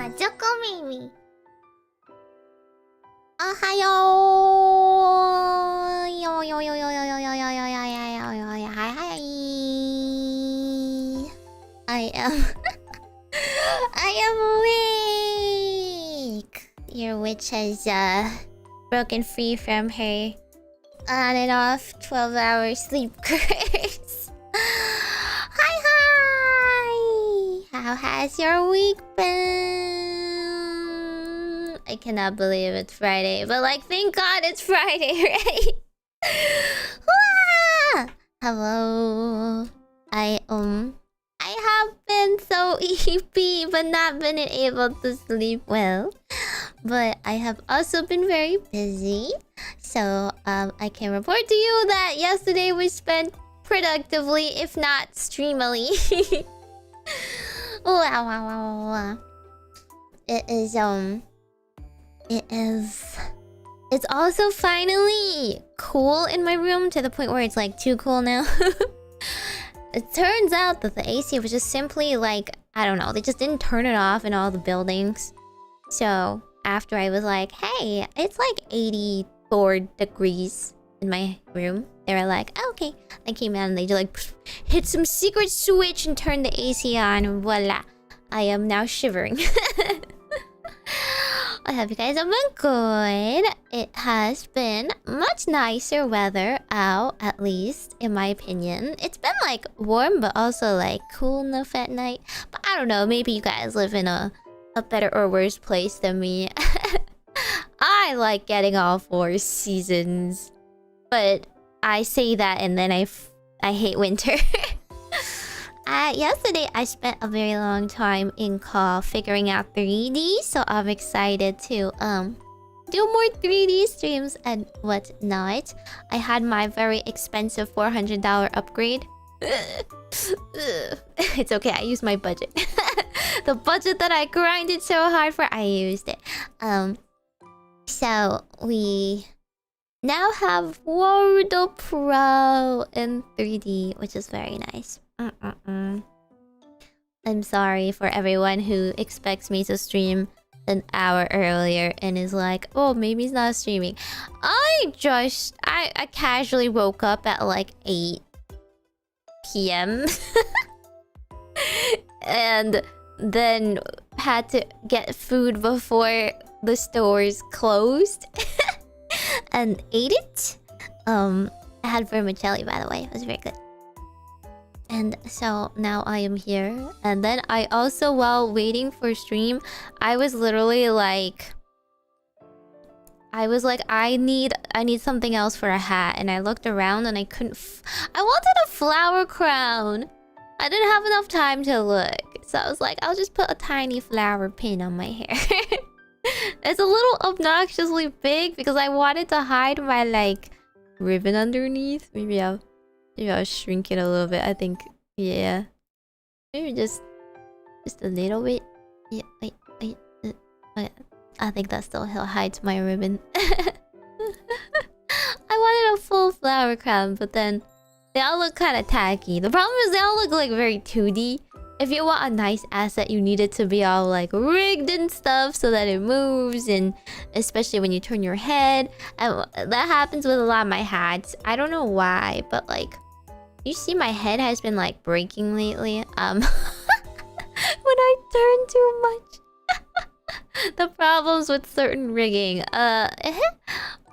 Majokko Meimi. Ohayo. Yo yo yo yo yo yo yo yo yo yo yo yo yo. Hi hi. I am I am awake. Your witch has broken free from her on and off 12-hour sleep curse. Hi hi. How has your week been? I cannot believe it's Friday, but like thank God it's Friday, right? Hello. I have been so EP but not been able to sleep well. But I have also been very busy. So I can report to you that yesterday was spent productively, if not streamily. Wow. It's also finally cool in my room to the point where it's like too cool now. It turns out that the AC was just simply like, I don't know, they just didn't turn it off in all the buildings. So after I was like, hey, it's like 84 degrees in my room, they were like, oh, okay. I came out and they just like hit some secret switch and turned the AC on. Voila. I am now shivering. I hope you guys have been good. It has been much nicer weather out, at least in my opinion. It's been like warm but also like cool enough at night. But I don't know, maybe you guys live in a better or worse place than me. I like getting all 4 seasons. But I say that and then I hate winter. Yesterday I spent a very long time in call figuring out 3D, so I'm excited to do more 3D streams and whatnot. I had my very expensive $400 upgrade. It's okay, I used my budget. The budget that I grinded so hard for, I used it. So we now have World Pro in 3D, which is very nice. I'm sorry for everyone who expects me to stream an hour earlier and is like, oh, maybe he's not streaming. I casually woke up at like 8 p.m. and then had to get food before the stores closed and ate it. I had vermicelli, by the way. It was very good. And so now I am here. And then I also, while waiting for stream, I was literally like, I need something else for a hat. And I looked around and I couldn't I wanted a flower crown. I didn't have enough time to look. So I was like, I'll just put a tiny flower pin on my hair. It's a little obnoxiously big because I wanted to hide my like ribbon underneath. Maybe I'll shrink it a little bit. I think, yeah. Maybe just a little bit. Yeah, wait. I think that still hides my ribbon. I wanted a full flower crown, but then they all look kind of tacky. The problem is they all look like very 2D. If you want a nice asset, you need it to be all like rigged and stuff so that it moves, and especially when you turn your head. And that happens with a lot of my hats. I don't know why, but like, you see my head has been like breaking lately. When I turn too much. The problems with certain rigging.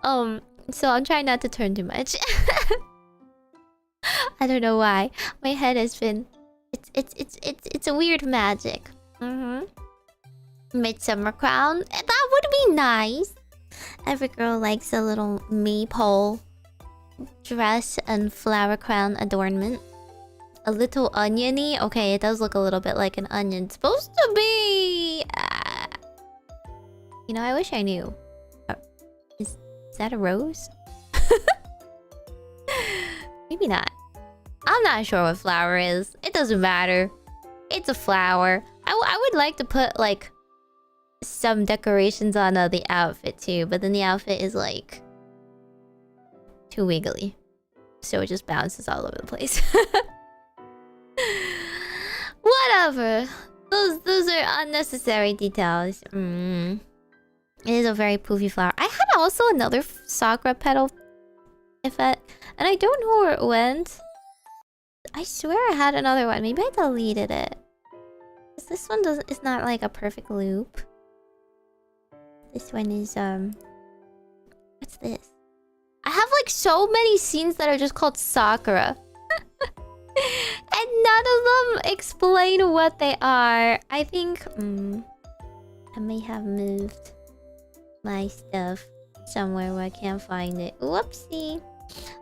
So I'm trying not to turn too much. I don't know why. My head has been... It's a weird magic. Midsummer crown. That would be nice. Every girl likes a little maypole dress and flower crown adornment. A little oniony. Okay, it does look a little bit like an onion. It's supposed to be... you know, I wish I knew. Is that a rose? Maybe not. I'm not sure what flower is. It doesn't matter. It's a flower. I would like to put like some decorations on the outfit too, but then the outfit is like too wiggly, so it just bounces all over the place. Whatever. Those are unnecessary details. It is a very poofy flower. I had also another Sakura petal effect, and I don't know where it went. I swear I had another one. Maybe I deleted it. This one doesn't. It's not like a perfect loop. This one is What's this? I have like so many scenes that are just called Sakura. And none of them explain what they are. I think I may have moved my stuff somewhere where I can't find it. Whoopsie.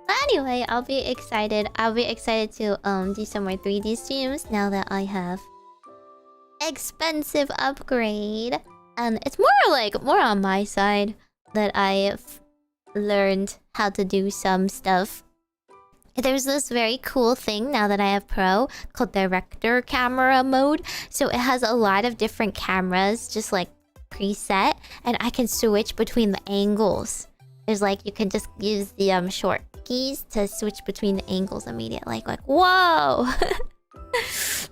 But anyway, I'll be excited. I'll be excited to do some more 3D streams now that I have expensive upgrade. And it's more on my side that I've learned how to do some stuff. There's this very cool thing now that I have Pro called Director Camera Mode. So it has a lot of different cameras just like preset, and I can switch between the angles. There's like, you can just use the short keys to switch between the angles immediately. Like whoa.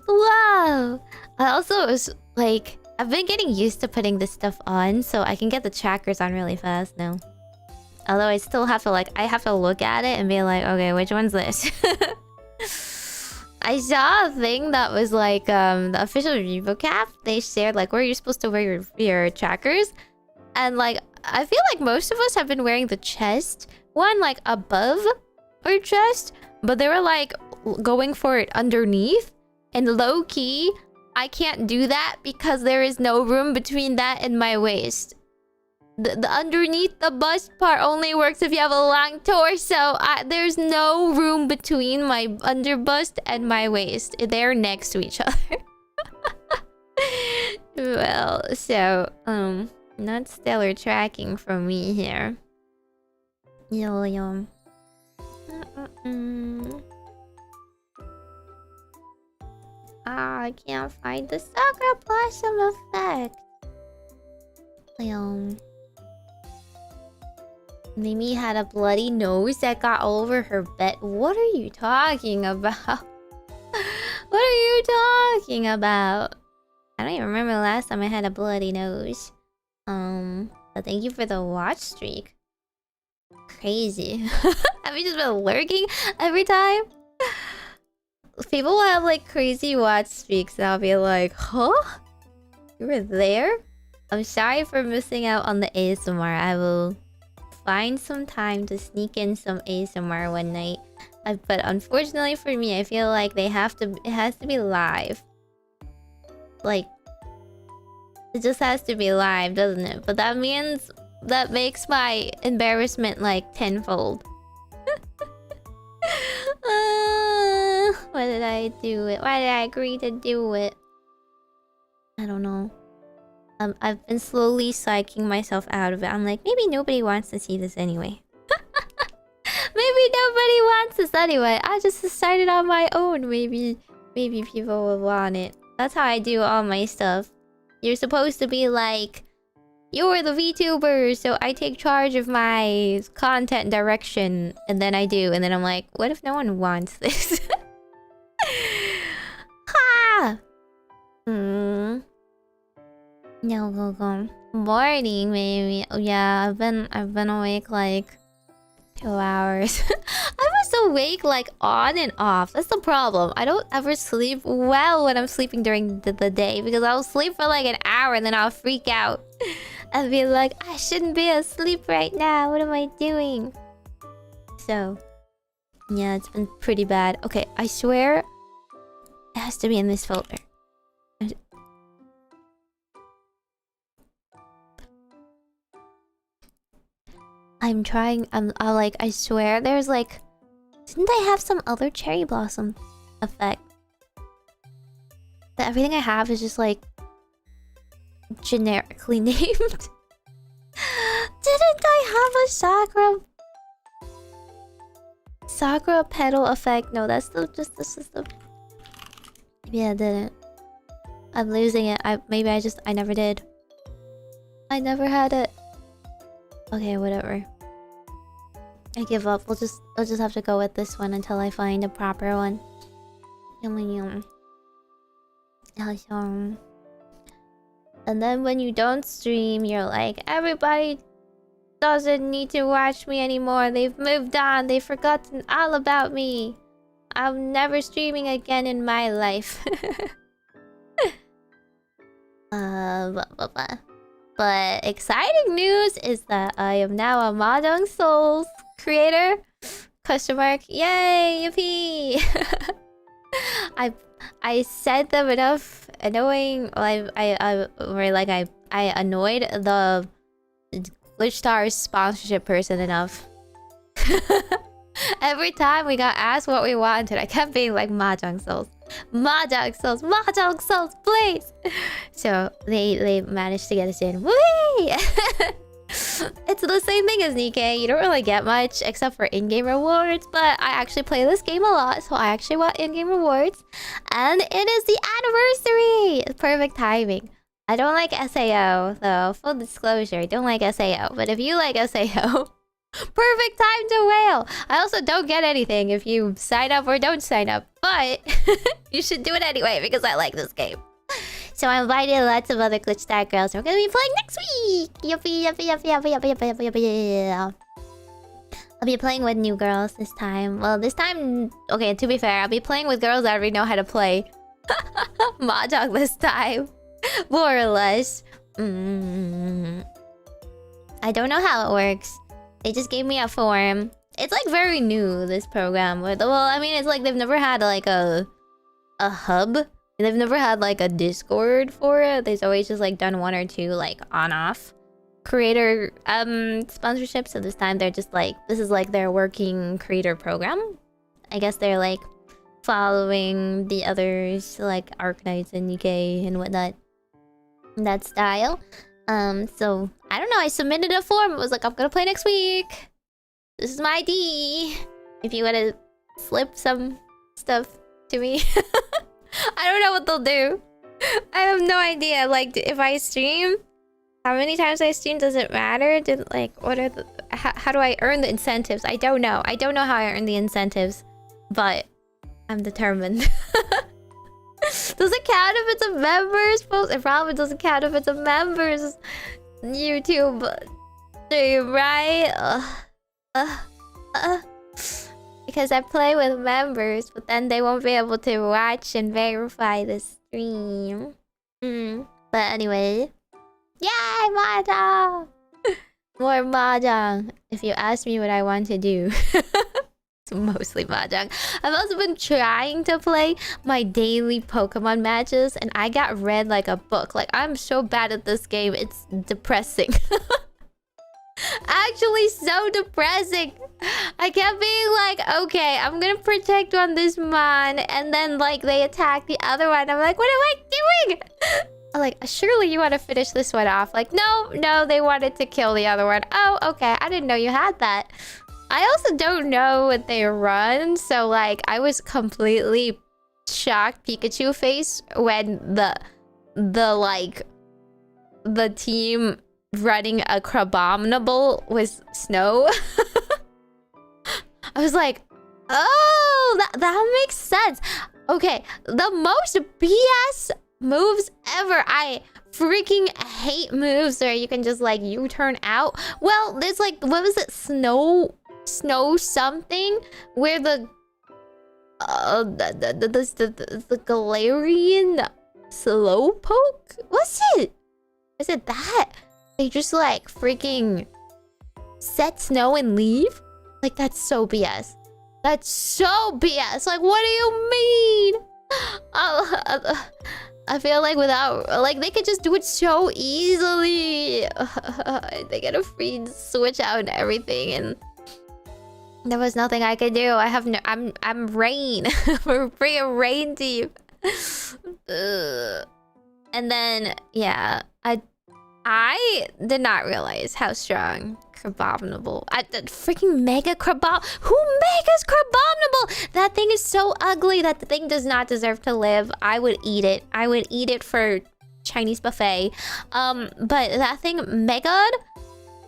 Whoa. I also was like, I've been getting used to putting this stuff on, so I can get the trackers on really fast now. Although I still have to I have to look at it and be like, okay, which one's this? I saw a thing that was like the official RevoCap. They shared like where you're supposed to wear your trackers. And like, I feel like most of us have been wearing the chest one like above our chest, but they were like going for it underneath. And low key, I can't do that because there is no room between that and my waist. The underneath the bust part only works if you have a long torso. There's no room between my underbust and my waist. They're next to each other. Well, so, not stellar tracking for me here. Yo. I can't find the Sakura Blossom effect. Meimi had a bloody nose that got all over her bed. What are you talking about? What are you talking about? I don't even remember the last time I had a bloody nose. But thank you for the watch streak. Crazy. Have you just been lurking every time? People will have like crazy watch streaks and I'll be like, huh? You were there? I'm sorry for missing out on the ASMR. I will find some time to sneak in some ASMR one night. But unfortunately for me, I feel like it has to be live. Like, it just has to be live, doesn't it? But that makes my embarrassment like tenfold. Why did I do it? Why did I agree to do it? I don't know. I've been slowly psyching myself out of it. I'm like, maybe nobody wants to see this anyway. Maybe nobody wants this anyway. I just decided on my own. Maybe people will want it. That's how I do all my stuff. You're supposed to be like, you're the VTuber, so I take charge of my content direction. And then I do. And then I'm like, what if no one wants this? Ha! No, go. Morning, maybe. Oh yeah, I've been awake like 2 hours. I was awake like on and off. That's the problem. I don't ever sleep well when I'm sleeping during the day because I'll sleep for like an hour and then I'll freak out. I'll be like, I shouldn't be asleep right now. What am I doing? So, yeah, it's been pretty bad. Okay, I swear it has to be in this folder. I'm trying. I swear there's like... Didn't I have some other cherry blossom effect? That everything I have is just like... generically named? Didn't I have a Sakura petal effect? No, that's still just the... Maybe I didn't. I'm losing it. I never did. I never had it. Okay, whatever. I give up. I'll just have to go with this one until I find a proper one. Yum. And then when you don't stream, you're like, everybody doesn't need to watch me anymore. They've moved on. They've forgotten all about me. I'm never streaming again in my life. But exciting news is that I am now a Modong Souls creator. Question mark. Yay! Yippee! I sent them enough annoying. Well, I annoyed the Glitch Stars sponsorship person enough. Every time we got asked what we wanted, I kept being like Mahjong Souls. Mahjong Souls, Mahjong Souls, please! So they managed to get us in. Whee! It's the same thing as Nikkei. You don't really get much except for in-game rewards, but I actually play this game a lot, so I actually want in-game rewards. And it is the anniversary! It's perfect timing. I don't like SAO, though. Full disclosure, I don't like SAO. But if you like SAO, perfect time to whale! I also don't get anything if you sign up or don't sign up. But you should do it anyway because I like this game. So I invited lots of other Glitch Star girls. We're gonna be playing next week! Yuppie, yuppie, yuppie, yuppie, yuppie, yuppie, yuppie, yuppie. I'll be playing with new girls this time. Well, this time... Okay, to be fair, I'll be playing with girls that already know how to play Mahjong this time. More or less. I don't know how it works. They just gave me a form. It's like very new, this program. Well, I mean, it's like they've never had like a hub. They've never had like a Discord for it. They've always just like done one or two like on-off creator sponsorships. So this time they're just like, this is like their working creator program. I guess they're like following the others like Arknights and Nikkei and whatnot. That style. So I don't know. I submitted a form. It was like, I'm gonna play next week. This is my ID. If you wanna slip some stuff to me. I don't know what they'll do. I have no idea. Like, if I stream, how many times I stream doesn't matter. What are the... How do I earn the incentives? I don't know. I don't know how I earn the incentives. But I'm determined. Does it count if it's a members post? It probably doesn't count if it's a members YouTube stream, right? Because I play with members, but then they won't be able to watch and verify the stream. But anyway. Yay, Mahjong! More Mahjong. If you ask me what I want to do. It's mostly Mahjong. I've also been trying to play my daily Pokemon matches, and I got read like a book. Like, I'm so bad at this game, it's depressing. Actually so depressing. I kept being like, okay, I'm gonna protect on this mon, and then like they attack the other one. I'm like, what am I doing? I'm like, surely you want to finish this one off. Like, no, they wanted to kill the other one. Oh, okay, I didn't know you had that. I also don't know what they run, so like I was completely shocked Pikachu face when the team running a Crabominable was Snow. I was like, oh, that makes sense. Okay, the most BS moves ever. I freaking hate moves where you can just like U-turn out. Well, there's like, what was it? Snow something where the Galarian Slowpoke? What's it? Is it that? They just like freaking set Snow and leave? Like, that's so BS. That's so BS. Like, what do you mean? I feel like without... Like, they could just do it so easily. They get a free switch out and everything, and... There was nothing I could do. I have no... I'm Rain. We're free Rain team. And then, yeah. I did not realize how strong Crabominable... freaking Mega Crabominable... Who Megas Crabominable? That thing is so ugly. That the thing does not deserve to live. I would eat it. I would eat it for Chinese buffet. But that thing, Megad...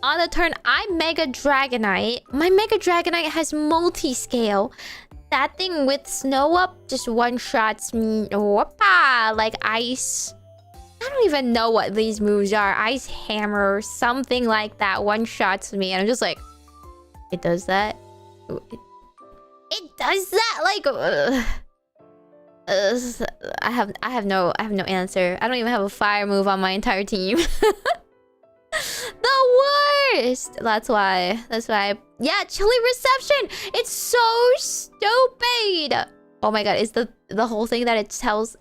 On the turn, I Mega Dragonite. My Mega Dragonite has multi-scale. That thing with Snow Up just one-shots me. Whoopa! Like ice. I don't even know what these moves are. Ice Hammer or something like that one-shots me, and I'm just like, it does that? It does that? Like, I have no answer. I don't even have a fire move on my entire team. The worst. That's why. Yeah, chilly reception. It's so stupid. Oh my god, it's the whole thing that it tells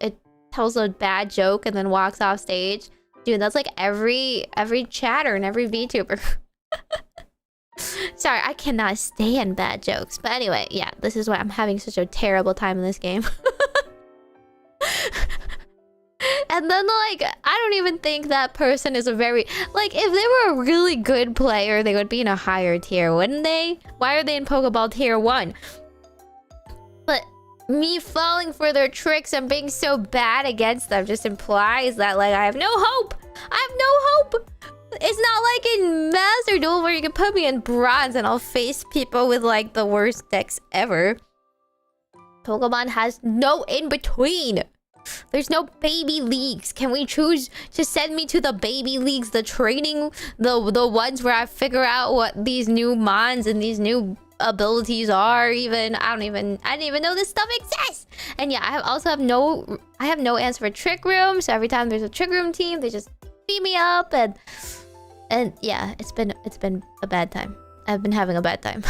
a bad joke and then walks off stage. Dude, that's like every chatter and every VTuber. Sorry, I cannot stand bad jokes. But anyway, yeah, this is why I'm having such a terrible time in this game. And then, like, I don't even think that person is a very... Like, if they were a really good player, they would be in a higher tier, wouldn't they? Why are they in Pokeball Tier 1? But me falling for their tricks and being so bad against them just implies that, like, I have no hope! I have no hope! It's not like in Master Duel where you can put me in bronze and I'll face people with, like, the worst decks ever. Pokemon has no in-between! There's no baby leagues. Can we choose to send me to the baby leagues, the training, the ones where I figure out what these new mons and these new abilities are? Even I didn't even know this stuff exists. And yeah, I have no answer for Trick Room. So every time there's a Trick Room team, they just beat me up, and yeah, it's been a bad time. I've been having a bad time.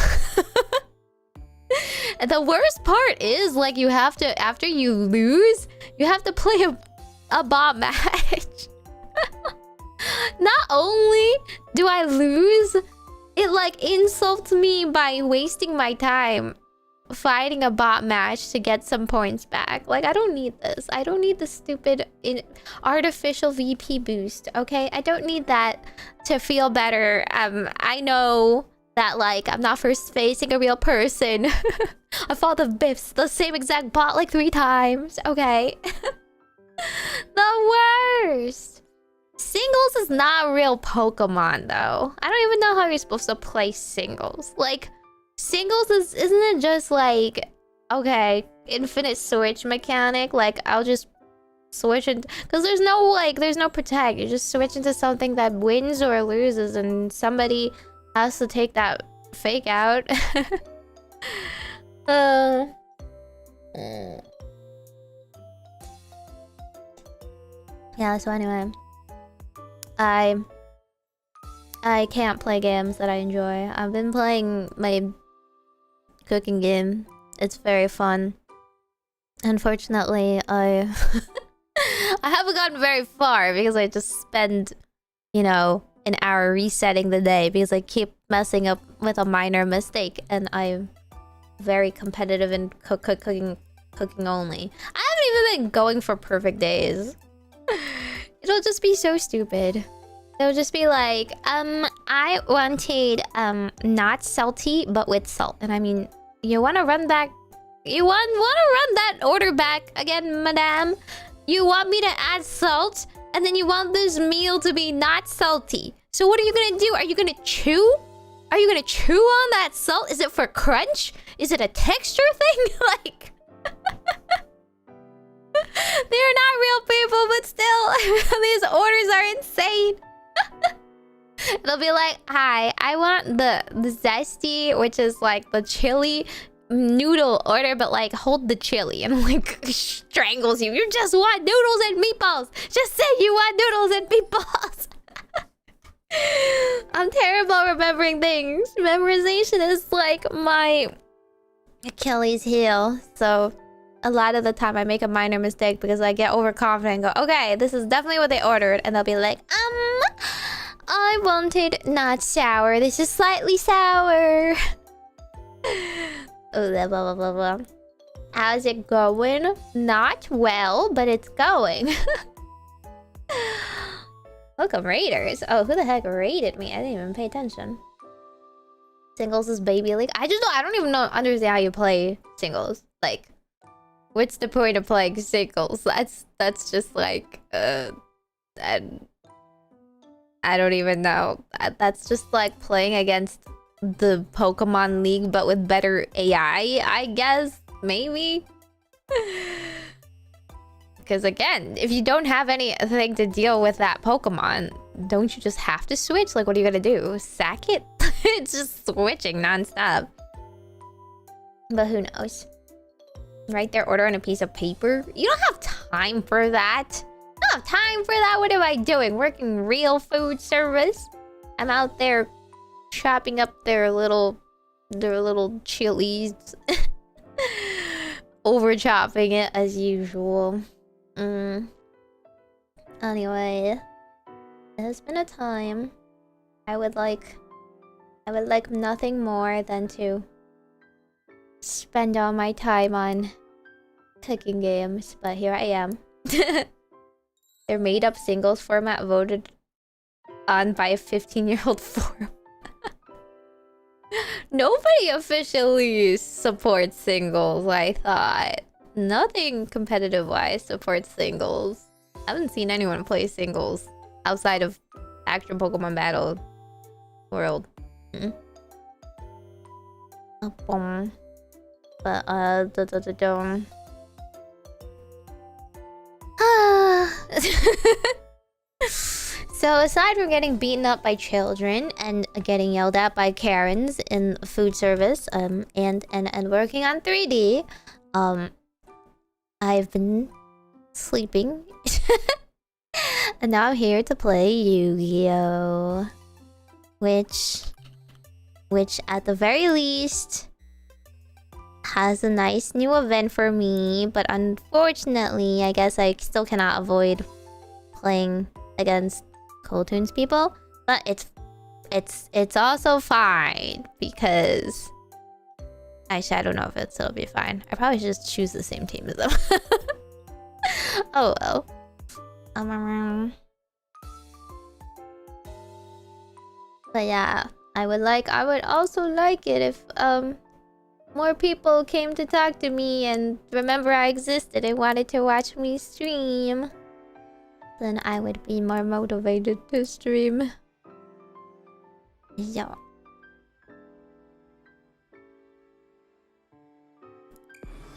And the worst part is, like, you have to, after you lose, you have to play a bot match. Not only do I lose, it, like, insults me by wasting my time fighting a bot match to get some points back. Like, I don't need this. I don't need the stupid artificial VP boost, okay? I don't need that to feel better. I know that, like, I'm not first facing a real person. I fought the same exact bot like 3 times. Okay. The worst. Singles is not real Pokemon, though. I don't even know how you're supposed to play singles. Like, singles isn't it just like, okay, infinite switch mechanic? Like, I'll just switch it, because there's no protect. You just switch into something that wins or loses, and somebody has to take that fake out. Yeah, so anyway, I can't play games that I enjoy. I've been playing my cooking game. It's very fun. Unfortunately, I haven't gotten very far because I just spend, you know, an hour resetting the day because I keep messing up with a minor mistake, and I'm very competitive in cooking only. I haven't even been going for perfect days. It'll just be so stupid. It'll just be like, I wanted not salty but with salt. And I mean, you want to run back? You want to run that order back again, madame? You want me to add salt? And then you want this meal to be not salty. So what are you gonna do? Are you gonna chew? Are you gonna chew on that salt? Is it for crunch? Is it a texture thing? Like... They're not real people, but still, these orders are insane. They'll be like, hi, I want the zesty, which is like the chili noodle order, but like hold the chili, and like strangles you. You just want noodles and meatballs. Just say you want noodles and meatballs. I'm terrible at remembering things. Memorization is like my Achilles heel. So a lot of the time I make a minor mistake because I get overconfident and go, okay, this is definitely what they ordered. And they'll be like, I wanted not sour. This is slightly sour. Blah, blah, blah, blah. How's it going? Not well, but it's going. Welcome, raiders. Oh, who the heck raided me? I didn't even pay attention. Singles is baby league. I don't even understand how you play singles. Like, what's the point of playing singles? That's just like, and I don't even know. That's just like playing against the Pokemon League, but with better AI, I guess. Maybe. Because again, if you don't have anything to deal with that Pokemon, don't you just have to switch? Like, what are you gonna do? Sack it? It's just switching nonstop. But who knows? Write their order on a piece of paper? You don't have time for that. I don't have time for that. What am I doing? Working real food service? I'm out there chopping up their little chilies. Over chopping it as usual. Anyway, it has been a time. I would like nothing more than to spend all my time on cooking games, but here I am. Their made-up singles format voted on by a 15-year-old forum. Nobody officially supports singles, I thought. Nothing competitive-wise supports singles. I haven't seen anyone play singles outside of actual Pokemon Battle World. But, So aside from getting beaten up by children and getting yelled at by Karens in food service, and working on 3D, I've been sleeping. And now I'm here to play Yu-Gi-Oh! Which at the very least has a nice new event for me, but unfortunately, I guess I still cannot avoid playing against Cold-Tunes people. But it's also fine because actually I don't know if it'll be fine. I probably should just choose the same team as them. Oh well. But yeah, I would also like it if more people came to talk to me and remember I existed and wanted to watch me stream. Then I would be more motivated to stream. Yeah.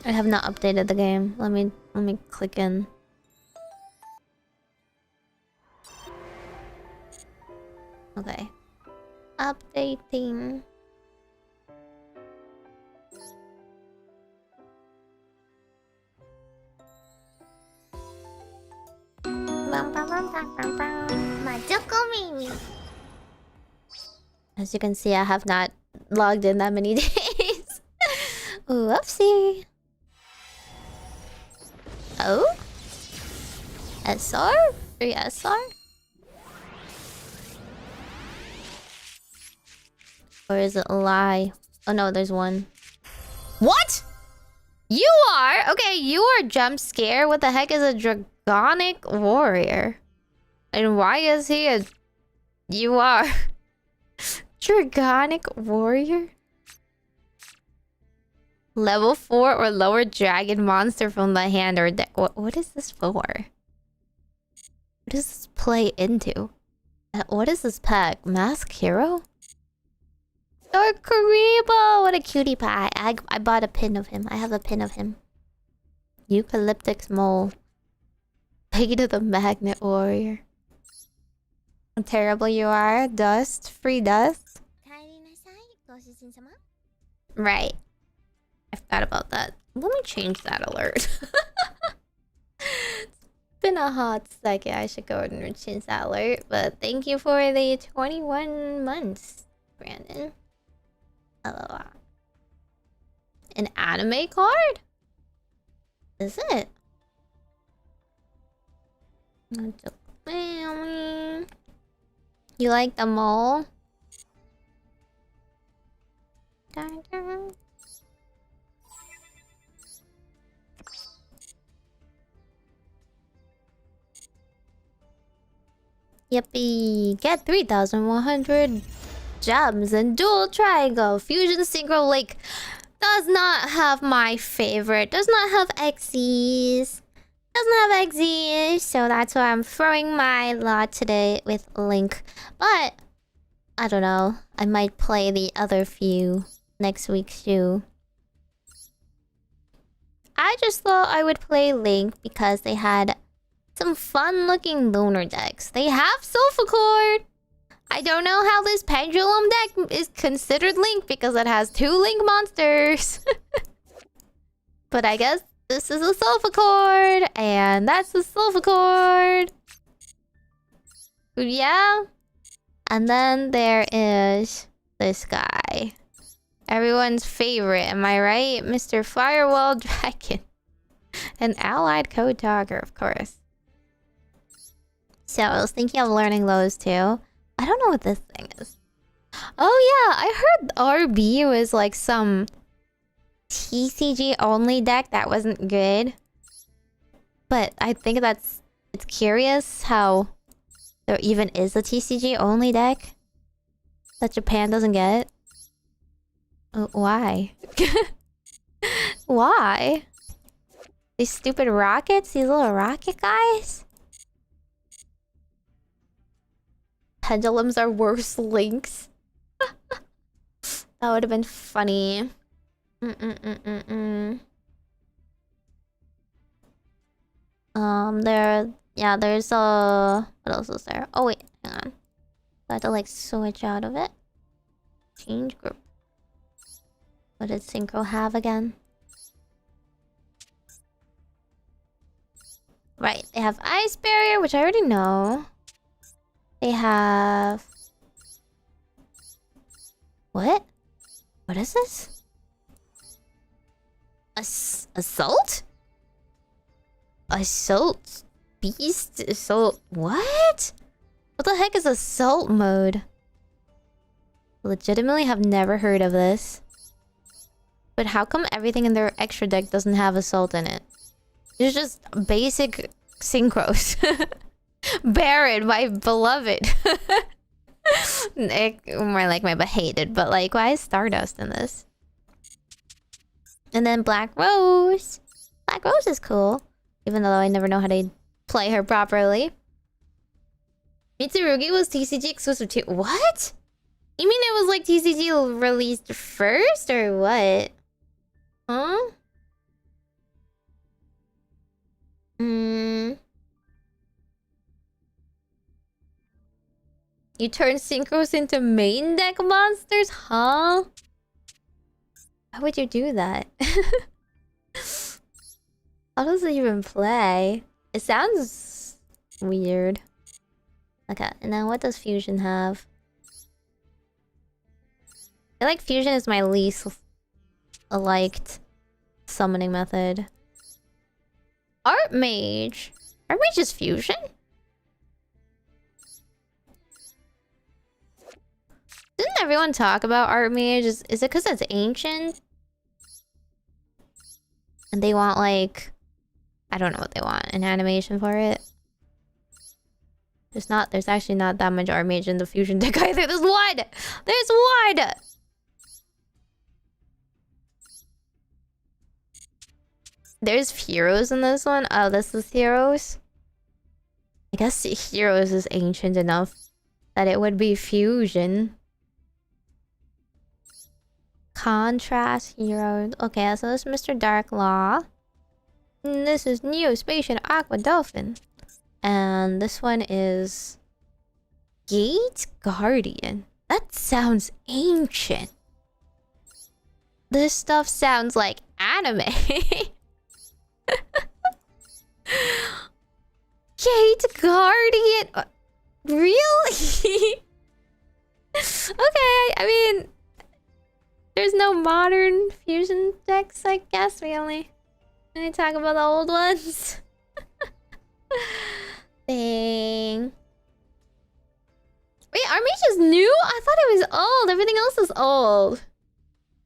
I have not updated the game. Let me click in. Okay. Updating. Majokko Meimi. As you can see, I have not logged in that many days. Whoopsie. Oh? SR? Free SR? Or is it a lie? Oh no, there's one. What? You are? Okay, you are jump scare. What the heck is a dragonic warrior? And why is he a... You are... Dragonic warrior? Level 4 or lower dragon monster from the hand or deck. What is this for? What does this play into? What is this pack? Mask hero? Dark Karibo! What a cutie pie. I bought a pin of him. I have a pin of him. Eucalyptus mole. Beta the magnet warrior. How terrible you are. Dust. Free dust. Right. I forgot about that. Let me change that alert. It's been a hot second. I should go ahead and change that alert. But thank you for the 21 months, Brandon. An anime card? Is it? You like the mole? Yippee! Get 3,100 gems in Duel Triangle. Fusion Synchro Link does not have my favorite. Does not have Xyz. Doesn't have Xyz. So that's why I'm throwing my lot today with Link. But I don't know. I might play the other few next week too. I just thought I would play Link because they had some fun-looking lunar decks. They have Solfachord. I don't know how this Pendulum deck is considered Link because it has 2 Link monsters. But I guess this is a Solfachord, and that's a Solfachord. Yeah. And then there is this guy. Everyone's favorite, am I right? Mr. Firewall Dragon. An allied code talker, of course. So I was thinking of learning those too. I don't know what this thing is. Oh yeah, I heard RB was like some TCG only deck that wasn't good. But I think it's curious how there even is a TCG only deck that Japan doesn't get. Why? Why? These stupid rockets? These little rocket guys? Pendulums are worse links. That would have been funny. There's a... What else is there? Oh wait, hang on. I have to like switch out of it. Change group. What did Synchro have again? Right, they have Ice Barrier, which I already know. They have... What? What is this? Assault? Assault? Beast? Assault? What? What the heck is assault mode? Legitimately have never heard of this. But how come everything in their extra deck doesn't have assault in it? It's just basic synchros. Baron, my beloved. More like my behated, but like, why is Stardust in this? And then Black Rose. Black Rose is cool. Even though I never know how to play her properly. Mitsurugi was TCG exclusive too. What? You mean it was like TCG released first or what? Huh? You turn synchros into main deck monsters? Huh? Why would you do that? How does it even play? It sounds weird. Okay, and then what does Fusion have? I feel like Fusion is my least liked summoning method. Archmage? Archmage is Fusion? Didn't everyone talk about Archmage? Is it because it's ancient? And they want like... I don't know what they want. An animation for it? There's actually not that much Archmage in the Fusion deck either. There's one! There's one! There's Heroes in this one? Oh, this is Heroes? I guess Heroes is ancient enough that it would be Fusion. Contrast Heroes. Okay, so this is Mr. Dark Law. And this is Neospatial Aqua Dolphin. And this one is... Gate Guardian. That sounds ancient. This stuff sounds like anime. Gate Guardian? Really? Okay, I mean... There's no modern Fusion decks, I guess. We only talk about the old ones. Dang. Wait, Armage is new? I thought it was old. Everything else is old.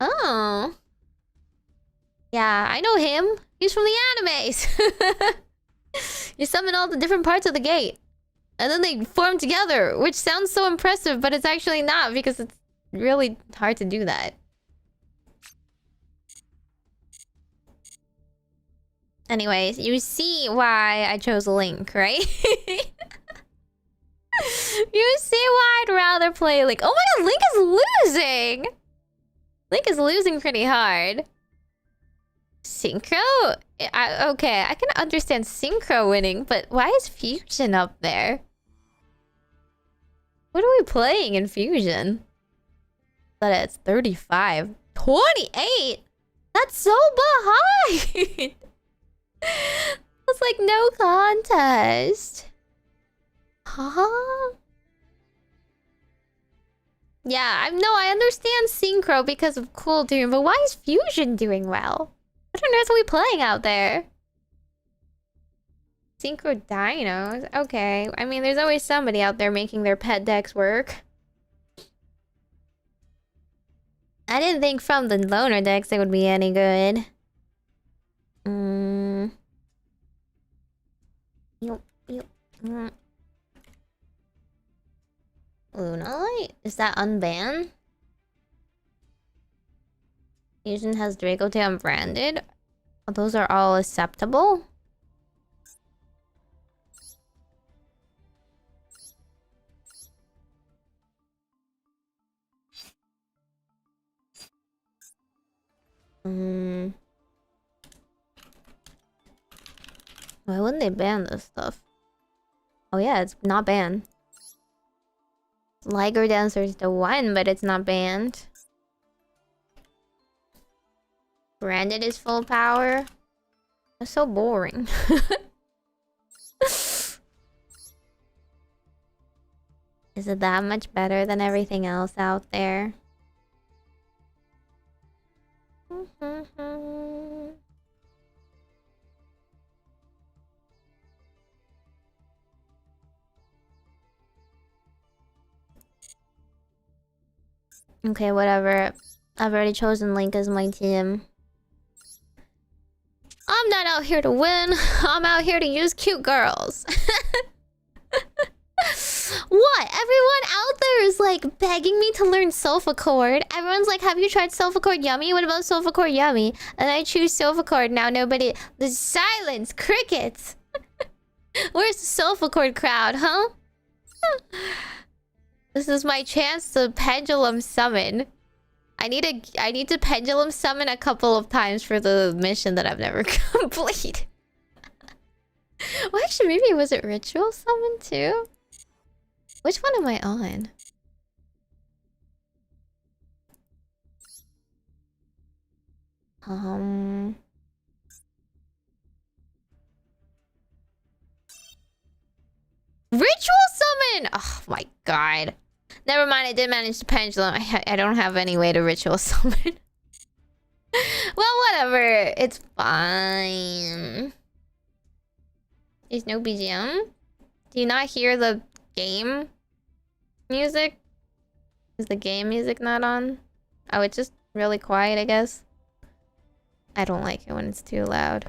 Oh. Yeah, I know him. He's from the animes. You summon all the different parts of the gate. And then they form together, which sounds so impressive, but it's actually not because it's really hard to do that. Anyways, you see why I chose Link, right? You see why I'd rather play Link. Oh my god, Link is losing! Link is losing pretty hard. Synchro? Okay, I can understand Synchro winning, but why is Fusion up there? What are we playing in Fusion? But it's 35. 28? That's so behind! That's like no contest. Huh? Yeah, I understand Synchro because of Cool Doom, but why is Fusion doing well? What on earth are we playing out there? Synchro Dinos? Okay. I mean, there's always somebody out there making their pet decks work. I didn't think from the loner decks it would be any good. Lunalight? Is that unbanned? Fusion has Draco Tail unbranded. Those are all acceptable. Why wouldn't they ban this stuff? Oh yeah, it's not banned. Liger Dancer is the one, but it's not banned. Branded is full power. That's so boring. Is it that much better than everything else out there? Okay, whatever. I've already chosen Link as my team. I'm not out here to win. I'm out here to use cute girls. What? Everyone out there is like begging me to learn Solfachord. Everyone's like, have you tried Solfachord Yummy? What about Solfachord Yummy? And I choose Solfachord. Now nobody... The silence! Crickets! Where's the Solfachord crowd, huh? This is my chance to pendulum summon. I need to pendulum summon a couple of times for the mission that I've never completed. Well, actually, maybe was it ritual summon too? Which one am I on? Ritual summon! Oh my god. Never mind, I did manage to pendulum. I don't have any way to ritual summon. Well, whatever. It's fine. There's no BGM? Do you not hear the game music? Is the game music not on? Oh, it's just really quiet, I guess. I don't like it when it's too loud.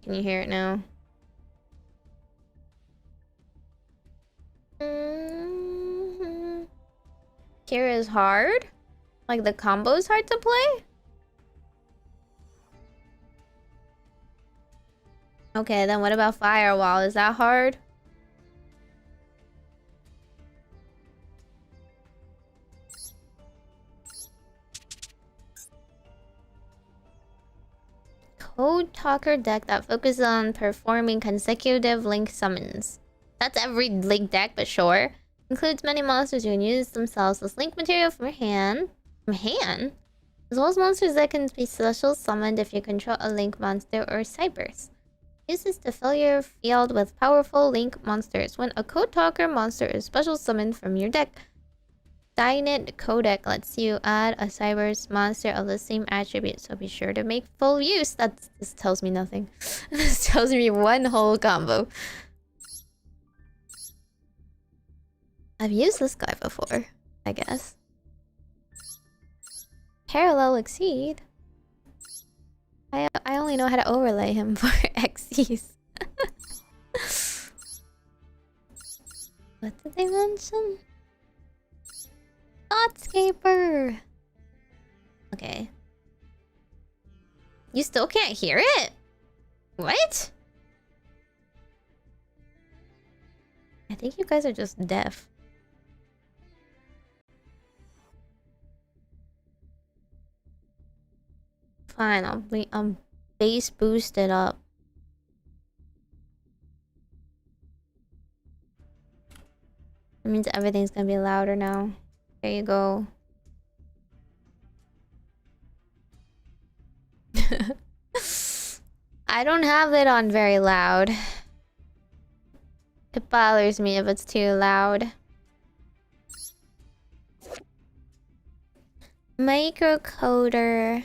Can you hear it now? Kira is hard? Like the combo is hard to play? Okay, then what about Firewall? Is that hard? Code Talker deck that focuses on performing consecutive Link summons. That's every Link deck, but sure. Includes many monsters who can use themselves as Link material from your hand. From hand? As well as monsters that can be special summoned if you control a Link monster or Cyberse. Uses to fill your field with powerful Link monsters. When a Code Talker monster is special summoned from your deck, Dynit Codec lets you add a Cyberse monster of the same attribute, so be sure to make full use. This tells me nothing. This tells me one whole combo. I've used this guy before, I guess. Parallel Exceed? I only know how to overlay him for Xyz. What did they mention? Thoughtscaper! Okay. You still can't hear it? What? I think you guys are just deaf. fine. I'll base boost it up. It means everything's gonna be louder now. There you go. I don't have it on very loud. It bothers me if it's too loud. Microcoder.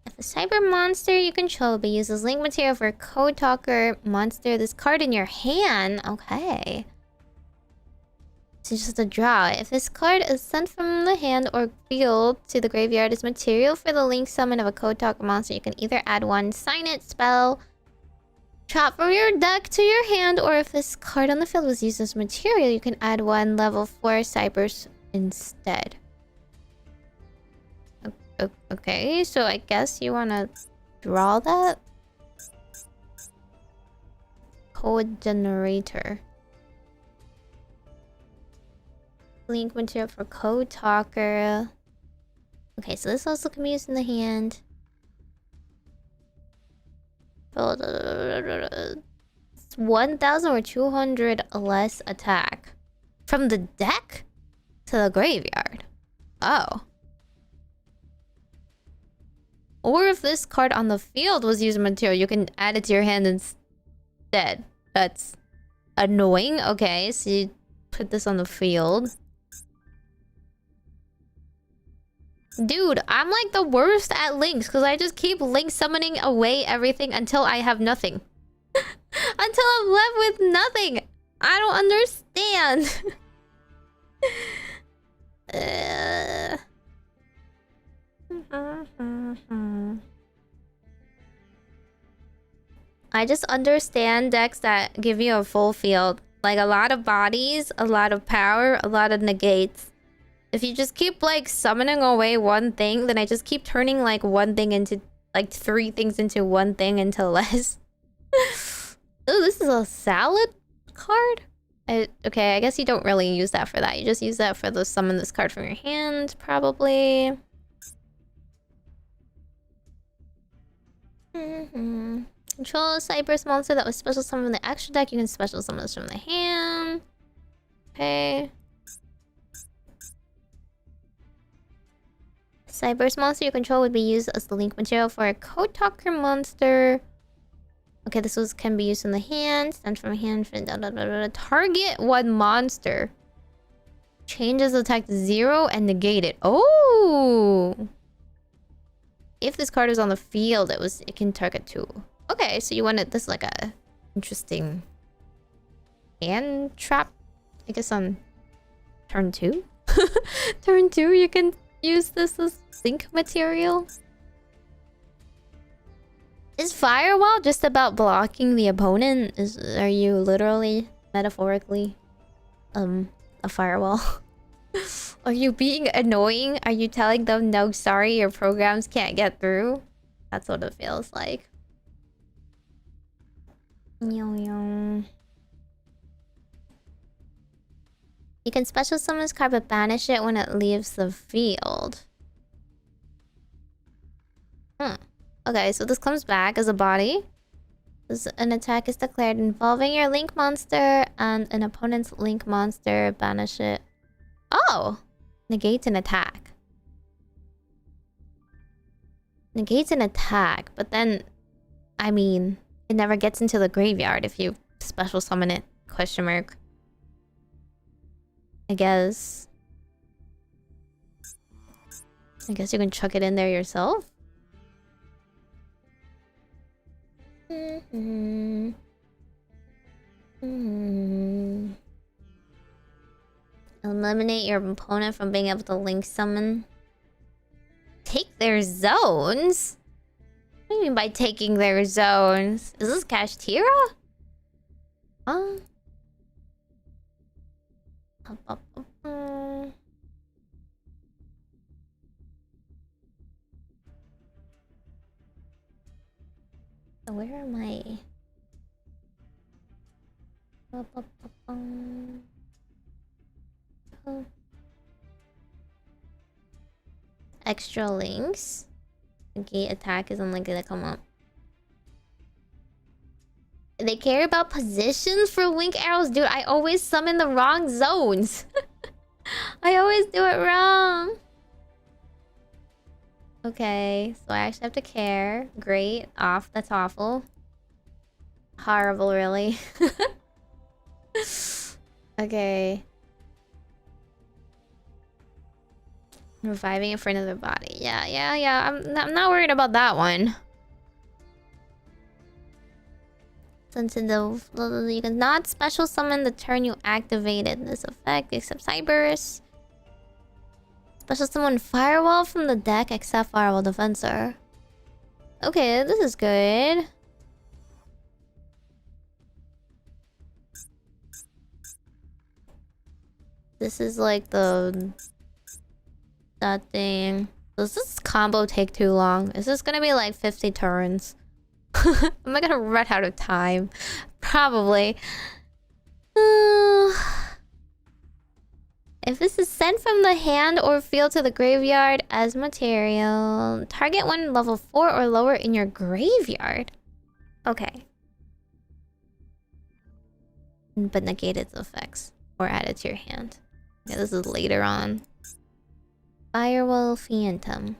If a cyber monster you control but uses link material for a code talker monster, this card in your hand. Okay. It's just a draw. If this card is sent from the hand or field to the graveyard as material for the link summon of a code talker monster, you can either add one sign it spell trap from your deck to your hand, or if this card on the field was used as material, you can add one level 4 cybers instead. Okay, so I guess you wanna draw that? Code generator. Link material for code talker. Okay, so this also can be used in the hand. It's 1,000 or 200 less attack. From the deck to the graveyard. Oh. Or if this card on the field was used material, you can add it to your hand instead. That's annoying. Okay, so you put this on the field. Dude, I'm like the worst at links because I just keep link summoning away everything until I have nothing. Until I'm left with nothing. I don't understand. I just understand decks that give you a full field. Like a lot of bodies, a lot of power, a lot of negates. If you just keep like summoning away one thing, then I just keep turning like one thing into like 3 things into one thing into less. Oh, this is a salad card? Okay, I guess you don't really use that for that. You just use that for the summon this card from your hand, probably. Control a Cypress monster that was special summoned from the extra deck. You can special summon this from the hand. Okay. Cyberse monster you control would be used as the link material for a code talker monster. Okay, this can be used in the hand. Sent from hand. Target one monster. Changes attack to 0 and negate it. Oh! If this card is on the field, it can target 2. Okay, so you wanted this like a interesting hand trap. I guess on turn 2. Turn 2, you can use this as sync material. Is Firewall just about blocking the opponent? Are you literally, metaphorically, a firewall? Are you being annoying? Are you telling them, no, sorry, your programs can't get through? That's what it feels like. You can special summon this card but banish it when it leaves the field. Okay, so this comes back as a body. An attack is declared involving your link monster and an opponent's link monster. Banish it. Oh! Negates an attack. Negates an attack, but then... I mean, it never gets into the graveyard if you special summon it. Question mark. I guess you can chuck it in there yourself. Eliminate your opponent from being able to link summon. Take their zones? What do you mean by taking their zones? Is this Kashtira? Huh? Where am I? Extra links. Negate attack is unlikely to come up. They care about positions for link arrows? Dude, I always summon the wrong zones. I always do it wrong. Okay, so I actually have to care. Great. Off. That's awful. Horrible, really. Okay. Reviving in front of the body. Yeah. I'm not worried about that one. Sensitive. You cannot special summon the turn you activated this effect except Cyberse. Special summon Firewall from the deck except Firewall Defensor. Okay, this is good. This is like the... that thing. Does this combo take too long? Is this gonna be like 50 turns? Am I gonna run out of time? Probably. If this is sent from the hand or field to the graveyard as material, target one level 4 or lower in your graveyard. Okay. But negate its effects or add it to your hand. Yeah, this is later on. Firewall Phantom.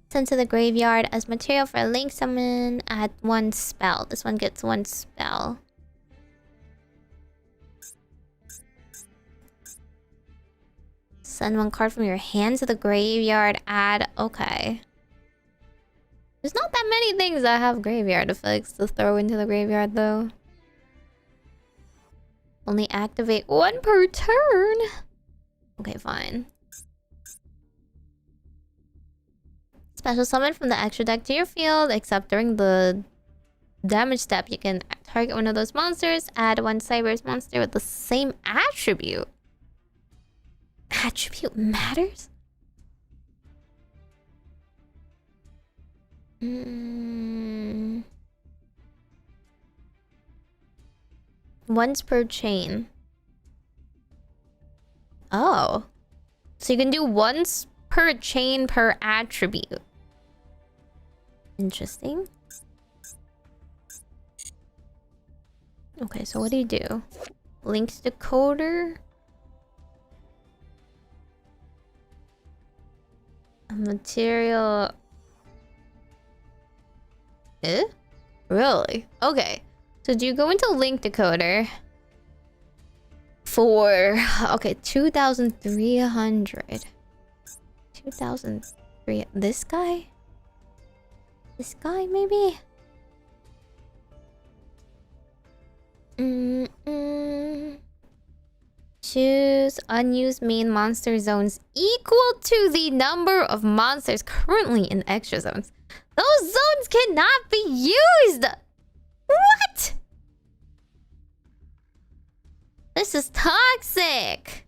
Sent to the graveyard as material for a link summon. Add one spell. This one gets one spell. Send one card from your hand to the graveyard. Add... okay. There's not that many things that have graveyard effects to throw into the graveyard, though. Only activate one per turn. Okay, fine. Special summon from the extra deck to your field, except during the damage step, you can target one of those monsters, add one Cyberse monster with the same attribute. Attribute matters? Once per chain. Oh. So you can do once per chain per attribute. Interesting. Okay, so what do you do? Links decoder? A material... eh? Really? Okay. So do you go into link decoder? For... okay, 2,300. 2,300... this guy? This guy, maybe? Choose unused main monster zones equal to the number of monsters currently in extra zones. Those zones cannot be used! What? This is toxic!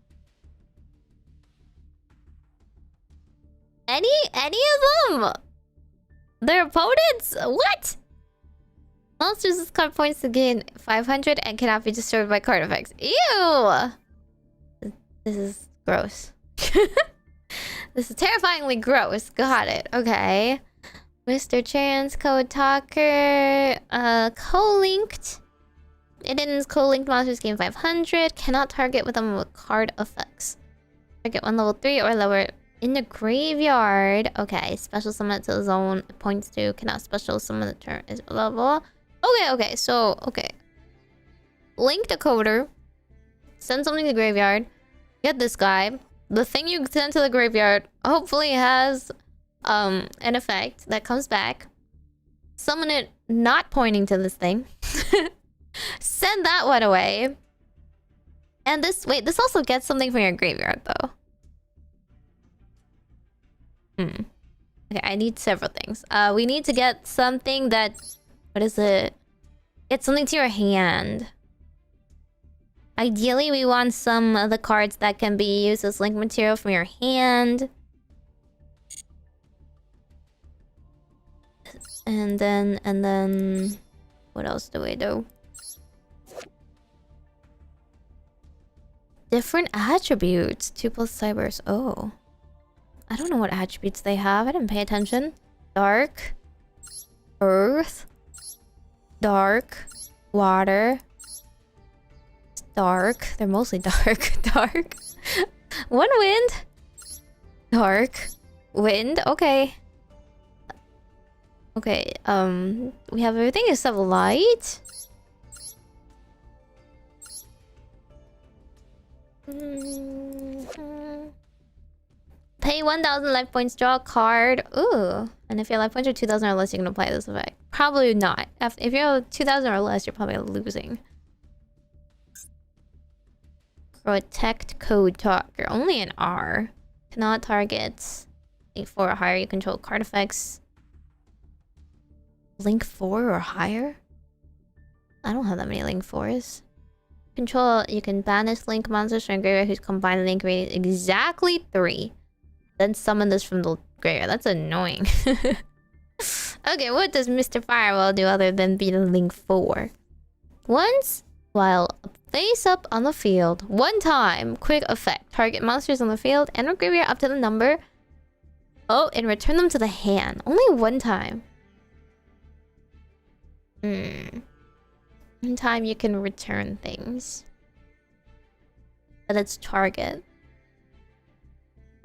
Any of them? Their opponents? What? Monsters with card points to gain 500 and cannot be destroyed by card effects. Ew! This is gross. This is terrifyingly gross. Got it. Okay. Mr. Chance, Code Talker, co-linked. Eden's co-linked monsters gain 500. Cannot target with them with card effects. Target one level 3 or lower in the graveyard. Okay. Special summon it to the zone. Points to. Cannot special summon the turn is level. Okay. So, okay. Link decoder. Send something to the graveyard. Get this guy. The thing you send to the graveyard hopefully has an effect that comes back. Summon it not pointing to this thing. Send that one away. And this... wait, this also gets something from your graveyard, though. Okay, I need several things. We need to get something that... what is it? Get something to your hand. Ideally, we want some of the cards that can be used as link material from your hand. And then... what else do we do? Different attributes. 2+ Cyberse. Oh. I don't know what attributes they have. I didn't pay attention. Dark. Earth. Dark. Water. Dark. They're mostly dark. Dark. One wind. Dark. Wind. Okay. Okay. We have everything except light. Pay 1,000 life points, draw a card. Ooh. And if your life points are 2,000 or less, you can apply this effect. Probably not. If you're 2,000 or less, you're probably losing. Protect code talker. Only an R. Cannot target. Link 4 or higher. You control card effects. Link 4 or higher? I don't have that many Link 4s. Control. You can banish Link monsters from graveyard whose combined Link rate is exactly 3. Then summon this from the graveyard. That's annoying. Okay, what does Mr. Firewall do other than be the Link 4? Once, while face up on the field, one time, quick effect. Target monsters on the field and or graveyard up to the number. Oh, and return them to the hand. Only one time. One time you can return things. But it's target.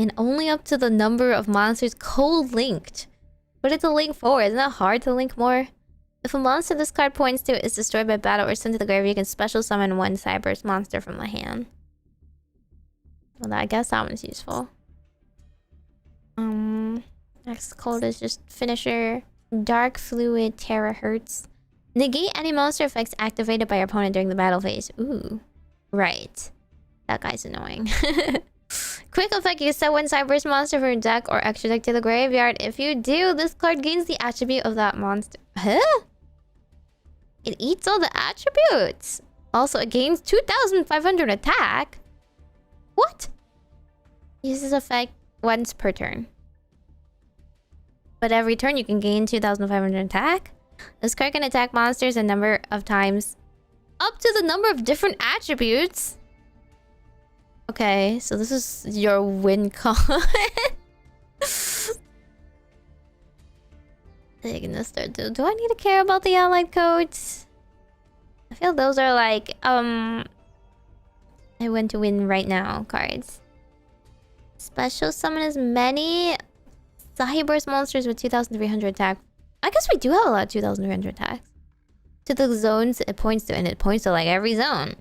And only up to the number of monsters co-linked. But it's a link 4. Isn't that hard to link more? If a monster this card points to is destroyed by battle or sent to the graveyard, you can special summon one Cyberse monster from the hand. Well, I guess that one's useful. Next code is just finisher. Dark Fluid Terahertz. Negate any monster effects activated by your opponent during the battle phase. Ooh. Right. That guy's annoying. Quick effect, you set one Cyberse monster from your deck or extra deck to the graveyard. If you do, this card gains the attribute of that monster. Huh? It eats all the attributes. Also, it gains 2,500 attack. What? Uses effect once per turn. But every turn you can gain 2,500 attack. This card can attack monsters a number of times. Up to the number of different attributes. Okay, so this is your win con. Do I need to care about the allied codes? I feel those are like, I want to win right now cards. Special summon as many Cyberse monsters with 2,300 attack. I guess we do have a lot of 2,300 attacks. To the zones it points to, and it points to like every zone.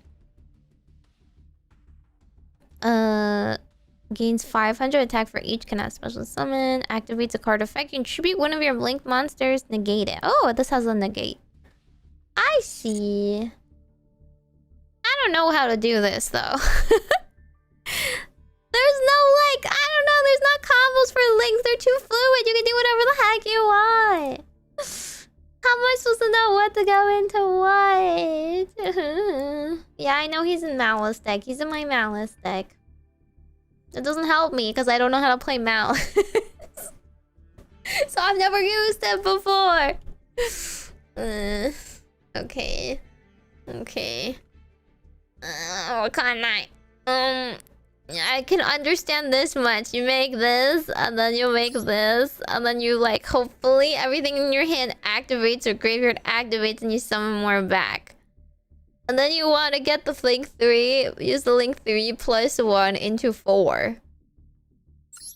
Gains 500 attack for each cannot special summon. Activates a card effect. You contribute one of your blink monsters. Negate it. Oh, this has a negate. I see. I don't know how to do this though. There's no like, I don't know. There's not combos for links. They're too fluid. You can do whatever the heck you want. How am I supposed to know what to go into what? Yeah, I know he's in Malice deck. He's in my Malice deck. It doesn't help me because I don't know how to play Malice. So I've never used it before. Okay. Okay. What can I can understand this much. You make this, and then you make this, and then you like hopefully everything in your hand activates or graveyard activates and you summon more back. And then you want to get the link 3, use the link 3 plus 1 into 4.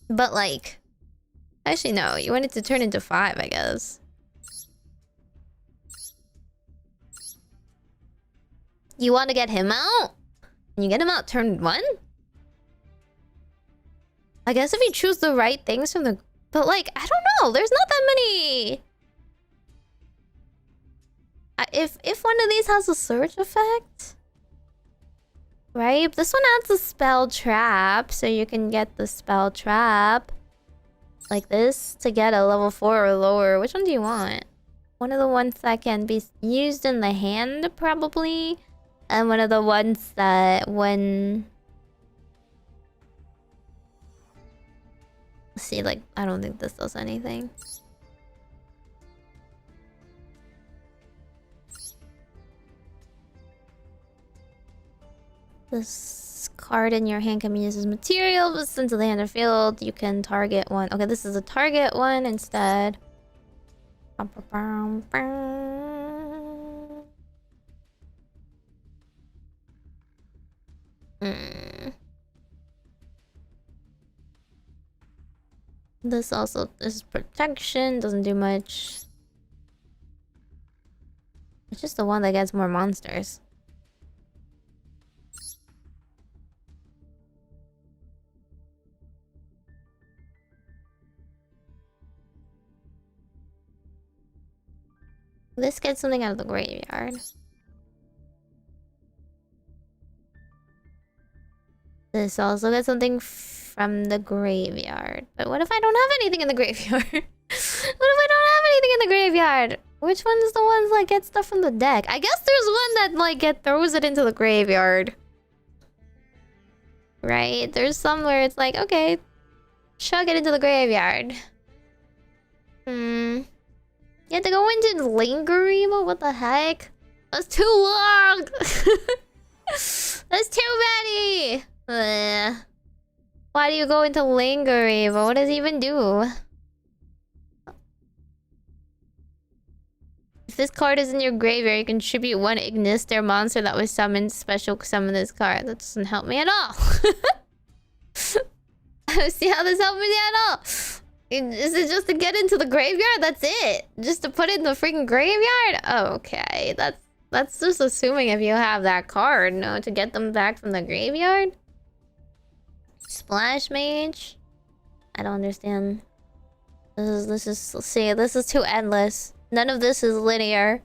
But like, actually no, you want it to turn into 5, I guess. You want to get him out? And you get him out turn 1? I guess if you choose the right things from the... But like, I don't know. There's not that many... If one of these has a surge effect... Right? This one adds a spell trap. So you can get the spell trap. Like this. To get a level 4 or lower. Which one do you want? One of the ones that can be used in the hand, probably. And one of the ones that when... See, like, I don't think this does anything. This This card in your hand can be used as material, but since the hand or field, you can target one. Okay, this is a target one instead. This also is protection, doesn't do much. It's just the one that gets more monsters. This gets something out of the graveyard. This also gets something from the graveyard. But what if I don't have anything in the graveyard? What if I don't have anything in the graveyard? Which one's the ones that get stuff from the deck? I guess there's one that like throws it into the graveyard. Right? There's some where it's like, okay, chug it into the graveyard. You have to go into Lingerimo? What the heck? That's too long! That's too many! Why do you go into Lingerimo? What does he even do? If this card is in your graveyard, you contribute one Ignister monster that was summoned. Special summon this card. That doesn't help me at all. I don't see how this helps me at all. Is it just to get into the graveyard? That's it? Just to put it in the freaking graveyard? Oh, okay. That's just assuming if you have that card, no? To get them back from the graveyard? Splash Mage? I don't understand. This is too endless. None of this is linear.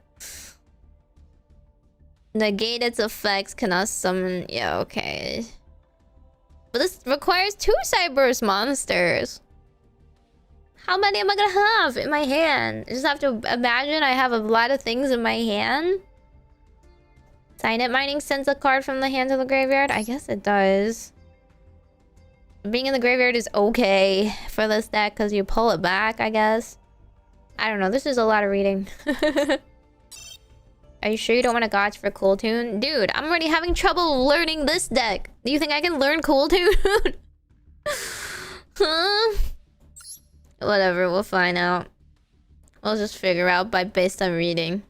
Negate its effects, cannot summon... Yeah, okay. But this requires 2 Cyberse monsters. How many am I gonna have in my hand? I just have to imagine I have a lot of things in my hand. Signet Mining sends a card from the hand to the graveyard? I guess it does. Being in the graveyard is okay for this deck because you pull it back, I guess. I don't know. This is a lot of reading. Are you sure you don't want to gotcha for Cool Tune? Dude, I'm already having trouble learning this deck. Do you think I can learn Cool Tune? Huh? Whatever, we'll find out. We'll just figure out based on reading.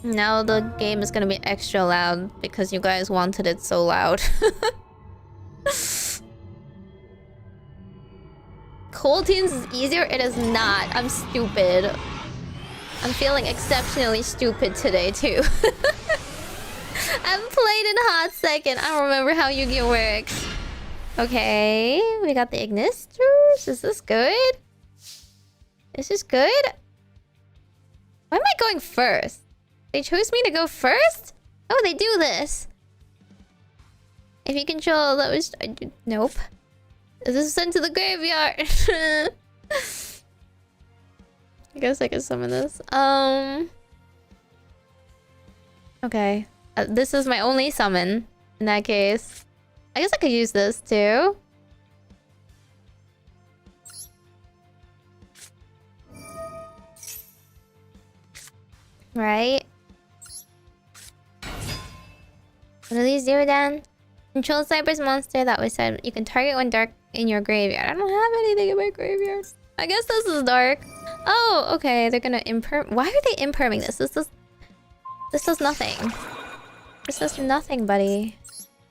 Now the game is gonna be extra loud because you guys wanted it so loud. Cold Tunes is easier? It is not. I'm stupid. I'm feeling exceptionally stupid today too. I haven't played in a hot second. I don't remember how Yu-Gi-Oh works. Okay, we got the Ignisters. Is this good? This is good? Why am I going first? They chose me to go first? Oh, they do this. If you control those... Nope. This is sent to the graveyard. I guess I can summon this. Okay. This is my only summon. In that case. I guess I could use this too. Right? What do these do then? Control Cyberse monster that was said you can target one dark in your graveyard. I don't have anything in my graveyard. I guess this is dark. Oh, okay. They're gonna imperm. Why are they imperming this? This does nothing. This does nothing, buddy.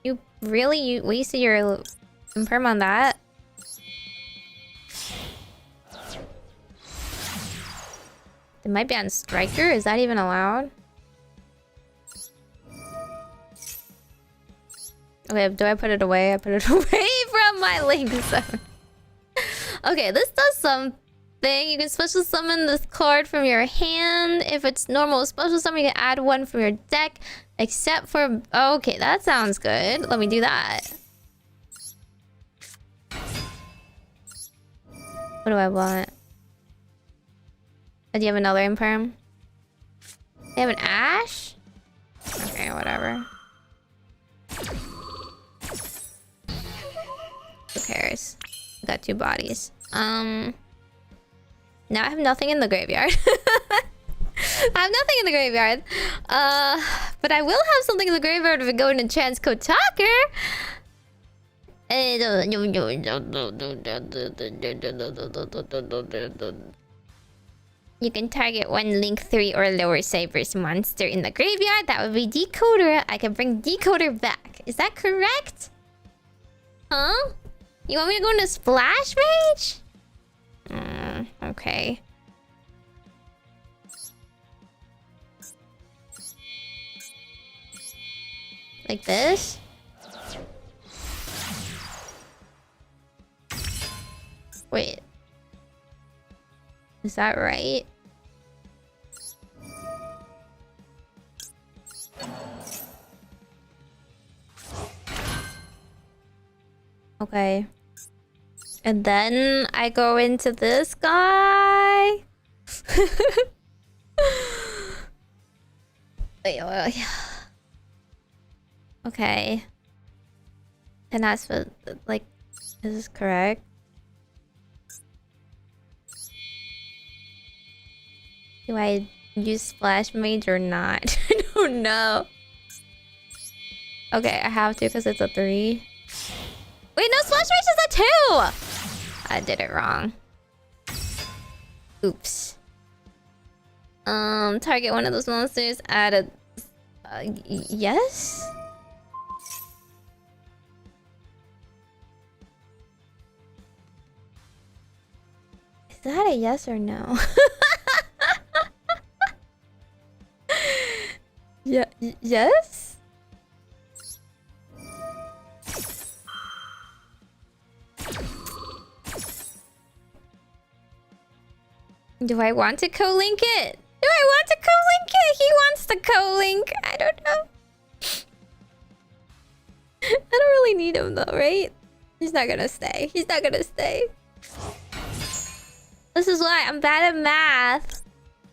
You really wasted your imperm on that? It might be on Striker. Is that even allowed? Okay, do I put it away? I put it away from my link zone. Okay, this does something. You can special summon this card from your hand. If it's normal special summon, you can add one from your deck. Except for... Okay, that sounds good. Let me do that. What do I want? Oh, do you have another imperm? They have an Ash? Okay, whatever. Who cares? I got 2 bodies. Now I have nothing in the graveyard. I have nothing in the graveyard. But I will have something in the graveyard if we go into transcode talker. You can target one Link 3 or lower Cyber's monster in the graveyard. That would be Decoder. I can bring Decoder back. Is that correct? Huh? You want me to go into Splash Mage? Okay. Like this? Wait. Is that right? Okay. And then I go into this guy. Wait. Okay. And that's what, like, is this correct? Do I use Splash Mage or not? I don't know. Okay, I have to because it's a 3. Wait, no, Splash Mage is a 2! I did it wrong. Oops. Target one of those monsters, add a... yes? Is that a yes or no? Yeah, yes? Do I want to co-link it? Do I want to co-link it? He wants to co-link. I don't know. I don't really need him though, right? He's not gonna stay. He's not gonna stay. This is why I'm bad at math.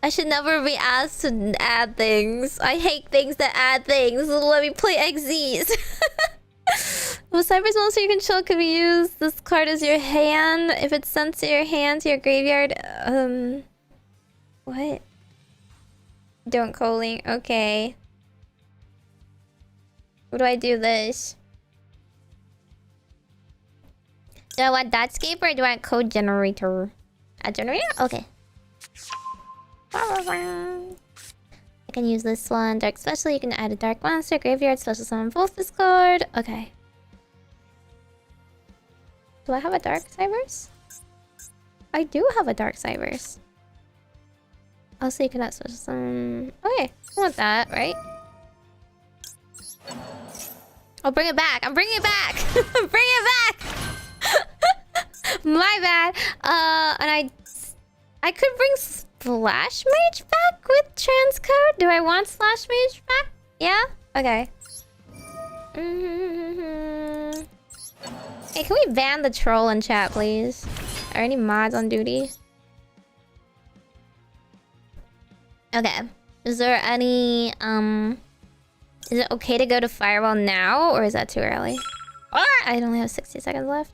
I should never be asked to add things. I hate things that add things. Let me play XZs. Well, Cyber's monster you control can be used. This card is your hand. If it's sent to your hand, to your graveyard. What? Don't co-link. Okay. What do I do this? Do I want Datscape or do I want code generator? A generator? Okay. I can use this one. Dark Special, you can add a Dark Monster. Graveyard Special Summon both this card. Okay. Do I have a Dark Cybers? I do have a Dark Cybers. Also, you can add Special Summon... Okay, I want that, right? I'll bring it back. I'm bringing it back. I'm bringing it back. My bad. And I could bring Slash Mage back with transcode? Do I want Slash Mage back? Yeah? Okay. Hey, can we ban the troll in chat, please? Are any mods on duty? Okay. Is there any, is it okay to go to Firewall now, or is that too early? I only have 60 seconds left.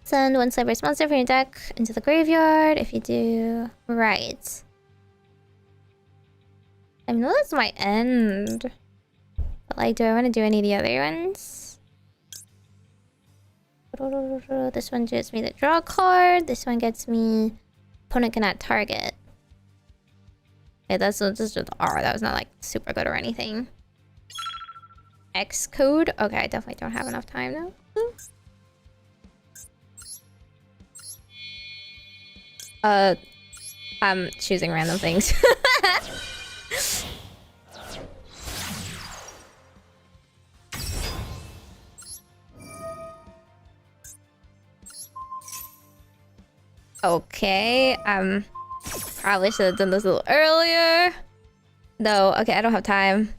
Send one Cyber's monster from your deck into the graveyard. If you do... Right. I know that's my end. But like, do I want to do any of the other ones? This one gives me the draw card. This one gets me... Opponent cannot target. Okay, that's just with R. That was not like super good or anything. X code. Okay, I definitely don't have enough time now. I'm choosing random things. Okay, probably should have done this a little earlier. No, okay, I don't have time.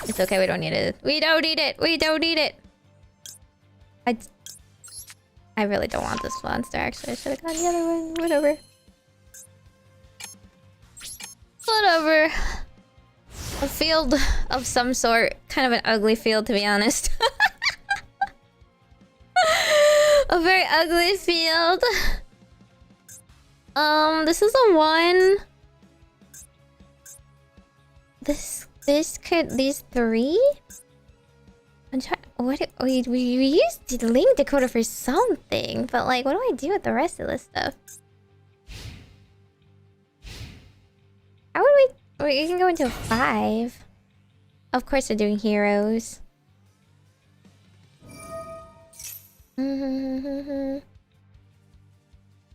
It's okay, we don't need it. We don't need it! We don't need it! I really don't want this monster, actually. I should have gotten the other one. Whatever. Whatever. A field of some sort. Kind of an ugly field, to be honest. A very ugly field. This is a 1. This could... These 3? I'm trying... What... We used the link decoder for something. But, like, what do I do with the rest of this stuff? How would we... We can go into a 5. Of course we're doing heroes.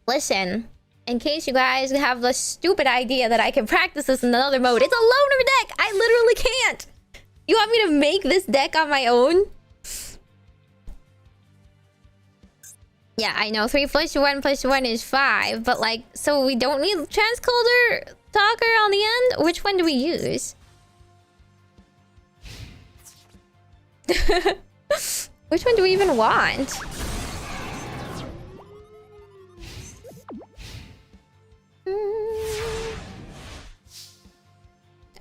Listen, in case you guys have the stupid idea that I can practice this in another mode, it's a loner deck! I literally can't! You want me to make this deck on my own? Yeah, I know 3 + 1 + 1 is 5, but like, so we don't need transcoder talker on the end? Which one do we use? Which one do we even want?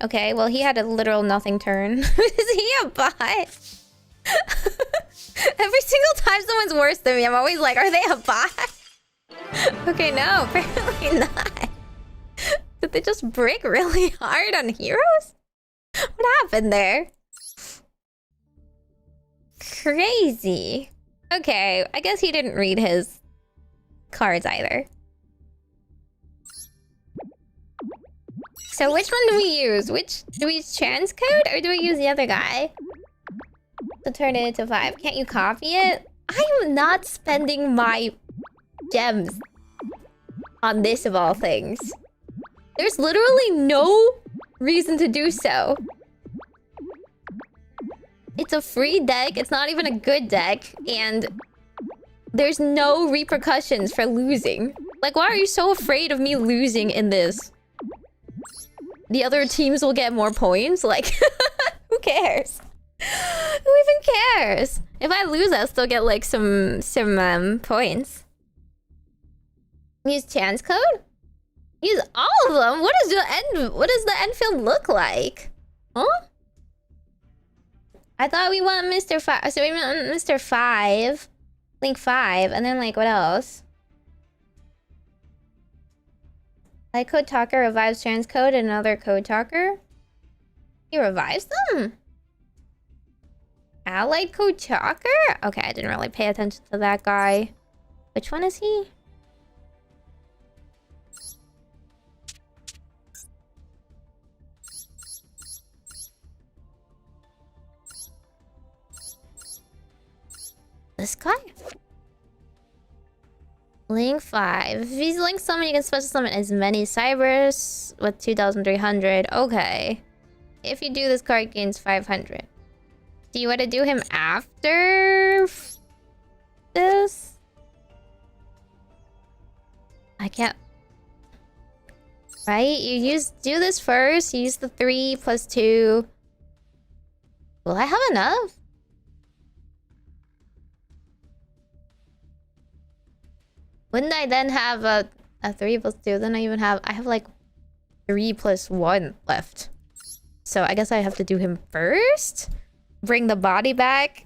Okay, well he had a literal nothing turn. Is he a bot? Every single time someone's worse than me, I'm always like, are they a bot? Okay, no, apparently not. Did they just brick really hard on heroes? What happened there? Crazy. Okay, I guess he didn't read his cards either. So which one do we use? Do we use transcode or do we use the other guy? To turn it into 5. Can't you copy it? I am not spending my gems on this of all things. There's literally no reason to do so. It's a free deck, it's not even a good deck, and there's no repercussions for losing. Like, why are you so afraid of me losing in this? The other teams will get more points? Like, who cares? Who even cares? If I lose, I'll still get like some points. Use chance code? Use all of them? What does the end field look like? Huh? I thought we want Mr. 5. So we want Mr. 5. Link 5. And then like what else? Like code talker revives trans code and another code talker. He revives them? Allied code talker? Okay, I didn't really pay attention to that guy. Which one is he? This guy? Link 5. If he's link summon, you can special summon as many cybers with 2,300. Okay. If you do this card, gains 500. Do you want to do him after this? I can't. Right? You do this first. You use the 3 + 2. Will I have enough? Wouldn't I then have a 3 + 2? Then I have like 3 + 1 left. So I guess I have to do him first? Bring the body back?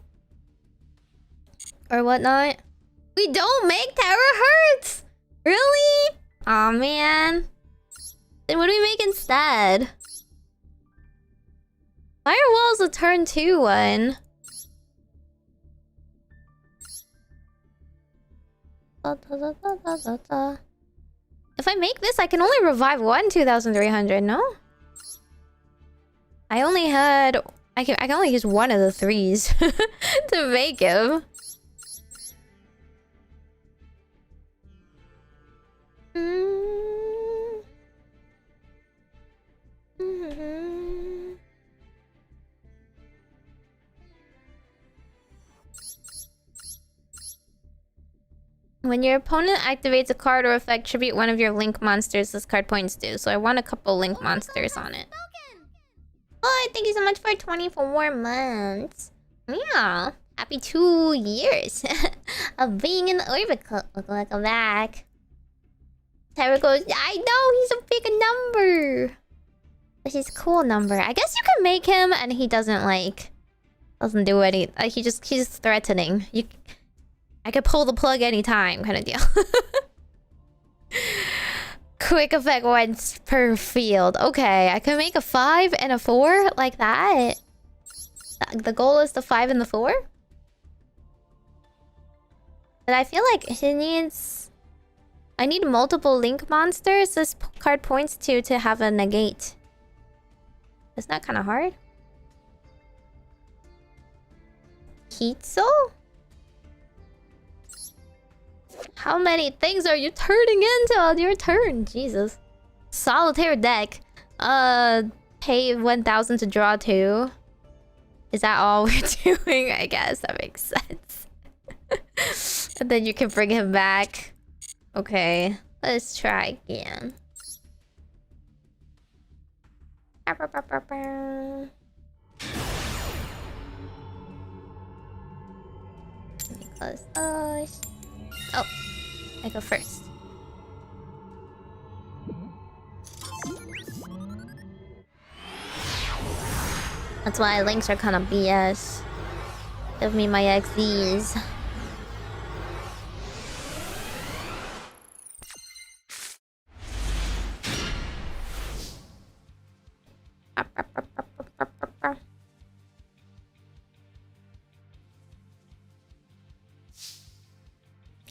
Or whatnot? We don't make terahertz! Really? Aw, man. Then what do we make instead? Firewall's a turn 2 one. If I make this, I can only revive 1 2,300, no? I only had... I can only use one of the 3s to make him. When your opponent activates a card or effect, tribute one of your link monsters this card points to. So I want a couple link monsters on it. Oh, thank you so much for 24 months. Yeah. Happy 2 years of being in the Orbacle. Welcome back. Tyra goes, I know, he's a big number. But he's a cool number. I guess you can make him and he doesn't like... Doesn't do any... he's threatening. I could pull the plug anytime kind of deal. Quick effect once per field. Okay, I can make a 5 and a 4 like that. The goal is the 5 and the 4? But I feel like he needs... I need multiple link monsters this card points to have a negate. Isn't that kind of hard? Hitsu? How many things are you turning into on your turn? Jesus. Solitaire deck. Pay 1,000 to draw 2. Is that all we're doing? I guess that makes sense. And then you can bring him back. Okay. Let's try again. Close those. Oh, I go first. That's why links are kind of BS. Give me my XDs.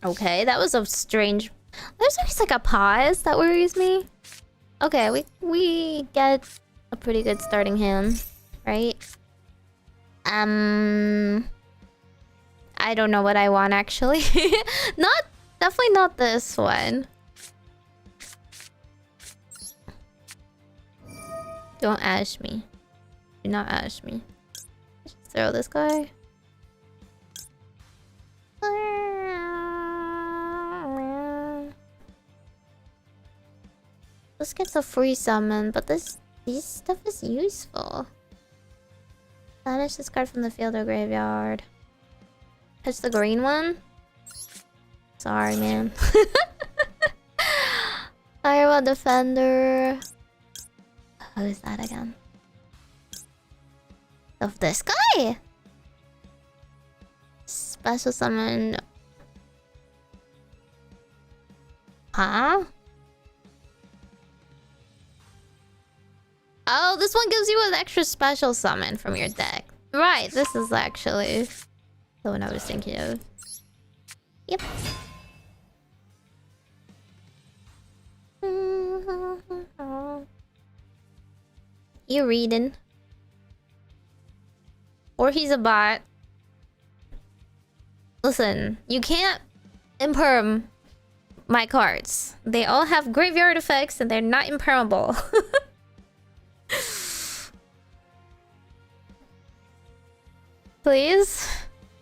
Okay, that was a strange... There's always like a pause that worries me. Okay, we get a pretty good starting hand, right? I don't know what I want actually. Definitely not this one. Don't ash me. Do not ash me. Just throw this guy. This gets a free summon, but this stuff is useful. Banish this card from the field or graveyard. Touch the green one? Sorry, man. Firewall Defender. Who is that again? Of this guy! Special summon. Huh? Oh, this one gives you an extra special summon from your deck. Right, this is actually the one I was thinking of. Yep. You reading? Or he's a bot. Listen, you can't imperm my cards. They all have graveyard effects and they're not impermable. Please?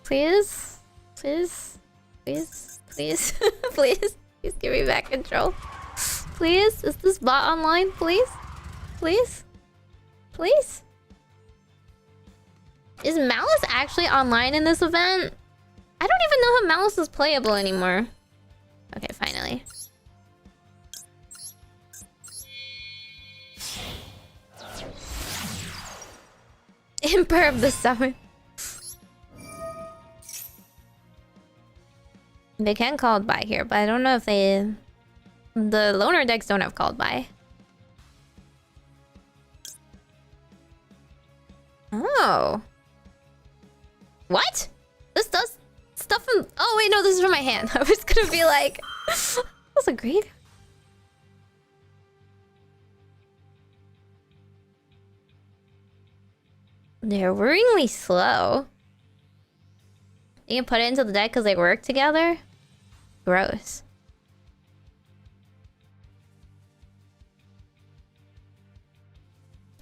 Please? Please? Please? Please? Please? Please give me back control. Please? Is this bot online? Please? Please? Please? Is Malice actually online in this event? I don't even know if Malice is playable anymore. Okay, finally. Imperm the summon. They can called by here, but I don't know if they... The loner decks don't have called by. Oh. What? This does stuff from... Oh wait, no, this is from my hand. I was gonna be like... That's a great... They're worryingly slow. You can put it into the deck because they work together? Gross.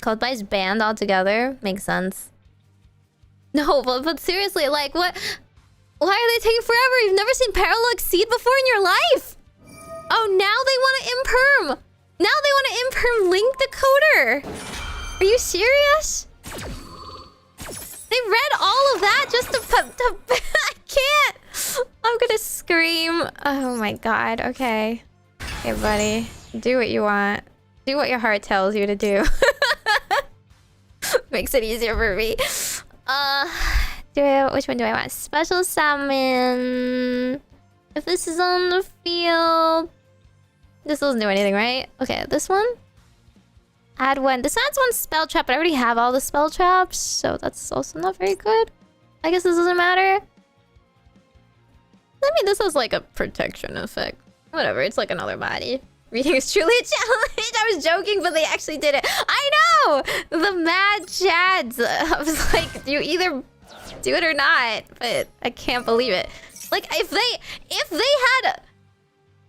Called by is banned altogether? Makes sense. No, but seriously, like, what? Why are they taking forever? You've never seen Parallel Exceed before in your life! Oh, now they want to imperm! Now they want to imperm Link Decoder! Are you serious? They read all of that just to put... I can't! I'm gonna scream. Oh my god, okay. Okay, buddy. Do what you want. Do what your heart tells you to do. Makes it easier for me. Which one do I want? Special summon. If this is on the field... This doesn't do anything, right? Okay, this one. Add one. This adds one spell trap, but I already have all the spell traps, so that's also not very good. I guess this doesn't matter. I mean, this has like a protection effect. Whatever, it's like another body. Reading is truly a challenge. I was joking, but they actually did it. I know! The mad chads. I was like, you either do it or not, but I can't believe it. Like, if they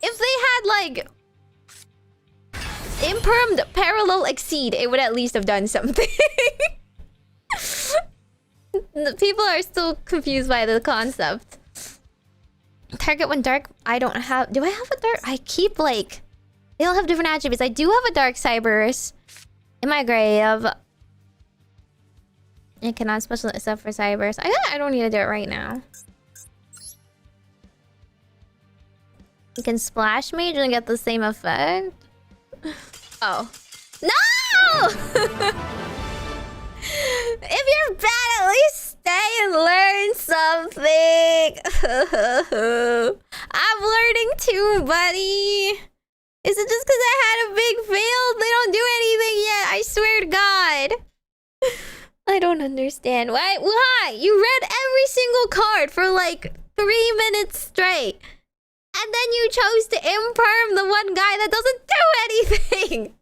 had like impermed parallel exceed, it would at least have done something. The people are still confused by the concept. Target when dark. I don't have. Do I have a dark? I keep like. They all have different attributes. I do have a dark cybers in my grave. It cannot special except for cybers. I don't need to do it right now. You can splash mage and get the same effect. Oh. No! If you're bad, at least stay and learn something. I'm learning too, buddy. Is it just because I had a big fail? They don't do anything yet. I swear to God. I don't understand. Why? Why? You read every single card for like 3 minutes straight. And then you chose to imperm the one guy that doesn't do anything.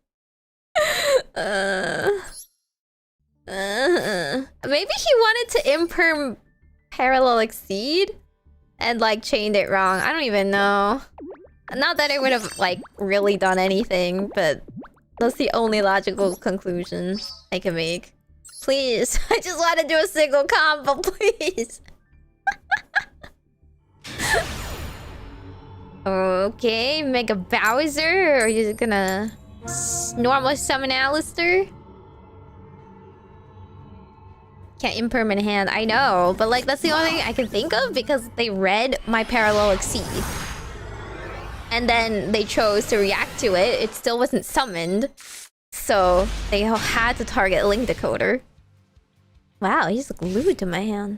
Maybe he wanted to imperm parallel exceed and like chained it wrong. I don't even know. Not that it would have like really done anything, but that's the only logical conclusion I can make. Please, I just want to do a single combo, please. Okay, Mega Bowser, or are you gonna normal summon Alistair? Can't impermanent hand, I know, but like that's the only thing I can think of because they read my parallel exceed. And then they chose to react to it. It still wasn't summoned. So they had to target Link Decoder. Wow, he's glued to my hand.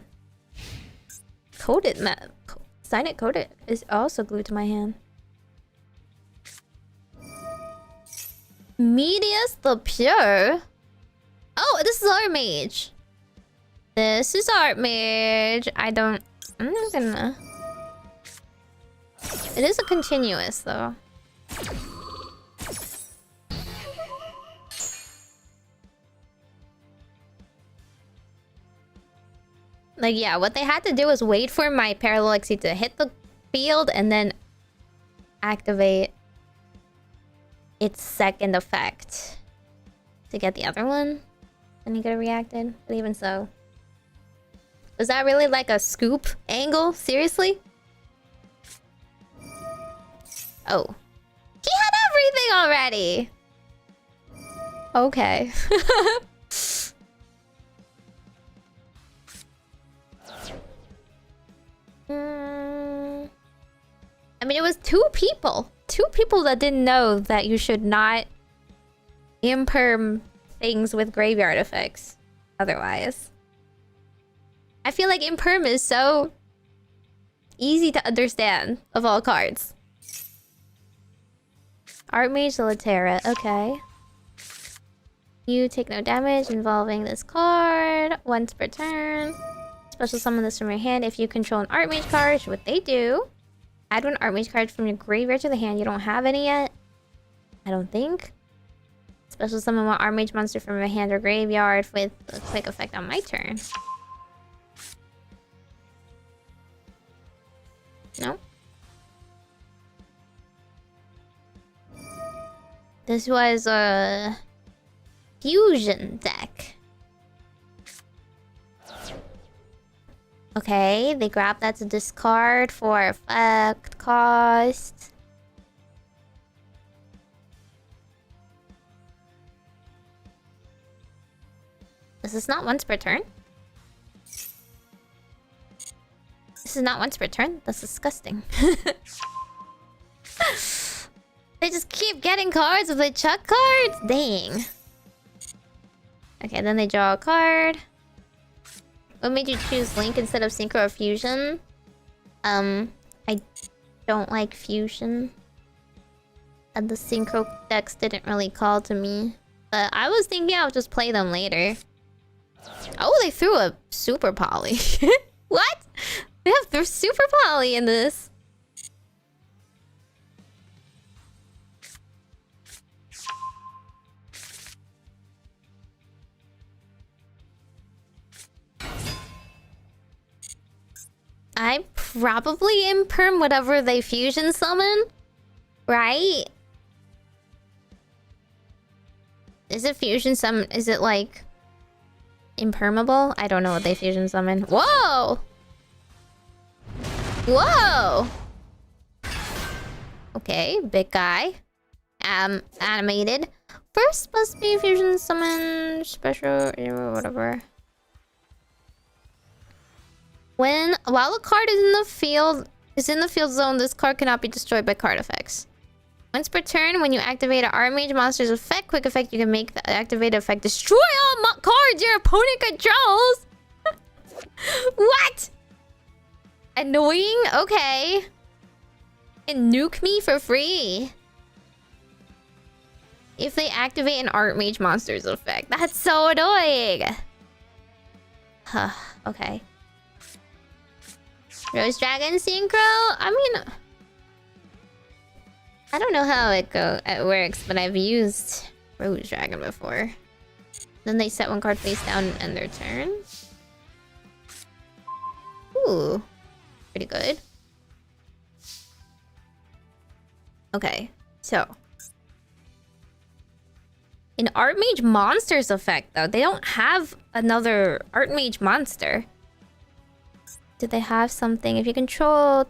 Coded map. Sign it coded is also glued to my hand. Medius the Pure. Oh, this is Art Mage. This is Art Mage. I'm not gonna. It is a continuous though. Like, yeah, what they had to do was wait for my parallel exceed to hit the field and then activate its second effect to get the other one. And he could have reacted, but even so. Was that really like a scoop angle? Seriously? Oh. He had everything already! Okay. I mean, it was two people. Two people that didn't know that you should not imperm things with graveyard effects. Otherwise. I feel like imperm is so easy to understand of all cards. Archmage Solitaria, okay. You take no damage involving this card once per turn. Special summon this from your hand if you control an Archmage card, what they do. Add one Archmage card from your graveyard to the hand. You don't have any yet. I don't think. Special summon one Archmage monster from your hand or graveyard with a quick effect on my turn. No. This was a fusion deck. Okay, they grab that to discard for effect cost. This is not once per turn. This is not once per turn. That's disgusting. They just keep getting cards if they chuck cards? Dang. Okay, then they draw a card. What made you choose Link instead of Synchro or Fusion? I don't like Fusion. And the synchro decks didn't really call to me. But I was thinking I'll just play them later. Oh, they threw a super poly. What? They have their super poly in this. I probably imperm whatever they fusion summon. Right? Is it fusion summon? Is it like impermable? I don't know what they fusion summon. Whoa! Whoa! Okay, big guy. Animated. First must be fusion summon special whatever. While a card is in the field zone, this card cannot be destroyed by card effects. Once per turn, when you activate an Archmage monster's effect, quick effect, you can make the activated effect destroy all cards your opponent controls. What? Annoying? Okay. And nuke me for free. If they activate an Archmage monster's effect. That's so annoying. Huh, okay. Rose Dragon Synchro? I mean... I don't know how it works, but I've used Rose Dragon before. Then they set one card face down and end their turn. Ooh. Pretty good. Okay, so... In Archmage Monster's effect, though, they don't have another Archmage monster. Do they have something? If you control...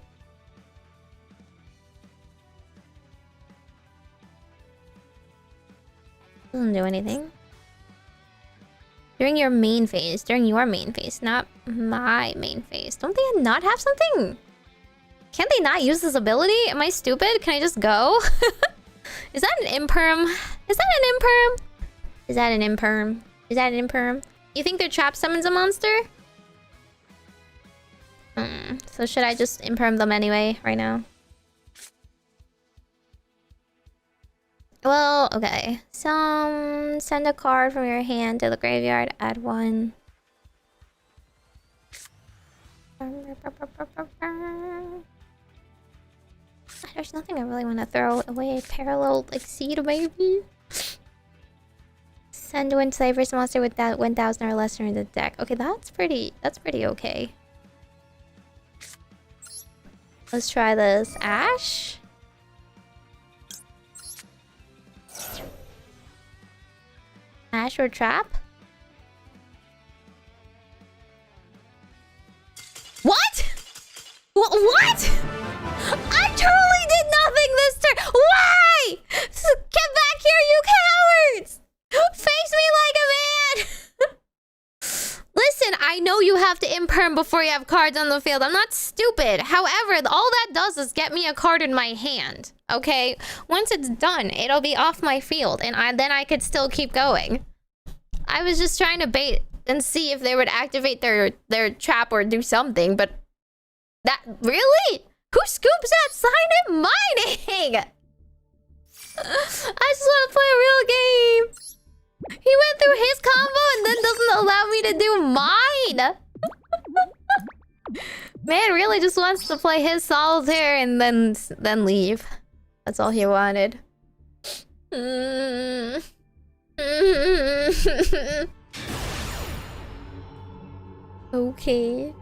Doesn't do anything. During your main phase. During your main phase, not my main phase. Don't they not have something? Can't they not use this ability? Am I stupid? Can I just go? Is that an imperm? Is that an imperm? Is that an imperm? Is that an imperm? You think their trap summons a monster? So should I just imperm them anyway right now? Well, okay. So send a card from your hand to the graveyard. Add one. There's nothing I really want to throw away. Parallel like seed maybe. Send one Slaver's monster with that 1000 or less in the deck. Okay, that's pretty okay. Let's try this. Ash? Ash or trap? What? What? I totally did nothing this turn. Why? Get back here, you cowards! Face me like a man! Listen, I know you have to imperm before you have cards on the field. I'm not stupid. However, all that does is get me a card in my hand. Okay? Once it's done, it'll be off my field, and then I could still keep going. I was just trying to bait and see if they would activate their trap or do something, but... That... Really? Who scoops that sign in mining? I just want to play a real game. He went through his combo and then doesn't allow me to do mine. Man really just wants to play his solitaire and then leave. That's all he wanted. Okay.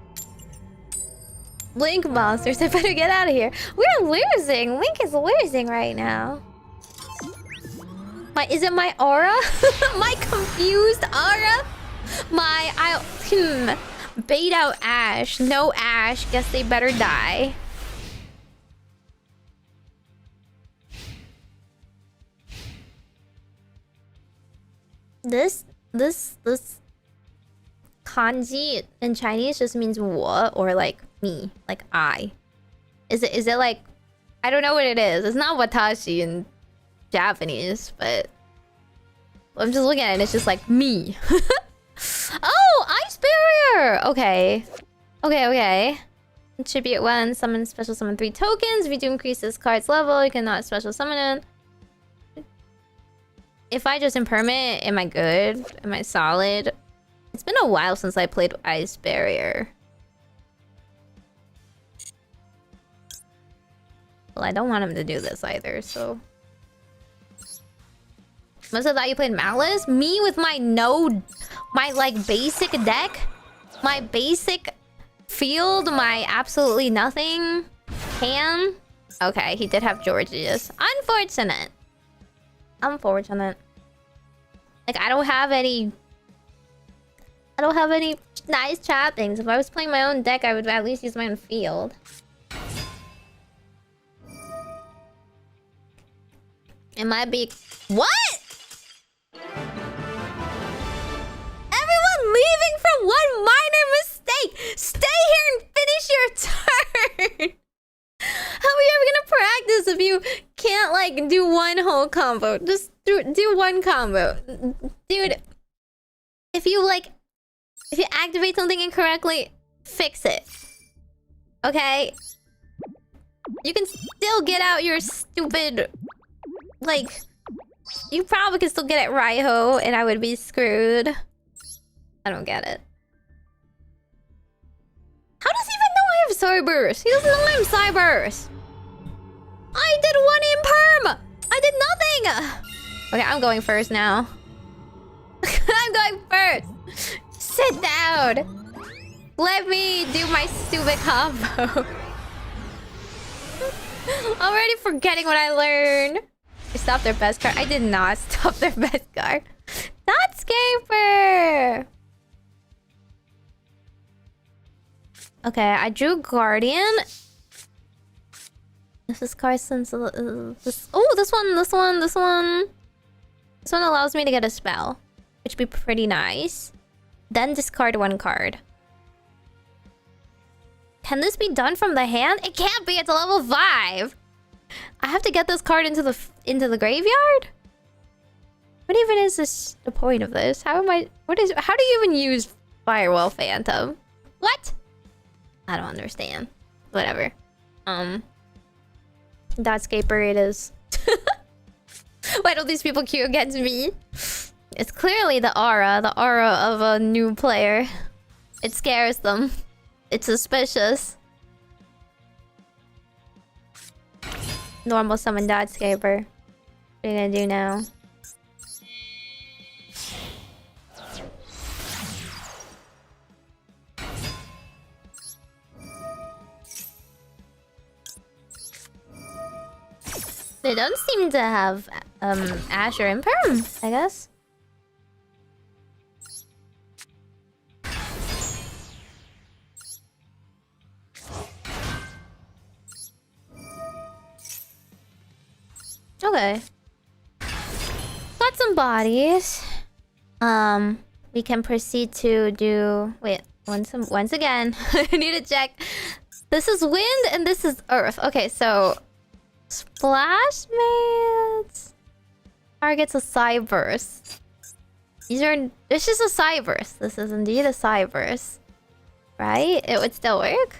Link monsters, I better get out of here. We're losing. Link is losing right now. Is it my aura? My confused aura? Bait out Ash. No Ash. Guess they better die. This kanji in Chinese just means 我 or like me, like I. Is it like, I don't know what it is. It's not watashi in Japanese, but I'm just looking at it and it's just like me. Oh, Ice Barrier! Okay. Okay. Contribute 1, summon, special summon 3 tokens. If you do increase this card's level, you cannot special summon it. if I just impermit, am I good? Am I solid? It's been a while since I played Ice Barrier. Well, I don't want him to do this either, so... Must have thought you played Malice? Me with my my like basic deck? My basic field? My absolutely nothing? Hand? Okay, he did have Georgius. Unfortunate. Unfortunate. Like, I don't have any nice trappings. If I was playing my own deck, I would at least use my own field. It might be... What?! Everyone leaving from one minor mistake! Stay here and finish your turn! How are you ever gonna practice if you can't, like, do one whole combo? Just do one combo. Dude, if you activate something incorrectly, fix it. Okay? You can still get out your stupid... Like, you probably can still get it Raiho, and I would be screwed. I don't get it. How does he even know I have Cyberse? He doesn't know I'm Cyberse. I did one imperm! I did nothing! Okay, I'm going first now. I'm going first! Sit down! Let me do my stupid combo. Already forgetting what I learned. I stopped their best card. I did not stop their best card. Dotscaper! Okay, I drew Guardian. This is Carson's... this one allows me to get a spell, which would be pretty nice. Then discard one card. Can this be done from the hand? It can't be, it's a level 5! I have to get this card into the graveyard? What even is the point of this? How do you even use Firewall Phantom? What? I don't understand. Whatever. Dotscaper it is. Why don't these people queue against me? It's clearly the aura of a new player. It scares them. It's suspicious. Normal summon Dotscaper. What are you gonna do now? They don't seem to have Ash or Imperm, I guess. Okay. Got some bodies. We can proceed to do... Wait, once again. I need to check. This is wind and this is earth. Okay, so... Splash Mates targets a Cyberse. This is a Cyberse. This is indeed a Cyberse. Right? It would still work?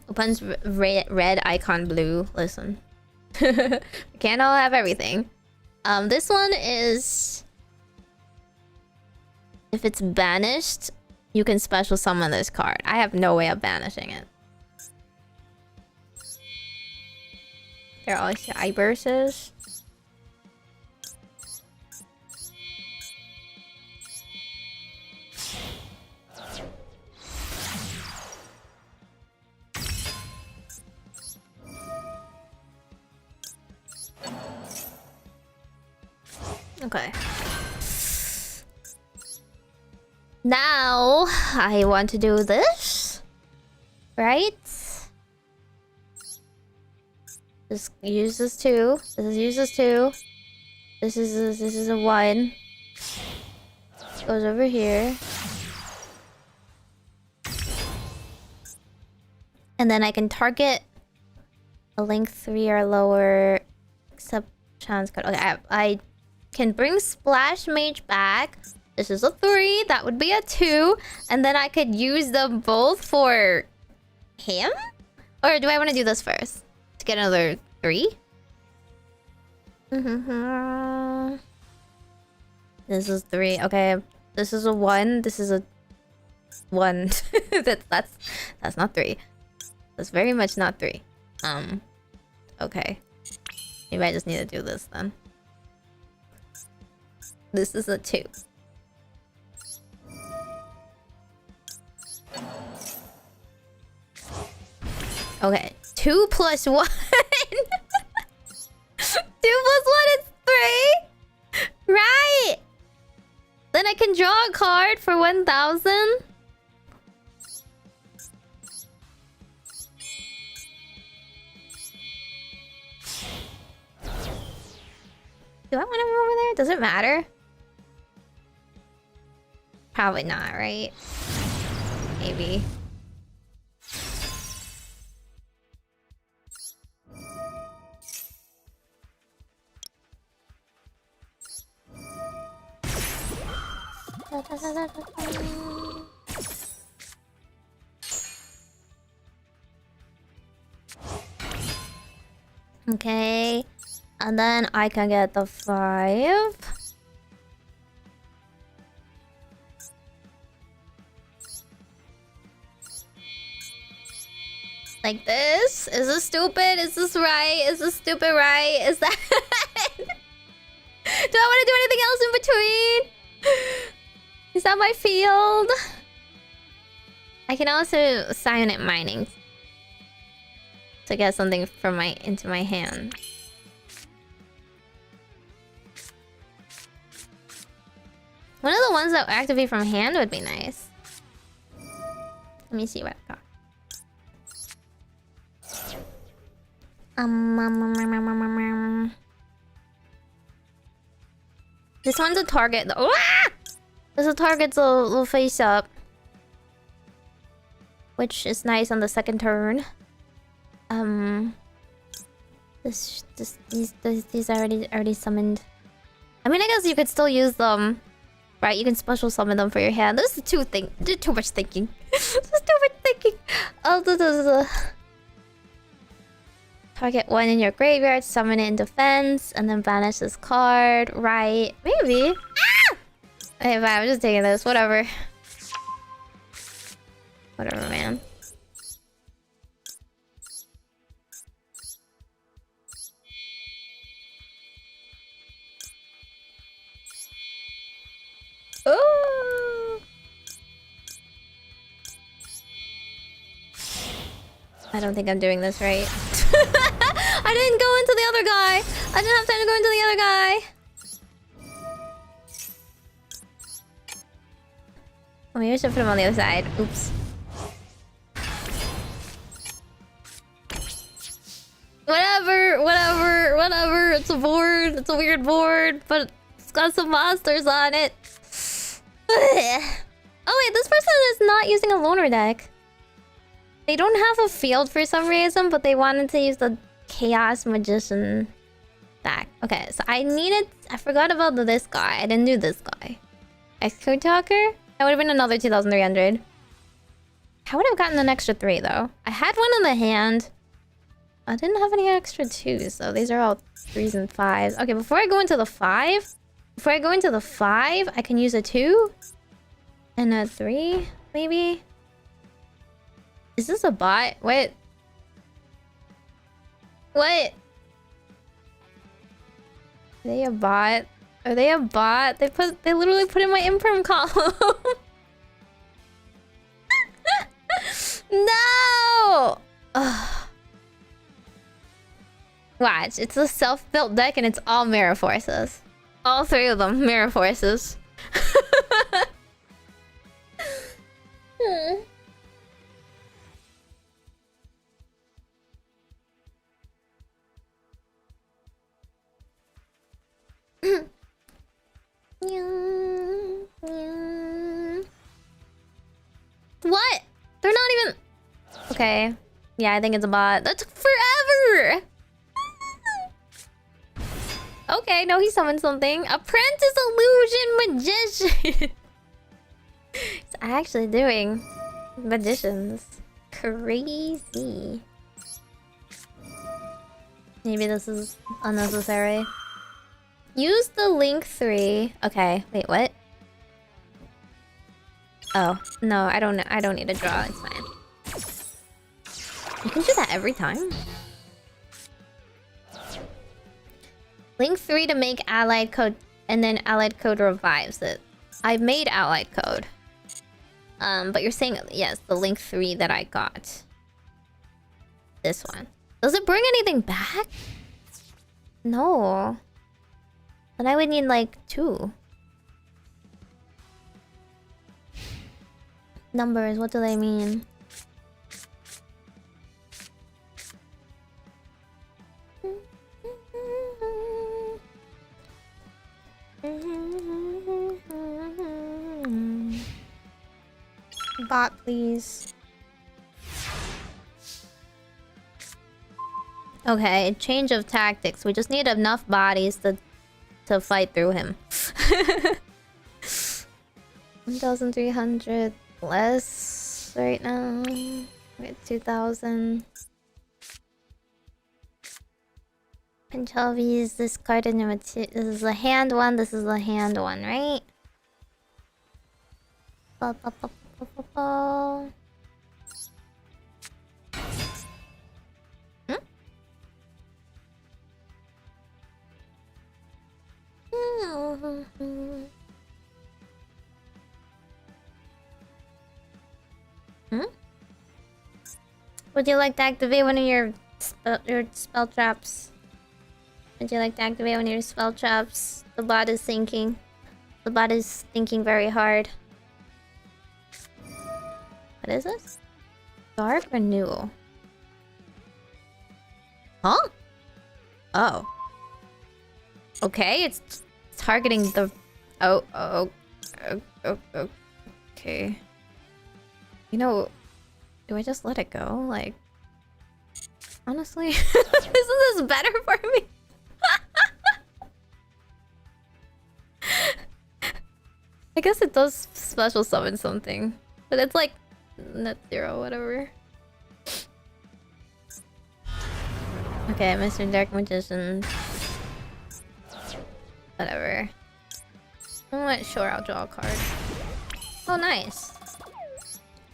Opens red icon blue. Listen. We can't all have everything. This one is... If it's banished, you can special summon this card. I have no way of banishing it. They're all Cyberses. Okay. Now, I want to do this. Right? Just use this 2. Use this 2. This is a 1. Goes over here. And then I can target a link 3 or lower, except chance card. Okay, I can bring Splash Mage back. This is a 3. That would be a 2. And then I could use them both for him? Or do I want to do this first? to get another 3. This is 3. Okay, this is a 1. This is a 1. that's not 3. That's very much not 3. Okay. Maybe I just need to do this then. This is a 2. Okay, 2 plus 1. 2 plus 1 is 3. Right. Then I can draw a card for 1,000. Do I want to move over there? Does it matter? Probably not, right? Maybe. Okay. And then I can get the 5. Like this? Is this stupid? Is this right? Is this stupid right? Is that... Do I want to do anything else in between? Is that my field? I can also cyanide mining to get something from into my hand. One of the ones that activate from hand would be nice. Let me see what I got. This one's a target. Ah! This a target's a little face up, which is nice on the second turn. These already summoned. I mean, I guess you could still use them, right? You can special summon them for your hand. This is too much thinking. This is too much thinking. Oh, target 1 in your graveyard, summon it in defense, and then banish this card. Right? Maybe. Ah! Okay, fine. I'm just taking this. Whatever. Whatever, man. Ooh. I don't think I'm doing this right. I didn't go into the other guy. I didn't have time to go into the other guy. Oh, maybe I should put him on the other side. Oops. Whatever. It's a board. It's a weird board, but it's got some monsters on it. Oh wait, this person is not using a loner deck. They don't have a field for some reason, but they wanted to use the Chaos Magician deck. Okay, so I forgot about this guy. I didn't do this guy. Echo Talker? That would have been another 2,300. I would have gotten an extra 3 though. I had one in the hand. I didn't have any extra 2s, so these are all 3s and 5s. Okay, before I go into the 5, I can use a 2 and a 3, maybe. Is this a bot? What? What? Are they a bot? Are they a bot? They literally put in my imperm column. No! Ugh. Watch, it's a self-built deck and it's all mirror forces. All 3 of them, mirror forces. What? They're not even... Okay. Yeah, I think it's a bot. That took forever! Okay, no, he summoned something. Apprentice Illusion Magician! It's actually doing magicians. Crazy. Maybe this is unnecessary. Use the link 3. Okay, wait, what? Oh, no, I don't need to draw, it's fine. You can do that every time? Link 3 to make allied code, and then allied code revives it. I made allied code. But you're saying, yes, the link 3 that I got. This one. Does it bring anything back? No. Then I would need like 2. Numbers, what do they mean? Bot, please. Okay, change of tactics. We just need enough bodies to fight through him. 1,300 less right now. We're at 2,000. Anchovies, this card in the this is the hand one, this is the hand one, right? Ba, ba, ba, ba, ba, ba. Would you like to activate one of your spell traps? Would you like to activate one of your spell traps? The bot is thinking. The bot is thinking very hard. What is this? Dark renewal. Huh? Oh. Okay, it's targeting the... Oh, okay. You know, do I just let it go? Like... Honestly? Isn't this better for me? I guess it does special summon something. But it's like... net 0, whatever. Okay, Mr. Dark Magician. Whatever. Sure, I'll draw a card. Oh, nice.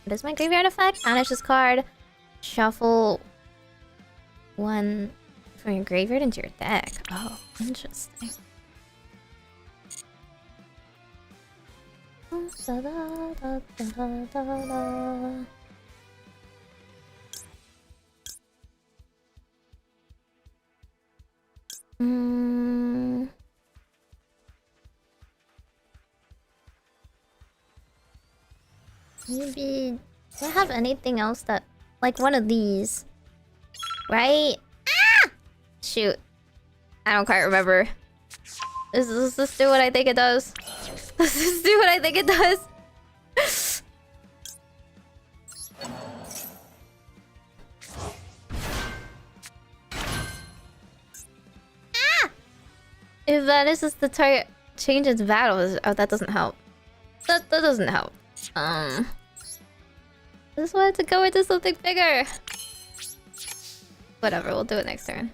What is my graveyard effect? Banish this card. Shuffle 1 from your graveyard into your deck. Oh, interesting. Da, da, da, da, da, da. Maybe... Do I have anything else that... Like one of these. Right? Ah! Shoot. I don't quite remember. Does this do what I think it does? Does this do what I think it does? Ah! If this is the target, change its battle. Oh, that doesn't help. That doesn't help. I just wanted to go into something bigger. Whatever, we'll do it next turn.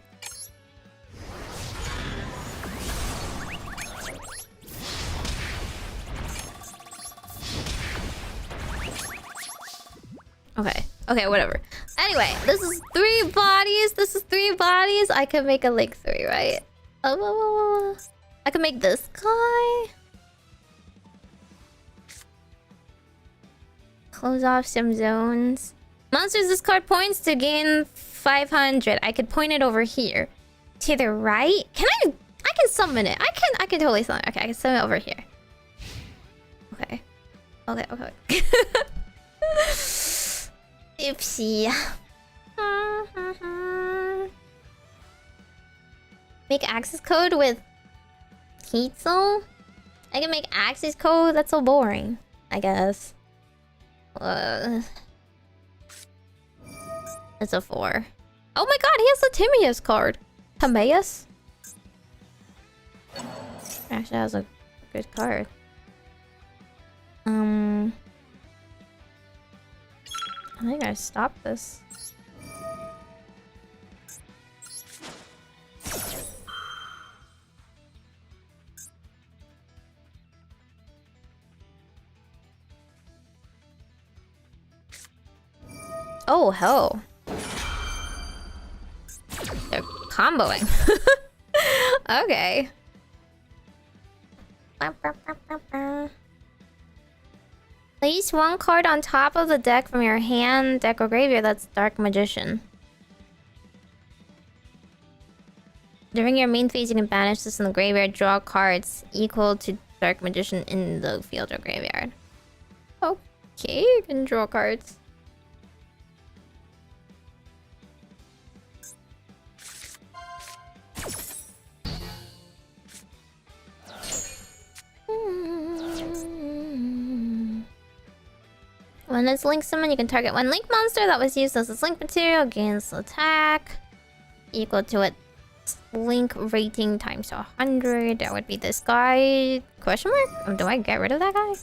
Okay, whatever. Anyway, this is 3 bodies. This is 3 bodies. I can make a link 3, right? I can make this guy. Close off some zones. Monsters discard points to gain 500. I could point it over here. To the right? Can I can summon it. I can totally summon it. Okay, I can summon it over here. Okay. Oopsie. Make access code with Kitsu? I can make access code? That's so boring, I guess. It's a 4. Oh my god, he has the Timaeus card. Timaeus? Actually, that was a good card. I think I stopped this. Oh, hell. They're comboing. Okay. Place one card on top of the deck from your hand, deck, or graveyard. That's Dark Magician. During your main phase, you can banish this in the graveyard. Draw cards equal to Dark Magician in the field or graveyard. Okay, you can draw cards. When it's Link summon, you can target one Link monster that was used as its Link material. Gains attack equal to its Link rating times 100. That would be this guy. Question mark? Do I get rid of that guy?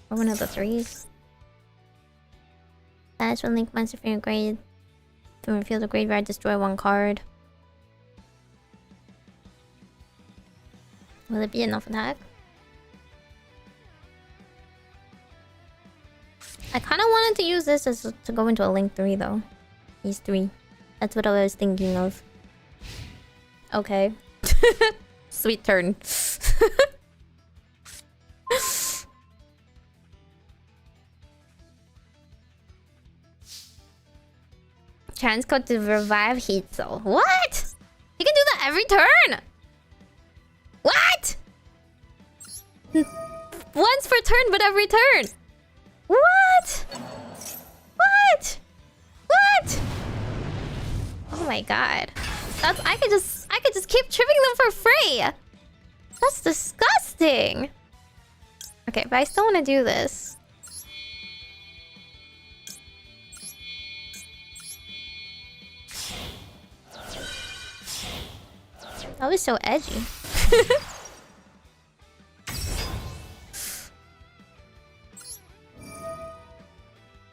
Or one of the threes? Banish one Link monster from your grave. From your field or graveyard, destroy one card. Will it be enough attack? I kind of wanted to use this as to go into a Link 3 though. These 3. That's what I was thinking of. Okay. Sweet turn. Transcode to revive Heat Soul. What? You can do that every turn? What? Once per turn, but every turn. What? What? What? Oh my god. That's I could just keep tripping them for free. That's disgusting. Okay, but I still want to do this. That was so edgy.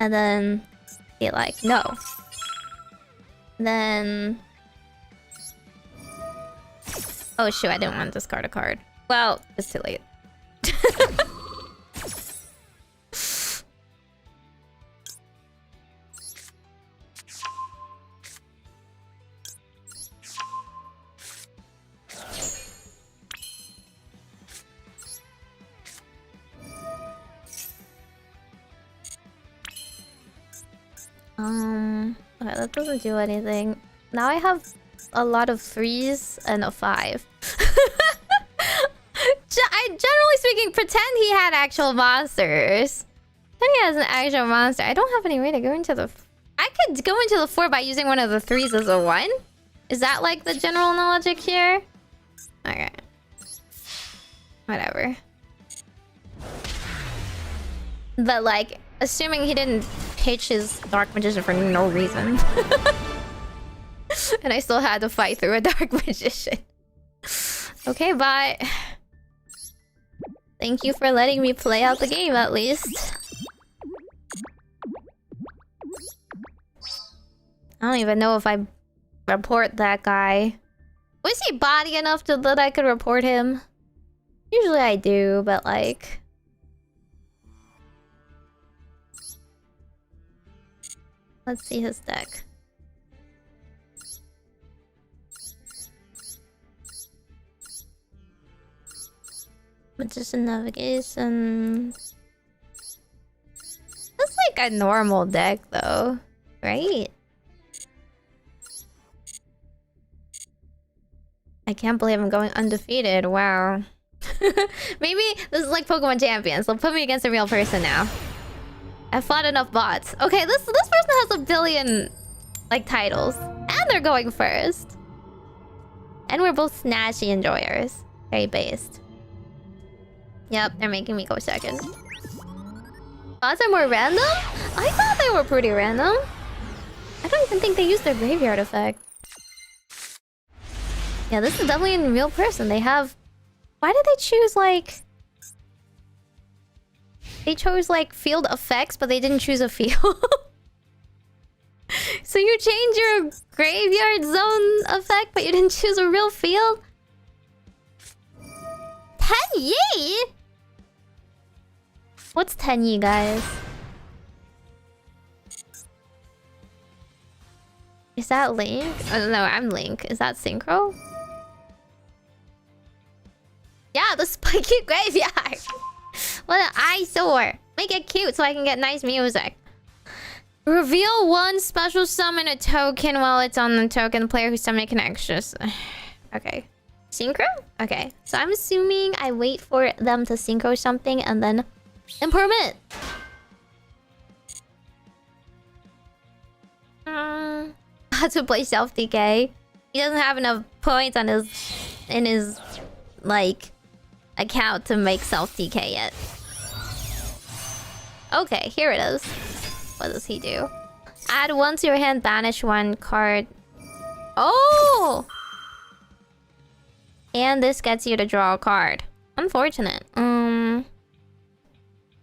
And then be like, no. Then oh shoot, I didn't want to discard a card. Well, it's too late. Okay, that doesn't do anything. Now I have a lot of 3s and a 5. Generally speaking, pretend he had actual monsters. Then he has an actual monster. I don't have any way to go into the... I could go into the 4 by using one of the 3s as a 1? Is that like the general logic here? Okay. Whatever. But like, assuming he didn't pitch his Dark Magician for no reason. And I still had to fight through a Dark Magician. Okay, bye. Thank you for letting me play out the game, at least. I don't even know if I report that guy. Was he body enough that I could report him? Usually I do, but like... Let's see his deck. Magician Navigation. That's like a normal deck though, right? I can't believe I'm going undefeated, wow. Maybe this is like Pokemon Champions. They'll put me against a real person now. I've fought enough bots. Okay, this person has a billion like titles. And they're going first. And we're both snatchy enjoyers. Very based. Yep, they're making me go second. Bots are more random? I thought they were pretty random. I don't even think they used their graveyard effect. Yeah, this is definitely a real person. They have... Why did they choose like... They chose like field effects, but they didn't choose a field. So you change your graveyard zone effect, but you didn't choose a real field? 10 Yi? What's 10 Yi, guys? Is that Link? Oh no, I'm Link. Is that Synchro? Yeah, the spiky graveyard. What an eyesore. Make it cute so I can get nice music. Reveal one special summon a token while it's on the token. The player who summoned it can access. Okay. Synchro? Okay. So I'm assuming I wait for them to synchro something and then improvement. How to play self DK. He doesn't have enough points on his like account to make self DK yet. Okay, here it is. What does he do? Add one to your hand, banish one card. Oh! And this gets you to draw a card. Unfortunate.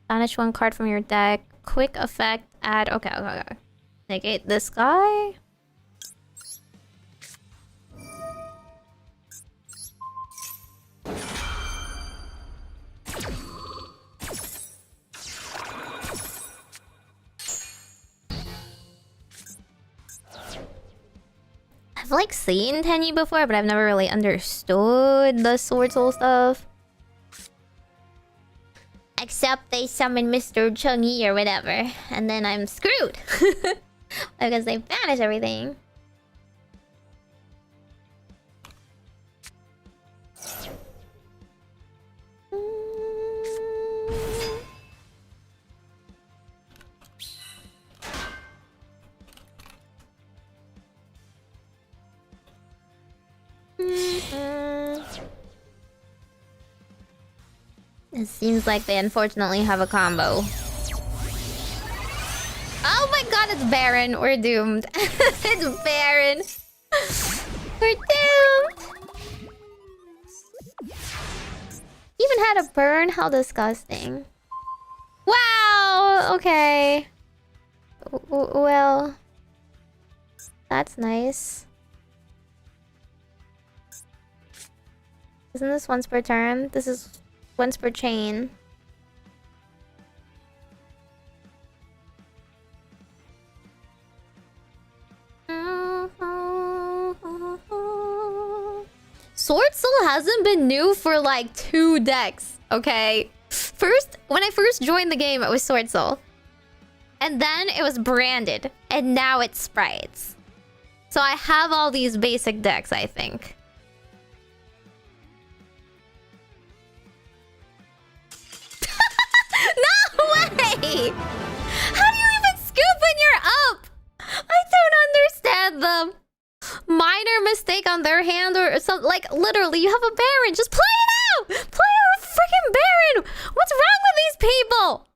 Banish one card from your deck. Quick effect, add... Okay. Negate this guy. I've like seen Tenyi before, but I've never really understood the Sword Soul stuff. Except they summon Mr. Chungi or whatever, and then I'm screwed. Because they banish everything. It seems like they unfortunately have a combo. Oh my god, it's Baron. We're doomed. It's Baron. We're doomed. Even had a burn? How disgusting. Wow, okay. Well, that's nice. Isn't this once per turn? This is once per chain. Sword Soul hasn't been new for like 2 decks, okay? When I first joined the game, it was Sword Soul. And then it was branded. And now it's sprites. So I have all these basic decks, I think. No way! How do you even scoop when you're up? I don't understand them. Minor mistake on their hand or something. Like, literally, you have a Baron. Just play it out! Play a freaking Baron! What's wrong with these people?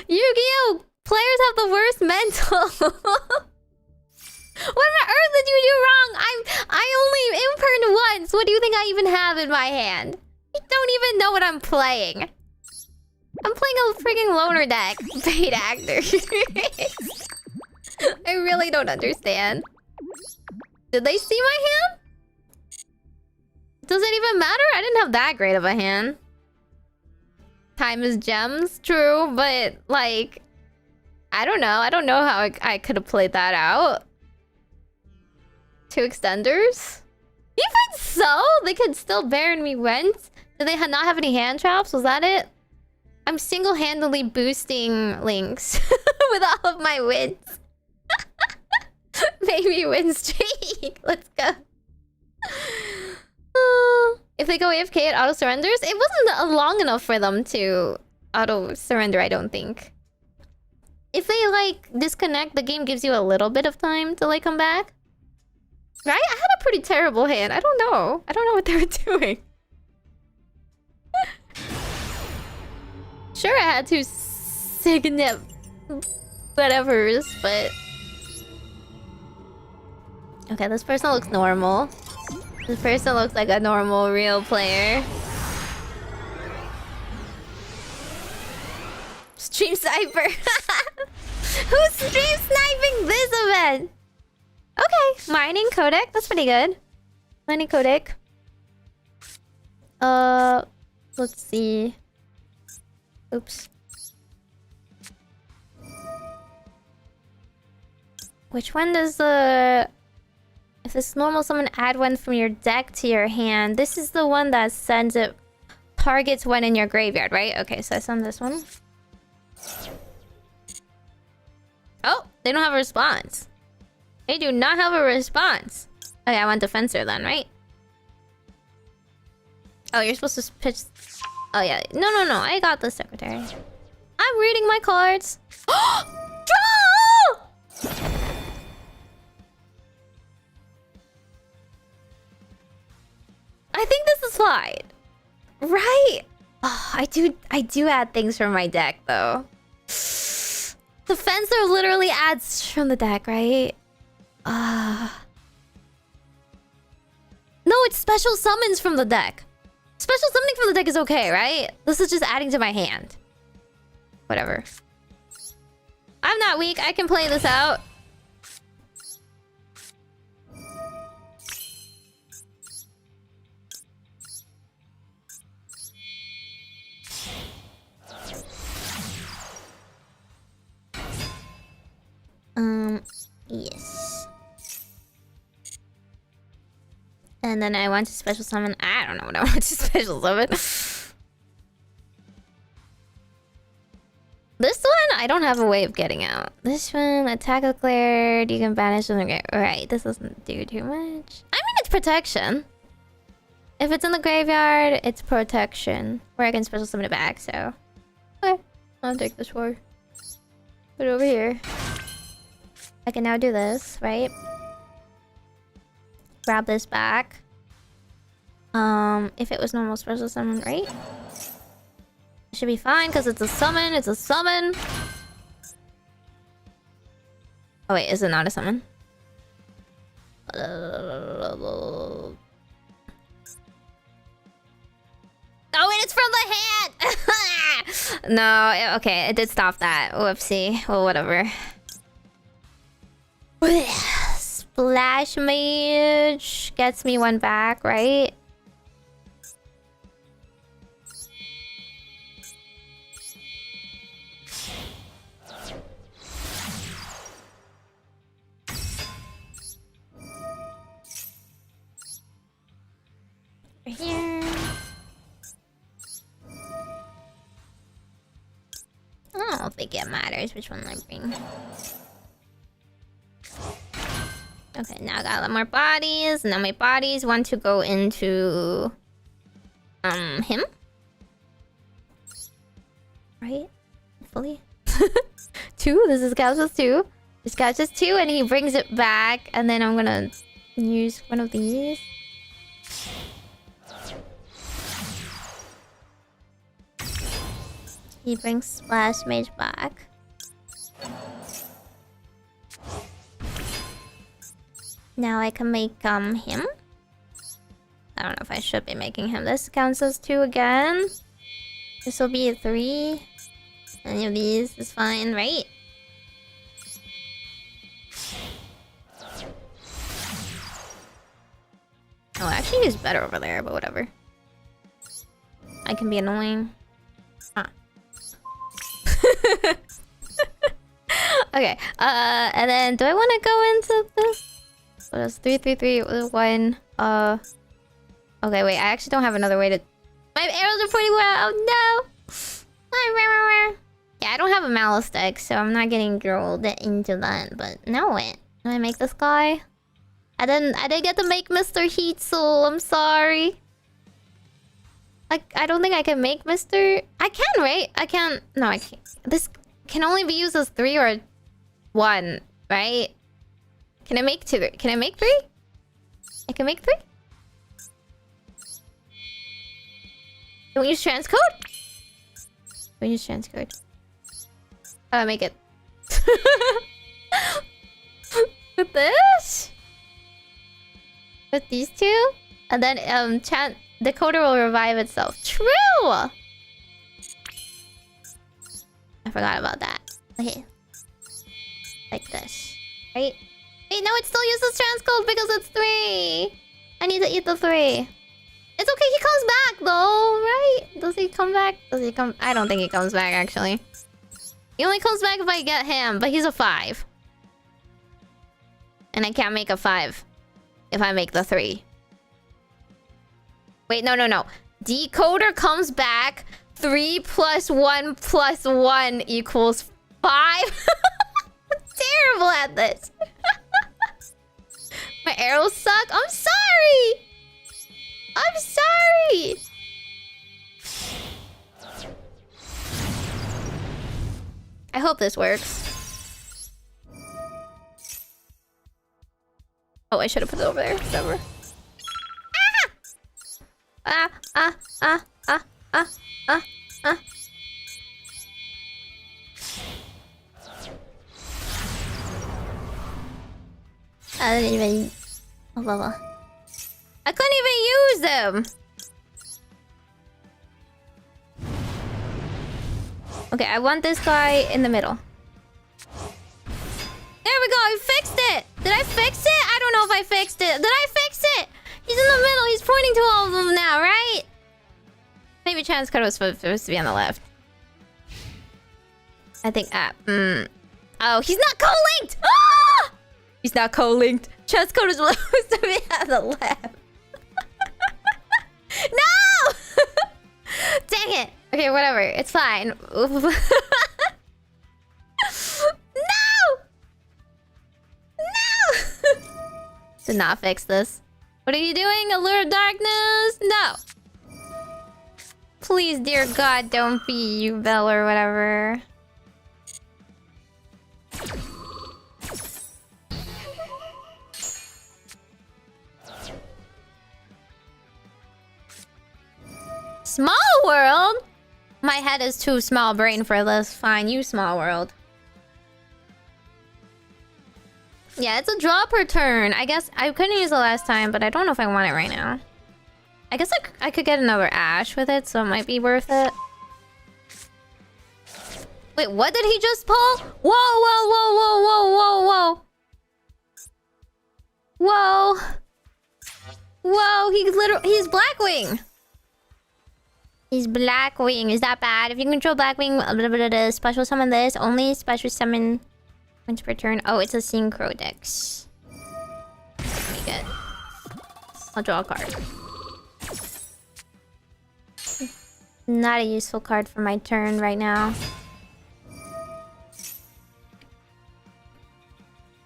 Yu-Gi-Oh! Players have the worst mental. What on earth did you do wrong? I only imperned once. What do you think I even have in my hand? You don't even know what I'm playing. I'm playing a freaking loner deck. Paid actor. I really don't understand. Did they see my hand? Does it even matter? I didn't have that great of a hand. Time is gems, true, but like... I don't know. I don't know how I could have played that out. 2 extenders? Even so, they could still Baron me once. Did they not have any hand traps? Was that it? I'm single-handedly boosting Links with all of my wins. Maybe win streak. Let's go. If they go AFK, it auto-surrenders? It wasn't long enough for them to auto-surrender, I don't think. If they, like, disconnect, the game gives you a little bit of time to, like, come back. Right? I had a pretty terrible hand. I don't know. I don't know what they were doing. Sure, I had to signip whatevers, but... Okay, this person looks normal. This person looks like a normal, real player. Stream sniper. Who's stream sniping this event? Okay, mining codec. That's pretty good. Mining codec. Let's see. Oops. Which one does the If it's normal, someone add one from your deck to your hand. This is the one that sends it... Targets one in your graveyard, right? Okay, so I send this one. Oh, they don't have a response. They do not have a response. Okay, I want Defensor then, right? Oh, you're supposed to pitch... Oh, yeah. No. I got the Secretary. I'm reading my cards. Draw! I think this is fine. Right? Oh, I do add things from my deck, though. Defensor literally adds from the deck, right? No, it's special summons from the deck. Special summoning from the deck is okay, right? This is just adding to my hand. Whatever. I'm not weak. I can play this out. Yes. And then I want to special summon... I don't know what I want to special summon. This one, I don't have a way of getting out. This one, attack declared. You can banish them. Okay, alright, this doesn't do too much. I mean, it's protection. If it's in the graveyard, it's protection. Or I can special summon it back, so... Okay, I'll take this for. Put it over here. I can now do this, right? Grab this back. If it was normal special summon, right? It should be fine because it's a summon. It's a summon. Oh wait, is it not a summon? Oh, wait, it's from the hand! No, okay, it did stop that. Whoopsie. Well, whatever. Splash Mage gets me one back, right? Over here. I don't think it matters which one I bring. Okay, now I got a lot more bodies. Now my bodies want to go into... him? Right? Hopefully. 2? This is Couch's 2. This Couch's 2 and he brings it back. And then I'm gonna use one of these. He brings Splash Mage back. Now I can make him. I don't know if I should be making him. This counts as 2 again. This will be a 3. Any of these is fine, right? Oh, actually he's better over there, but whatever. I can be annoying. Ah. Okay, and then do I want to go into this? So that's 3, 3, 3, 1. Okay, wait. I actually don't have another way to... My arrows are pointing well. Oh, no. Yeah, I don't have a Malice deck, so I'm not getting drilled into that. But now what? Can I make this guy? I didn't get to make Mr. Heat Soul. I'm sorry. I don't think I can make Mr... I can, right? I can... No, I can't. This can only be used as 3 or 1, right? Can I make 2? Can I make 3? I can make 3? Don't use transcode? Don't use transcode. Oh, I make it. With this? With these 2? And then decoder will revive itself. True! I forgot about that. Okay. Like this. Right? Wait, no, it still uses transcode because it's 3. I need to eat the 3. It's okay, he comes back though, right? Does he come back? Does he come? I don't think he comes back actually. He only comes back if I get him, but he's a 5. And I can't make a 5. if I make the 3. Wait, no. Decoder comes back. 3 plus 1 plus 1 equals 5. I'm terrible at this. My arrows suck. I'm sorry. I hope this works. Oh, I should have put it over there. Whatever. Ah! I didn't even... I couldn't even use them! Okay, I want this guy in the middle. There we go, I fixed it! Did I fix it? I don't know if I fixed it. Did I fix it? He's in the middle, he's pointing to all of them now, right? Maybe transcode was supposed to be on the left. I think, oh, he's not co-linked! Ah! He's not co-linked. Transcode is supposed to be on the left. No! Dang it. Okay, whatever. It's fine. No! Did not fix this. What are you doing? Allure of darkness? No. Please, dear God, don't be you, Bell, or whatever. Small world? My head is too small brain for this. Fine, you small world. Yeah, it's a draw per turn. I guess I couldn't use it last time, but I don't know if I want it right now. I guess I could get another Ash with it, so it might be worth it. Wait, what did he just pull? Whoa! Whoa, he's Blackwing. He's Blackwing. Is that bad? If you control Blackwing, special summon this. Only special summon once per turn. Oh, it's a Synchro Dex. Pretty good. I'll draw a card. Not a useful card for my turn right now.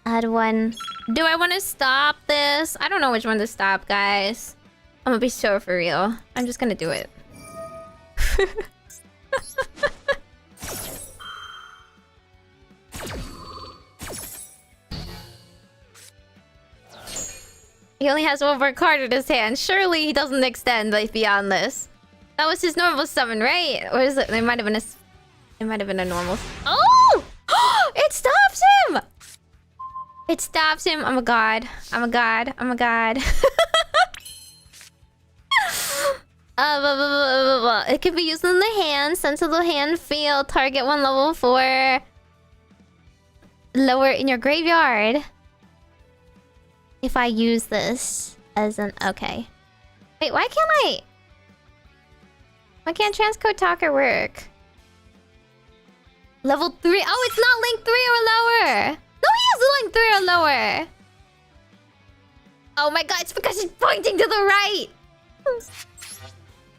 Add 1. Do I want to stop this? I don't know which one to stop, guys. I'm gonna be so for real. I'm just gonna do it. He only has one more card in his hand. Surely he doesn't extend like beyond this. That was his normal summon, right? Or is it? It might have been a. It might have been a normal. Oh! It stops him! It stops him. I'm a god. I'm a god. I'm a god. It can be used in the hand. Sense of the hand field. Target 1 level 4. Lower in your graveyard. If I use this as an... Okay. Wait, why can't I... Why can't transcode talker work? Level 3. Oh, it's not link 3 or lower. No, he is link 3 or lower. Oh my god, it's because he's pointing to the right.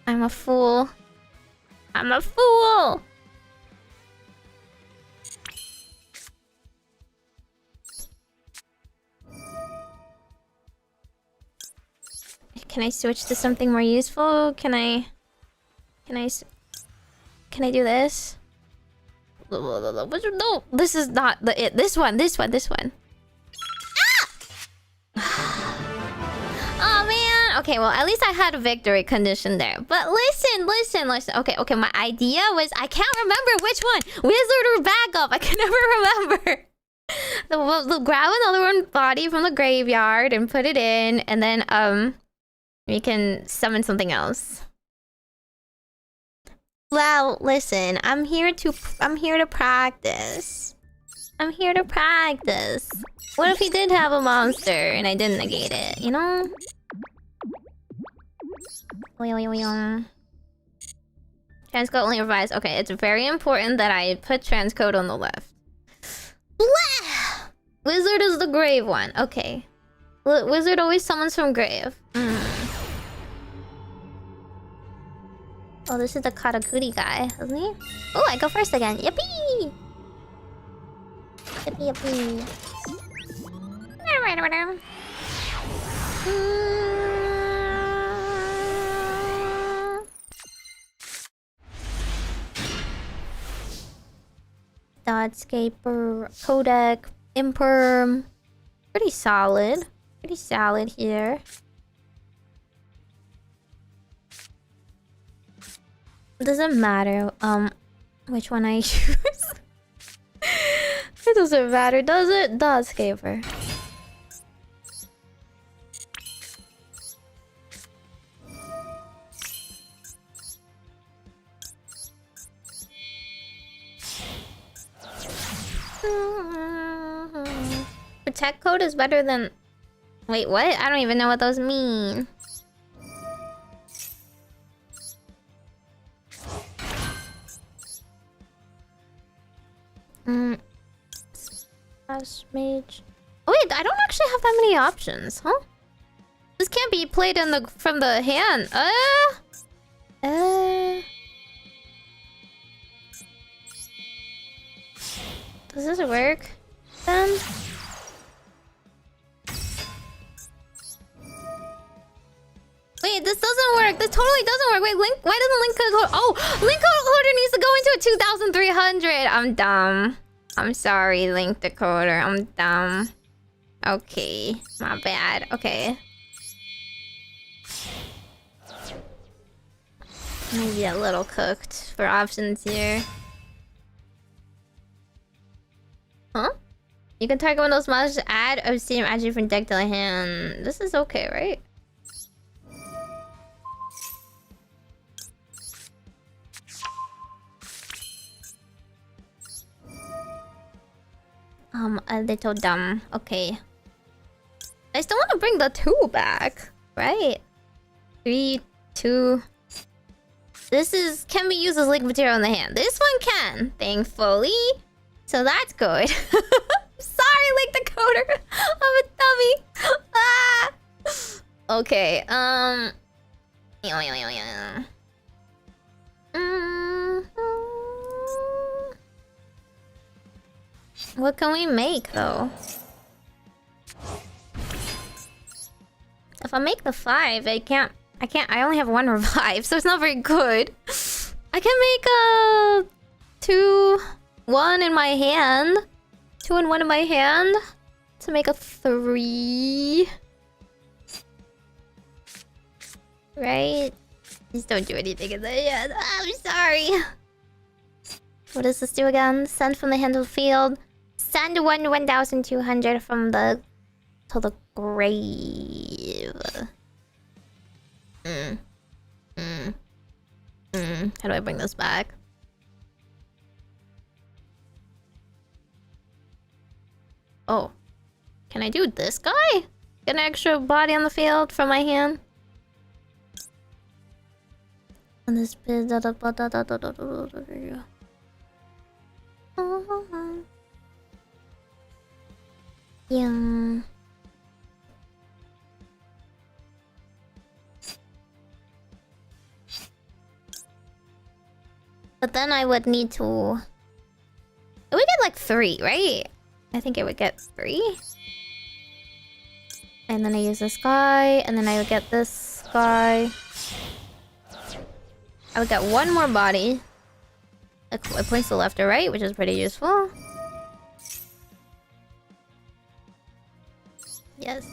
I'm a fool. I'm a fool. Can I switch to something more useful? Can I do this? No, this is not the it. This one. Ah! Oh man. Okay, well at least I had a victory condition there. But listen. Okay. My idea was I can't remember which one. Wizard or backup. I can never remember. We'll grab another one body from the graveyard and put it in, and then we can summon something else. Well, listen, I'm here to practice. What if he did have a monster and I didn't negate it, you know? Transcode only revised. Okay, it's very important that I put transcode on the left. Blah! Wizard is the grave one. Okay. Wizard always summons from grave. Oh, this is the Katakuri guy, isn't he? Oh, I go first again. Yippee! Yippee, yippee. Dotscaper, Codec, Imperm. Pretty solid. Pretty solid here. Doesn't matter, which one I use. It doesn't matter, does it? Dotscaper. Protect code is better than... Wait, what? I don't even know what those mean. Splash Mage. Oh wait, I don't actually have that many options, huh? This can't be played in the from the hand. Does this work then? Wait, this doesn't work. This totally doesn't work. Wait, Link. Why doesn't Link code? Oh, Link decoder needs to go into a 2,300. I'm dumb. I'm sorry, Link decoder. I'm dumb. Okay, my bad. Okay. Maybe a little cooked for options here. Huh? You can target one of those monsters to add obsidian magic from deck to the hand. This is okay, right? A little dumb. Okay. I still want to bring the 2 back, right? 3, 2. This can be used as link material in the hand. This one can, thankfully. So that's good. Sorry, Link decoder. I'm a dummy. Ah! Okay, What can we make though? If I make the 5, I only have 1 revive, so it's not very good. I can make a 2, 1 in my hand. 2 and 1 in my hand to make a 3. Right? Just don't do anything in the hand. I'm sorry. What does this do again? Send from the hand to the field. Send 1,200 from the to the grave. How do I bring this back? Oh. Can I do this guy? Get an extra body on the field from my hand? And this bit yeah. But then I would need to... It would get like 3, right? I think it would get 3. And then I use this guy, and then I would get this guy. I would get 1 more body. It points to left or right, which is pretty useful. Yes.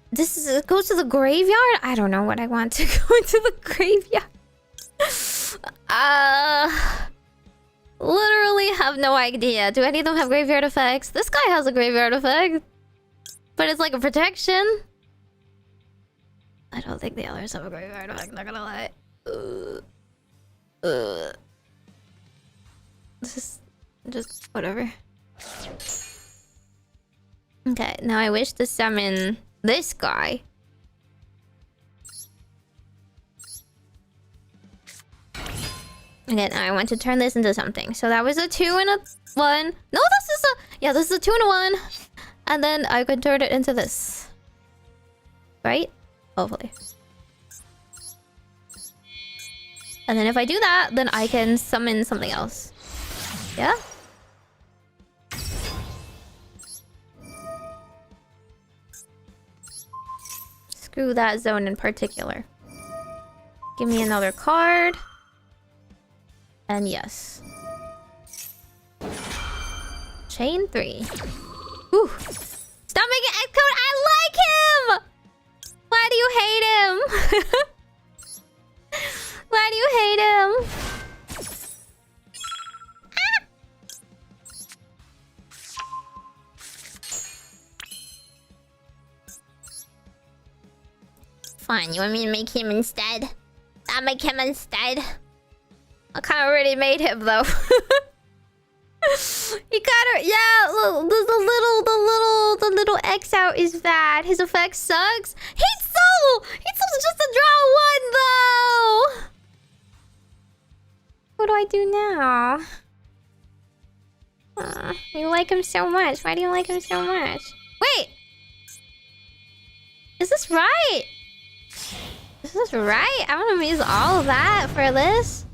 This goes to the graveyard? I don't know what I want to go into the graveyard. Literally have no idea. Do any of them have graveyard effects? This guy has a graveyard effect. But it's like a protection. I don't think the others have a graveyard effect, not gonna lie. Just whatever. Okay, now I wish to summon this guy. Again, I want to turn this into something. So that was a 2 and a 1. No, this is a... Yeah, this is a 2 and a 1. And then I could turn it into this. Right? Hopefully. And then if I do that, then I can summon something else. Yeah? Screw that zone in particular. Give me another card. And yes. Chain 3. Ooh. Stop making Xcode! I like him! Why do you hate him? Why do you hate him? Fine, you want me to make him instead? I'll make him instead. I kind of already made him though. You gotta, yeah. Look, the little X out is bad. His effect sucks. Heat Soul just a draw 1 though. What do I do now? You like him so much. Why do you like him so much? Wait, is this right? Is this right? I'm gonna use all of that for this.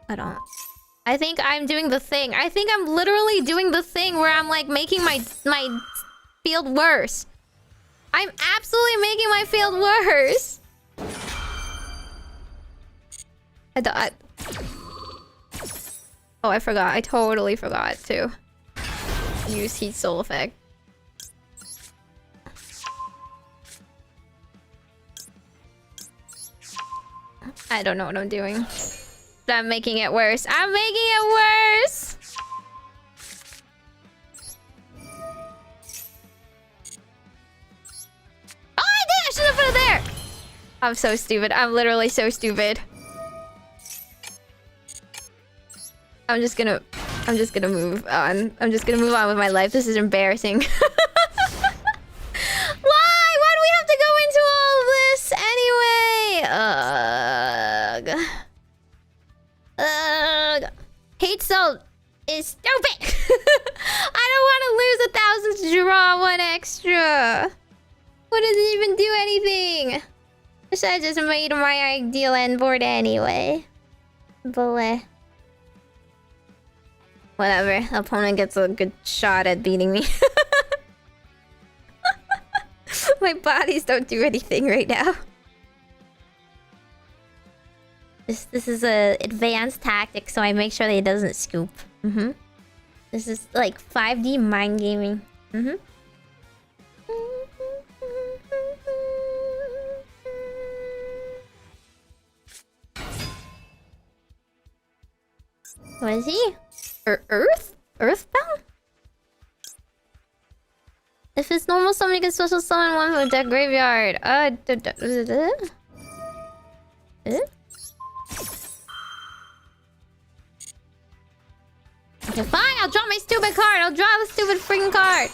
I don't. I think I'm doing the thing. I think I'm literally doing the thing where I'm like making my field worse. I'm absolutely making my field worse. Oh, I forgot. I totally forgot to use Heat Soul effect. I don't know what I'm doing. But I'm making it worse. I'm making it worse! Oh, I did! I should have put it there! I'm so stupid. I'm literally so stupid. I'm just gonna move on. I'm just gonna move on with my life. This is embarrassing. Why? Why do we have to go into all of this anyway? Ugh. Hate Soul is stupid. I don't want to lose 1,000 to draw 1 extra. What does it even do anything? I should have just made my ideal end board anyway. But whatever. Opponent gets a good shot at beating me. My bodies don't do anything right now. This is a advanced tactic, so I make sure that it doesn't scoop. This is like 5D mind gaming. What is he? Earthbound? If it's normal summon, you can special summon one from deck graveyard. Okay, fine, I'll draw my stupid card. I'll draw the stupid freaking card.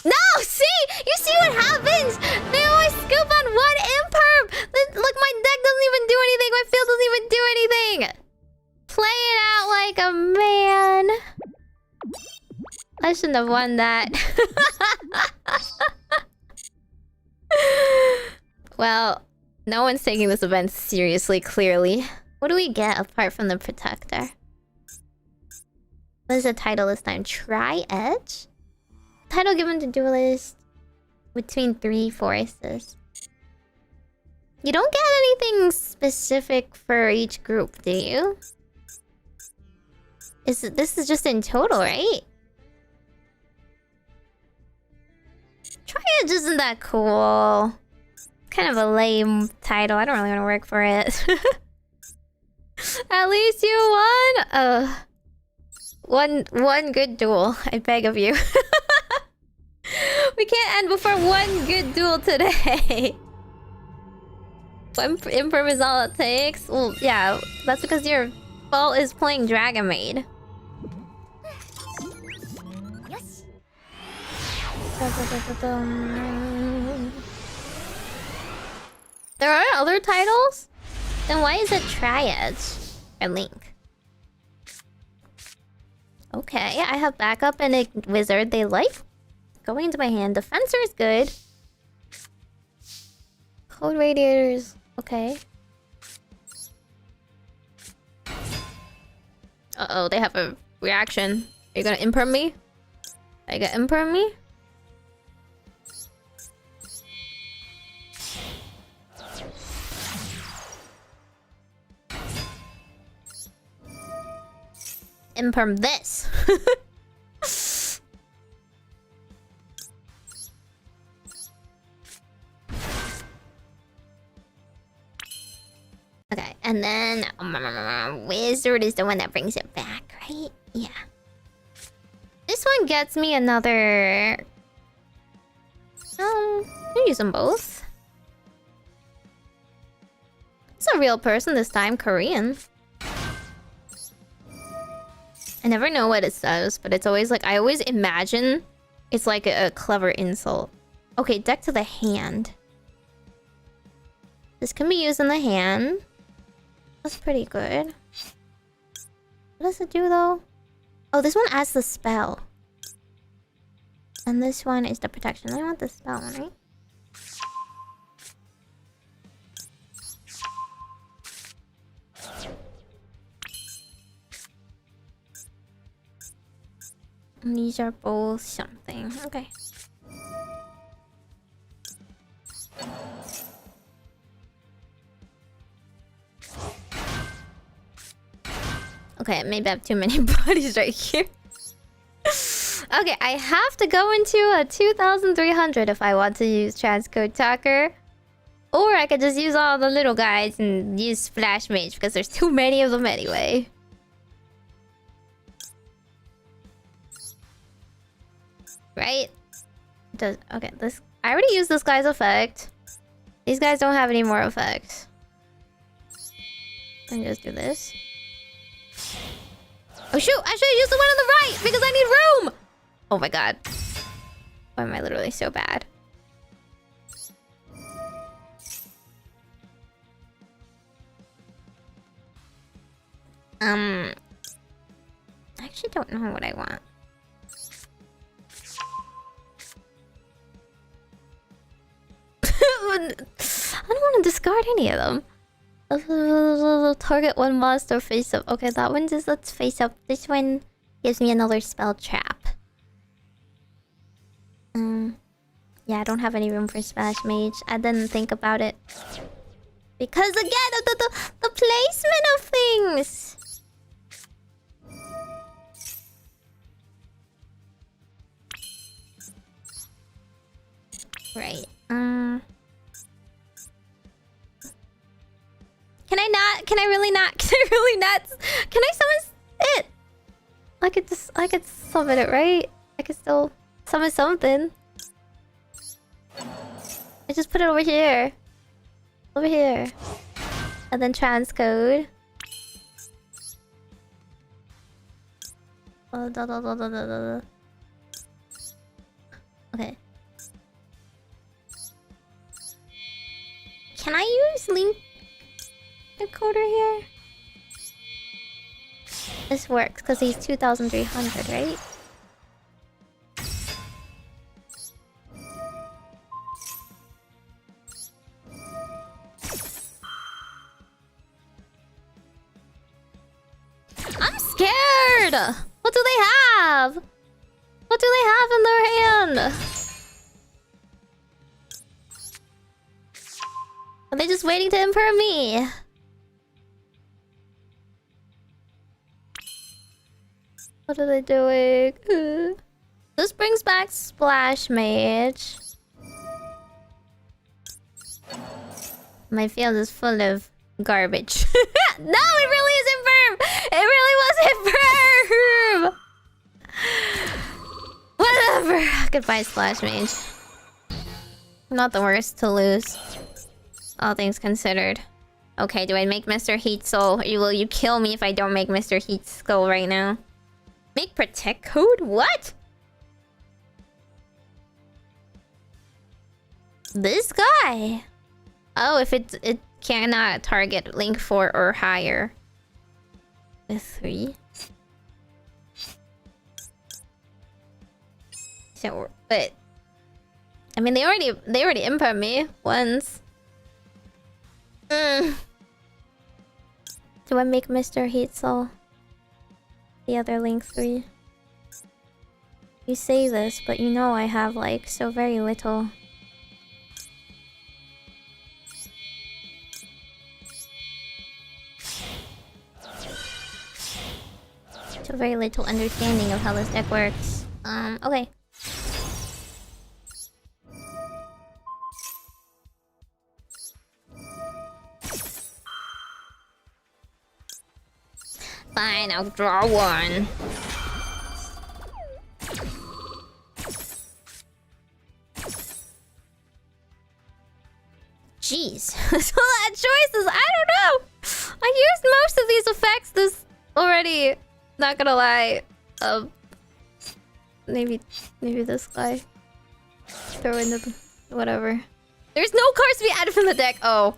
No, see? You see what happens? They always scoop on 1 imperm. Look, my deck doesn't even do anything. My field doesn't even do anything. Play it out like a man. I shouldn't have won that. Well, no one's taking this event seriously, clearly. What do we get apart from the protector? What is the title this time? Tri-Edge? Title given to duelist between 3 forces. You don't get anything specific for each group, do you? This is just in total, right? Tri-Edge isn't that cool. Kind of a lame title. I don't really want to work for it. At least you won. One good duel. I beg of you. We can't end before 1 good duel today. 1 imperm is all it takes. Well, yeah, that's because your fault is playing Dragon Maid. Yes. There are other titles? Then why is it Triads? Or Link? Okay, I have backup and a wizard. They like going into my hand. Defensor is good. Cold radiators. Okay. Uh-oh, they have a reaction. Are you gonna imperm me? Are you gonna imperm me? Imperm this. Okay, and then wizard is the one that brings it back, right? Yeah. This one gets me another. I'll use them both. It's a real person this time, Korean. I never know what it says, but it's always like I always imagine it's like a clever insult. Okay, deck to the hand. This can be used in the hand. That's pretty good. What does it do though? Oh, this one adds the spell. And this one is the protection. I want the spell one, right? And these are both something. Okay. Okay, maybe I have too many bodies right here. Okay, I have to go into a 2300 if I want to use Transcode Talker. Or I could just use all the little guys and use Splash Mage because there's too many of them anyway. Right? Okay, this I already used this guy's effect. These guys don't have any more effects. And just do this. Oh shoot! I should have used the one on the right because I need room! Oh my god. Why am I literally so bad? I actually don't know what I want. I don't want to discard any of them. Target one monster face up. Okay, that one just lets face up. This one gives me another spell trap. Yeah, I don't have any room for Splash Mage. I didn't think about it. Because again, the placement of things! Right. Can I not? Can I really not? Can I really not? Can I summon it? I could summon it, right? I could still summon something. I just put it over here. Over here. And then transcode. Okay. Can I use Link encoder here? This works because he's 2300, right? I'm scared! What do they have? What do they have in their hand? Are they just waiting to imperm me? What are they doing? This brings back Splash Mage. My field is full of garbage. No, it really is infirm! It really was infirm! Whatever. Goodbye, Splash Mage. Not the worst to lose. All things considered. Okay, do I make Mr. Heat Soul? Will you kill me if I don't make Mr. Heat Skull right now? Make protect code? What? This guy. Oh, if it cannot target Link 4 or higher. With 3. So, but I mean, they already input me once. Do I make Mr. Heatsoul the other Link 3? You say this, but you know I have like so very little. So very little understanding of how this deck works. Okay. Fine, I'll draw one. Jeez. So that choices, I don't know. I used most of these effects this already. Not gonna lie. Maybe this guy. Throw in the whatever. There's no cards to be added from the deck. Oh,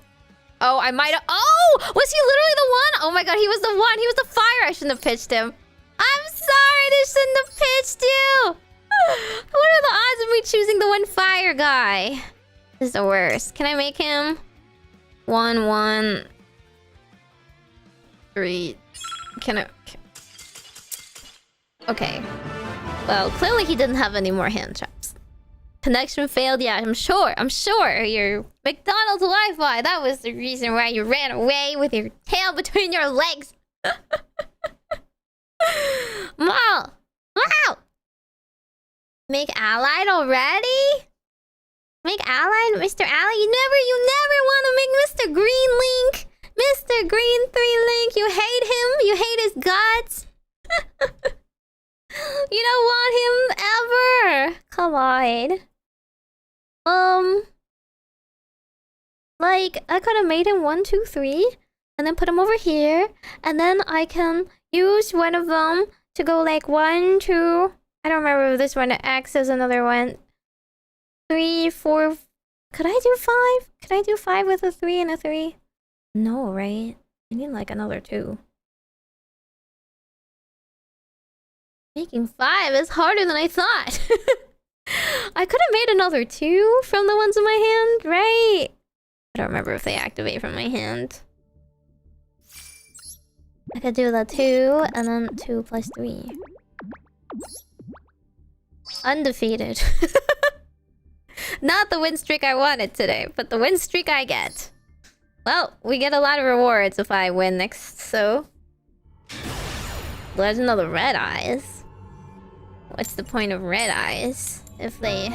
I might have. Oh, was he literally the one? Oh my god, he was the one. He was the fire. I shouldn't have pitched him. I'm sorry, I shouldn't have pitched you. What are the odds of me choosing the one fire guy? This is the worst. Can I make him 1/1 3? Can I? Okay. Well, clearly he didn't have any more hand traps. Connection failed. Yeah, I'm sure. Your McDonald's Wi-Fi. That was the reason why you ran away with your tail between your legs. Wow. Make allied already? Make allied, Mr. Ally? You never want to make Mr. Green Link. Mr. Green 3 Link. You hate him. You hate his guts. You don't want him ever. Come on. Like, I could have made him 1, 2, 3, and then put him over here, and then I can use one of them to go like 1, 2. I don't remember if this one acts as another one. 3, 4. Could I do 5? Could I do 5 with a 3 and a 3? No, right? I need like another 2. Making 5 is harder than I thought. I could have made another 2 from the ones in my hand, right? I don't remember if they activate from my hand. I could do the 2 and then 2 plus 3. Undefeated. Not the win streak I wanted today, but the win streak I get. Well, we get a lot of rewards if I win next, so... There's another red eyes. What's the point of red eyes if they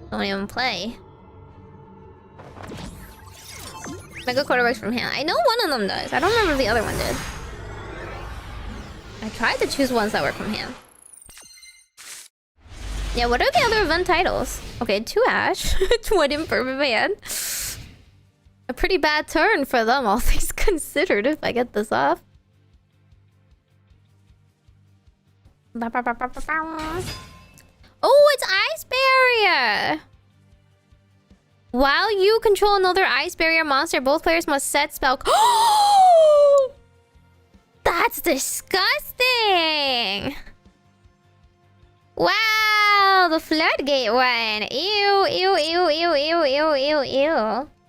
don't even play? Mega Quarter works from hand. I know one of them does. I don't remember if the other one did. I tried to choose ones that work from hand. Yeah, what are the other event titles? Okay, 2 Ash, 1 Imperfect Man. A pretty bad turn for them, all things considered, if I get this off. Oh, it's Ice Barrier! While you control another Ice Barrier monster, both players must set spell... That's disgusting! Wow, the floodgate one. Ew.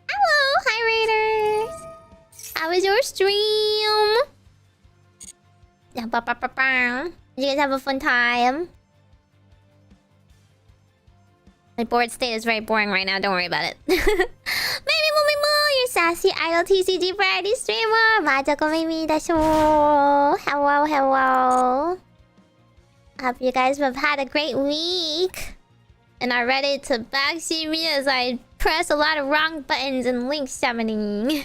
Hello, hi Raiders. How was your stream? Did you guys have a fun time? My board state is very boring right now. Don't worry about it. Maybe your sassy ILTCG variety streamer. Majokko Meimi desho. Hello. Hope you guys have had a great week and are ready to backseat me as I press a lot of wrong buttons and link summoning.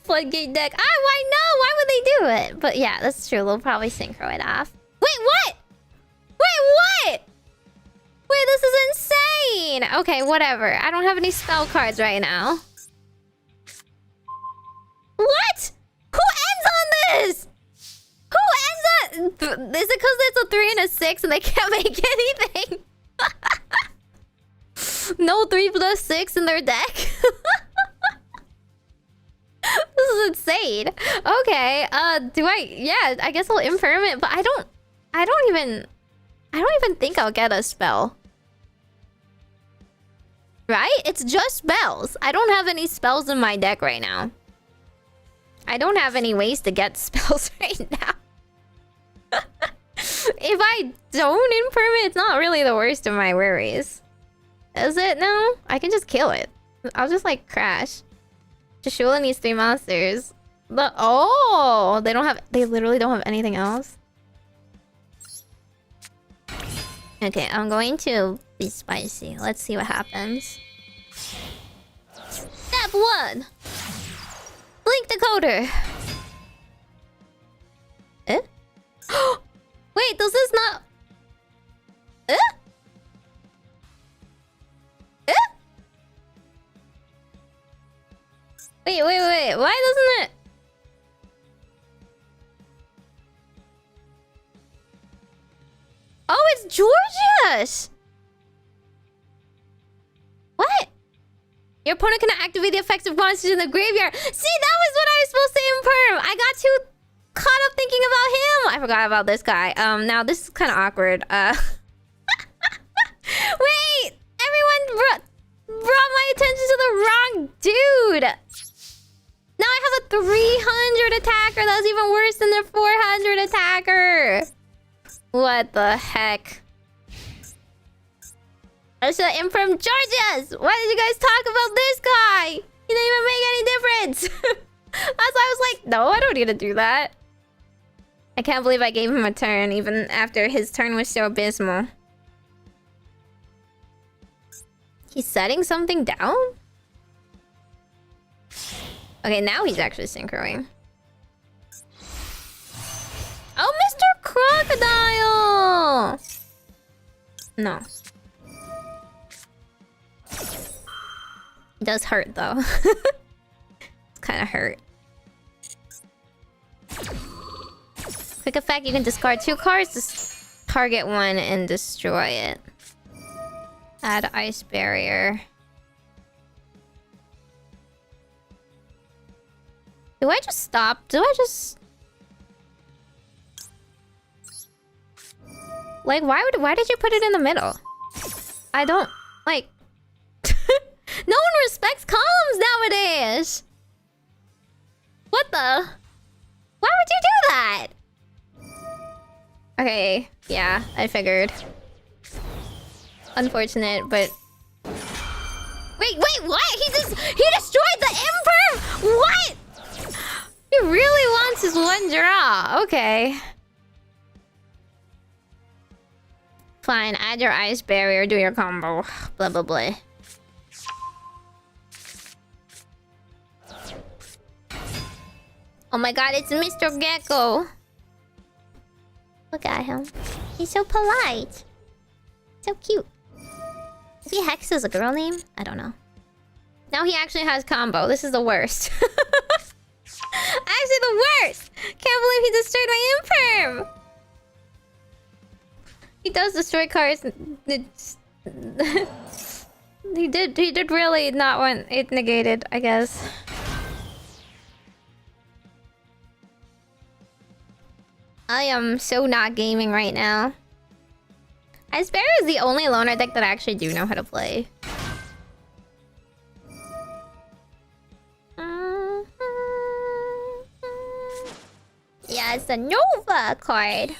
Floodgate deck. Why no? Why would they do it? But yeah, that's true. They'll probably synchro it off. Wait, what? Wait, this is insane! Okay, whatever. I don't have any spell cards right now. What? Who ends on this? Who ends on... Is it because it's a 3 and a 6 and they can't make anything? No 3 plus 6 in their deck? was insane. Okay, do I... Yeah, I guess I'll impermanent, but I don't even think I'll get a spell. Right? It's just spells. I don't have any spells in my deck right now. I don't have any ways to get spells right now. If I don't impermanent, it's not really the worst of my worries. Is it? No? I can just kill it. I'll just like crash. Shishula needs 3 monsters. Oh, they literally don't have anything else. Okay, I'm going to be spicy. Let's see what happens. Step 1. Blink decoder. Eh? Wait, does this not... Eh? Eh? Wait. Why doesn't it... Oh, it's Georgia's! What? Your opponent cannot activate the effects of monsters in the graveyard. See, that was what I was supposed to imperm. I got too caught up thinking about him. I forgot about this guy. Now this is kind of awkward. Wait, everyone brought my attention to the wrong dude. Now I have a 300 attacker. That's even worse than the 400 attacker. What the heck? I should have from Georgia's. Why did you guys talk about this guy? He didn't even make any difference. That's why I was like, no, I don't need to do that. I can't believe I gave him a turn, even after his turn was so abysmal. He's setting something down? Okay, now he's actually synchroing. Oh, Mr. Crocodile! No. It does hurt, though. It's kind of hurt. Quick effect, you can discard 2 cards, just target one and destroy it. Add ice barrier. Do I just stop? Do I just... Like, why did you put it in the middle? I don't... Like... No one respects columns nowadays! What the... Why would you do that? Okay, yeah, I figured. Unfortunate, but... Wait, what? He destroyed the imperm? What? He really wants his 1 draw. Okay. Fine, add your ice barrier, do your combo. Blah, blah, blah. Oh my god, it's Mr. Gecko. Look at him. He's so polite. So cute. Maybe Hex is a girl name? I don't know. Now he actually has combo. This is the worst. Actually the worst! Can't believe he destroyed my imperm! He does destroy cards. He did really not want it negated, I guess. I am so not gaming right now. Ice Barrier is the only loner deck that I actually do know how to play. Yeah, it's the Nova card.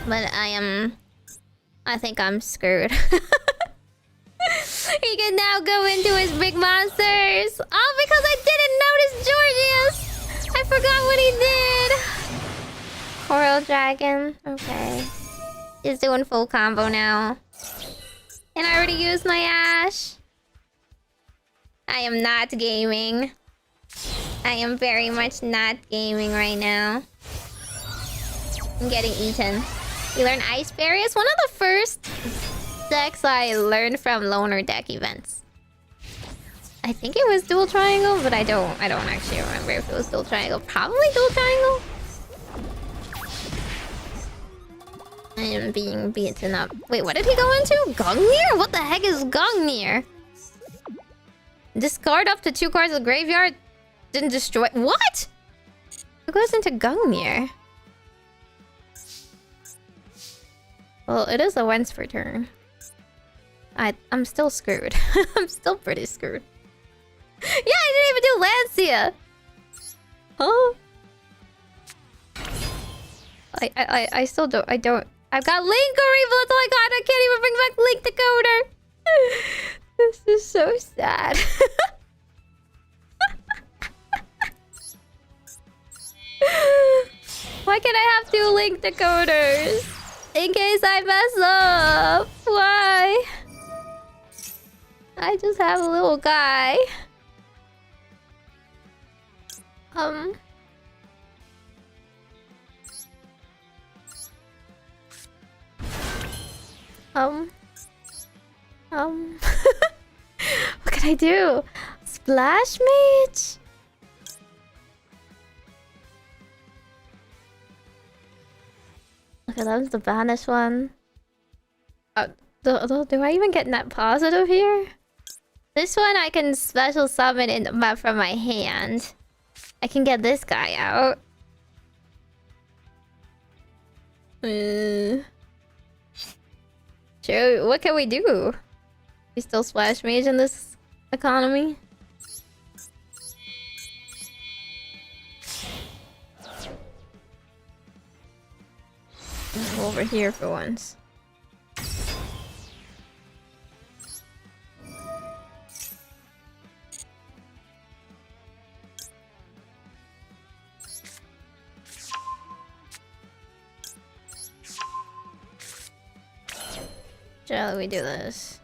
But I think I'm screwed. He can now go into his big monsters. Oh, because I didn't notice Georgius. I forgot what he did. Coral Dragon. Okay. He's doing full combo now. And I already used my Ash. I am not gaming. I am very much not gaming right now. I'm getting eaten. You learn Ice Barrier. It's one of the first decks I learned from loner deck events. I think it was Duel Triangle, but I don't actually remember if it was Duel Triangle. Probably Duel Triangle. I am being beaten up. Wait, what did he go into? Gungnir? What the heck is Gungnir? Discard up to 2 cards of the graveyard. Didn't destroy. What? It goes into Gungnir. Well, it is a once per turn. I'm still screwed. I'm still pretty screwed. Yeah, I didn't even do Lancia. Huh? I still don't. I've got Linkery, but that's all I got. I can't even bring back Link Decoder. This is so sad. Why can't I have 2 Link Decoders? In case I mess up. Why? I just have a little guy. What can I do? Splash Mage? Okay, that was the banish one. Do I even get net positive here? This one I can special summon from my hand. I can get this guy out. Sure, what can we do? We still splash mage in this economy? Go over here for once. Shall we do this?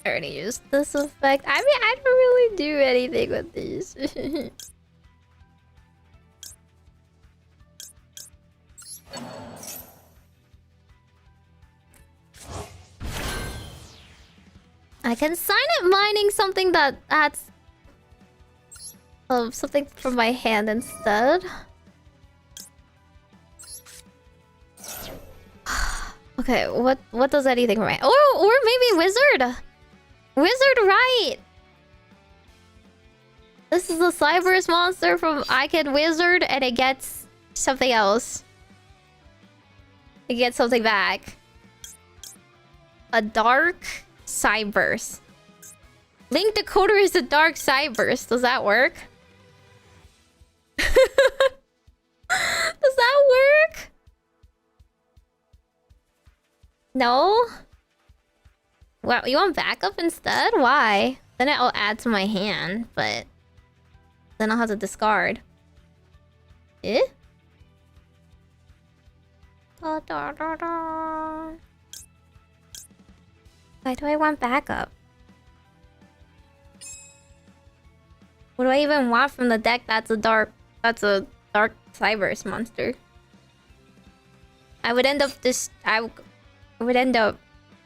I already used this effect. I mean, I don't really do anything with these. I can sign it mining something that adds something from my hand instead. Okay, what does anything from my... Oh, or maybe wizard. Wizard, right? This is the Cyberus monster from I Can Wizard, and it gets something else. It gets something back. A dark Cyberus. Link Decoder is a dark Cyberus. Does that work? Does that work? No? Well, you want backup instead? Why? Then I'll add to my hand, but then I'll have to discard. Eh? Da, da, da, da. Why do I want backup? What do I even want from the deck that's a dark Cyberus monster? I would end up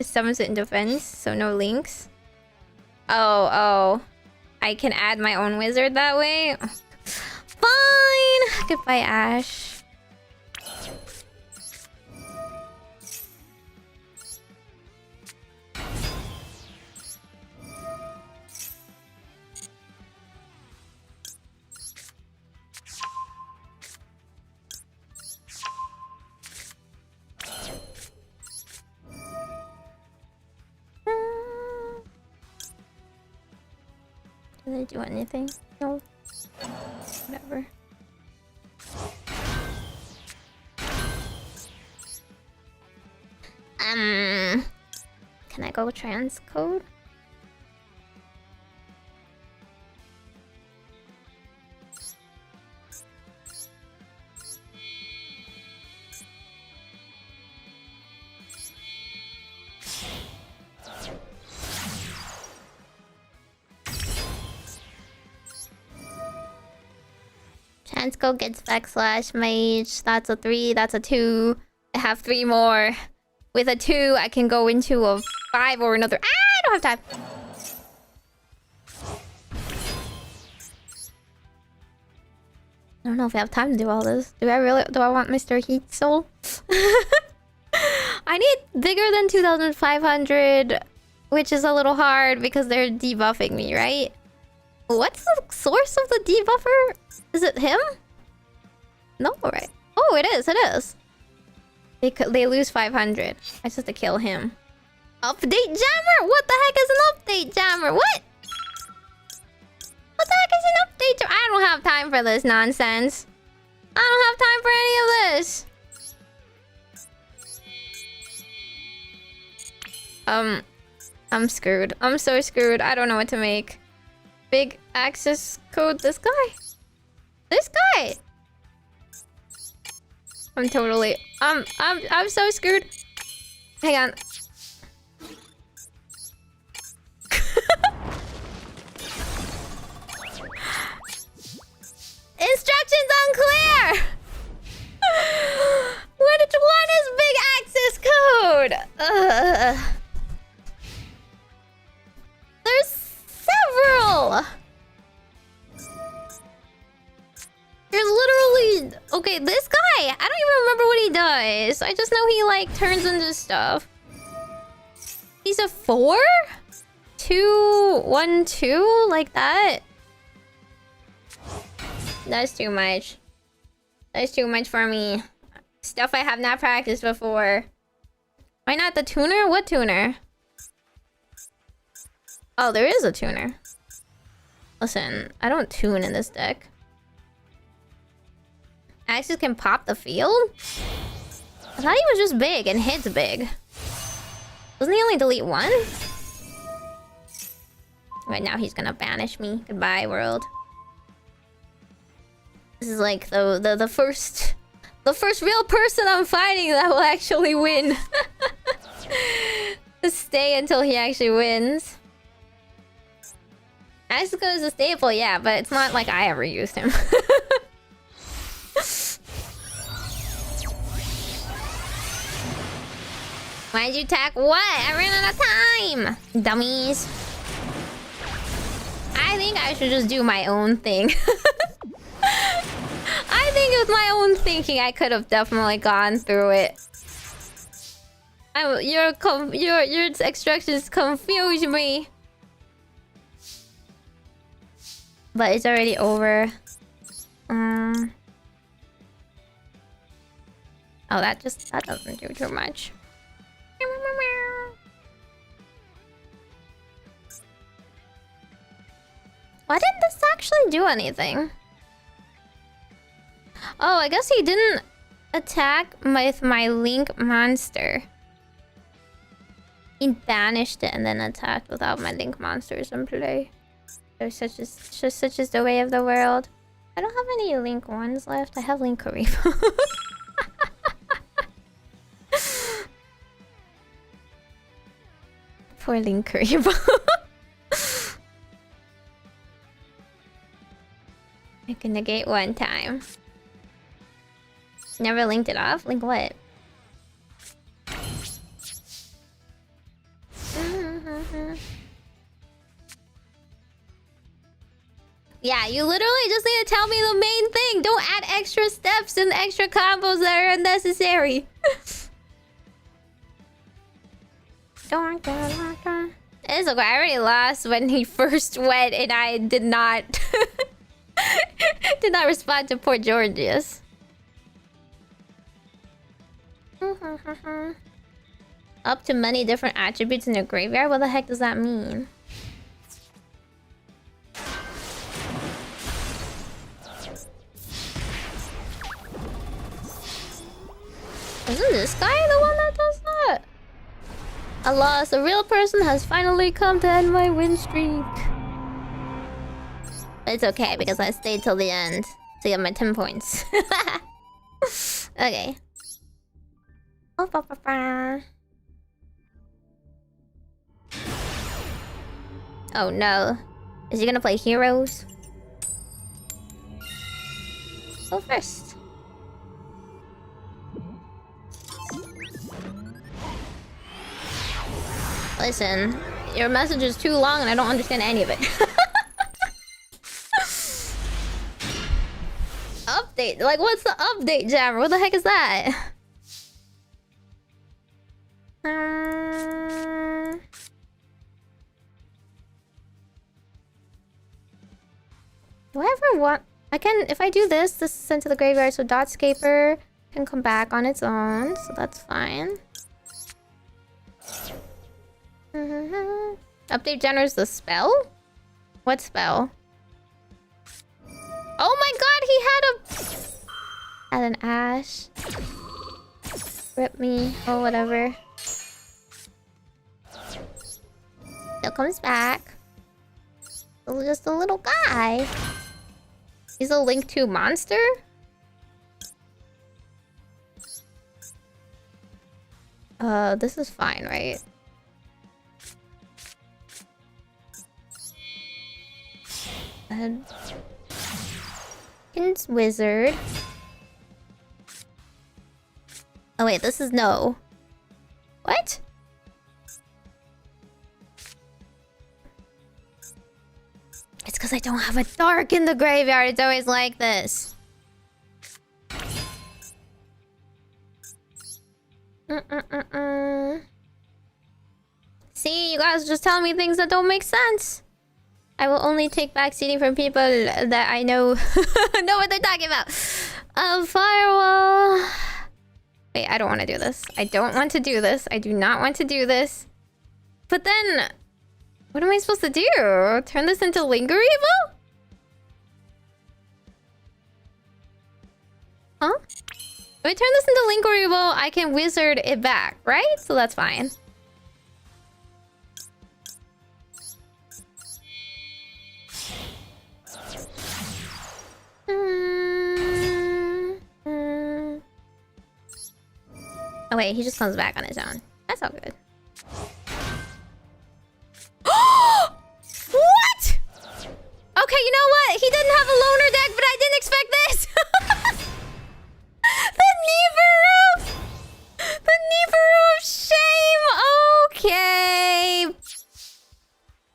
summons it in defense, so no links. Oh. I can add my own wizard that way? Fine! Goodbye, Ash. Did I do anything? No. Whatever. Can I go transcode? Transcode gets backslash mage. That's a 3. That's a 2. I have 3 more. With a 2, I can go into a 5 or another. Ah, I don't have time. I don't know if I have time to do all this. Do I want Mr. Heat Soul? I need bigger than 2,500, which is a little hard because they're debuffing me, right? What's the source of the debuffer? Is it him? No, right? Oh, it is. It is. They lose 500. I just have to kill him. Update jammer? What the heck is an update jammer? What? What the heck is an update jammer? I don't have time for this nonsense. I don't have time for any of this. I'm screwed. I'm so screwed. I don't know what to make. Big access code. This guy. This guy. I'm totally. I'm so screwed. Hang on. Instructions unclear. Which one is big access code? There's several. There's literally... Okay, this guy, I don't even remember what he does. I just know he, like, turns into stuff. He's a 4? 2, 1, 2? Like that? That's too much. That's too much for me. Stuff I have not practiced before. Why not the tuner? What tuner? Oh, there is a tuner. Listen, I don't tune in this deck. Axis can pop the field? I thought he was just big and hits big. Doesn't he only delete one? Right now he's gonna banish me. Goodbye, world. This is like the first real person I'm fighting that will actually win. Just stay until he actually wins. Axis is a staple, yeah, but it's not like I ever used him. Why'd you attack what? I ran out of time! Dummies. I think I should just do my own thing. I think with my own thinking, I could have definitely gone through it. Your instructions confuse me. But it's already over. Oh, that doesn't do too much. Why didn't this actually do anything? Oh, I guess he didn't attack with my Link monster. He banished it and then attacked without my Link monsters in play. There's such as the way of the world. I don't have any Link ones left. I have Link Karibo. Poor Link Karibo. I can negate one time. Never linked it off? Link what? Yeah, you literally just need to tell me the main thing. Don't add extra steps and extra combos that are unnecessary. It's okay, I already lost when he first went and I did not... did not respond to poor Georgius. Up to many different attributes in your graveyard? What the heck does that mean? Isn't this guy the one that does that? Alas, a real person has finally come to end my win streak. It's okay because I stayed till the end to get my 10 points. Okay. Oh no. Is he gonna play heroes? Go first. Listen, your message is too long and I don't understand any of it. Update? Like, what's the update, Jammer? What the heck is that? Do I ever want... I can... If I do this, this is sent to the graveyard, so Dotscaper can come back on its own, so that's fine. Update generates the spell? What spell? Oh my god, he had an ash. Rip me. Oh, whatever. Still comes back. Still just a little guy. He's a Link 2 monster? This is fine, right? Kins Wizard. Oh wait, this is no. What? It's because I don't have a dark in the graveyard. It's always like this. See, you guys just tell me things that don't make sense. I will only take back seating from people that I know know what they're talking about. Firewall. Wait, I don't want to do this. I don't want to do this. I do not want to do this. But then, what am I supposed to do? Turn this into Linger Evil? Huh? If I turn this into Linger Evil, I can wizard it back, right? So that's fine. Oh wait, he just comes back on his own. That's all good. What? Okay, you know what? He didn't have a loner deck, but I didn't expect this. The Nibiru! The Nibiru of shame! Okay.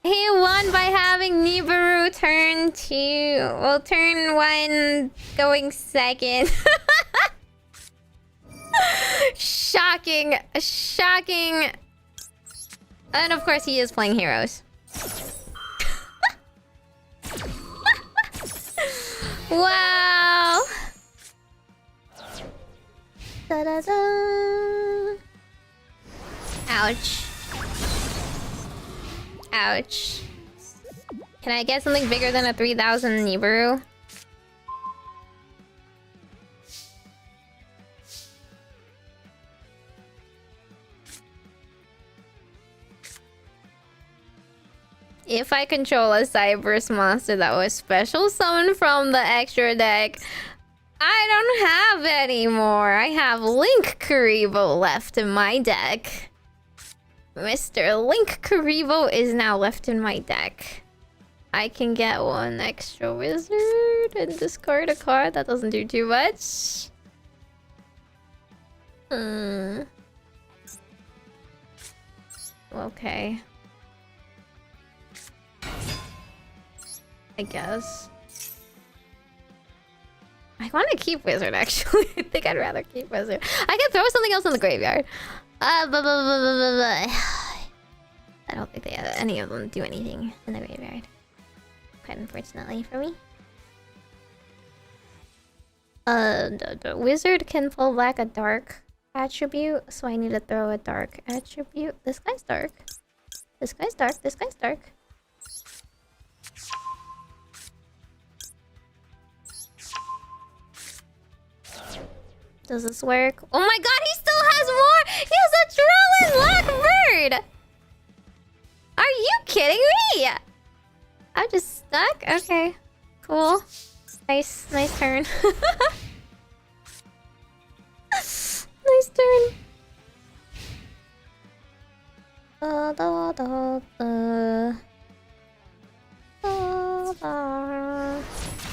He won by having Nibiru turn 2. Well, turn 1 going second. Shocking. Shocking. And of course he is playing heroes. Wow. Da-da-da. Ouch. Ouch. Can I get something bigger than a 3000 Nibiru? If I control a Cyberse monster that was special summoned from the extra deck, I don't have any more. I have Link Karibo left in my deck. Mr. Link Karibo is now left in my deck. I can get one extra wizard and discard a card. That doesn't do too much. Okay. I guess. I want to keep wizard, actually. I think I'd rather keep wizard. I can throw something else in the graveyard. I don't think any of them do anything in the graveyard. Quite unfortunately for me. The wizard can pull back a dark attribute, so I need to throw a dark attribute. This guy's dark. This guy's dark. This guy's dark. Does this work? Oh my god, he still has more! He has a Drillin Blackbird! Are you kidding me? I'm just stuck? Okay. Cool. Nice turn. Nice turn.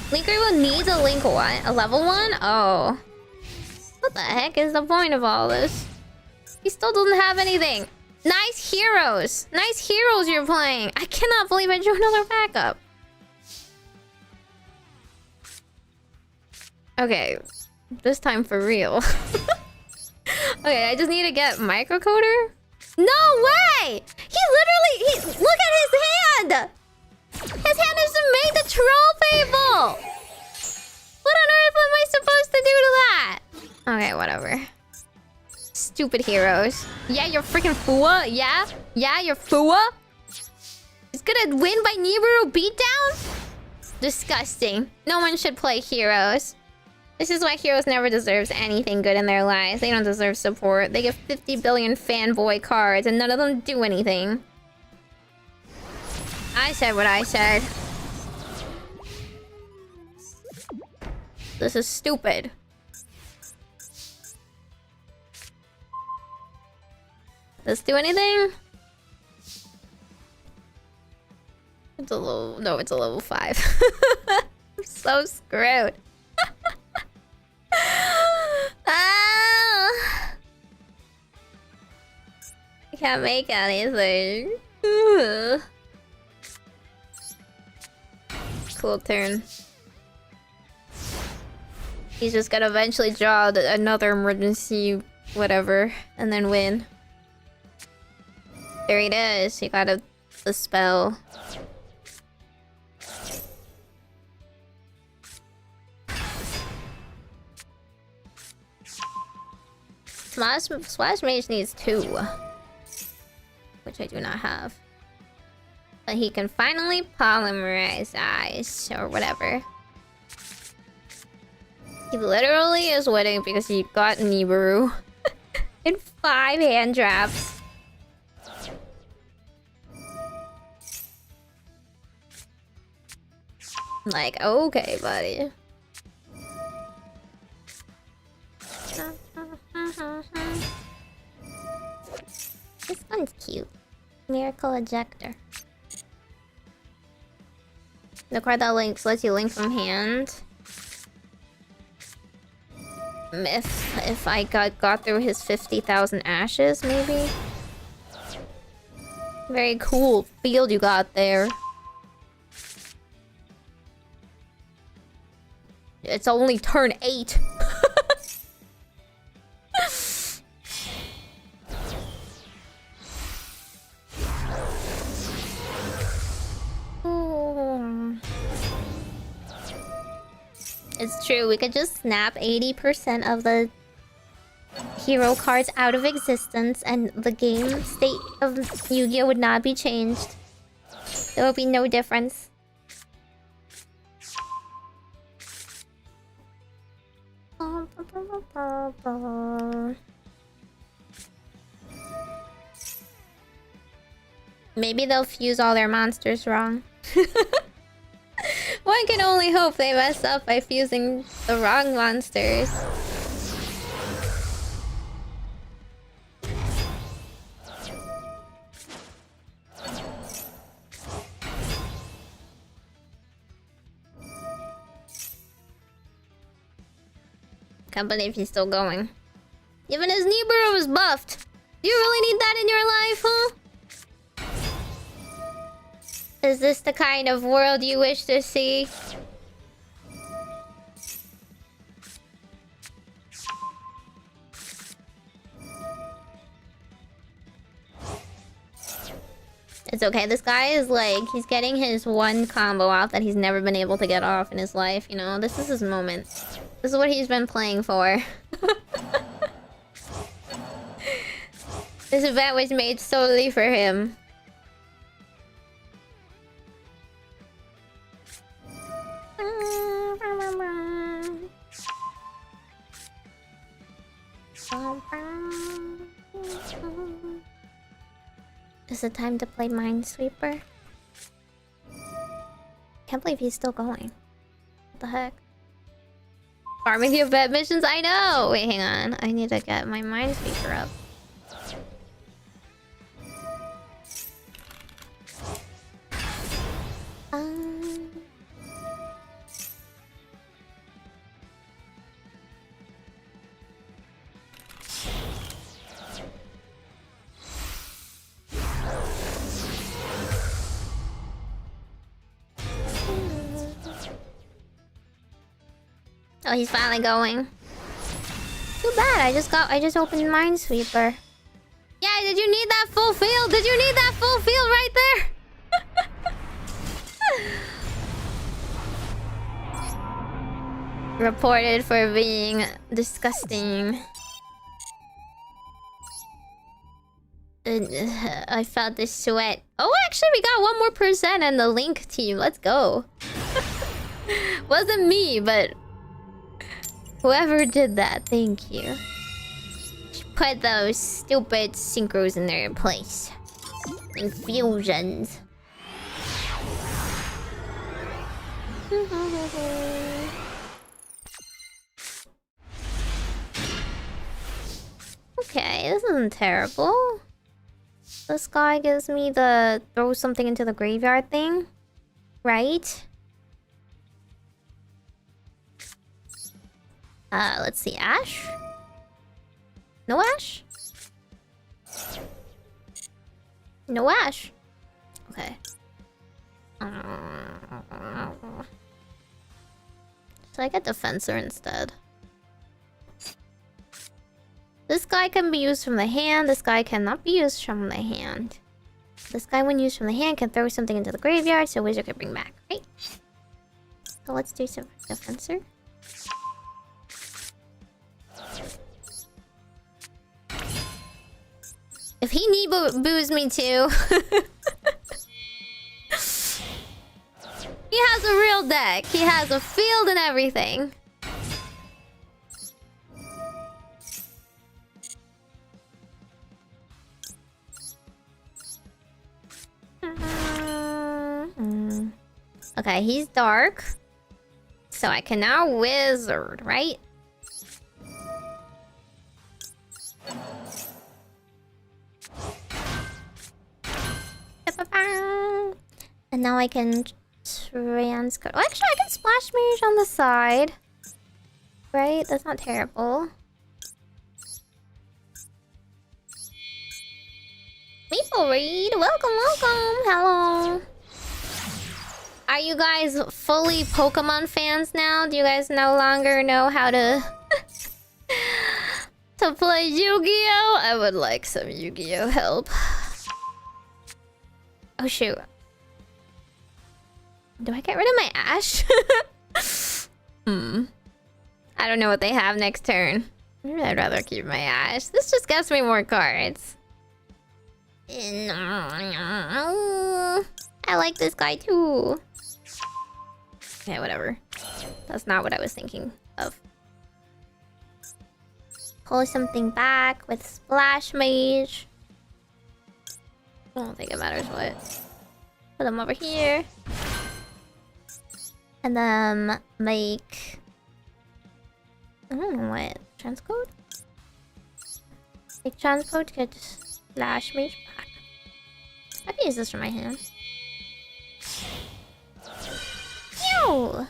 Linker needs a Link 1? A level 1? Oh. What the heck is the point of all this? He still doesn't have anything. Nice heroes. Nice heroes you're playing. I cannot believe I drew another backup. Okay. This time for real. Okay, I just need to get microcoder. No way! He literally... look at his hand! His hand is to make the troll people! stupid heroes. Yeah, you're freaking Fua. Yeah? Yeah, you're Fua? He's gonna win by Nibiru beatdown? Disgusting. No one should play heroes. This is why heroes never deserves anything good in their lives. They don't deserve support. They get 50 billion fanboy cards and none of them do anything. I said what I said. This is stupid. Does this do anything? It's a level... No, it's a level 5. I'm so screwed. Ah! I can't make anything. Cool turn. He's just gonna eventually draw another emergency whatever and then win. There it is. He got the spell. Splash Mage needs 2. Which I do not have. But he can finally polymerize eyes or whatever. He literally is winning because he got Nibiru in 5 hand traps. Like, okay, buddy. This one's cute. Miracle Ejector. The card that lets you link from hand. If I got through his 50,000 ashes, maybe? Very cool field you got there. It's only turn 8. It's true, we could just snap 80% of the hero cards out of existence and the game state of Yu-Gi-Oh! Would not be changed. There would be no difference. Maybe they'll fuse all their monsters wrong. One can only hope they mess up by fusing the wrong monsters. Can't believe he's still going. Even his Nibiru is buffed. Do you really need that in your life, huh? Is this the kind of world you wish to see? It's okay, this guy is like, he's getting his one combo off that he's never been able to get off in his life, you know? This is his moment. This is what he's been playing for. This event was made solely for him. Is it time to play Minesweeper? Can't believe he's still going. What the heck? Farming the event missions? I know! Wait, hang on. I need to get my Minesweeper up. Oh, he's finally going. Too bad, I just opened Minesweeper. Yeah, did you need that full field? Did you need that full field right there? Reported for being disgusting. I felt the sweat. Oh, actually, we got 1 more percent in the Link team. Let's go. Wasn't me, but whoever did that, thank you. Put those stupid synchros in their place. Infusions. Okay, this isn't terrible. This guy gives me the throw something into the graveyard thing, right? Let's see, Ash? No Ash? No Ash. Okay. So I get Defensor instead. This guy can be used from the hand. This guy cannot be used from the hand. This guy, when used from the hand, can throw something into the graveyard, so Wizard can bring back, right? So let's do some Defensor. If he need boos me too. He has a real deck. He has a field and everything. Okay, he's dark. So I can now wizard, right? And now I can transcode. Oh, actually, I can splash mage on the side. Right? That's not terrible. Maple Reed, welcome, welcome. Hello. Are you guys fully Pokemon fans now? Do you guys no longer know how to to play Yu-Gi-Oh? I would like some Yu-Gi-Oh help. Oh shoot. Do I get rid of my Ash? I don't know what they have next turn. I'd rather keep my Ash. This just gets me more cards. I like this guy too. Okay, whatever. That's not what I was thinking of. Pull something back with Splash Mage. I don't think it matters what. Put them over here. And then make... I don't know what. Transcode? Make transcode to get Splash Mage back. I can use this for my hand. Ew!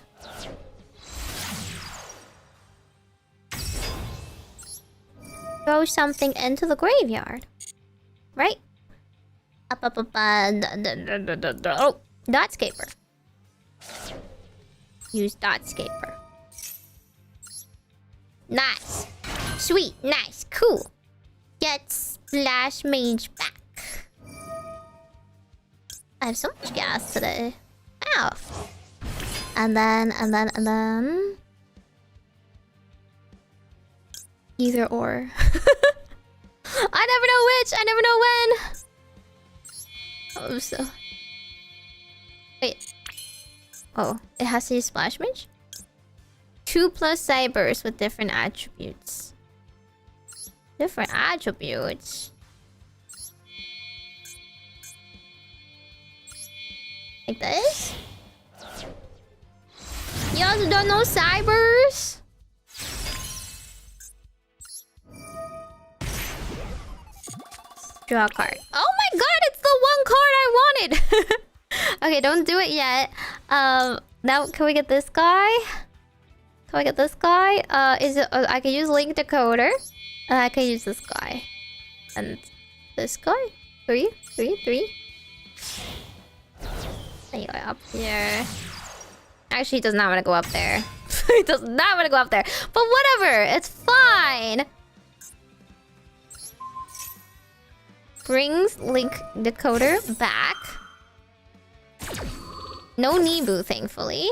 Throw something into the graveyard. Right? Oh, Dotscaper. Use Dotscaper. Nice. Sweet, nice, cool. Get Splash Mage back. I have so much gas today. Ow. And then... Either or. I never know which! I never know when! Oh, so... Wait. Oh, it has to use Splash Mage? 2+ Cybers with different attributes. Different attributes? Like this? You also don't know Cybers? Draw a card. Oh my god, it's the one card I wanted! Okay, don't do it yet. Now can we get this guy? Can I get this guy? Is it? I can use Link Decoder. I can use this guy. And this guy? 3. There you go, up here. Actually, he does not want to go up there. He does not want to go up there. But whatever, it's fine. Brings Link Decoder back. No Nibu, thankfully.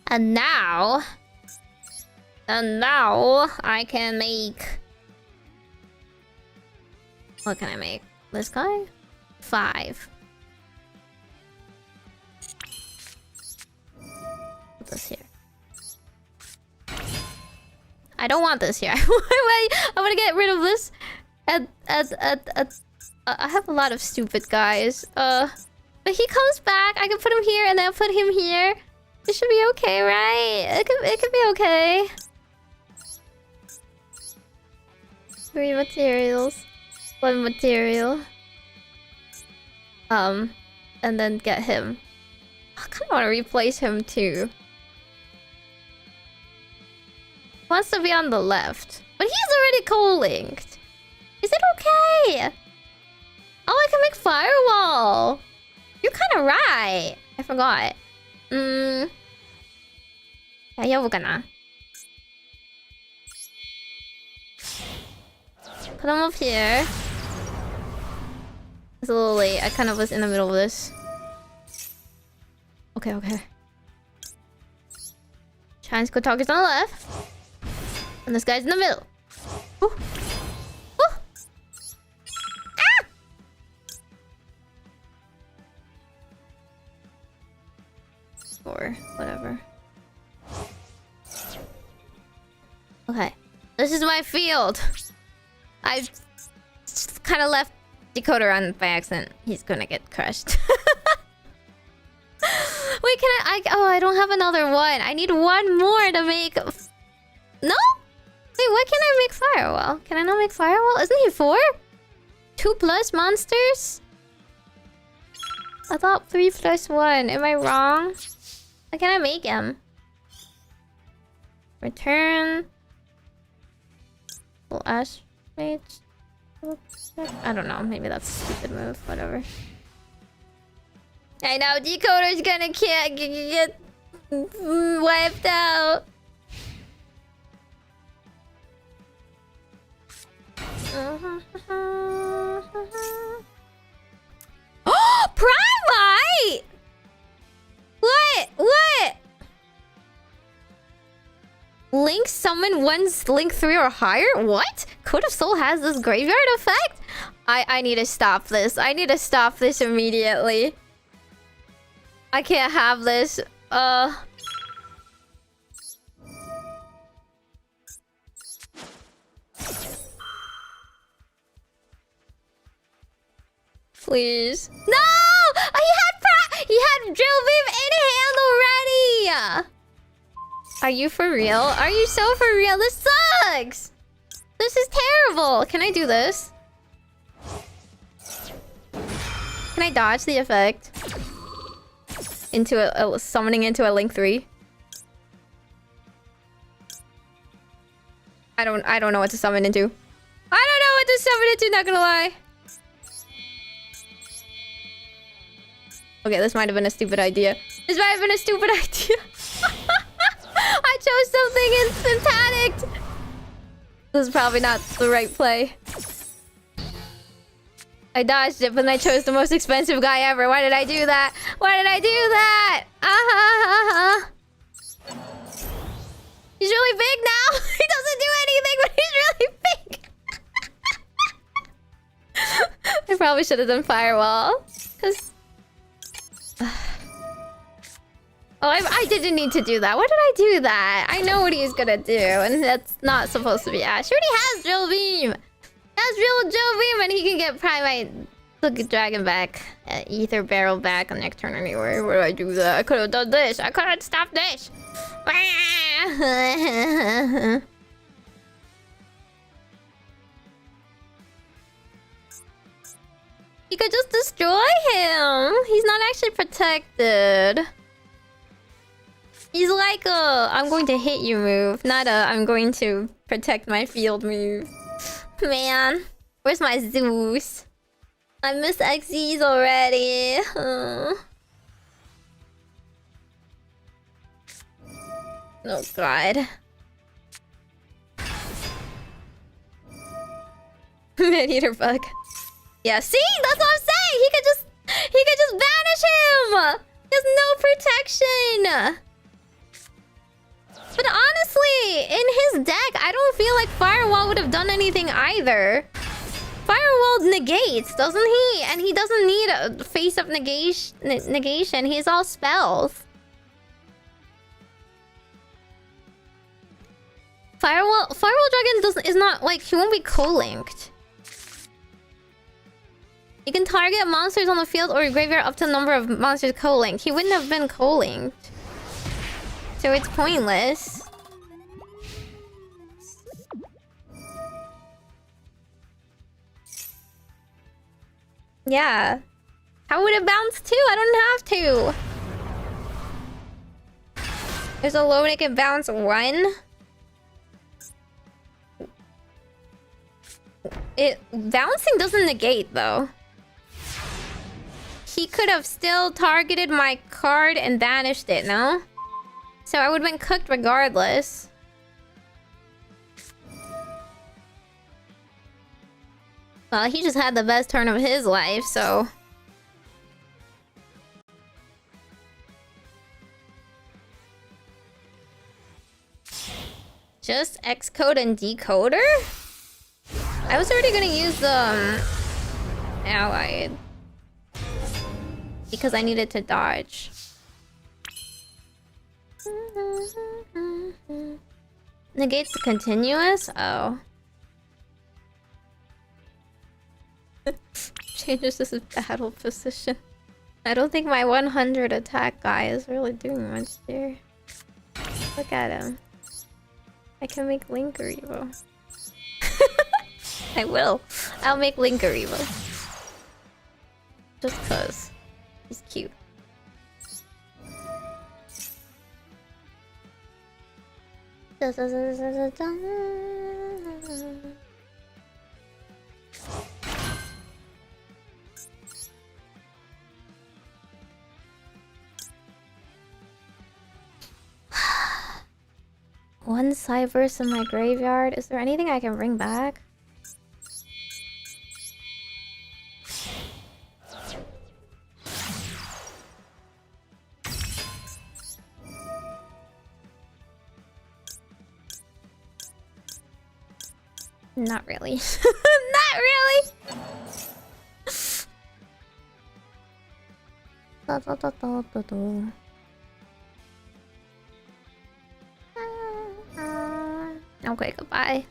And now I can make What can I make? This guy? 5. Put this here. I don't want this here. I want to get rid of this. I have a lot of stupid guys. But he comes back. I can put him here and then put him here. It should be okay, right? It could be okay. 3 materials. 1 material. And then get him. I kind of want to replace him too. Wants to be on the left. But he's already co-linked. Is it okay? Oh, I can make Firewall. You're kind of right. I forgot. Yeah, 呼ぶかな? Put him up here. It's a little late. I kind of was in the middle of this. Okay, okay. Chinese Kotaku's on the left. And this guy's in the middle. Ooh. Ooh. Ah! Or whatever. Okay. This is my field. I kind of left Decoder on by accident. He's gonna get crushed. Wait, can I don't have another one. I need one more to make... No? Wait, why can't I make Firewall? Can I not make Firewall? Isn't he 4? 2+ monsters? I thought 3+1. Am I wrong? Why can't I make him? Return. Full Ash Mage. I don't know. Maybe that's a stupid move. Whatever. I know Decoder's gonna get wiped out. Oh, Primite! What? What? Link summon once Link 3 or higher? What? Code of Soul has this graveyard effect? I need to stop this. I need to stop this immediately. I can't have this. Please. No! He had Drill Beam in hand already! Are you for real? Are you so for real? This sucks! This is terrible! Can I do this? Can I dodge the effect? Into a summoning into a Link 3? I don't know what to summon into. I don't know what to summon into, not gonna lie. Okay, this might have been a stupid idea. This might have been a stupid idea. I chose something and panicked. This is probably not the right play. I dodged it, but then I chose the most expensive guy ever. Why did I do that? Why did I do that? He's really big now. He doesn't do anything, but he's really big. I probably should have done Firewall. Because... Oh, I didn't need to do that. Why did I do that? I know what he's gonna do, and that's not supposed to be Ash. He already has Drill Beam. He has real Drill Beam, and he can get Primite, the Dragon back, Ether Barrel back on next turn anyway. Where do I do that? I could have done this. I could have stopped this. You could just destroy him. He's not actually protected. He's like a I'm going to hit you move, not a I'm going to protect my field move. Man, where's my Zeus? I miss XZs already. Oh god. Man-eater bug. Yeah, see? That's what I'm saying! He could just banish him! He has no protection! But honestly, in his deck, I don't feel like Firewall would have done anything either. Firewall all negates, doesn't he? And he doesn't need a face of negation. He's all spells. Firewall Dragon is not like, he won't be co-linked. You can target monsters on the field or your graveyard up to the number of monsters co-linked. He wouldn't have been co-linked, so it's pointless. Yeah. How would it bounce too? I don't have to. There's a load it can bounce 1. Bouncing doesn't negate though. He could have still targeted my card and banished it, no? So I would have been cooked regardless. Well, he just had the best turn of his life, so... Just Xcode and Decoder? I was already gonna use the... Allied. Because I needed to dodge. Negates the continuous? Oh. Changes this battle position. I don't think my 100 attack guy is really doing much here. Look at him. I can make Linker Evo. I will. I'll make Linker Evo. Just cause. He's cute. One Cyberse in my graveyard. Is there anything I can bring back? Not really. Not really! Okay, goodbye.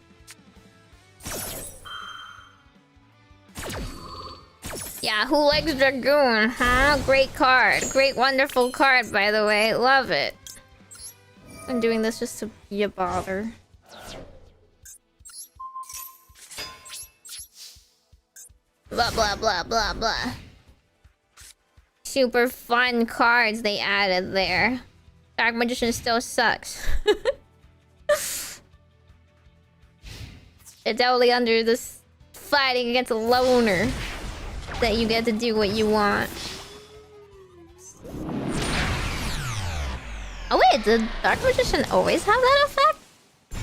Yeah, who likes Dragoon, huh? Great card. Great, wonderful card, by the way. Love it. I'm doing this just to be a bother. Blah, blah, blah, blah, blah. Super fun cards they added there. Dark Magician still sucks. It's only under this fighting against a loner that you get to do what you want. Oh wait, did Dark Magician always have that effect?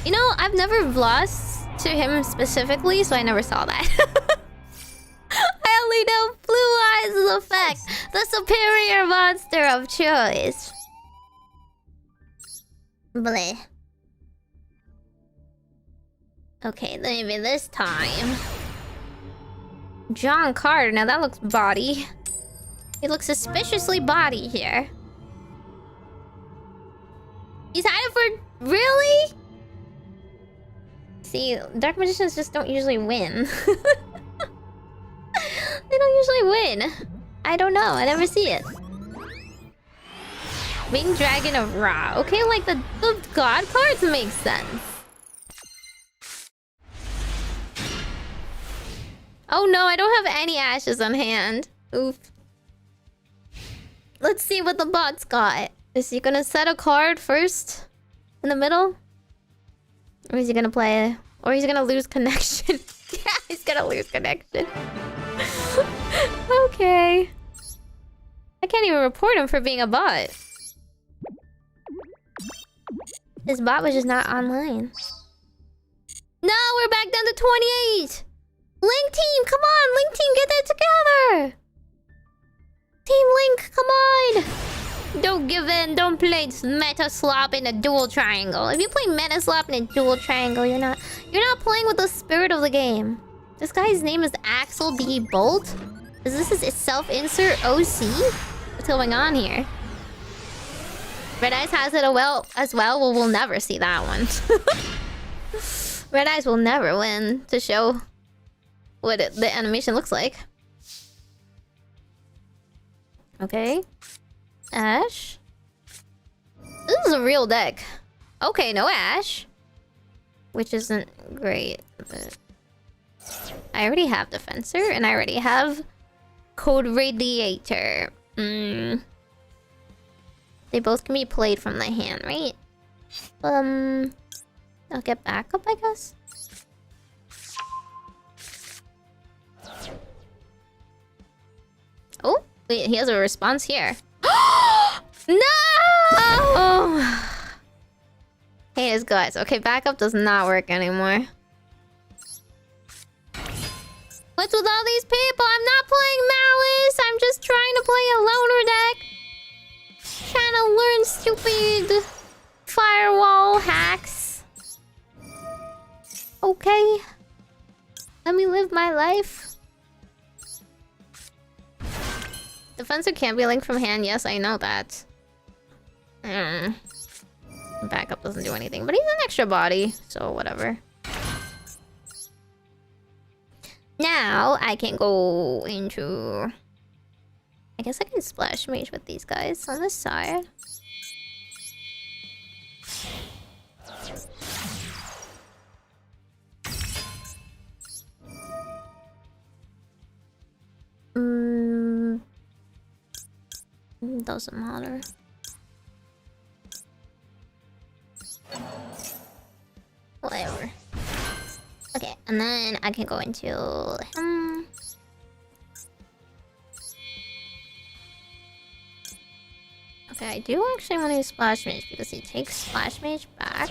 You know, I've never lost to him specifically, so I never saw that. I only know Blue Eyes' effect. The superior monster of choice. Bleh. Okay, maybe this time. John Carter, now that looks body. He looks suspiciously body here. He's had it for... Really? See, Dark Magicians just don't usually win. They don't usually win. I don't know, I never see it. Winged Dragon of Ra. Okay, like the god cards make sense. Oh no, I don't have any ashes on hand. Oof. Let's see what the bot's got. Is he gonna set a card first? In the middle? Or is he gonna play... Or he's gonna lose connection. Yeah, he's gonna lose connection. Okay. I can't even report him for being a bot. His bot was just not online. No, we're back down to 28! Link team, come on! Link team, get that together! Team Link, come on! Don't give in, don't play meta slop in a dual triangle. If you play meta slop in a dual triangle, you're not playing with the spirit of the game. This guy's name is Axel B. Bolt? Is this his self-insert OC? What's going on here? Red Eyes has it as well. Well, we'll never see that one. Red Eyes will never win to show what the animation looks like. Okay. Ash. This is a real deck. Okay, no Ash. Which isn't great, but... I already have Defensor, and I already have Code Radiator. They both can be played from the hand, right? I'll get backup, I guess. Oh, wait, he has a response here. No! Hey, his guys. Okay, backup does not work anymore. What's with all these people? I'm not playing Malice. I'm just trying to play a loner deck. Trying to learn stupid firewall hacks. Okay. Let me live my life. Defensor can't be linked from hand. Yes, I know that. Backup doesn't do anything, but he's an extra body, so whatever. Now I can go into... I guess I can splash mage with these guys on this side. Doesn't matter. Whatever. Okay, and then I can go into him. Okay, I do actually want to use Splash Mage because he takes Splash Mage back.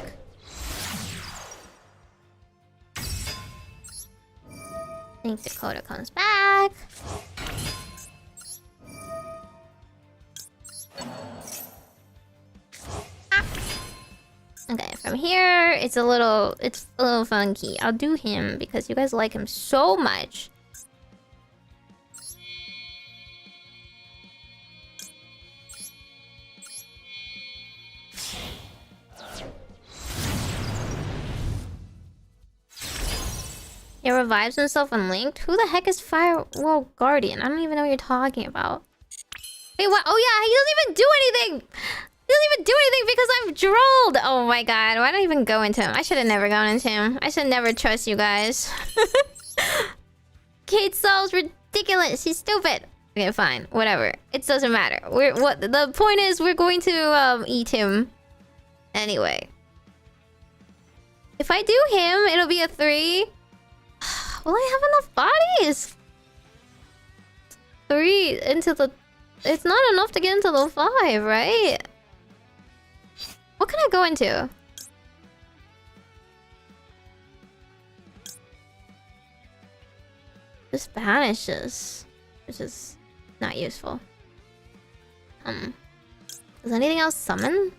I think Dakota comes back. Okay, from here, it's a little funky. I'll do him because you guys like him so much. He revives himself unlinked? Who the heck is Firewall Guardian? I don't even know what you're talking about. Wait, what? Oh yeah, he doesn't even do anything! He doesn't even do anything because I'm drolled! Oh my god, why don't I even go into him? I should have never gone into him. I should never trust you guys. Kate Saul's ridiculous. She's stupid. Okay, fine. Whatever. It doesn't matter. The point is, we're going to eat him. Anyway. If I do him, it'll be a 3. Will I have enough bodies? 3 into the... It's not enough to get into the 5, right? What can I go into? Just vanishes. Which is not useful. Does anything else summon?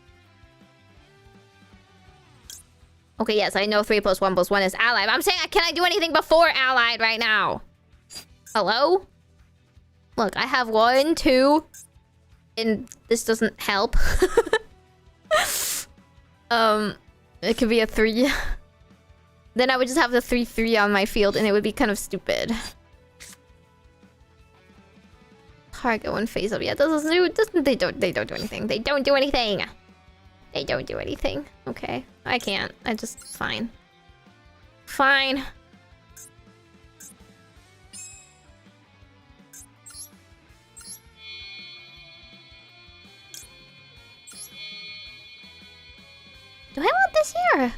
Okay, yes, I know 3 + 1 + 1 is allied. But I'm saying, can I do anything before allied right now? Hello? Look, I have 1, 2, and this doesn't help. It could be a 3. Then I would just have the 3/3 on my field, and it would be kind of stupid. Target one phase up. Yeah, they don't do anything. They don't do anything. They don't do anything. Okay, I can't. I just fine. Fine. Do I want this here?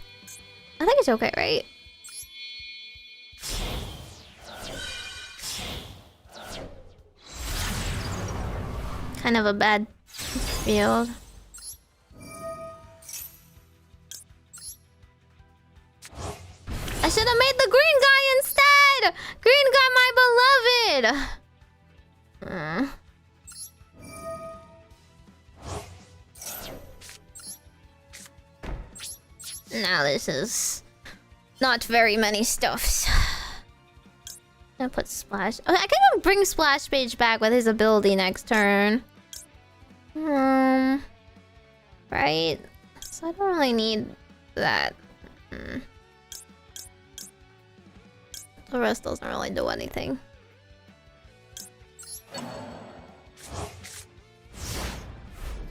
I think it's okay, right? Kind of a bad field. I should have made the green guy instead! Green guy, my beloved! Now this is not very many stuffs. I put Splash. Oh, I can bring Splash Page back with his ability next turn. Right? So I don't really need that. The rest doesn't really do anything.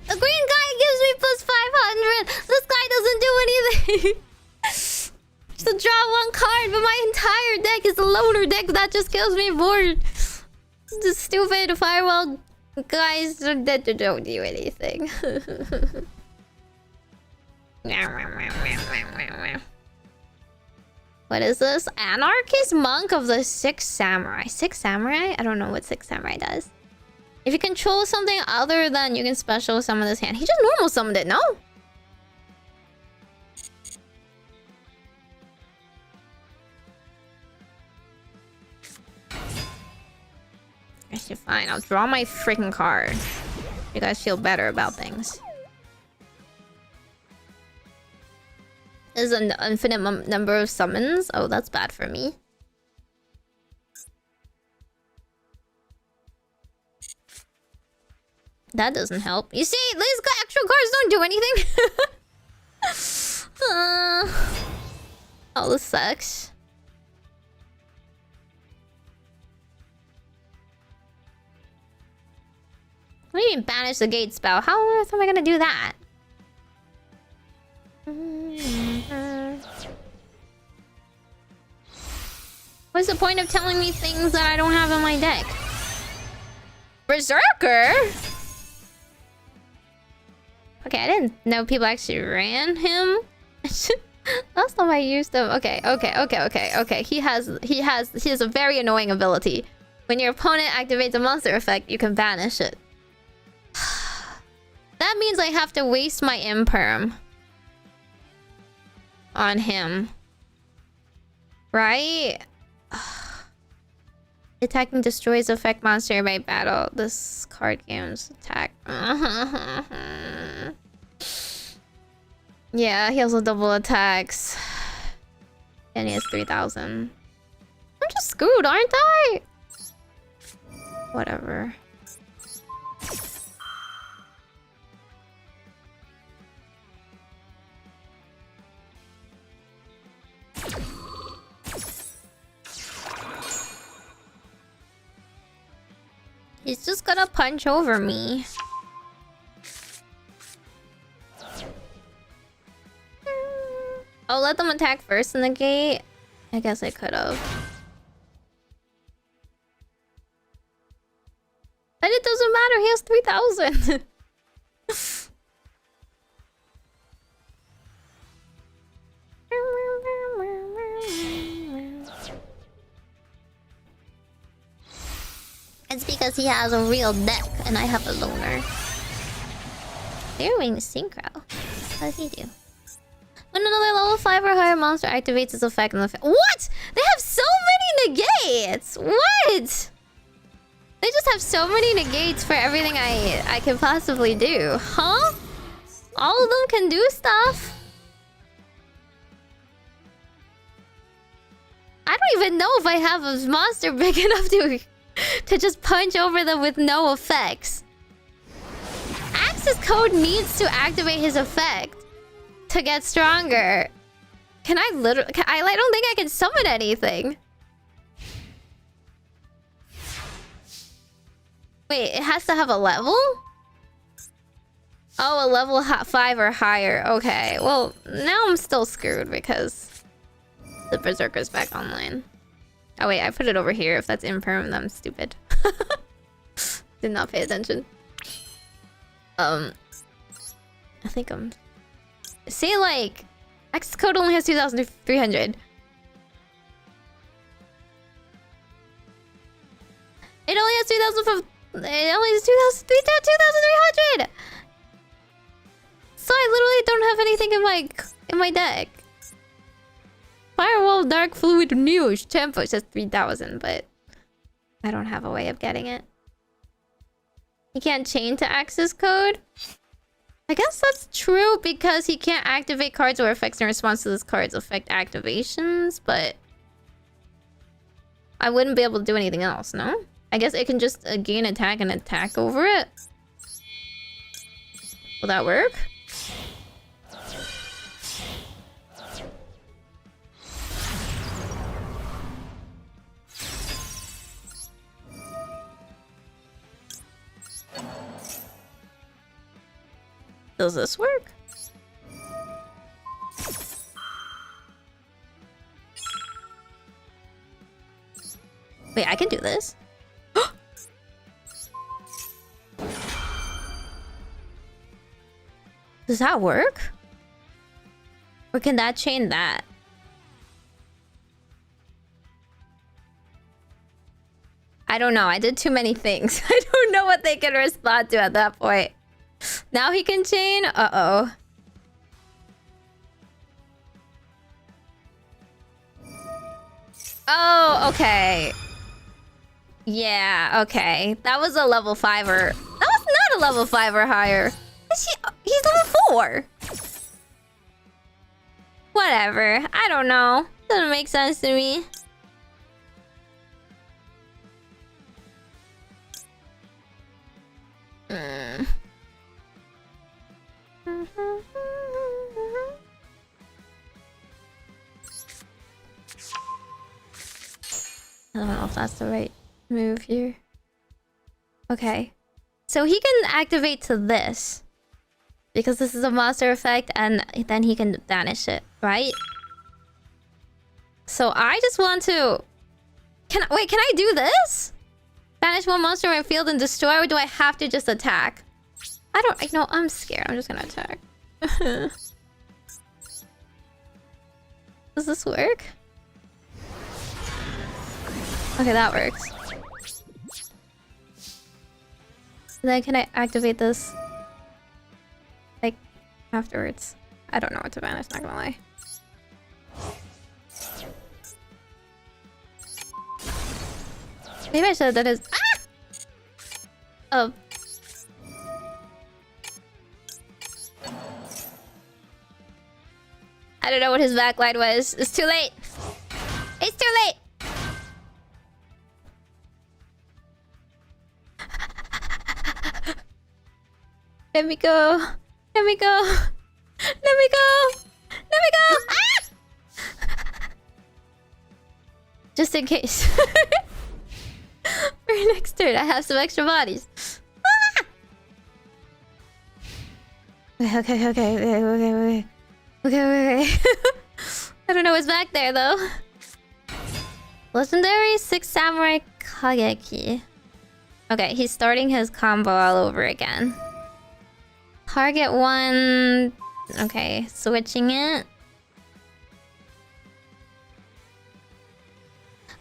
The green guy gives me plus 500! This guy doesn't do anything! Just to draw one card, but my entire deck is a loner deck that just kills me bored. The stupid firewall guys that don't do anything. What is this? Anarchist Monk of the Six Samurai. Six Samurai? I don't know what Six Samurai does. If you control something other than you can special summon this hand. He just normal summoned it, no? Actually, fine. I'll draw my freaking card. You guys feel better about things. This is an infinite number of summons. Oh, that's bad for me. That doesn't help. You see, these extra cards don't do anything. Oh, this sucks. What do you mean banish the gate spell? How on earth am I gonna do that? What's the point of telling me things that I don't have in my deck? Berserker? Okay, I didn't know people actually ran him. Last time I used him. Okay. He has a very annoying ability. When your opponent activates a monster effect, you can banish it. That means I have to waste my imperm on him. Right? Attacking destroys effect monster by battle. This card game's attack. Yeah, he also double attacks. And he has 3,000. I'm just screwed, aren't I? Whatever. He's just gonna punch over me. Oh, let them attack first in the gate? I guess I could've. But it doesn't matter, he has 3,000. It's because he has a real deck and I have a loner. They're wing synchro. What does he do? When another level 5 or higher monster activates its effect on the what? They have so many negates! What? They just have so many negates for everything I can possibly do. Huh? All of them can do stuff? I don't even know if I have a monster big enough to just punch over them with no effects. Access code needs to activate his effect to get stronger. Can I literally... I don't think I can summon anything. Wait, it has to have a level? Oh, a level 5 or higher. Okay, well, now I'm still screwed because the Berserker's back online. Oh wait, I put it over here. If that's imperm, then I'm stupid. Did not pay attention. I think I'm... Say like... Access code only has 2,300. It only has 2,000... It only has 2,300! So I literally don't have anything in my deck. Firewall Dark Fluid News tempo says 3,000, but I don't have a way of getting it. He can't chain to access code? I guess that's true because he can't activate cards or effects in response to this card's effect activations, but... I wouldn't be able to do anything else, no? I guess it can just gain attack and attack over it. Will that work? Does this work? Wait, I can do this? Does that work? Or can that chain that? I don't know. I did too many things. I don't know what they can respond to at that point. Now he can chain? Uh-oh. Oh, okay. Yeah, okay. That was a level 5 or... That was not a level 5 or higher. He's level 4. Whatever. I don't know. Doesn't make sense to me. I don't know if that's the right move here. Okay. So he can activate to this. Because this is a monster effect, and then he can banish it, right? So I just want to... Can I do this? Banish one monster in my field and destroy, or do I have to just attack? I know, I'm scared. I'm just gonna attack. Does this work? Okay, that works. Then can I activate this? Like, afterwards? I don't know what to banish, not gonna lie. Maybe I should have done his... Ah! Oh. I don't know what his backline was. It's too late. It's too late. Let me go. Let me go. Let me go. Let me go. Ah! Just in case. For next turn, I have some extra bodies. Ah! Okay. I don't know what's back there though. Legendary 6 Samurai Kageki. Okay, he's starting his combo all over again. Target 1. Okay, switching it.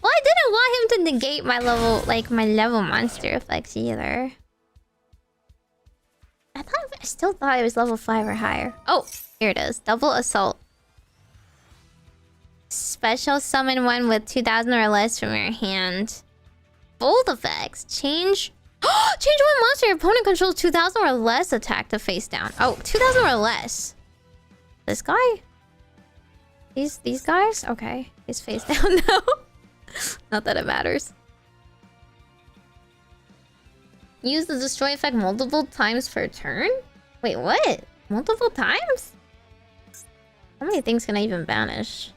Well, I didn't want him to negate my level, like my level monster effects either. I still thought it was level 5 or higher. Oh, here it is. Double assault. Special summon one with 2,000 or less from your hand. Bold effects. Change one monster your opponent controls 2,000 or less attack to face down. Oh, 2,000 or less. This guy? These guys? Okay. He's face down now. Not that it matters. Use the destroy effect multiple times per turn? Wait, what? Multiple times? How many things can I even banish?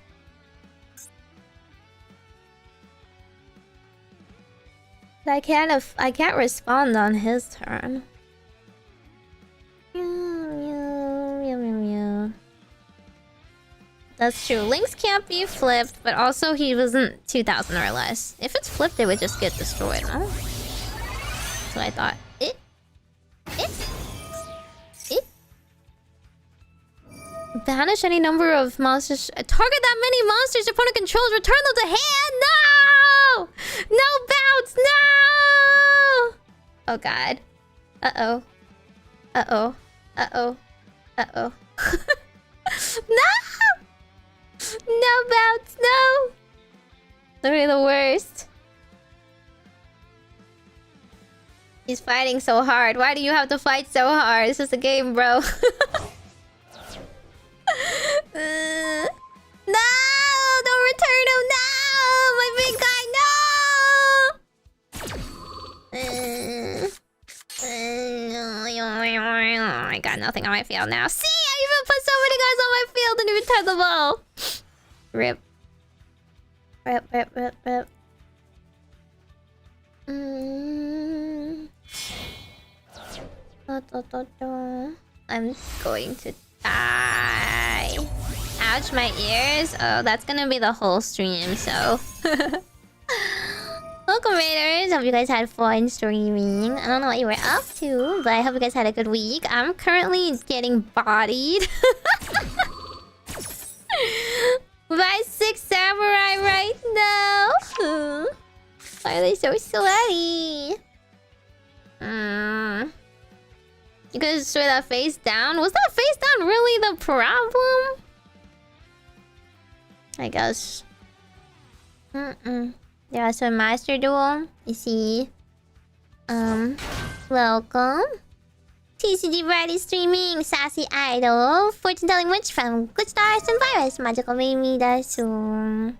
I can't respond on his turn. That's true. Links can't be flipped, but also he wasn't 2,000 or less. If it's flipped, it would just get destroyed, no? That's what I thought. Banish any number of monsters. Target that many monsters your opponent controls. Return them to hand. No! No bounce. No! Oh god. Uh-oh. Uh-oh. Uh-oh. Uh-oh. No! No bounce. No! Literally the worst. He's fighting so hard. Why do you have to fight so hard? This is a game, bro. No! Don't return him! No! My big guy! No! got nothing on my field now. See, I even put so many guys on my field and even turn the ball. Rip. Rip, rip, rip, rip. I'm going to die. Ouch, my ears. Oh, that's gonna be the whole stream, so... Welcome, Raiders. Hope you guys had fun streaming. I don't know what you were up to, but I hope you guys had a good week. I'm currently getting bodied by 6 samurai right now. Why are they so sweaty? You guys throw that face down? Was that face down really the problem? I guess. Yeah, so Master Duel. You see. Welcome. TCG Variety Streaming, Sassy Idol, Fortune Telling Witch from Good Stars and Virus, Majokko Meimi desu.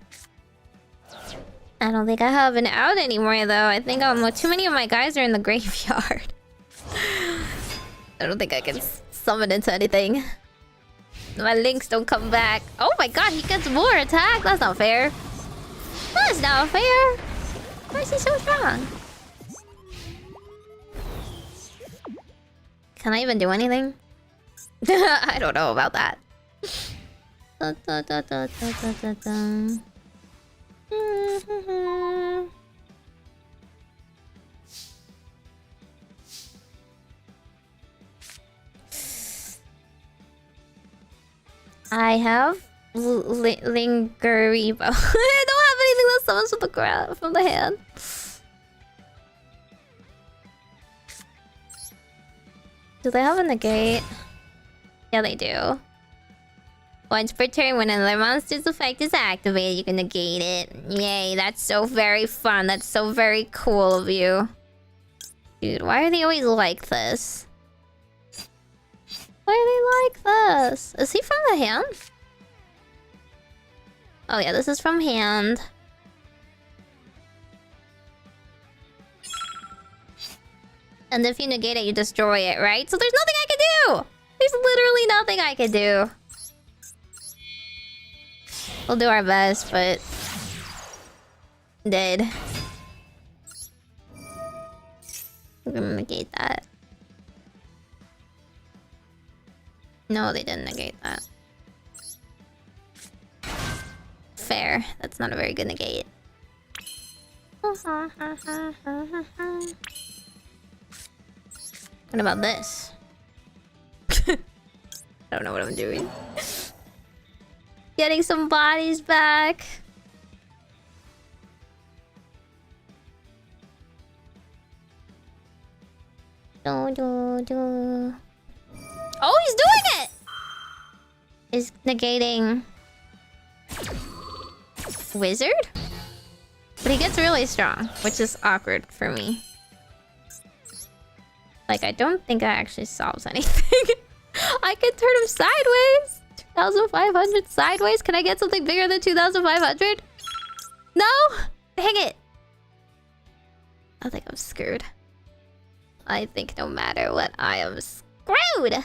I don't think I have an out anymore though. I think too many of my guys are in the graveyard. I don't think I can summon into anything. My links don't come back. Oh my god, he gets more attack? That's not fair. That's not fair. Why is he so strong? Can I even do anything? I don't know about that. I have Lingeribo. I don't have anything that summons from the hand. Do they have a negate? Yeah, they do. Once per turn, when another monster's effect is activated, you can negate it. Yay, that's so very fun. That's so very cool of you. Dude, why are they always like this? Why are they like this? Is he from the hand? Oh yeah, this is from hand. And if you negate it, you destroy it, right? So there's nothing I can do! There's literally nothing I can do. We'll do our best, but... Dead. We're gonna negate that. No, they didn't negate that. Fair. That's not a very good negate. What about this? I don't know what I'm doing. Getting some bodies back. Oh, he's doing it! Is negating wizard? But he gets really strong, which is awkward for me. Like, I don't think that actually solves anything. I can turn him sideways. 2,500 sideways? Can I get something bigger than 2,500? No? Dang it. I think I'm screwed. I think no matter what, I am screwed.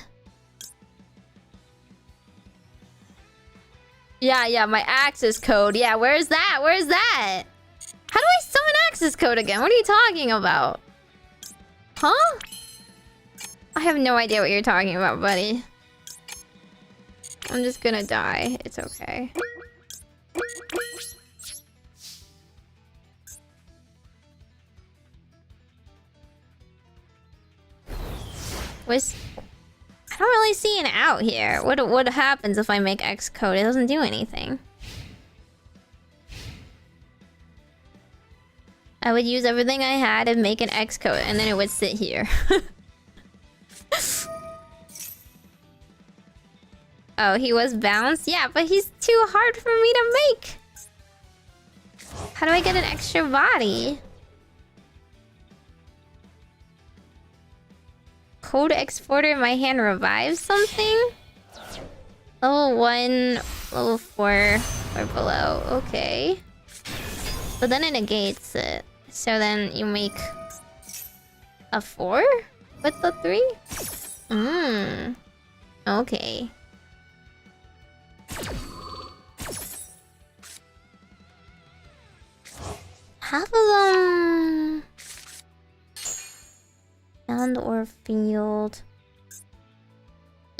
Yeah, my access code. Yeah, where's that? Where's that? How do I summon access code again? What are you talking about? Huh? I have no idea what you're talking about, buddy. I'm just gonna die. It's okay. I don't really see an out here. What happens if I make X code? It doesn't do anything. I would use everything I had and make an X code, and then it would sit here. Oh, he was bounced? Yeah, but he's too hard for me to make. How do I get an extra body? Code exporter in my hand revives something? Level 1, level 4, or below. Okay. But then it negates it. So then you make a 4 with the 3? Okay. Half of them... Sound or field.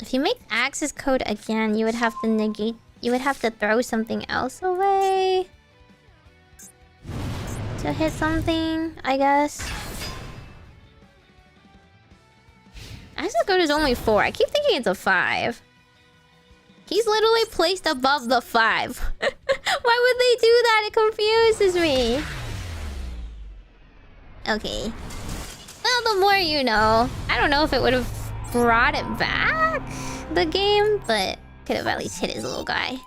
If you make access code again, you would have to negate... You would have to throw something else away. To hit something, I guess. Access code is only 4. I keep thinking it's a 5. He's literally placed above the 5. Why would they do that? It confuses me. Okay. Well, the more you know. I don't know if it would have brought it back, the game, but could have at least hit his little guy.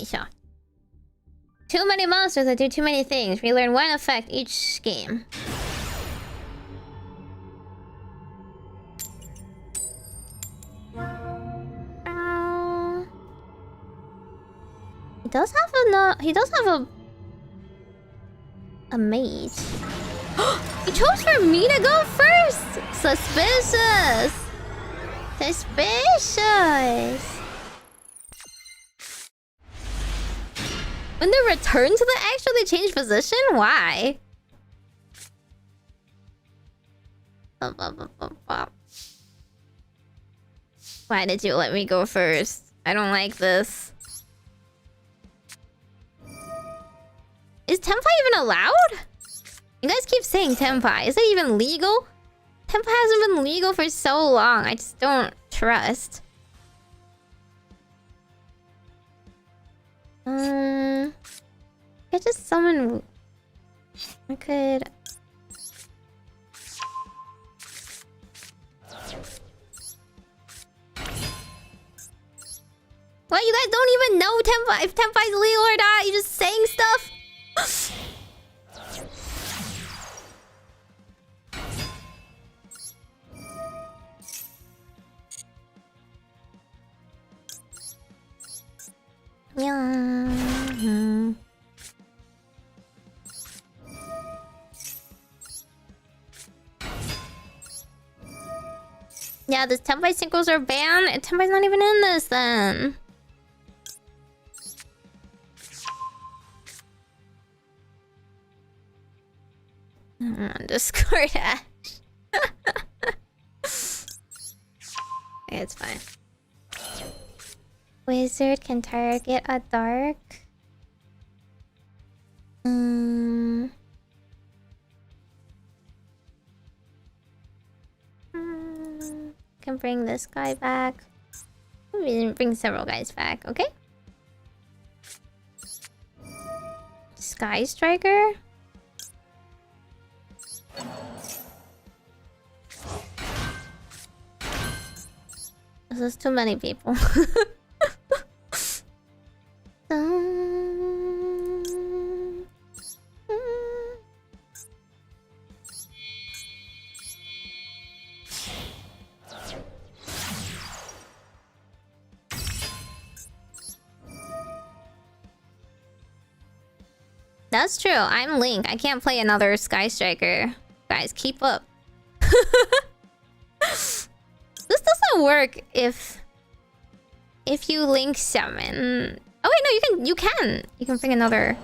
Sure. Too many monsters that do too many things. We learn one effect each game. He does have a mage. He chose for me to go first. Suspicious. Suspicious. When they return to the extra, they change position? Why? Why did you let me go first? I don't like this. Is Tenpai even allowed? You guys keep saying Tenpai. Is it even legal? Tenpai hasn't been legal for so long. I just don't trust. I just summon... I could... What? You guys don't even know Tenpai, if Tenpai's legal or not? You're just saying stuff? Yeah. Yeah, the Tenpai synchros are banned. And Tenpai's not even in this then. Discord Ash. It's fine. Wizard can target a dark. Can bring this guy back. We didn't bring several guys back, okay? Sky Striker? This is too many people. That's true. I'm Link. I can't play another Sky Striker. Guys, keep up. This doesn't work if you Link summon. Oh wait, no, you can bring another.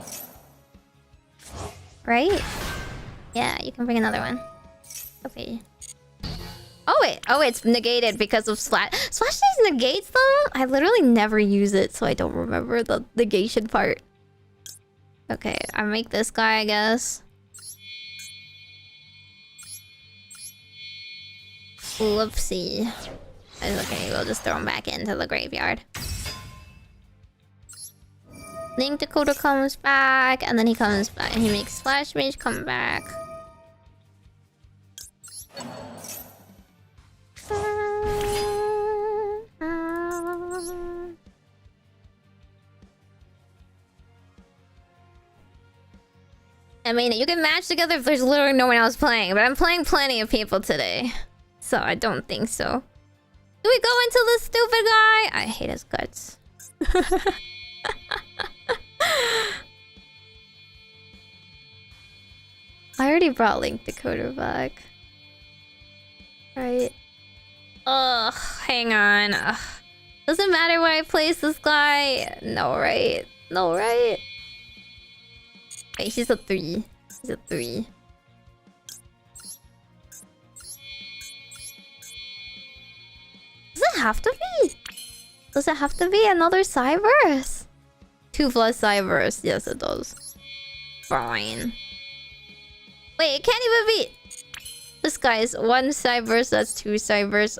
Right? Yeah, you can bring another one. Okay. Oh wait, it's negated because of Splash. Splash Days negates them? I literally never use it, so I don't remember the negation part. Okay, I make this guy, I guess. Whoopsie. Okay, we'll just throw him back into the graveyard. Link Dakota comes back, and then he comes back, and he makes Splash Mage come back. I mean, you can match together if there's literally no one else playing, but I'm playing plenty of people today, so I don't think so. Do we go into this stupid guy? I hate his guts. I already brought Link Dakota back. Right. Ugh, hang on. Ugh. Doesn't matter where I place this guy. No, right? No, right? Wait, he's a 3. He's a 3. Does it have to be? Does it have to be another Cyberse? 2 plus Cyberse. Yes, it does. Fine. Wait, it can't even be. This guy's 1 Cyberse, that's 2 Cyberse.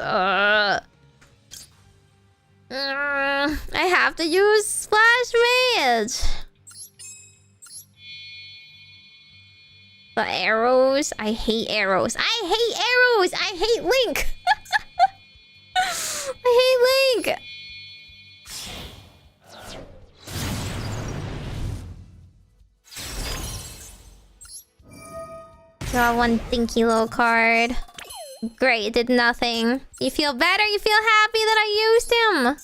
I have to use Splash Mage. The arrows. I hate arrows. I hate arrows. I hate Link. I hate Link. Draw 1 thinky little card. Great, it did nothing. You feel better? You feel happy that I used him?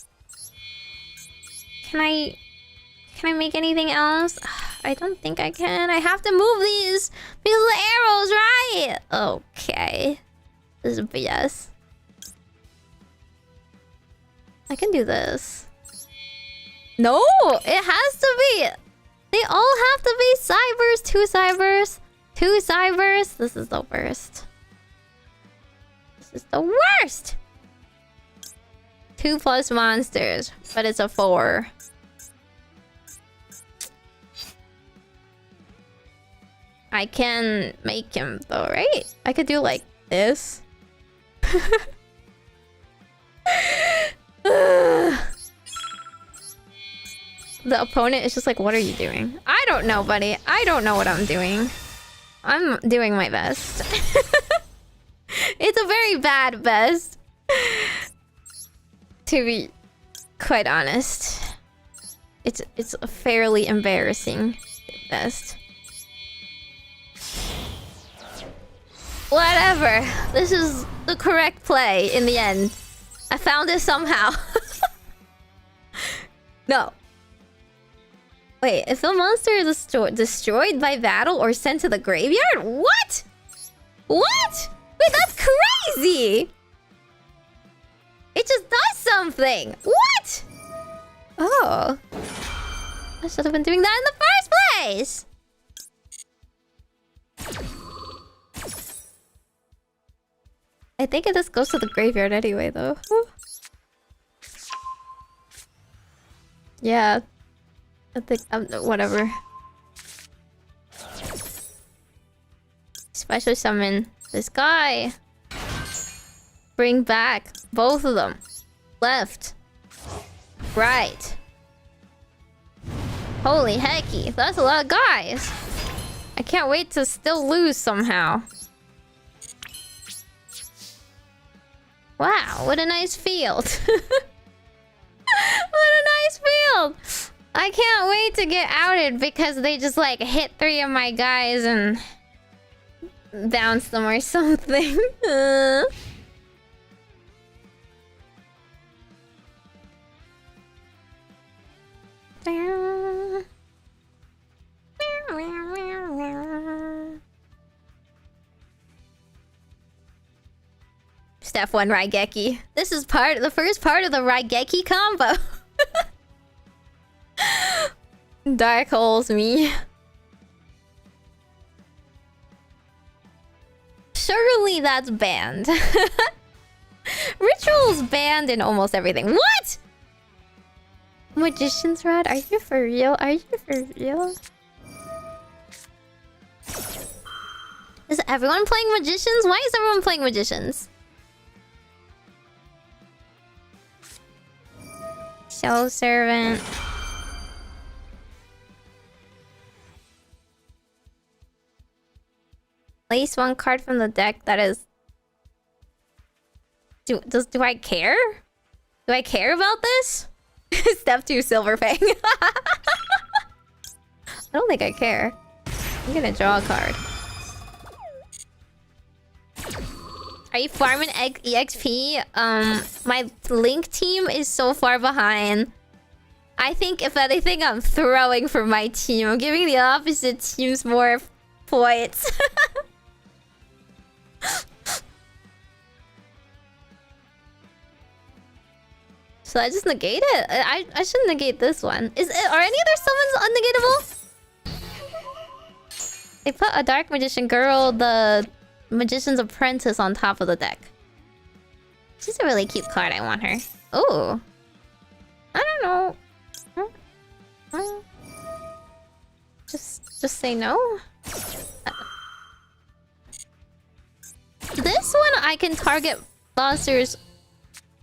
Can I make anything else? I don't think I can. I have to move these because of the arrows, right? Okay. This is BS. I can do this. No, it has to be. They all have to be Cyberse, 2 Cyberse, 2 Cyberse. This is the worst. This is the worst. 2 plus monsters, but it's a 4. I can make him though, right? I could do like this. The opponent is just like, what are you doing? I don't know, buddy. I don't know what I'm doing. I'm doing my best. It's a very bad best. To be quite honest. It's a fairly embarrassing best. Whatever. This is the correct play in the end. I found it somehow. No. Wait, if a monster is destroyed by battle or sent to the graveyard? What? What? Wait, that's crazy! It just does something! What? Oh. I should have been doing that in the first place! I think it just goes to the graveyard anyway, though. Yeah. I think... whatever. Special summon this guy. Bring back both of them. Left. Right. Holy hecky. That's a lot of guys. I can't wait to still lose somehow. Wow, what a nice field. What a nice field. I can't wait to get outed because they just like hit 3 of my guys and bounce them or something. Step 1 Raigeki. This is the first part of the Raigeki combo. Dark holes me. Surely that's banned. Ritual's banned in almost everything. What? Magician's Rod? Are you for real? Are you for real? Is everyone playing Magicians? Why is everyone playing Magicians? Soul Servant. Place 1 card from the deck that is... Do I care? Do I care about this? Step 2 Silver Fang. I don't think I care. I'm gonna draw a card. Are you farming EXP? My Link team is so far behind. I think if anything, I'm throwing for my team. I'm giving the opposite teams more points. Should I just negate it? I should negate this one. Are any other summons unnegatable? They put a Dark Magician Girl, the Magician's Apprentice on top of the deck. She's a really cute card. I want her. Oh. I don't know. Just say no. This one I can target monsters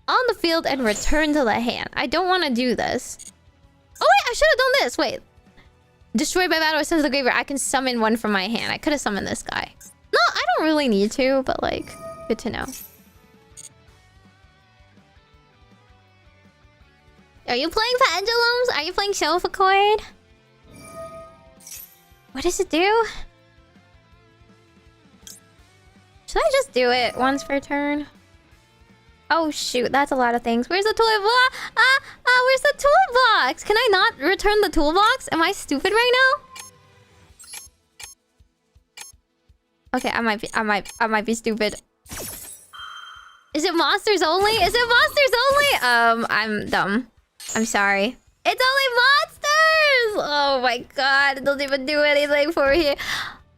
on the field and return to the hand. I don't want to do this. Oh wait, I should have done this. Wait. Destroy by battle or send to the graveyard. I can summon one from my hand. I could have summoned this guy. No, I don't really need to, but like, good to know. Are you playing Pendulums? Are you playing Solfachord? What does it do? Should I just do it once per turn? Oh shoot, that's a lot of things. Where's the toolbox? Where's the toolbox? Can I not return the toolbox? Am I stupid right now? Okay, I might be stupid. Is it monsters only? Is it monsters only? I'm dumb. I'm sorry. It's only monsters! Oh my god, it doesn't even do anything for me.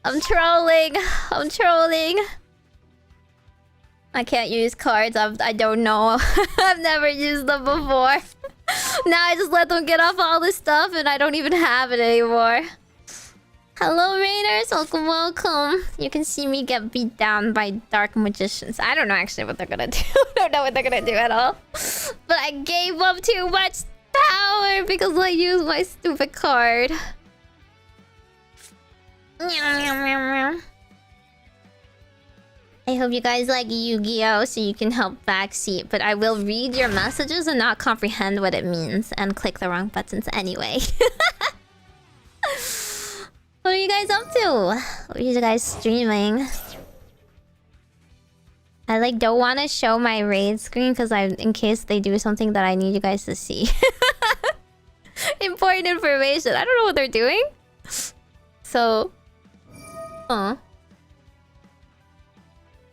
I'm trolling. I'm trolling. I can't use cards. I don't know. I've never used them before. Now I just let them get off all this stuff and I don't even have it anymore. Hello, Raiders. Welcome, welcome. You can see me get beat down by Dark Magicians. I don't know actually what they're gonna do. I don't know what they're gonna do at all. But I gave up too much power because I used my stupid card. I hope you guys like Yu-Gi-Oh! So you can help backseat, but I will read your messages and not comprehend what it means and click the wrong buttons anyway. What are you guys up to? What are you guys streaming? I like don't want to show my raid screen because in case they do something that I need you guys to see. Important information. I don't know what they're doing. So,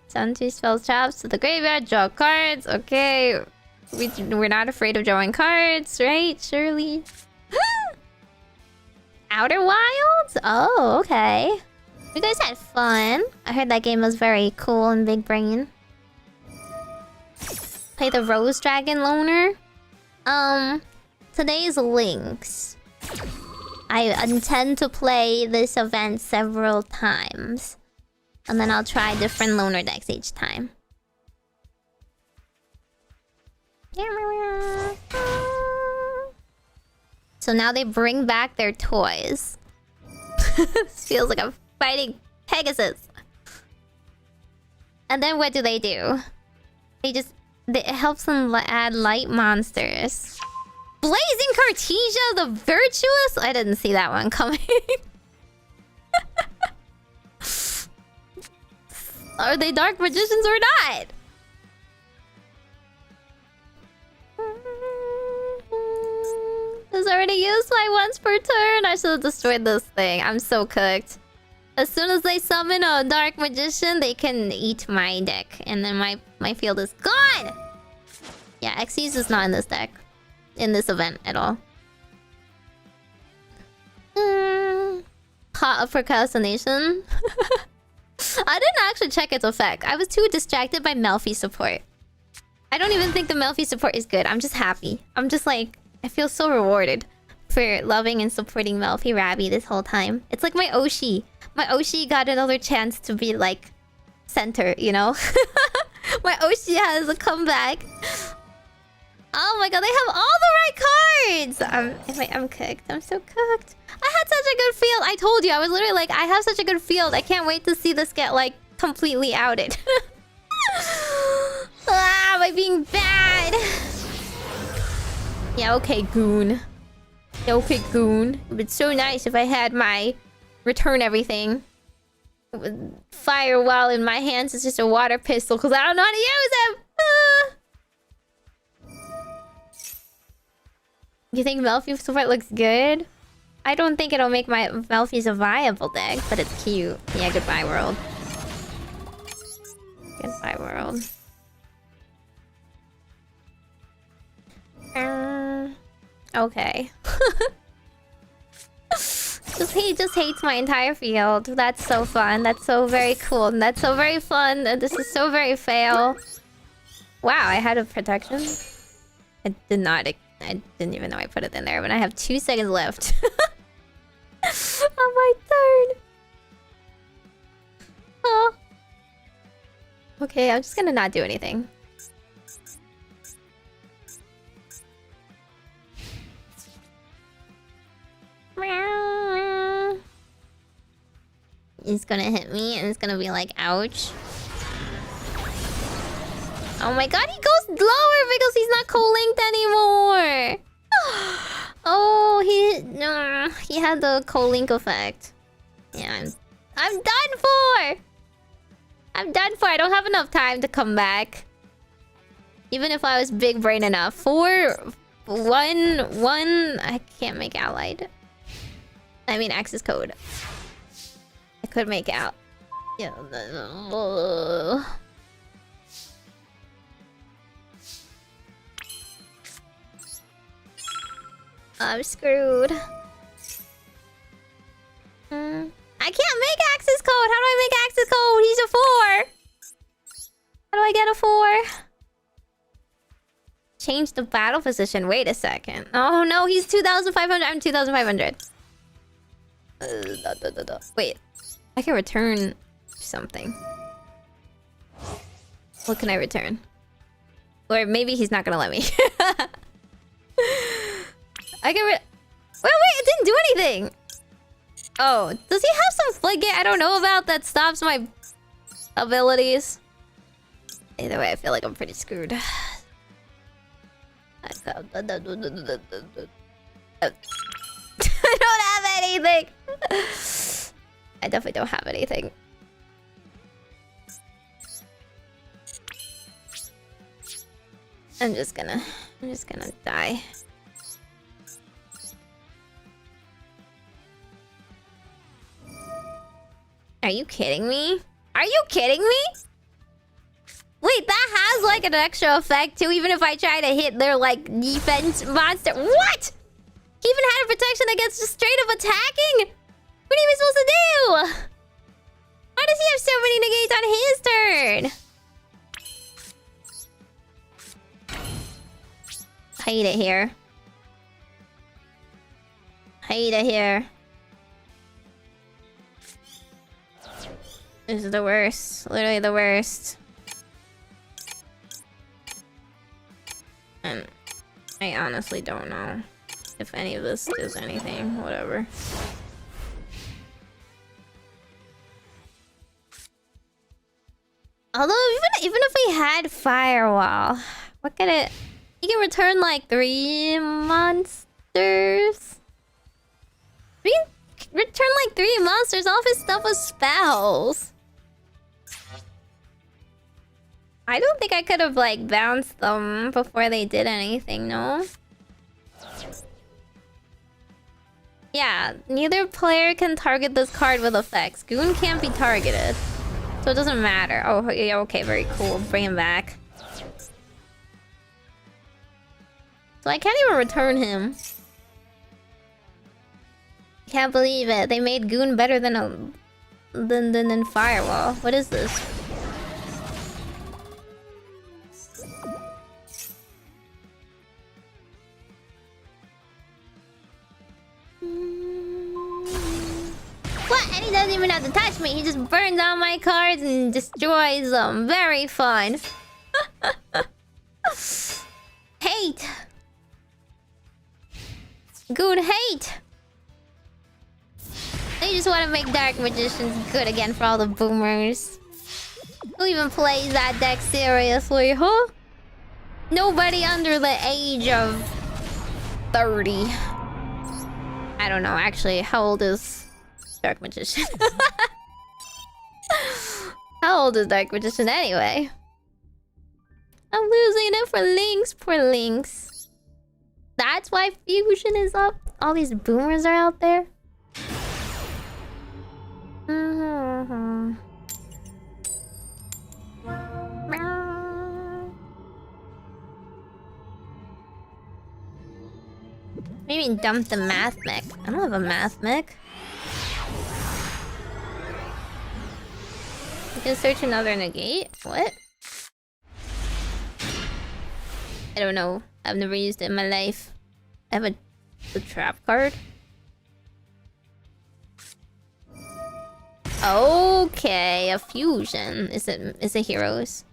send 2 spells traps to the graveyard. Draw cards. Okay, we're not afraid of drawing cards, right? Surely. Outer Wilds? Oh, okay. You guys had fun. I heard that game was very cool and big brain. Play the Rose Dragon Loner. Today's links. I intend to play this event several times. And then I'll try different loner decks each time. So now they bring back their toys. This feels like I'm fighting Pegasus. And then what do? It helps them add light monsters. Blazing Cartesia the Virtuous? I didn't see that one coming. Are they Dark Magicians or not? Has already used my once per turn. I should have destroyed this thing. I'm so cooked. As soon as they summon a Dark Magician, they can eat my deck. And then my field is gone! Yeah, Xyz is not in this deck. In this event at all. Pot of Procrastination. I didn't actually check its effect. I was too distracted by Melfi support. I don't even think the Melfi support is good. I'm just happy. I'm just like... I feel so rewarded for loving and supporting Melfi Rabby this whole time. It's like my Oshi. My Oshi got another chance to be like... center, you know? My Oshi has a comeback. Oh my god, they have all the right cards! I'm cooked. I'm so cooked. I had such a good field. I told you, I was literally like, I have such a good field. I can't wait to see this get like completely outed. By being bad. Yeah, okay, goon. Yeah, okay, goon. It would be so nice if I had my return everything. With Firewall in my hands, it's just a water pistol because I don't know how to use them. You think Melfi support looks good? I don't think it'll make my Melfi's a viable deck, but it's cute. Yeah, goodbye world. Goodbye world. Okay. He just hates my entire field. That's so fun. That's so very cool. And that's so very fun. And this is so very fail. Wow, I had a protection. I did not. I didn't even know I put it in there. But I have 2 seconds left. On my turn. Oh. Okay, I'm just gonna not do anything. He's gonna hit me and it's gonna be like, ouch. Oh my god, he goes lower because he's not co-linked anymore. Oh, he had the co-link effect. Yeah, I'm done for. I'm done for. I don't have enough time to come back. Even if I was big brain enough. 4, 1, 1. I can't make allied. I mean access code. I could make out. Yeah. I'm screwed. I can't make access code. How do I make access code? He's a 4. How do I get a 4? Change the battle position. Wait a second. Oh no, he's 2,500. I'm 2,500. Wait. I can return something. What can I return? Or maybe he's not gonna let me. I can wait, it didn't do anything! Oh, does he have some fligate I don't know about that stops my abilities? Either way, I feel like I'm pretty screwed. I don't have anything! I definitely don't have anything. I'm just gonna die. Are you kidding me? Are you kidding me? Wait, that has like an extra effect too, even if I try to hit their like defense monster. What? He even had a protection against just straight up attacking? What are you supposed to do? Why does he have so many negates on his turn? Hate it here. Hate it here. This is the worst. Literally the worst. And I honestly don't know if any of this does anything. Whatever. Although even if we had Firewall, what could it... You can return like 3 monsters. We can return like 3 monsters. All of his stuff was spells. I don't think I could have like bounced them before they did anything, no? Yeah, neither player can target this card with effects. Goon can't be targeted. So it doesn't matter. Oh, yeah, okay, very cool. Bring him back. So I can't even return him. Can't believe it. They made Goon better than than Firewall. What is this? What? And he doesn't even have to touch me. He just burns all my cards and destroys them. Very fun. Hate. Good hate. They just want to make Dark Magicians good again for all the boomers. Who even plays that deck seriously, huh? Nobody under the age of 30. I don't know, actually, how old is Dark Magician? How old is Dark Magician anyway? I'm losing it for Lynx. Poor Lynx. That's why Fusion is up? All these boomers are out there? Maybe dump the math mech. I don't have a math mech. You can search another negate? What? I don't know. I've never used it in my life. I have a trap card. Okay, a fusion. Is it heroes?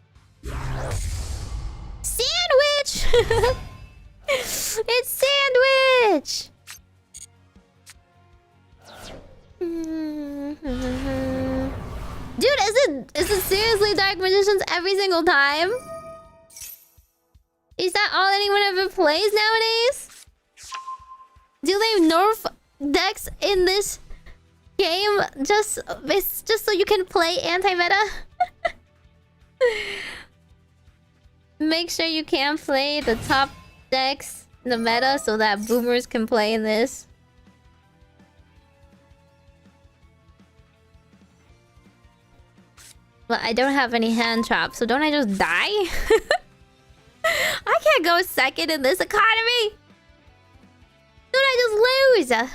Sandwich! It's sandwich! Dude, is it seriously Dark Magicians every single time? Is that all anyone ever plays nowadays? Do they nerf decks in this game just so you can play anti-meta? Make sure you can play the top decks in the meta so that boomers can play in this. But I don't have any hand traps, so don't I just die? I can't go second in this economy! Don't I just lose?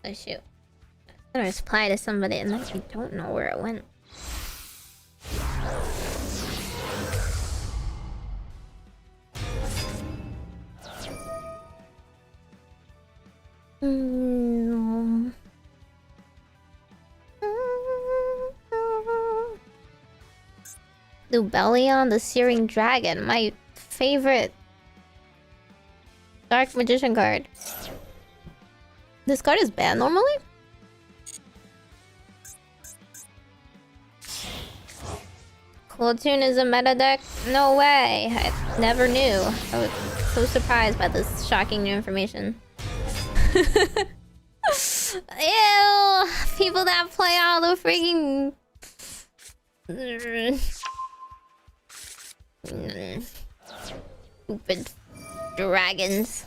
Oh shoot. I'm gonna reply to somebody and I don't know where it went. Dubellion the Searing Dragon, my favorite Dark Magician card. This card is banned normally? Cooltoon is a meta deck? No way! I never knew. I was so surprised by this shocking new information. Ew! People that play all the freaking... Stupid dragons.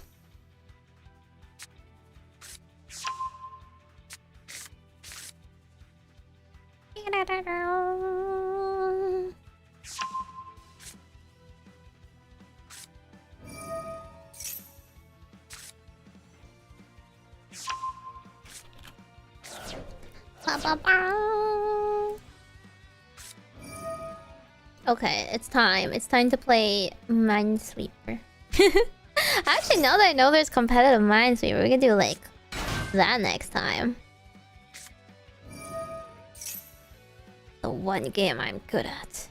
Okay, it's time. It's time to play Minesweeper. Actually, now that I know there's competitive Minesweeper, we can do like that next time. The one game I'm good at.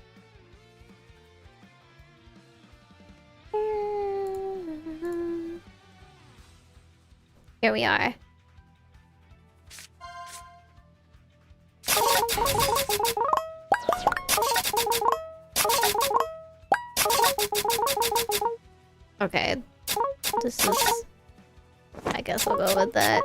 Here we are. Okay. This is... I guess we'll go with that.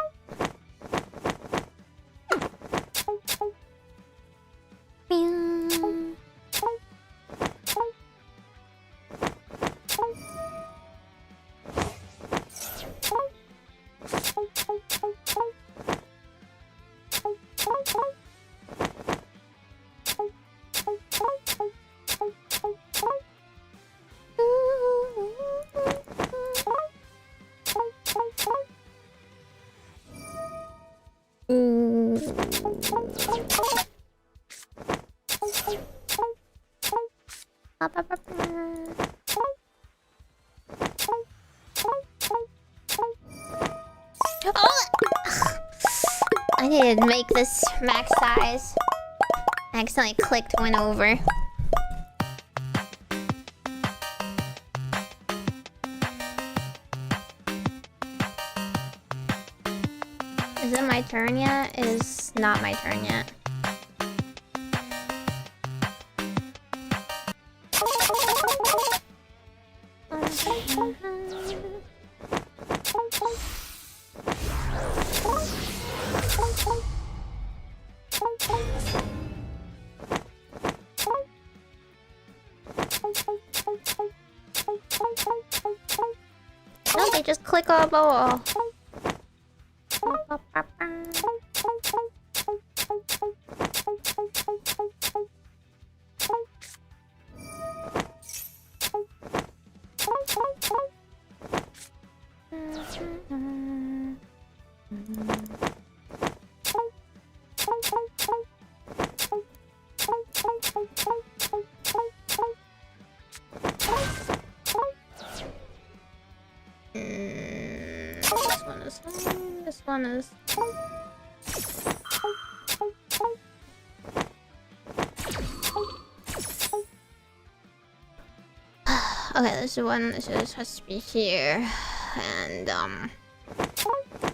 I need to make this max size. I accidentally clicked one over. Is it my turn yet? It is not my turn yet. just click on the wall. This one is fine. This one is. Okay, this is one. This is has to be here, and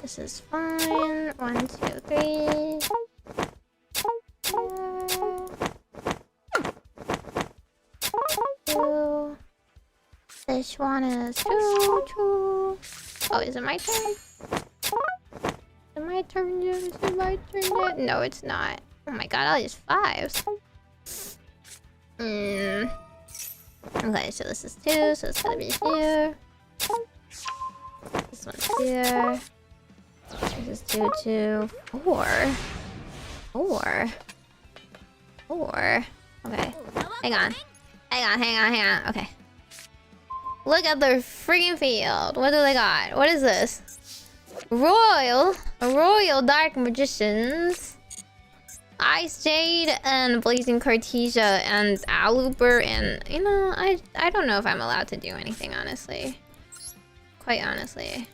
this is fine. 1, 2, 3. Two. This one is 2, 2. Oh, is it my turn? Is it my turn yet? Is it my turn yet? No, it's not. Oh my god, all these 5s. Okay, so this is 2, so it's gonna be here. This one's here. This is 2, 2, 4. 4. 4. Okay. Hang on. Hang on. Okay. Look at their freaking field. What do they got? What is this? Royal Dark Magicians. Ice Jade and Blazing Cartesia and Alooper, and you know, I don't know if I'm allowed to do anything, honestly. Quite honestly.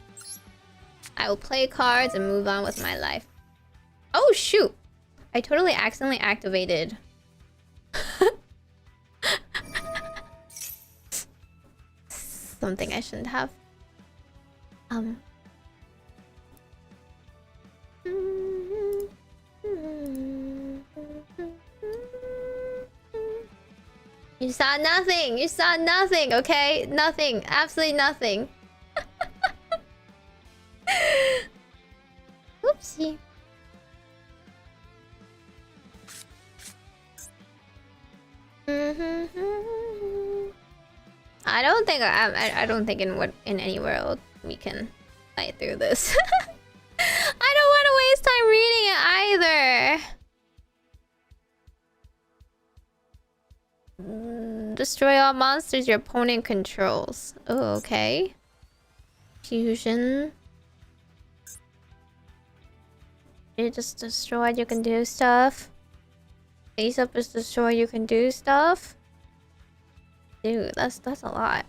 I will play cards and move on with my life. Oh shoot! I totally accidentally activated. Something I shouldn't have. You saw nothing! You saw nothing, okay? Nothing. Absolutely nothing. Oopsie. I don't think in any world we can fight through this. I don't want to waste time reading it either. Destroy all monsters your opponent controls. Oh, okay. Fusion. You just destroyed, you can do stuff. Face up is destroyed, you can do stuff. Dude, that's a lot.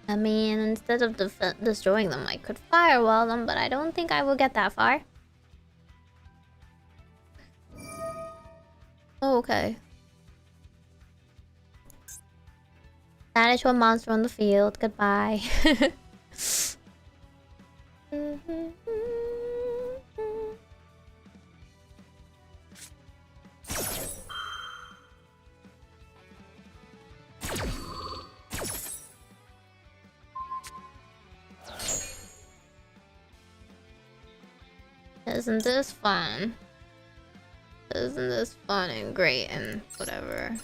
I mean, instead of destroying them, I could firewall them, but I don't think I will get that far. Oh, okay. Banish one monster on the field. Goodbye. Isn't this fun? Isn't this fun and great and whatever?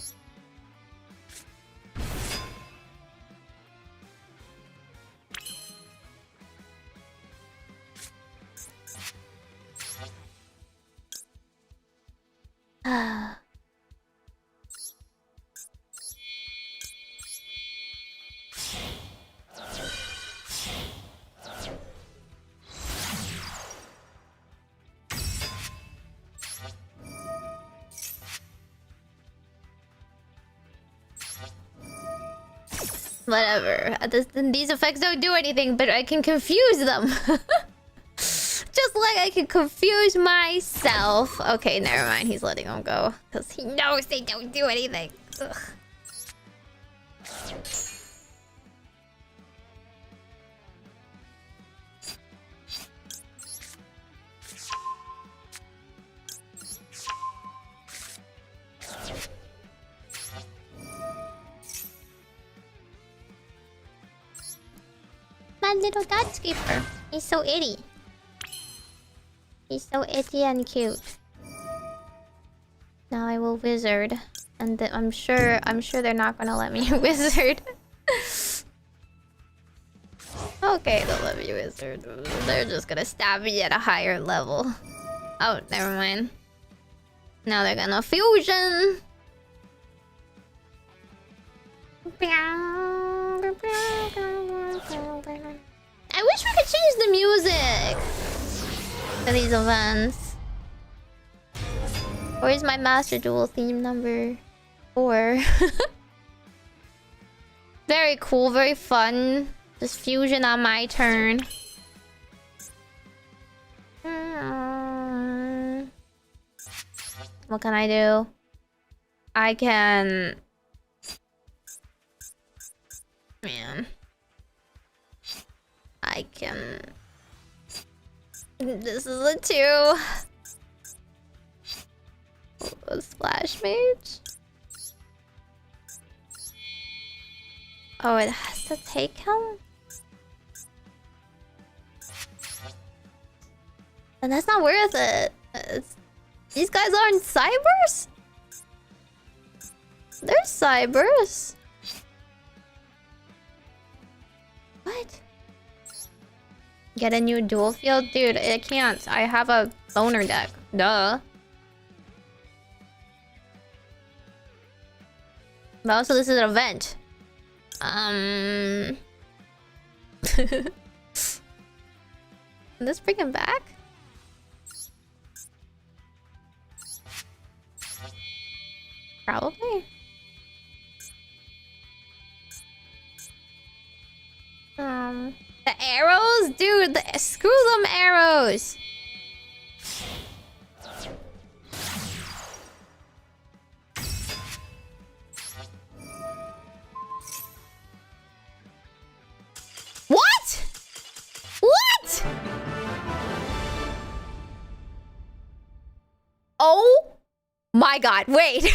Whatever. These effects don't do anything, but I can confuse them. Just like I can confuse myself. Okay, never mind. He's letting them go. Because he knows they don't do anything. Ugh. little Dotscaper. He's so itty. He's so itty and cute. Now I will wizard, and I'm sure they're not gonna let me wizard. Okay, they'll let me wizard. They're just gonna stab me at a higher level. Oh, never mind. Now they're gonna fusion. I wish we could change the music for these events. Where's my Master Duel theme number 4? Very cool, very fun. Just fusion on my turn. What can I do? I can... Man. I can... This is a 2. A Splash Mage? Oh, it has to take him? And that's not worth it. These guys aren't cybers? They're cybers. What? Get a new dual field? Dude, I can't. I have a loner deck. Duh. But also, this is an event. Let's bring him back. Probably. The arrows? Dude, screw them arrows! What? What? Oh my god, wait.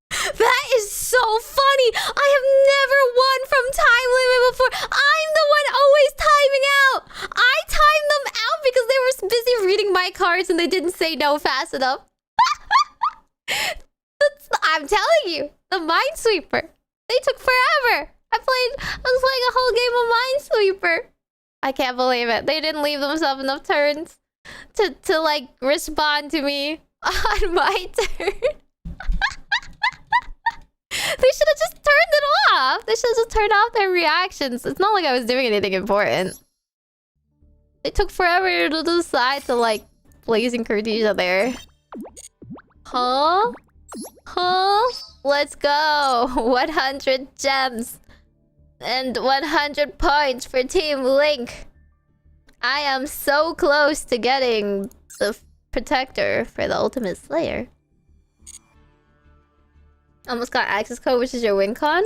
That is so funny! I have never won from time limit before! I'm the one always timing out! I timed them out because they were busy reading my cards and they didn't say no fast enough. I'm telling you, the Minesweeper. They took forever! I was playing a whole game of Minesweeper. I can't believe it. They didn't leave themselves enough turns to like respond to me on my turn. They should have just turned it off. They should have just turned off their reactions. It's not like I was doing anything important. They took forever to decide to like blazing Khadija there. Huh? Huh? Let's go. 100 gems. And 100 points for Team Link. I am so close to getting the protector for the Ultimate Slayer. Almost got access code, which is your win con.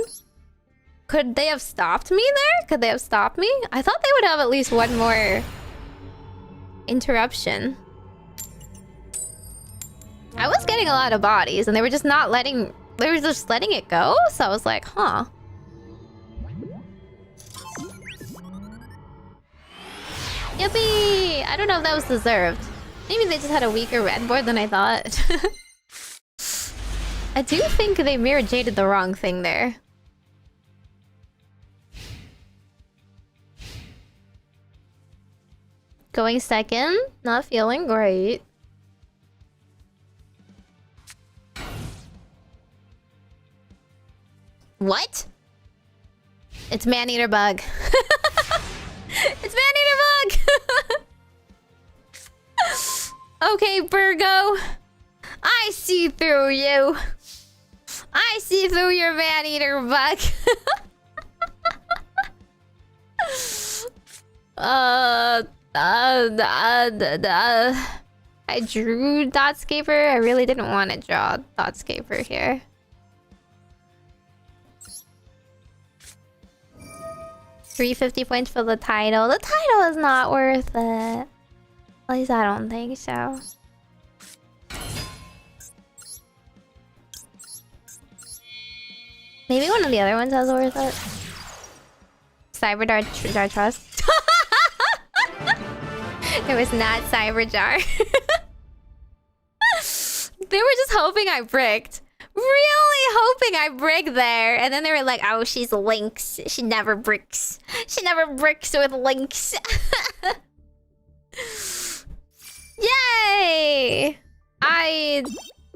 Could they have stopped me there? Could they have stopped me? I thought they would have at least one more interruption. I was getting a lot of bodies and they were just not letting... They were just letting it go? So I was like, huh. Yippee! I don't know if that was deserved. Maybe they just had a weaker red board than I thought. I do think they mirror jaded the wrong thing there. Going second, not feeling great. What? It's Maneater Bug. It's Maneater Bug! Okay, Virgo. I see through you. I see through your Maneater Bug. I drew Dotscaper. I really didn't want to draw Dotscaper here. $350 points for the title. The title is not worth it. At least I don't think so. Maybe one of the other ones is worth it. Cyberjar Trust. It was not Cyberjar. They were just hoping I bricked. Really hoping I brick there. And then they were like, oh, she's Lynx. She never bricks. She never bricks with Lynx. Yay!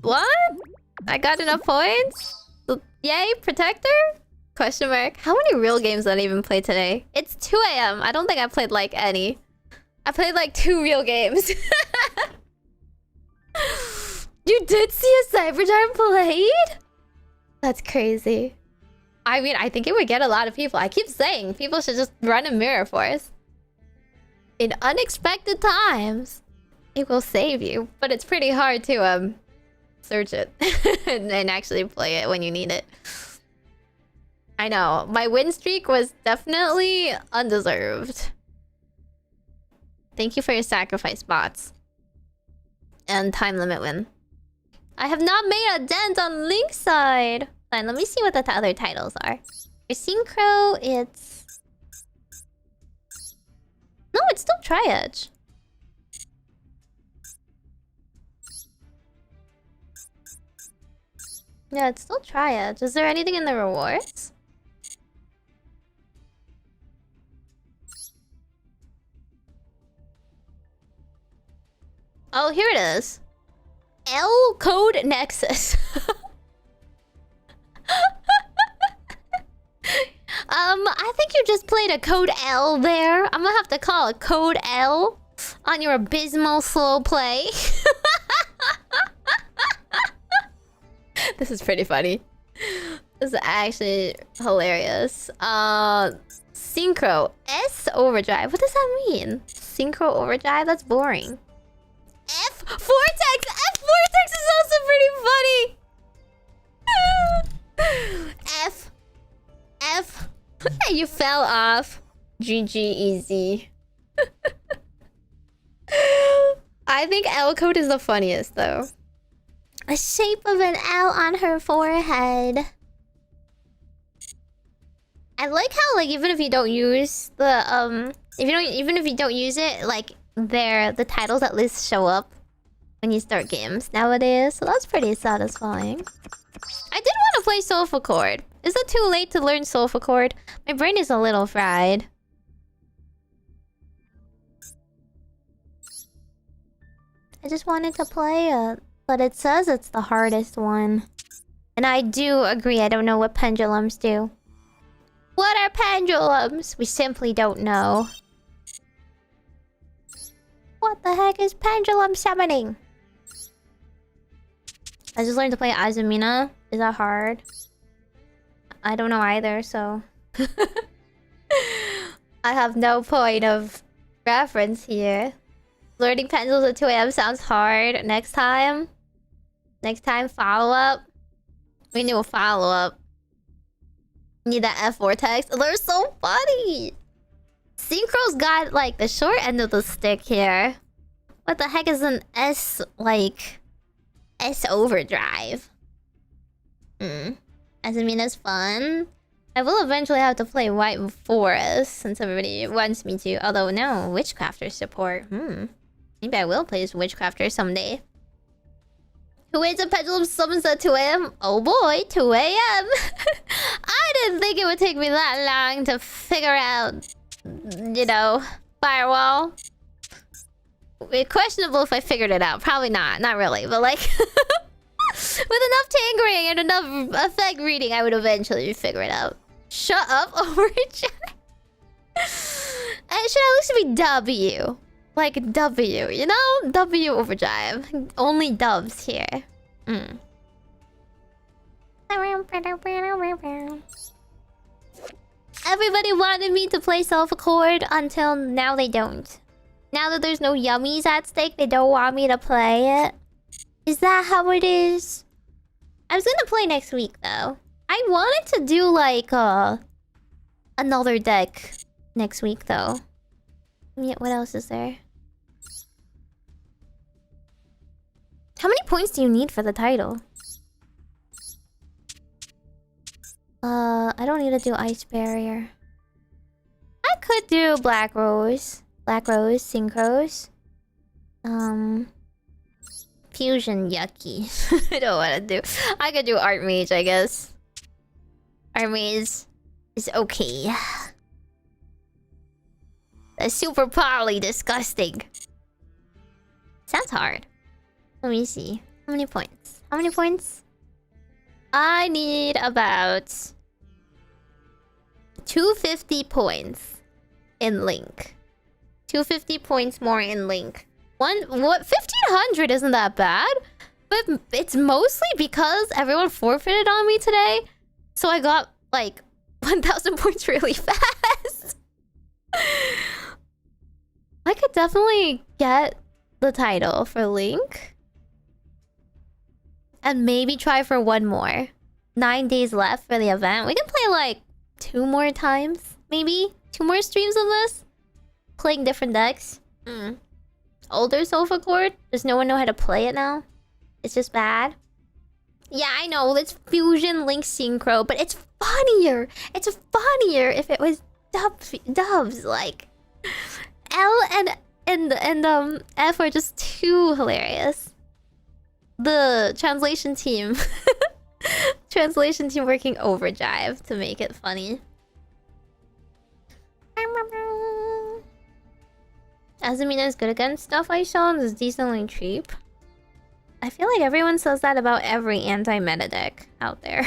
What? I got enough points? Yay, Protector? Question mark. How many real games did I even play today? It's 2 AM. I don't think I played like any. I played like 2 real games. You did see a Cyberjar played? That's crazy. I mean, I think it would get a lot of people. I keep saying people should just run a mirror force. In unexpected times, it will save you. But it's pretty hard to search it and actually play it when you need it. I know. My win streak was definitely undeserved. Thank you for your sacrifice, bots. And time limit win. I have not made a dent on Link's side. Fine, let me see what the other titles are. For Synchro, it's... No, it's still Tri-Edge. Yeah, it's still Tri-Edge. Is there anything in the rewards? Oh, here it is. L Code Nexus. I think you just played a Code L there. I'm gonna have to call a Code L on your abysmal slow play. This is pretty funny. This is actually hilarious. Synchro S Overdrive. What does that mean? Synchro Overdrive? That's boring. F Vortex! F Vortex is also pretty funny! F. You fell off. GG easy. I think L code is the funniest though. A shape of an L on her forehead. I like how like even if you don't use the even if you don't use it, like the titles at least show up when you start games nowadays, so that's pretty satisfying. I did want to play Solfachord. Is it too late to learn Solfachord? My brain is a little fried. I just wanted to play it, but it says it's the hardest one. And I do agree, I don't know what pendulums do. What are pendulums? We simply don't know. What the heck is pendulum summoning? I just learned to play Azumina. Is that hard? I don't know either, so... I have no point of reference here. Learning pendulums at 2 AM sounds hard. Next time, follow-up. We need a follow-up. Need that F Vortex. They're so funny! Synchro's got, like, the short end of the stick here. What the heck is an S, like... S Overdrive? Azumina's fun. I will eventually have to play White Forest, since everybody wants me to. Although, no, Witchcrafter support. Maybe I will play as Witchcrafter someday. Who waits a pendulum summons at 2 AM? Oh boy, 2 AM! I didn't think it would take me that long to figure out... You know, Firewall. It's questionable if I figured it out. Probably not. Not really. But like... with enough tinkering and enough effect reading, I would eventually figure it out. Shut up, Origin. And it should at least be W. Like W, you know? W Overdrive. Only doves here. Everybody wanted me to play Solfachord until now they don't. Now that there's no yummies at stake, they don't want me to play it. Is that how it is? I was gonna play next week though. I wanted to do like another deck next week though. Yeah, what else is there? How many points do you need for the title? I don't need to do Ice Barrier. could do Black Rose. Black Rose, Synchros. Fusion, yucky. I don't want to do. I could do Art Mage, I guess. Art Mage is okay. That's super poly, disgusting. Sounds hard. Let me see. How many points? How many points? I need about 250 points in Link. 250 points more in Link. What 1500 isn't that bad, but it's mostly because everyone forfeited on me today, so I got like 1000 points really fast. I could definitely get the title for Link and maybe try for one more. 9 days left for the event. We can play like 2 more times, maybe 2 more streams of this, playing different decks. Older Solfachord? Does no one know how to play it now? It's just bad. Yeah, I know, it's Fusion Link Synchro, but it's funnier. It's funnier if it was dubs. Like L and F are just too hilarious. The translation team working overdrive to make it funny. Azumina is good against stuff I saw and is decently cheap. I feel like everyone says that about every anti-meta deck out there.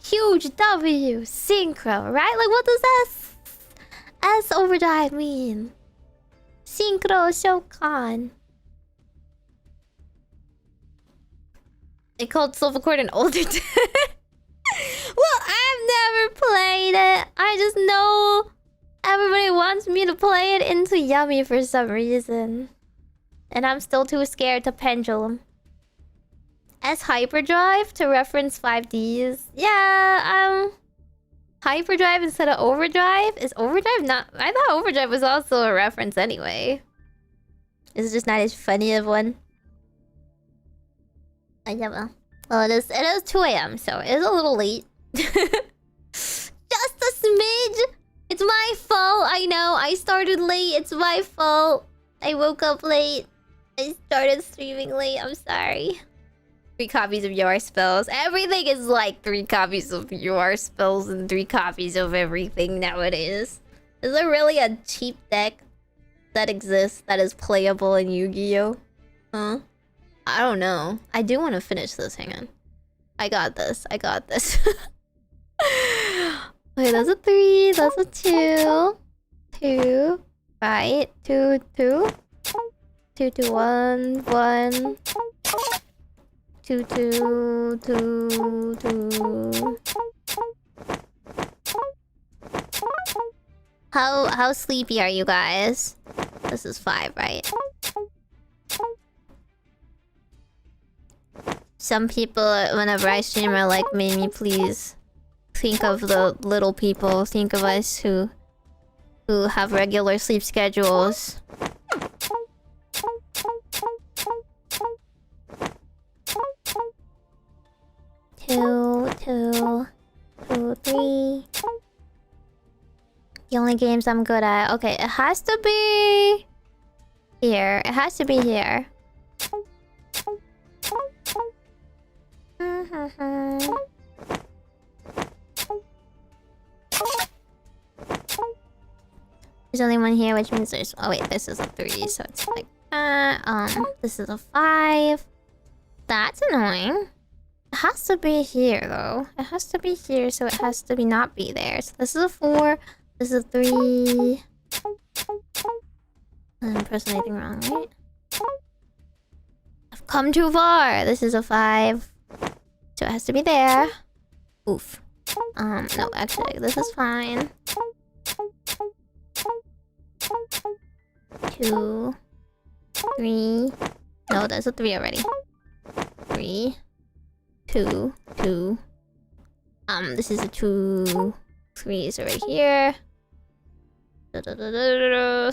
Huge W! Synchro, right? Like, what does S overdrive mean? Synchro Shokan. They called Solfachord an older deck. Well, I've never played it. I just know everybody wants me to play it into Yummy for some reason. And I'm still too scared to pendulum. S hyperdrive to reference 5Ds. Yeah, hyperdrive instead of overdrive? Is overdrive not... I thought overdrive was also a reference anyway. It's just not as funny of one. I don't know. Well, it is 2 AM, so it is a little late. Just a smidge! It's my fault, I know. I started late, it's my fault. I woke up late. I started streaming late, I'm sorry. 3 copies of your spells. Everything is like 3 copies of your spells and 3 copies of everything nowadays. Is there really a cheap deck that exists that is playable in Yu-Gi-Oh? Huh? I don't know. I do want to finish this. Hang on. I got this. I got this. Wait, that's a 3. That's a 2. 2. Right? 2, 2. 2, 2, 1, 1. 2, 2, 2, 2. How sleepy are you guys? This is 5, right? Some people, whenever I stream, are like, Meimi, please think of the little people. Think of us who have regular sleep schedules. Two, 3. The only games I'm good at. Okay, it has to be here. It has to be here. There's only one here, which means there's... Oh wait, this is a 3, so it's like... this is a 5. That's annoying. It has to be here, though. It has to be here, so it has to be not be there. So this is a 4. This is a 3. I didn't press anything wrong, right? I've come too far. This is a 5. So it has to be there. Oof. No, actually, this is fine. 2, 3. No, that's a 3 already. 3, 2, 2. This is a 2. 3 is right here. Oh,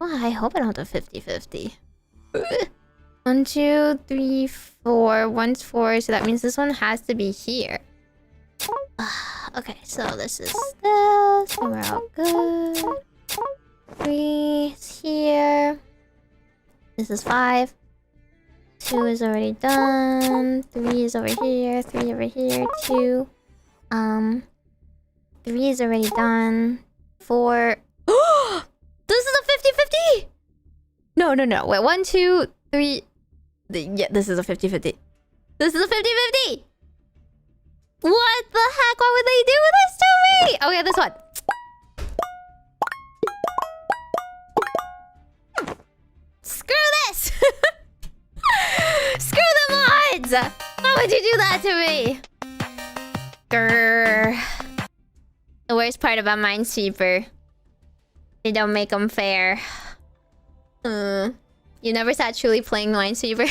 I hope I don't have 50-50. 1, 2, 3, 4. 1's 4, so that means this one has to be here. Okay, so this is this, and we're all good. 3 is here. This is 5. 2 is already done. 3 is over here. 3 over here. 2. 3 is already done. 4. This is a 50-50! No. Wait, 1, 2, 3. Yeah, this is a 50-50. This is a 50-50! What the heck? Why would they do this to me? Okay, this one. Screw this! Screw the mods! Why would you do that to me? Grr. The worst part about Minesweeper. They don't make them fair. You never sat truly playing Minesweeper.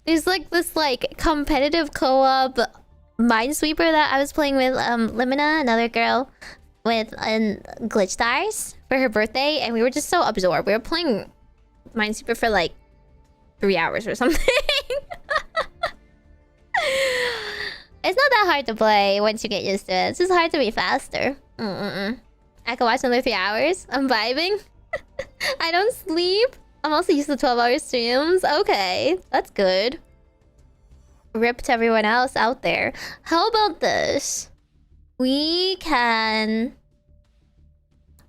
There's like this like competitive co-op Minesweeper that I was playing with Limina, another girl with Glitch Stars for her birthday, and we were just so absorbed. We were playing Minesweeper for like 3 hours or something. It's not that hard to play once you get used to it. It's just hard to be faster. I can watch another 3 hours. I'm vibing. I don't sleep. I'm also used to 12-hour streams. Okay, that's good. Rip to everyone else out there. How about this? We can...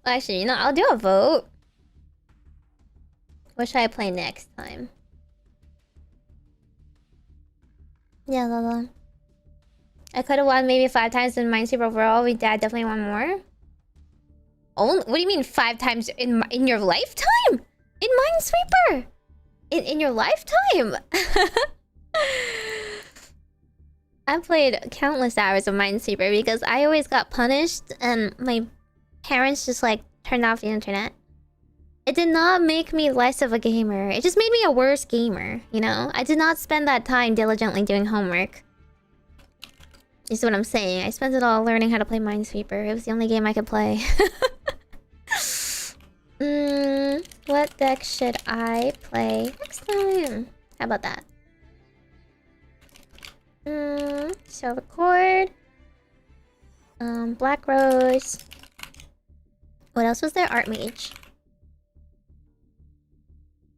Actually, you know, I'll do a vote. What should I play next time? Yeah, Lala. I could have won maybe 5 times in Minesweeper overall. We dad definitely won more. Only, what do you mean 5 times in your lifetime? In Minesweeper? In your lifetime? I played countless hours of Minesweeper because I always got punished and my parents just like turned off the internet. It did not make me less of a gamer. It just made me a worse gamer, you know? I did not spend that time diligently doing homework. You see what I'm saying? I spent it all learning how to play Minesweeper. It was the only game I could play. What deck should I play next time? How about that? Solfachord. Black Rose. What else was there? Archmage.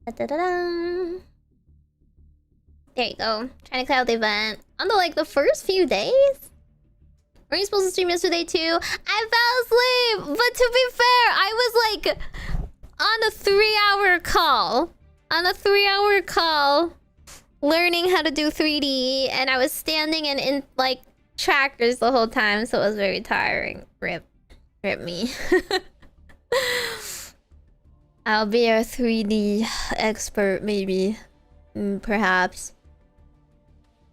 Da-da-da-da. There you go. Trying to clear out the event. On the first few days? Were you supposed to stream yesterday too? I fell asleep! But to be fair, I was on a 3-hour call. On a 3-hour call. Learning how to do 3D. And I was standing in trackers the whole time. So it was very tiring. Rip me. I'll be a 3D expert maybe. Perhaps.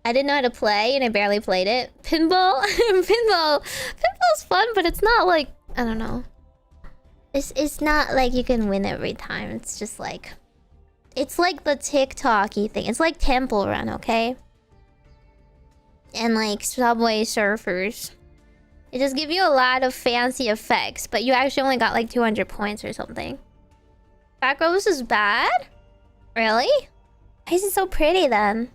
I didn't know how to play and I barely played it. Pinball? Pinball's fun, but it's not I don't know. It's not like you can win every time. It's just it's like the TikTok-y thing. It's like Temple Run, okay? And Subway Surfers. It just give you a lot of fancy effects, but you actually only got 200 points or something. Black Rose is bad? Really? Why is it so pretty then?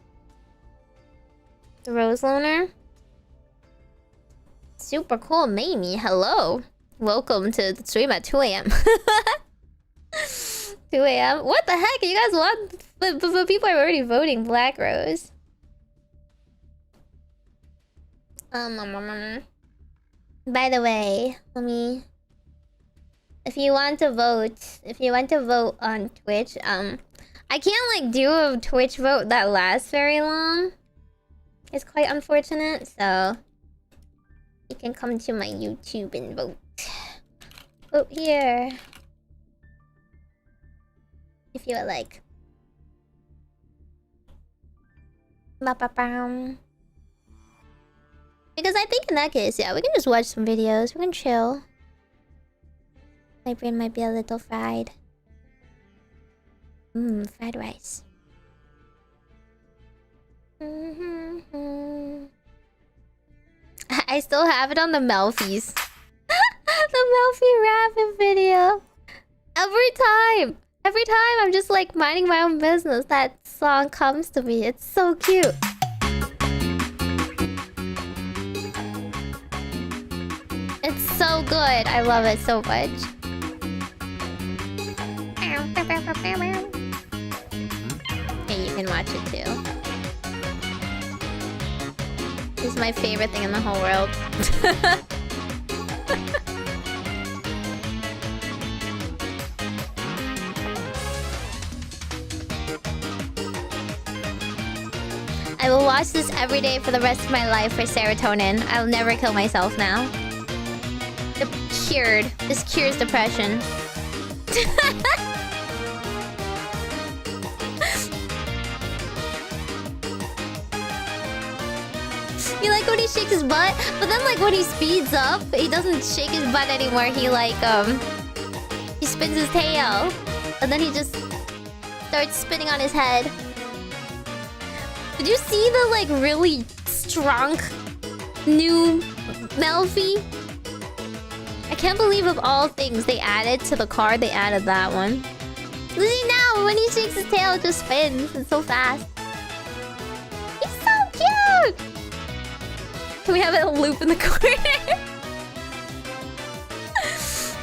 The Rose Loner? Super cool, Meimi. Hello. Welcome to the stream at 2 a.m. 2 a.m. What the heck? You guys want... But people are already voting Black Rose. By the way, let me... If you want to vote on Twitch, I can't do a Twitch vote that lasts very long. It's quite unfortunate, so you can come to my YouTube and vote. Vote here. If you would like. Ba-ba-bam. Because I think in that case, yeah, we can just watch some videos. We can chill. My brain might be a little fried. Fried rice. I still have it on the Melfies. The Melfie rapping video. Every time I'm just minding my own business, that song comes to me. It's so cute. so good. I love it so much. Hey, you can watch it too. This is my favorite thing in the whole world. I will watch this every day for the rest of my life for serotonin. I'll never kill myself now. Cured. This cures depression. You like when he shakes his butt? But then like when he speeds up, he doesn't shake his butt anymore. He like he spins his tail. And then he just starts spinning on his head. Did you see the like really strong new Melfi? I can't believe of all things they added to the card, they added that one. See now, when he shakes his tail, it just spins. It's so fast. He's so cute! Can we have a loop in the corner?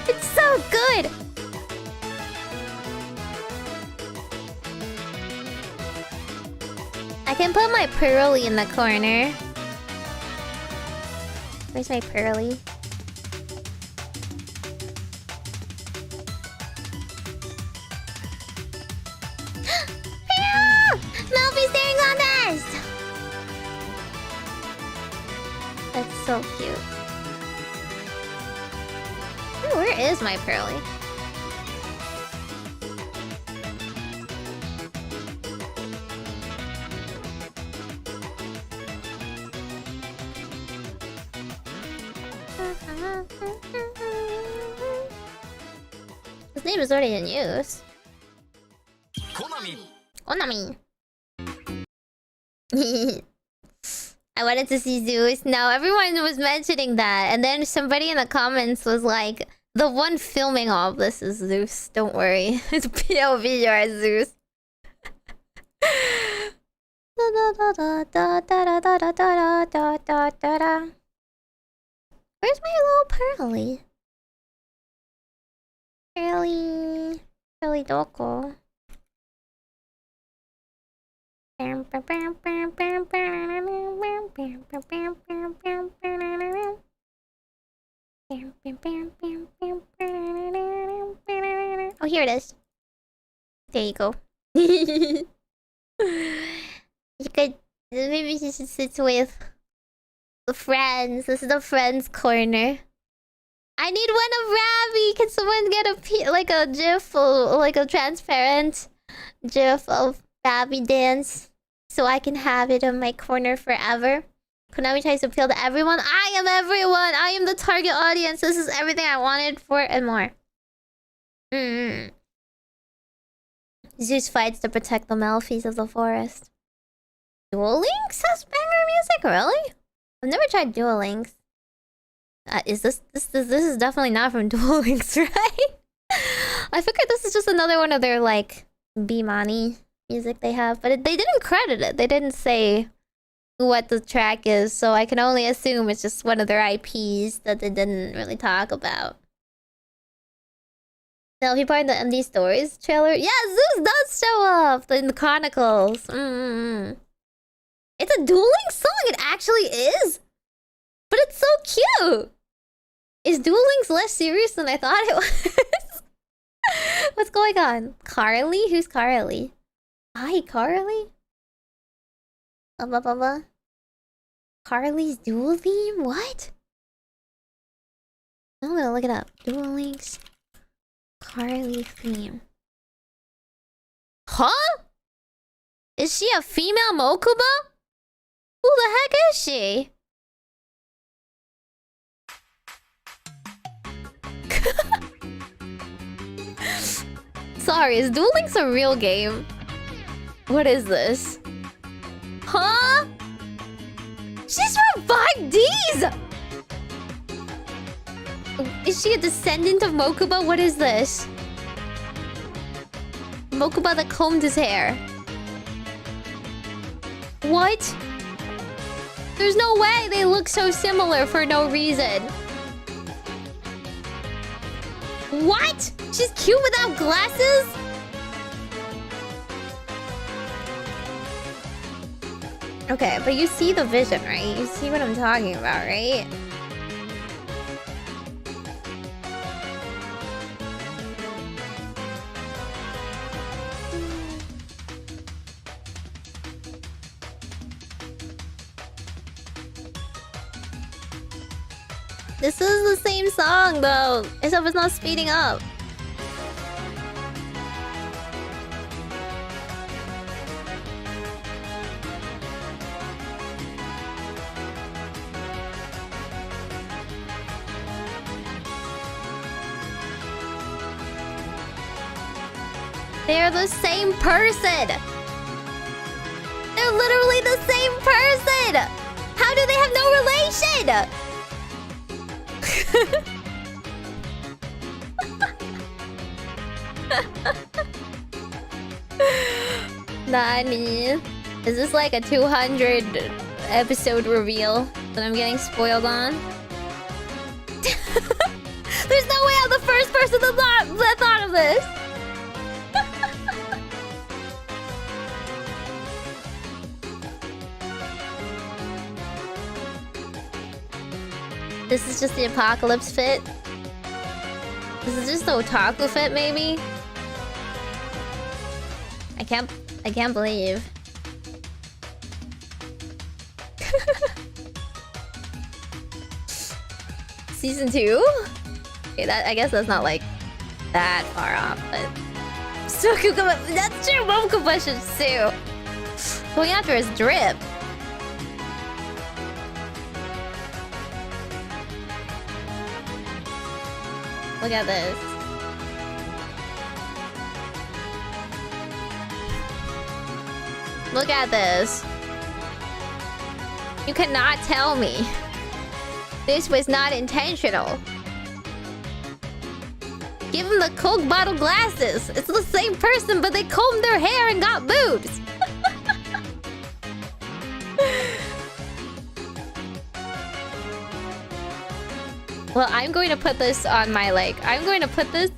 It's so good! I can put my Pearly in the corner. Where's my Pearly? Melfi staring contest! That's so cute. Ooh, where is my Pearly? His name is already in use. Konami. I wanted to see Zeus. No, everyone was mentioning that. And then somebody in the comments was like, the one filming all of this is Zeus. Don't worry. It's POV, you're Zeus. Where's my little Pearly? Pearly Doko. Oh, here it is. There you go. You could maybe you should sit with the friends. This is the friends corner. I need one of Ravi. Can someone get a like a GIF or like a transparent GIF of Ravi dance so I can have it in my corner forever? Konami tries to appeal to everyone. I am everyone. I am the target audience. This is everything I wanted for and more. Zeus fights to protect the Melfis of the forest. Duel Links has banger music, really? I've never tried Duel Links. This is definitely not from Duel Links, right? I figured this is just another one of their like B-Money music they have, but they didn't credit it. They didn't say what the track is, so I can only assume it's just one of their IPs that they didn't really talk about. Now, if you part in the MD Stories trailer, yeah, Zeus does show up in the Chronicles. It's a Duel Links song. It actually is, but it's so cute. Is Duel Links less serious than I thought it was? What's going on? Carly? Who's Carly? Hi, Carly. Carly's Duel theme? What? I'm gonna look it up. Duel Links Carly theme. Huh? Is she a female Mokuba? Who the heck is she? Sorry, is Duel Links a real game? What is this? Huh? She's from 5Ds! Is she a descendant of Mokuba? What is this? Mokuba that combed his hair. What? There's no way they look so similar for no reason. What? She's cute without glasses? Okay, but you see the vision, right? You see what I'm talking about, right? This is the same song, though, except it's not speeding up. They're the same person! They're literally the same person! How do they have no relation? Nani? Is this like a 200 episode reveal that I'm getting spoiled on? There's no way I'm the first person that thought of this! This is just the apocalypse fit. This is just the otaku fit, maybe. I can't believe. Season 2? Okay, I guess that's not like that far off, but still Kukuma. That's true. Mokuba should sue. Going after his drip. Look at this. Look at this. You cannot tell me this was not intentional. Give them the Coke bottle glasses. It's the same person, but they combed their hair and got boobs. Well, I'm going to put this on my, I'm going to put this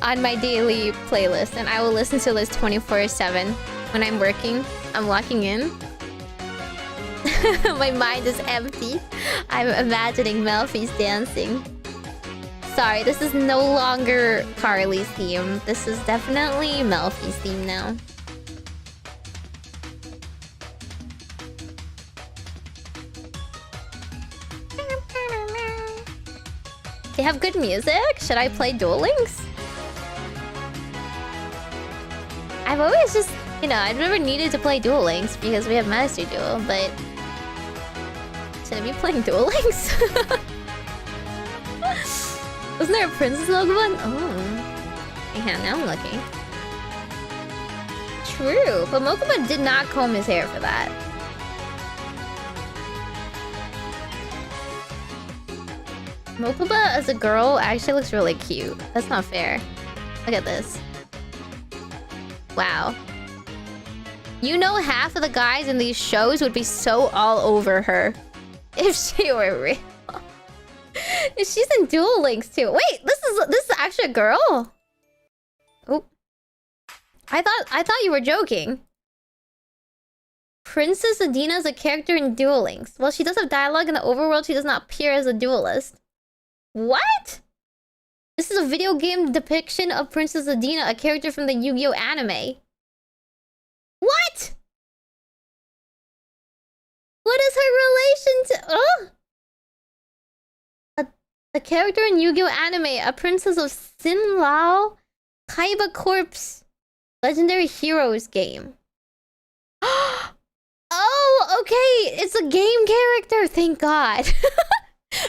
on my daily playlist, and I will listen to this 24/7 when I'm working. I'm locking in. My mind is empty. I'm imagining Melfi's dancing. Sorry, this is no longer Carly's theme. This is definitely Melfi's theme now. They have good music? Should I play Duel Links? I've always just, I've never needed to play Duel Links because we have Master Duel, but... Should I be playing Duel Links? Wasn't there a Princess Pokemon? Oh. Yeah, now I'm looking. True, but Mokuba did not comb his hair for that. Mokuba as a girl actually looks really cute. That's not fair. Look at this. Wow. You know, half of the guys in these shows would be so all over her if she were real. She's in Duel Links too. Wait, this is actually a girl? Oh. I thought you were joking. Princess Adina is a character in Duel Links. Well, she does have dialogue in the overworld. She does not appear as a duelist. What? This is a video game depiction of Princess Adina, a character from the Yu-Gi-Oh anime. What? What is her relation to... A character in Yu-Gi-Oh anime, a princess of Sin Lao Kaiba Corp's Legendary Heroes game. Oh, okay. It's a game character. Thank God.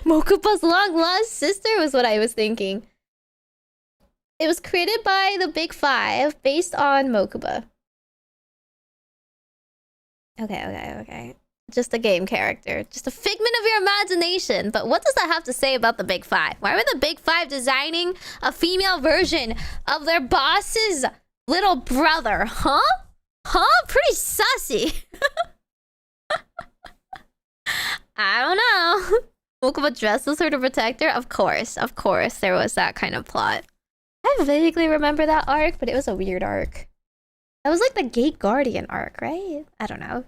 Mokuba's long-lost sister was what I was thinking. It was created by the Big Five, based on Mokuba. Okay. Just a game character. Just a figment of your imagination. But what does that have to say about the Big Five? Why were the Big Five designing a female version of their boss's little brother? Huh? Pretty sussy. I don't know. Mokuba dressed as her to protect her? Of course. There was that kind of plot. I vaguely remember that arc, but it was a weird arc. That was like the Gate Guardian arc, right? I don't know.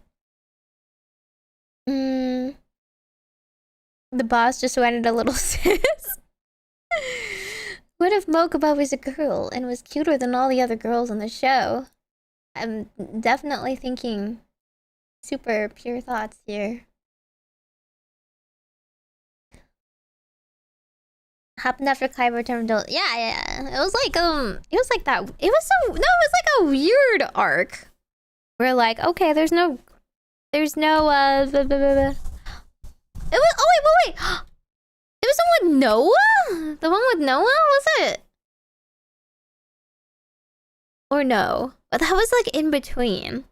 The boss just wanted a little sis. What if Mokuba was a girl and was cuter than all the other girls on the show? I'm definitely thinking super pure thoughts here. Happened after Kaiba returned from Duel. Yeah. It was like that. It was like a weird arc. We're like, okay, there's no blah, blah, blah, blah. It was wait. It was the one with Noah? The one with Noah, was it? Or no? But that was like in between.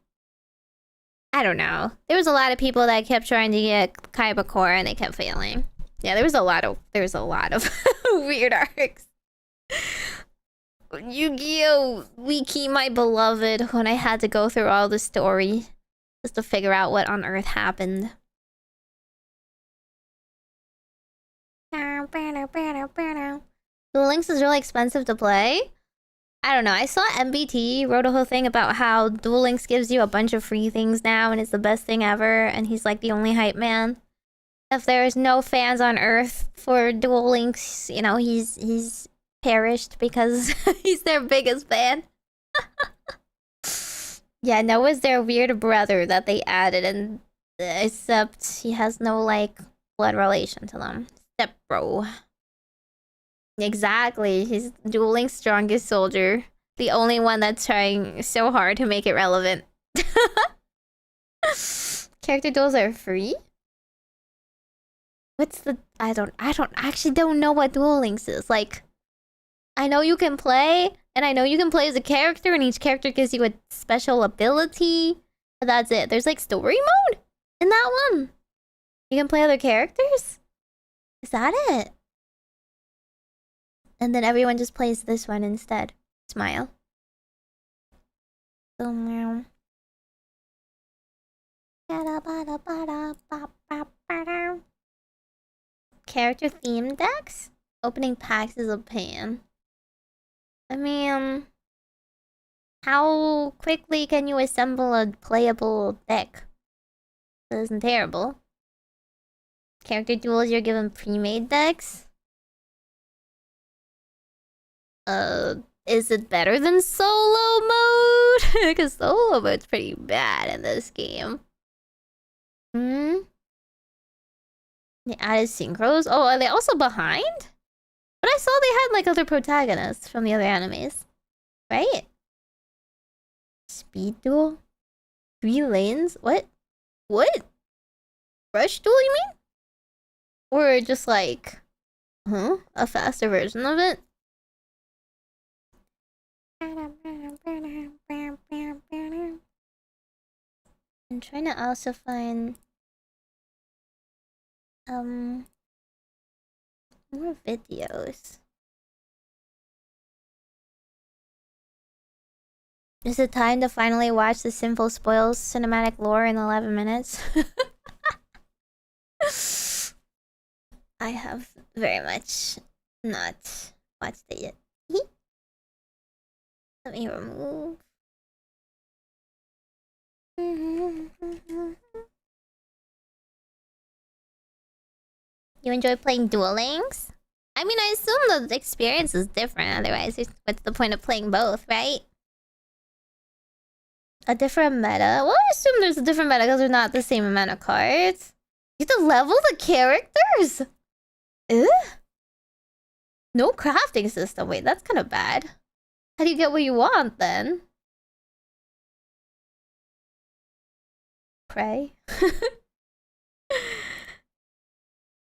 I don't know. There was a lot of people that kept trying to get Kaiba Core and they kept failing. Yeah, there was a lot of weird arcs. Yu-Gi-Oh! Wiki, my beloved, when I had to go through all the story just to figure out what on earth happened. Duel Links is really expensive to play. I don't know. I saw MBT wrote a whole thing about how Duel Links gives you a bunch of free things now and it's the best thing ever, and he's like the only hype man. If there is no fans on Earth for Duel Links, you know, he's perished because he's their biggest fan. Yeah, Noah's their weird brother that they added, and except he has no like blood relation to them. Step bro. Exactly. He's Duel Link's strongest soldier. The only one that's trying so hard to make it relevant. Character duels are free? What's the... I actually don't know what Duel Links is. Like, I know you can play, and I know you can play as a character, and each character gives you a special ability. But that's it. There's like story mode in that one. You can play other characters? Is that it? And then everyone just plays this one instead. Smile. Character theme decks? Opening packs is a pain. I mean, how quickly can you assemble a playable deck? That isn't terrible. Character duels, you're given pre-made decks? Is it better than solo mode? Because solo mode's pretty bad in this game. They added synchros? Oh, are they also behind? But I saw they had like other protagonists from the other animes. Right? Speed duel? 3 lanes? What? What? Rush duel, you mean? Or just like... a faster version of it? I'm trying to also find more videos. Is it time to finally watch the Sinful Spoils cinematic lore in 11 minutes? I have very much not watched it yet. Let me remove. You enjoy playing Duel Links? I mean, I assume the experience is different. Otherwise, what's the point of playing both, right? A different meta? Well, I assume there's a different meta because they're not the same amount of cards. You have to level the characters? Ugh. No crafting system. Wait, that's kind of bad. How do you get what you want, then? Pray?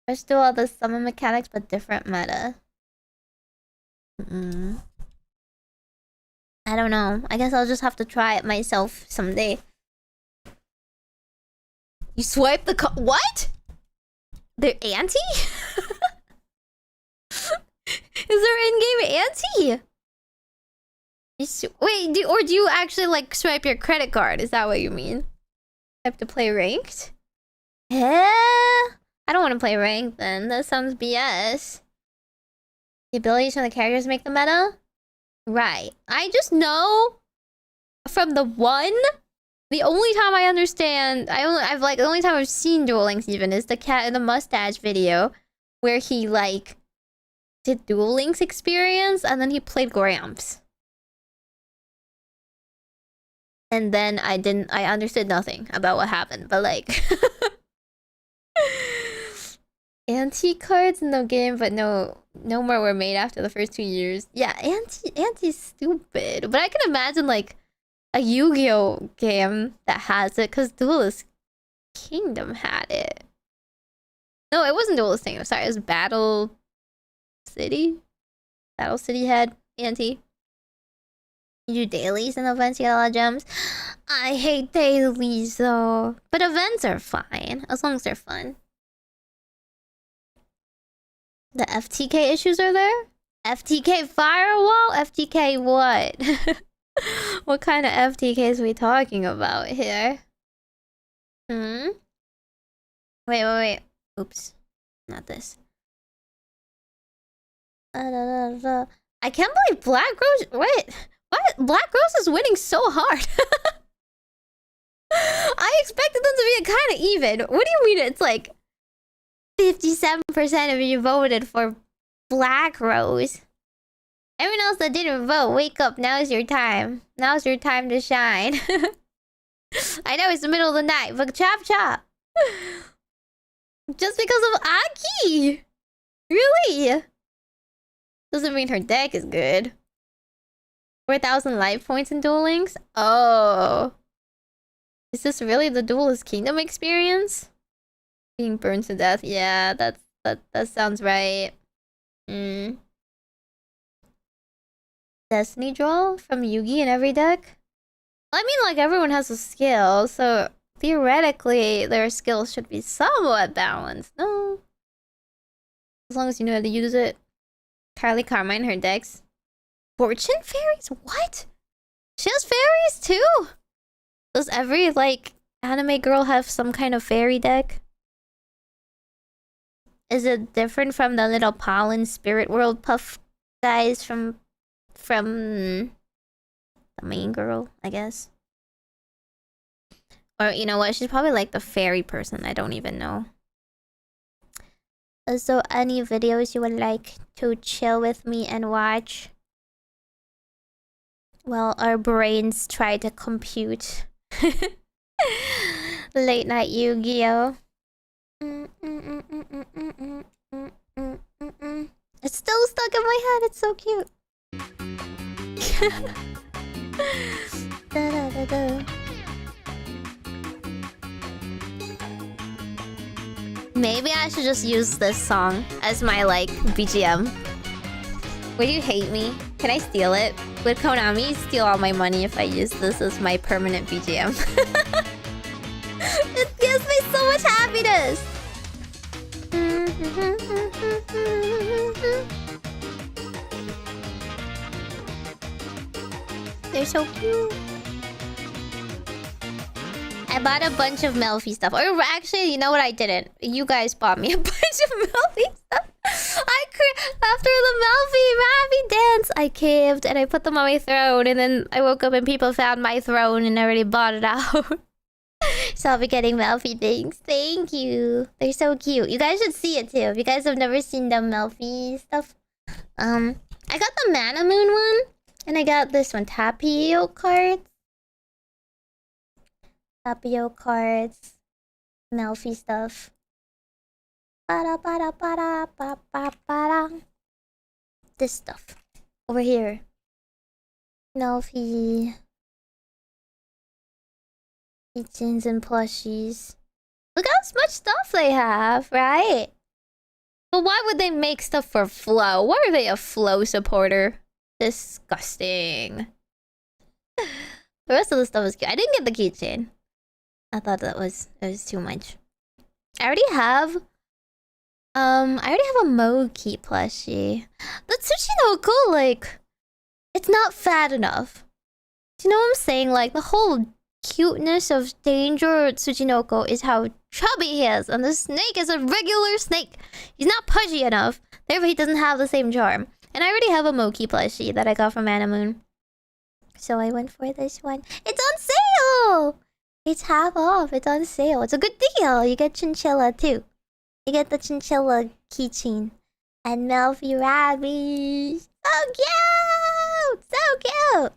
Let's do all the summon mechanics, but different meta. I don't know. I guess I'll just have to try it myself someday. You swipe the what? They're anti? Is there in-game anti? Wait, do you actually like swipe your credit card? Is that what you mean? I have to play ranked? I don't want to play ranked then. That sounds BS. The abilities from the characters make the meta? Right. I just know from the one, the only time I understand, the only time I've seen Duel Links even is the cat in the mustache video where he like did Duel Links experience and then he played Gramps. And then I understood nothing about what happened, but like anti cards in the game, but no more were made after the first 2 years. Yeah, anti's stupid. But I can imagine like a Yu-Gi-Oh game that has it, because Duelist Kingdom had it. No, it wasn't Duelist Kingdom, sorry, it was Battle City? Battle City had anti. You do dailies and events, you get a lot of gems. I hate dailies though. But events are fine, as long as they're fun. The FTK issues are there? FTK Firewall? FTK what? What kind of FTKs are we talking about here? Wait. Oops. Not this. I can't believe Black Rose... Wait. What? Black Rose is winning so hard. I expected them to be kind of even. What do you mean it's like 57% of you voted for Black Rose? Everyone else that didn't vote, wake up. Now's your time. Now's your time to shine. I know it's the middle of the night, but chop chop. Just because of Aki? Really? Doesn't mean her deck is good. 4,000 life points in Duel Links? Oh. Is this really the Duelist Kingdom experience? Being burned to death? Yeah, that sounds right. Destiny draw from Yugi in every deck? I mean, like, everyone has a skill, so theoretically their skills should be somewhat balanced, no? As long as you know how to use it. Carly Carmine, her decks. Fortune fairies? What? She has fairies too? Does every, like, anime girl have some kind of fairy deck? Is it different from the little pollen spirit world puff guys from the main girl, I guess? Or, you know what? She's probably like the fairy person. I don't even know. So, any videos you would like to chill with me and watch? Well, our brains try to compute. Late night Yu-Gi-Oh! It's still stuck in my head. It's so cute. Maybe I should just use this song as my, like, BGM. Would you hate me? Can I steal it? Would Konami steal all my money if I use this as my permanent BGM? It gives me so much happiness! They're so cute. I bought a bunch of Melfi stuff. Or actually, you know what? I didn't. You guys bought me a bunch of Melfi stuff. After the Melfi Ravi dance, I caved and I put them on my throne. And then I woke up and people found my throne and already bought it out. So I'll be getting Melfi things. Thank you. They're so cute. You guys should see it too. If you guys have never seen the Melfi stuff. I got the Mana Moon one. And I got this one. Tapio cards. Tapio cards. Melfi stuff. This stuff. Over here. Melfi. Keychains and plushies. Look how much stuff they have, right? But why would they make stuff for Flow? Why are they a Flow supporter? Disgusting. The rest of the stuff is cute. I didn't get the keychain. I thought it was too much. I already have a Moki plushie. The Tsuchinoko, like, it's not fat enough. Do you know what I'm saying? Like, the whole cuteness of Danger Tsuchinoko is how chubby he is, and the snake is a regular snake. He's not pudgy enough, therefore he doesn't have the same charm. And I already have a Moki plushie that I got from Anamoon. So I went for this one. It's on sale! It's half off. It's on sale. It's a good deal. You get chinchilla too. You get the chinchilla keychain. And Melfi Rabbit. So cute! So cute!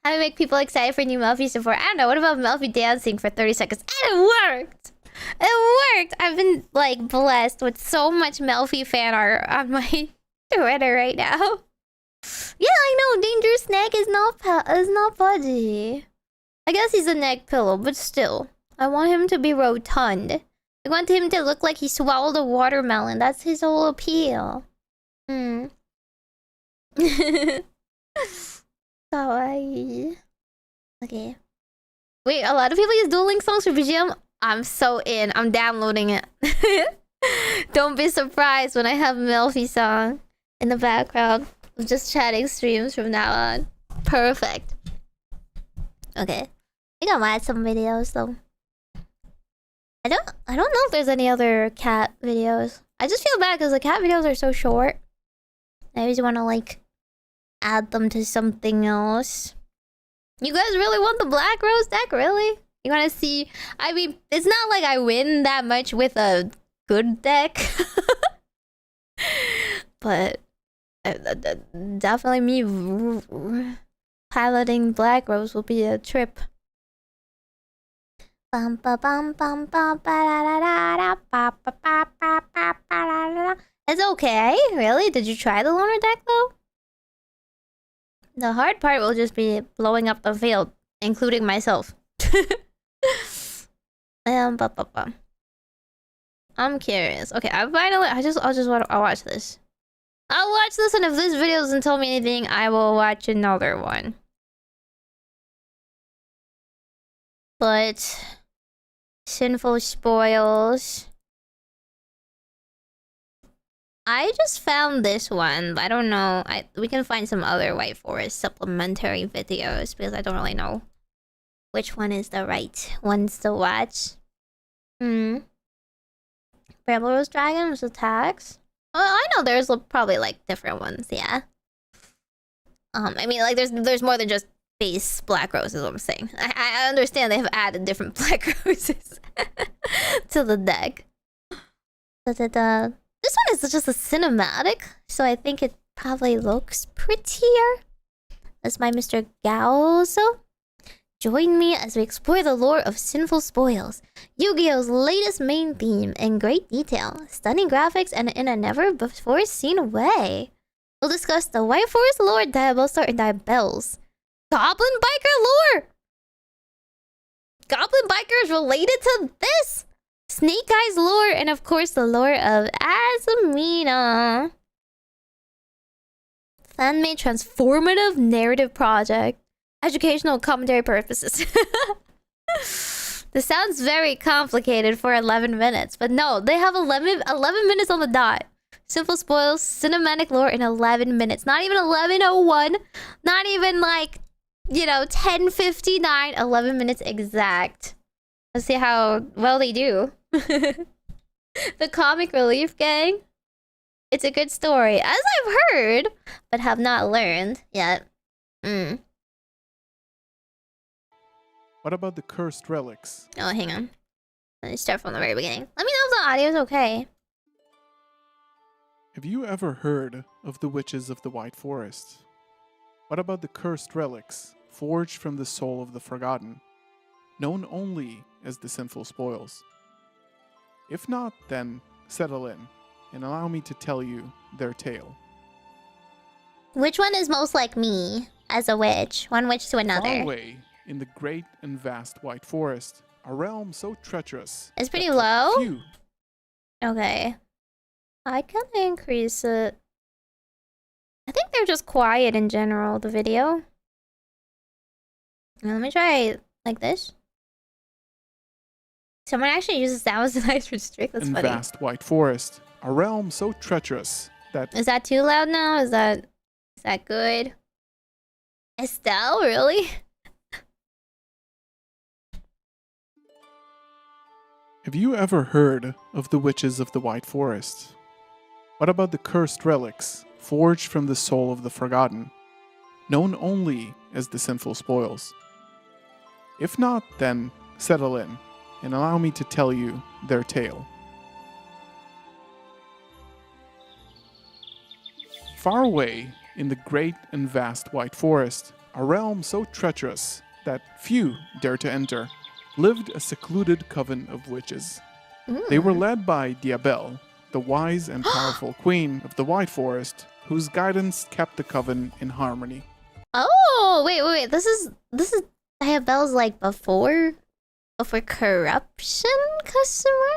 How to make people excited for new Melfi before? I don't know. What about Melfi dancing for 30 seconds? And it worked! It worked! I've been, like, blessed with so much Melfi fan art on my Twitter right now. Yeah, I know. Danger Snake is not pudgy. I guess he's a neck pillow, but still. I want him to be rotund. I want him to look like he swallowed a watermelon. That's his whole appeal. Kawaii. Okay. Wait, a lot of people use Duel Link songs for BGM? I'm so in. I'm downloading it. Don't be surprised when I have Melfi song in the background. I'm just chatting streams from now on. Perfect. Okay. I think I might add some videos though. I don't know if there's any other cat videos. I just feel bad because the cat videos are so short. I always want to like add them to something else. You guys really want the Black Rose deck? Really? You want to see? I mean, it's not like I win that much with a good deck. But definitely me piloting Black Rose will be a trip. It's okay. Really? Did you try the loner deck though? The hard part will just be blowing up the field, including myself. I'm curious. Okay, I'll watch this. I'll watch this, and if this video doesn't tell me anything, I will watch another one. But Sinful Spoils. I just found this one, but I don't know. We can find some other White Forest supplementary videos because I don't really know which one is the right ones to watch. Firewall Dragon was attacks. Well, I know there's probably like different ones, yeah. I mean, like there's more than just base Black Rose is what I'm saying. I understand they have added different Black Roses to the deck. This one is just a cinematic, so I think it probably looks prettier. That's my Mr. Gaozo. Join me as we explore the lore of Sinful Spoils, Yu-Gi-Oh's latest main theme in great detail, stunning graphics, and in a never-before-seen way. We'll discuss the White Forest lore, Diabellstar, and Diabells. Goblin Biker lore! Goblin Biker is related to this! Snake Eyes lore, and of course the lore of Azumina. Fan-made transformative narrative project. Educational commentary purposes. This sounds very complicated for 11 minutes, but no, they have 11 minutes on the dot. Simple Spoils, cinematic lore in 11 minutes. Not even 11:01. Not even like, 10:59. 11 minutes exact. Let's see how well they do. The Comic Relief Gang. It's a good story, as I've heard, but have not learned yet. What about the cursed relics? Oh, hang on. Let me start from the very beginning. Let me know if the audio is okay. Have you ever heard of the witches of the White Forest? What about the cursed relics, forged from the soul of the forgotten, known only as the Sinful Spoils? If not, then settle in and allow me to tell you their tale. Which one is most like me as a witch? One witch to another. Far away in the great and vast White Forest, a realm so treacherous. It's pretty low? Few. Okay. I can increase it. I think they're just quiet in general, the video. Now, let me try it like this. Someone actually uses sounds and I restrict. That's in funny. Vast White Forest, a realm so treacherous that... Is that too loud now? Is that good? Estelle, really? Have you ever heard of the witches of the White Forest? What about the cursed relics, forged from the soul of the Forgotten, known only as the Sinful Spoils. If not, then settle in and allow me to tell you their tale. Far away in the great and vast White Forest, a realm so treacherous that few dare to enter, lived a secluded coven of witches. They were led by Diabelle, the wise and powerful queen of the White Forest, whose guidance kept the coven in harmony. Oh, wait. This is Diabelle's like before corruption customer?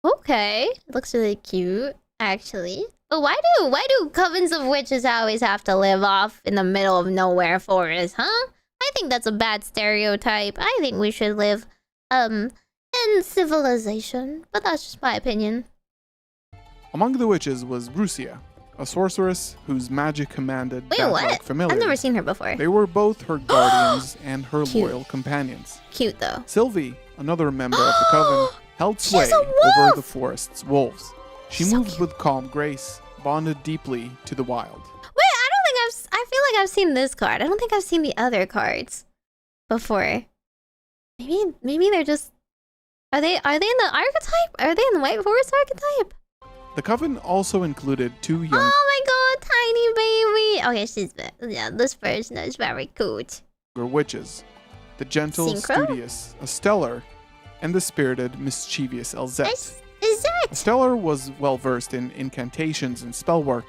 Okay. Looks really cute, actually. But why do covens of witches always have to live off in the middle of nowhere forest, huh? I think that's a bad stereotype. I think we should live in civilization. But that's just my opinion. Among the witches was Rusia, a sorceress whose magic commanded bat-like familiars. I've never seen her before. They were both her guardians and her loyal companions. Cute though. Sylvie, another member of the coven, held sway over the forest's wolves. She moved with calm grace, bonded deeply to the wild. Wait, I feel like I've seen this card. I don't think I've seen the other cards before. Maybe they're just... Are they in the archetype? Are they in the White Forest archetype? The coven also included two young... Oh my god, tiny baby! Okay, yeah, this person is very cute. witches. The gentle, studious Stellar, and the spirited, mischievous Elzette. Stellar was well versed in incantations and spellwork,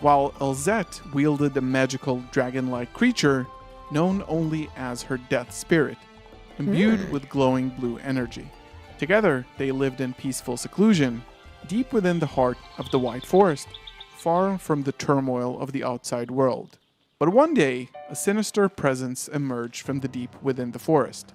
while Elzette wielded a magical dragon-like creature known only as her death spirit, imbued with glowing blue energy. Together, they lived in peaceful seclusion, deep within the heart of the White Forest, far from the turmoil of the outside world. But one day, a sinister presence emerged from the deep within the forest.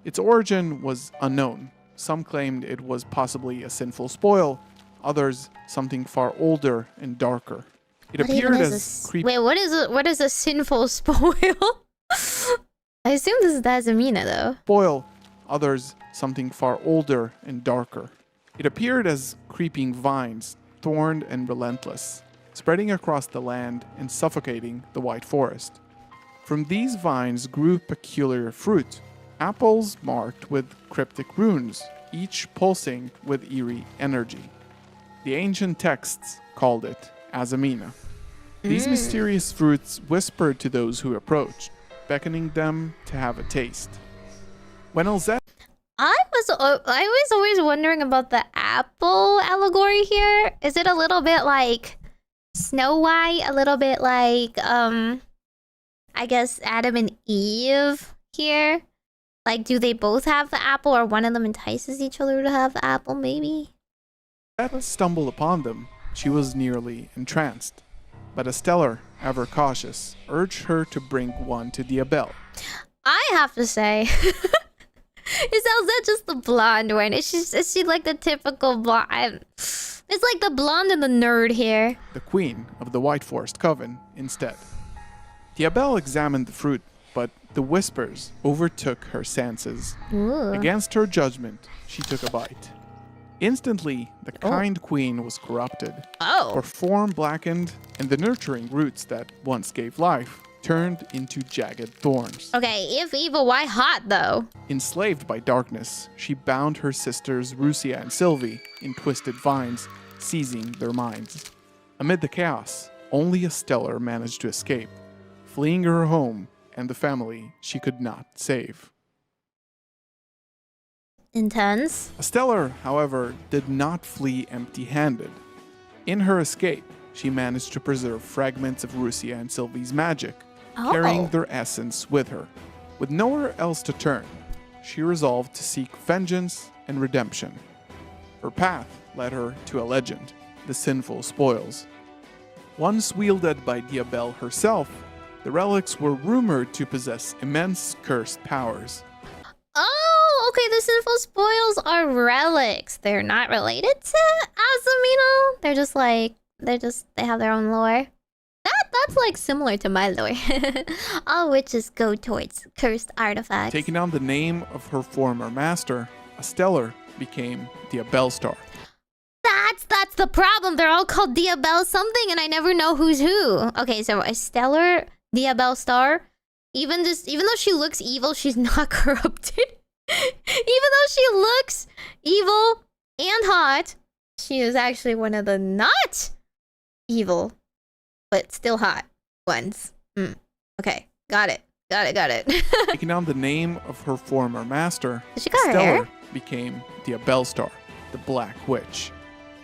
Its origin was unknown. Some claimed it was possibly a sinful spoil, others something far older and darker. It appeared as creepy. Wait, what is a sinful spoil? I assume this is Dazamina though. Spoil, others something far older and darker. It appeared as creeping vines, thorned and relentless, spreading across the land and suffocating the White Forest. From these vines grew peculiar fruit, apples marked with cryptic runes, each pulsing with eerie energy. The ancient texts called it Azamina. These mysterious fruits whispered to those who approached, beckoning them to have a taste. When Elzette... I was always wondering about the apple allegory here. Is it a little bit like Snow White? A little bit like, I guess Adam and Eve here? Like, do they both have the apple, or one of them entices each other to have the apple, maybe? Elzette stumbled upon them. She was nearly entranced. But Stellar, ever cautious, urged her to bring one to Diabelle. I have to say... Is Elzette just the blonde one? Is she like the typical blonde? It's like the blonde and the nerd here. The queen of the White Forest Coven, instead. Diabelle examined the fruit, but the whispers overtook her senses. Ooh. Against her judgment, she took a bite. Instantly, the kind queen was corrupted. Her form blackened, and the nurturing roots that once gave life turned into jagged thorns. Okay, if evil, why hot though? Enslaved by darkness, she bound her sisters Rusia and Sylvie in twisted vines, seizing their minds. Amid the chaos, only a Stellar managed to escape, fleeing her home and the family she could not save. Intense. Stellar, however, did not flee empty-handed. In her escape, she managed to preserve fragments of Rusia and Sylvie's magic, carrying their essence with her. With nowhere else to turn, she resolved to seek vengeance and redemption. Her path led her to a legend, the Sinful Spoils. Once wielded by Diabelle herself, the relics were rumored to possess immense cursed powers. Oh, okay, the Sinful Spoils are relics. They're not related to Azamina. They're just like, they have their own lore. That's like similar to my lore. All witches go towards cursed artifacts. Taking on the name of her former master, a Stellar became Diabelle Star. That's the problem. They're all called Diabelle something, and I never know who's who. Okay, so a stellar Diabelle star. Even though she looks evil, she's not corrupted. Even though she looks evil and hot, she is actually one of the not evil, but still hot ones. Okay, got it. Taking down the name of her former master, She got her Stellar hair. became Diabelle Star, the Black Witch,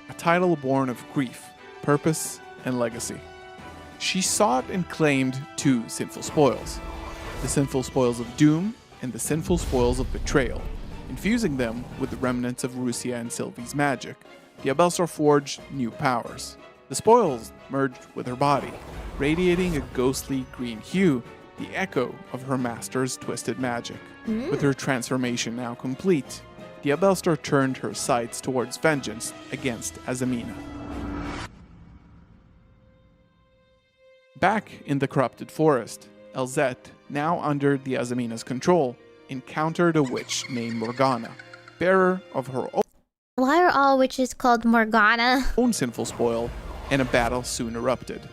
a title born of grief, purpose, and legacy. She sought and claimed two sinful spoils, the sinful spoils of doom and the sinful spoils of betrayal. Infusing them with the remnants of Rusia and Sylvie's magic, Diabelle Star forged new powers. The spoils merged with her body, radiating a ghostly green hue, the echo of her master's twisted magic. With her transformation now complete, Diabelle Star turned her sights towards vengeance against Azamina. Back in the corrupted forest, Elzette, now under the Azamina's control, encountered a witch named Morgana, bearer of her Why are all witches called Morgana? own sinful spoil, and a battle soon erupted.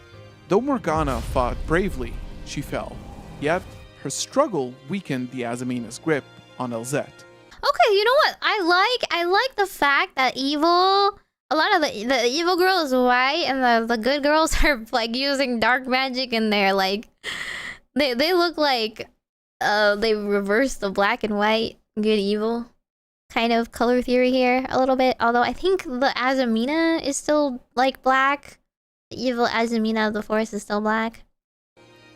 Though Morgana fought bravely, she fell. Yet, her struggle weakened the Azamina's grip on Elzette. Okay, you know what? I like the fact that a lot of the evil girl is white and the good girls are like using dark magic and they're like they look like they reversed the black and white good evil kind of color theory here a little bit. Although I think the Azamina is still like black. The evil Azamina of the forest is still black.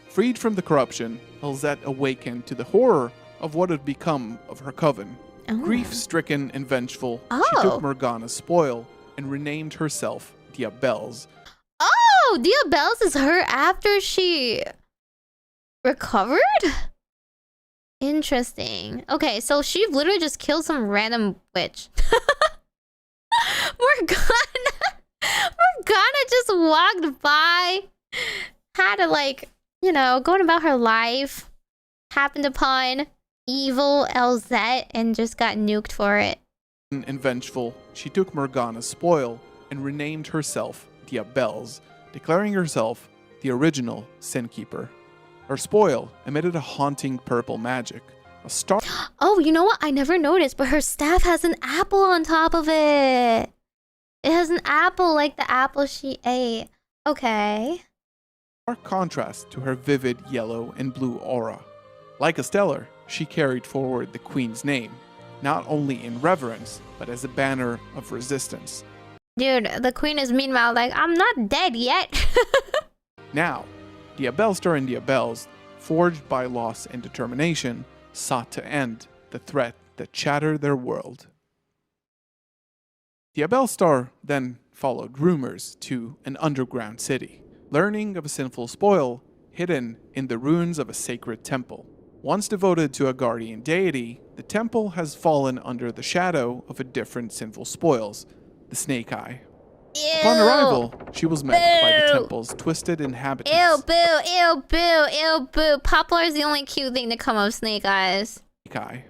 Freed from the corruption, Elzette awakened to the horror of what had become of her coven. Oh. Grief-stricken and vengeful, she Oh. took Morgana's spoil and renamed herself Diabelle's. Oh, Diabelle's is her after she recovered? Interesting. Okay, so she literally just killed some random witch. Morgana just walked by, had to like, you know, going about her life, happened upon evil Elzette and just got nuked for it. And vengeful, she took Morgana's spoil and renamed herself Diabelle's, declaring herself the original Sin Keeper. Her spoil emitted a haunting purple magic, a star. Oh, you know what? I never noticed, but her staff has an apple on top of it. It has an apple like the apple she ate. Okay. Stark contrast to her vivid yellow and blue aura. Like a stellar, she carried forward the Queen's name, not only in reverence, but as a banner of resistance. Dude, the Queen is meanwhile like, I'm not dead yet. Now, Diabelle Star and Diabelle's, forged by loss and determination, sought to end the threat that shattered their world. Diabelle Star then followed rumors to an underground city, learning of a sinful spoil hidden in the ruins of a sacred temple. Once devoted to a guardian deity, the temple has fallen under the shadow of a different sinful spoils, the Snake Eye. Ew. Upon arrival, she was met by the Boo. temple's twisted inhabitants. Ew, boo, ew, boo, ew, boo. Poplar is the only cute thing to come of Snake Eyes. Snake Eye.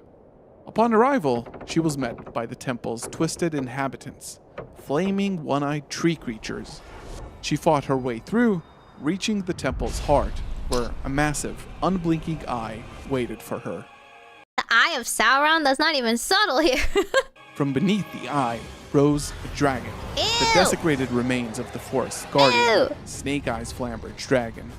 Upon arrival, she was met by the temple's twisted inhabitants, flaming one-eyed tree creatures. She fought her way through, reaching the temple's heart, where a massive, unblinking eye waited for her. The Eye of Sauron? That's not even subtle here. From beneath the eye rose a dragon, the Ew. desecrated remains of the forest's guardian, Ew. Snake Eye's Flambridge dragon.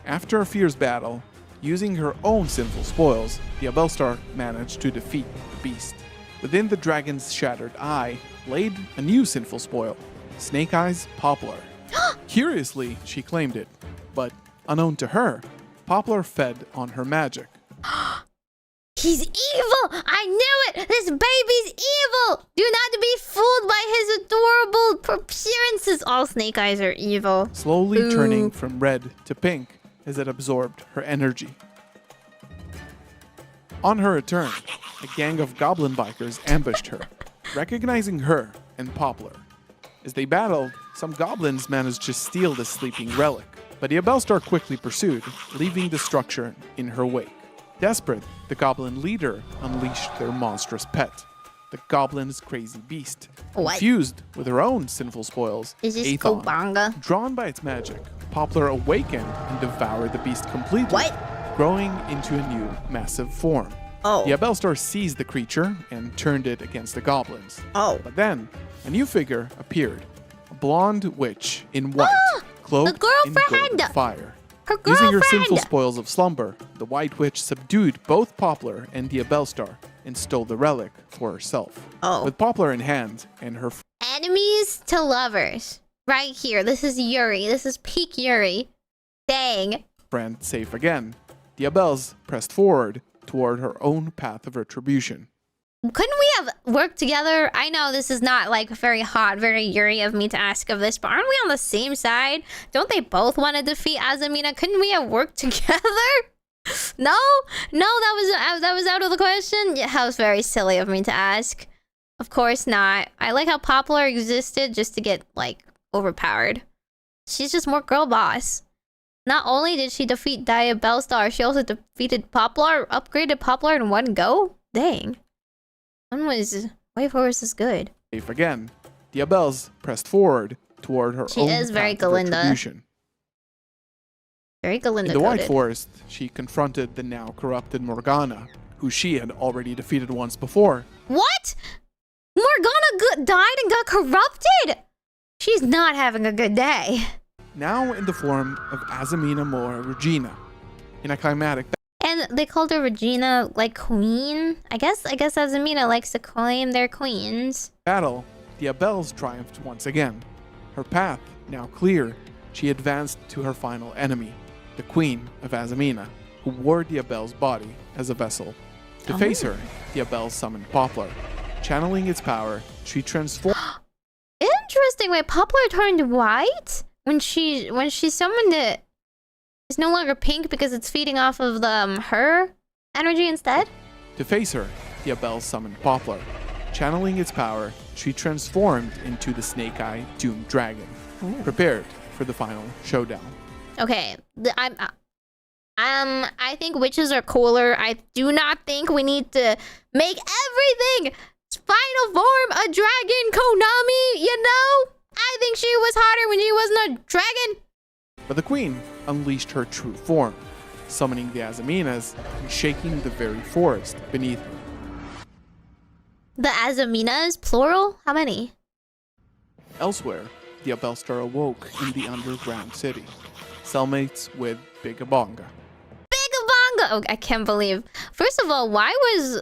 After a fierce battle, using her own sinful spoils, Diabelle Star managed to defeat the beast. Within the dragon's shattered eye laid a new sinful spoil, Snake Eye's Poplar. Curiously, she claimed it, but unknown to her, Poplar fed on her magic. He's evil! I knew it! This baby's evil! Do not be fooled by his adorable appearances. All Snake Eyes are evil. Slowly Ooh. turning from red to pink as it absorbed her energy. On her return, a gang of goblin bikers ambushed her, recognizing her and Poplar. As they battled, some goblins managed to steal the sleeping relic, but Diabelle Star quickly pursued, leaving destruction in her wake. Desperate, the goblin leader unleashed their monstrous pet, the goblin's crazy beast. What? Infused with her own sinful spoils, Is this Aethon, Kobanga? drawn by its magic, Poplar awakened and devoured the beast completely, What? growing into a new massive form. Oh. The Abelstar seized the creature and turned it against the goblins. Oh. But then, a new figure appeared. A blonde witch in white, cloaked the in girlfriend! golden fire. Her Using her girlfriend! sinful spoils of slumber, the White Witch subdued both Poplar and the Abelstar and stole the relic for herself. Oh. With Poplar in hand and her Enemies to lovers. Right here. This is Yuri. This is peak Yuri. Dang. friend safe again, the Abels pressed forward toward her own path of retribution. Couldn't we have worked together? I know this is not like very hot, very Yuri of me to ask of this, but aren't we on the same side? Don't they both want to defeat Azamina? Couldn't we have worked together? No, that was out of the question. Yeah, that was very silly of me to ask. Of course not. I like how Poplar existed just to get like overpowered. She's just more girl boss. Not only did she defeat Diabellstar, she also defeated Poplar, upgraded Poplar in one go. Dang. White Forest is good. Safe again, the Abels pressed forward toward her She own is very path of Galinda. retribution. Very Galinda In the White coded. Forest, she confronted the now corrupted Morgana, who she had already defeated once before. What? Morgana died and got corrupted? She's not having a good day. Now in the form of Azamina Mora Regina, in a climatic And they called her Regina, like, queen? I guess Azamina likes to claim their queens. battle, the Abels triumphed once again. Her path now clear, she advanced to her final enemy, the Queen of Azamina, who wore the Abel's body as a vessel. To face her, the Abel summoned Poplar. Channeling its power, she transformed. Interesting. Wait, Poplar turned white when she summoned it. It's no longer pink because it's feeding off of the her energy instead. To face her, the Abel summoned Poplar. Channeling its power, she transformed into the snake-eye doomed dragon, prepared for the final showdown. Okay, I think witches are cooler. I do not think we need to make everything final form a dragon, Konami. You know, I think she was hotter when she wasn't a dragon. But the queen unleashed her true form, summoning the Azaminas and shaking the very forest beneath her. The Azaminas, plural? How many? Elsewhere, the Abelstar awoke in the underground city, cellmates with Bigabonga. Bigabonga! Oh, I can't believe. First of all, why was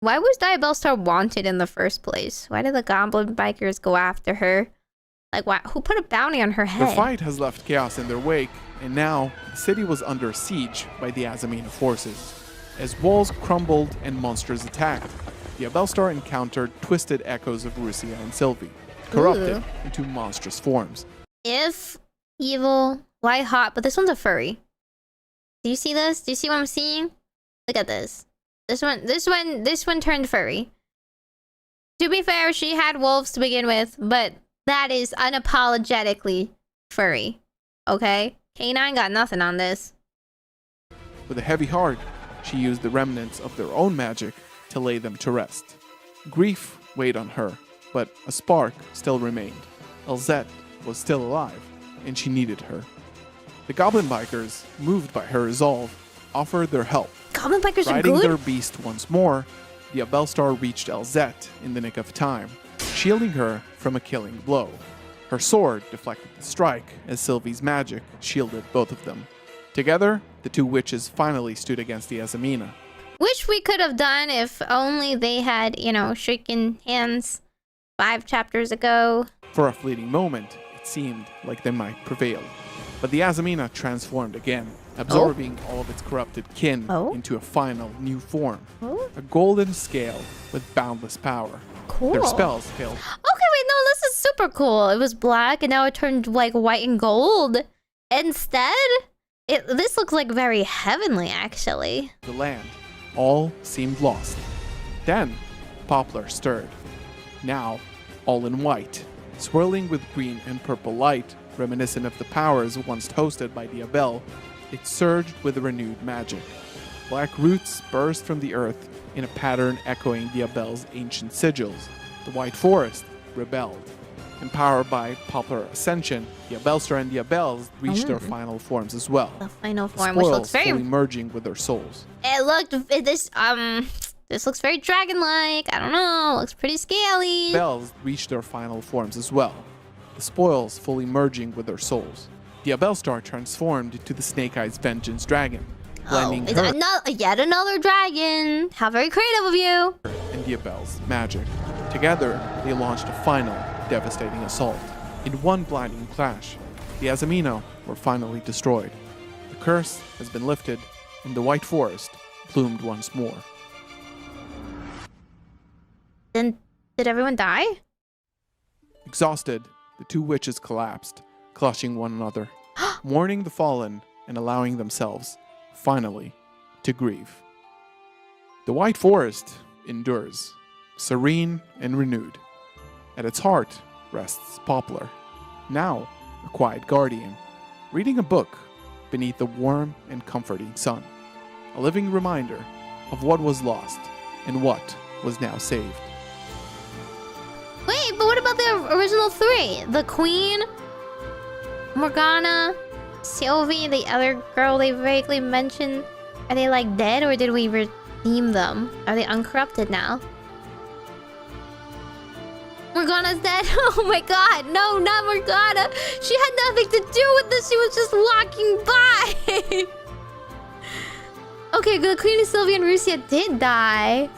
Diabellstar wanted in the first place? Why did the goblin bikers go after her? Like, why? Who put a bounty on her The head? fight has left chaos in their wake, and now the city was under siege by the Azamina forces. As walls crumbled and monsters attacked, the Abelstar encountered twisted echoes of Russia and Sylvie, corrupted into monstrous forms. If evil, why hot? But this one's a furry. Do you see this? Do you see what I'm seeing? Look at this. This one turned furry. To be fair, she had wolves to begin with, but that is unapologetically furry. Okay? K9 got nothing on this. With a heavy heart, she used the remnants of their own magic to lay them to rest. Grief weighed on her, but a spark still remained. Elzette was still alive, and she needed her. The Goblin Bikers, moved by her resolve, offered their help. Goblin bikers are Riding good? their beast once more, the Abelstar reached Elzette in the nick of time, shielding her from a killing blow. Her sword deflected the strike as Sylvie's magic shielded both of them. Together, the two witches finally stood against the Azamina. Which we could have done if only they had, shaken hands 5 chapters ago. For a fleeting moment, it seemed like they might prevail. But the Azamina transformed again, absorbing all of its corrupted kin into a final new form. A golden scale with boundless power. Cool. Their spells failed. Okay, wait, no, this is super cool. It was black and now it turned like white and gold. Instead, this looks like very heavenly, actually. The land. All seemed lost. Then, Poplar stirred. Now, all in white, swirling with green and purple light, reminiscent of the powers once hosted by the Abel, it surged with renewed magic. Black roots burst from the earth in a pattern echoing Diabelle's ancient sigils. The White Forest rebelled. Empowered by popular ascension, Diabellstar and Diabelles reached their final forms as well. The final The form, which looks spoils very... fully merging with their souls. This looks very dragon-like. I don't know. Looks pretty scaly. Bells reached their final forms as well. The spoils fully merging with their souls. Diabellstar transformed into the Snake Eyes Vengeance Dragon, blending it's her yet another dragon. How very creative of you. and Diabelle's magic. Together, they launched a final, devastating assault. In one blinding clash, the Azamina were finally destroyed. The curse has been lifted, and the White Forest bloomed once more. Then, did everyone die? Exhausted, the two witches collapsed, clutching one another, mourning the fallen and allowing themselves, finally, to grieve. The White Forest endures, serene and renewed. At its heart rests Poplar, now a quiet guardian, reading a book beneath the warm and comforting sun, a living reminder of what was lost and what was now saved. Wait, but what about the original three? The Queen, Morgana, Sylvie, the other girl they vaguely mentioned. Are they like dead, or did we redeem them? Are they uncorrupted now? Morgana's dead? Oh my god, no, not Morgana! She had nothing to do with this, she was just walking by! Okay, good, Queen Sylvie and Rusia did die.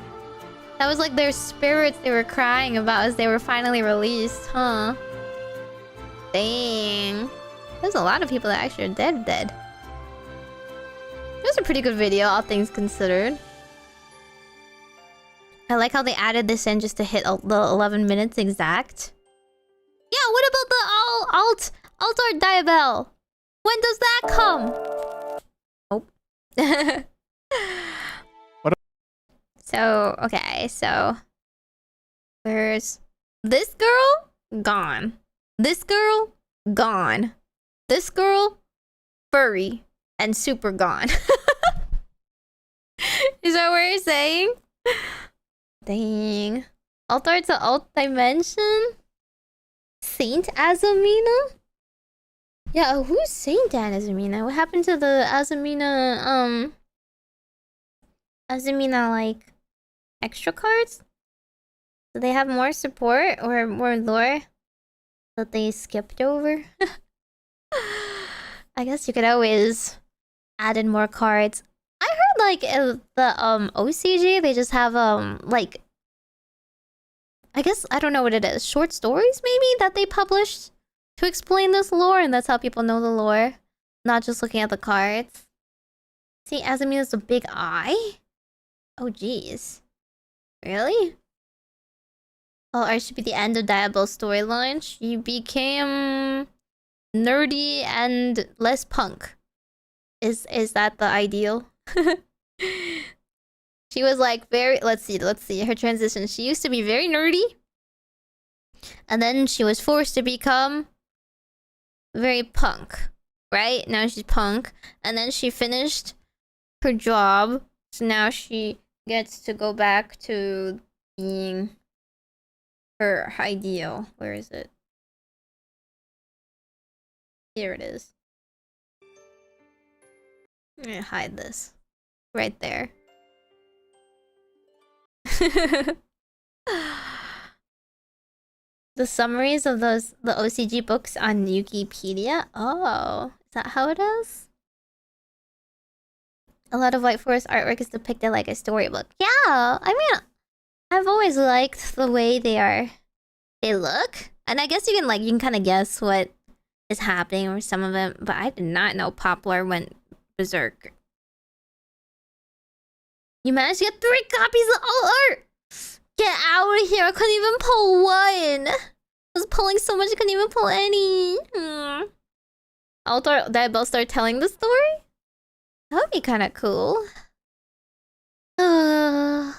That was like their spirits they were crying about as they were finally released, huh? Dang. There's a lot of people that actually are dead. It was a pretty good video, all things considered. I like how they added this in just to hit the 11 minutes exact. Yeah, what about the Altar Diabelle? When does that come? Oh. So, okay, so... There's... This girl? Gone. This girl? Gone. This girl? Furry. And super gone. Is that what you're saying? Dang. Altar to alt dimension? Saint Azamina? Yeah, who's Saint Azamina? What happened to the Azamina, Azamina, like... extra cards? Do they have more support or more lore that they skipped over? I guess you could always add in more cards. I heard like the OCG they just have like, I guess I don't know what it is, short stories maybe that they published to explain this lore, and that's how people know the lore, not just looking at the cards. See, Azamina's a big eye. Oh jeez. Really? Oh, or it should be the end of Diabelle's storyline. She became nerdy and less punk. Is that the ideal? She was like very... Let's see. Her transition. She used to be very nerdy. And then she was forced to become very punk. Right? Now she's punk. And then she finished her job. So now she gets to go back to being her ideal. Where is it? Here it is. I'm gonna hide this. Right there. The summaries of the OCG books on Wikipedia? Oh, is that how it is? A lot of White Forest artwork is depicted like a storybook. Yeah, I mean, I've always liked the way they look. And I guess you can kind of guess what is happening with some of it, but I did not know Poplar went berserk. You managed to get 3 copies of all art! Get out of here, I couldn't even pull one! I was pulling so much I couldn't even pull any. Altar Diabelle start telling the story? That would be kind of cool. But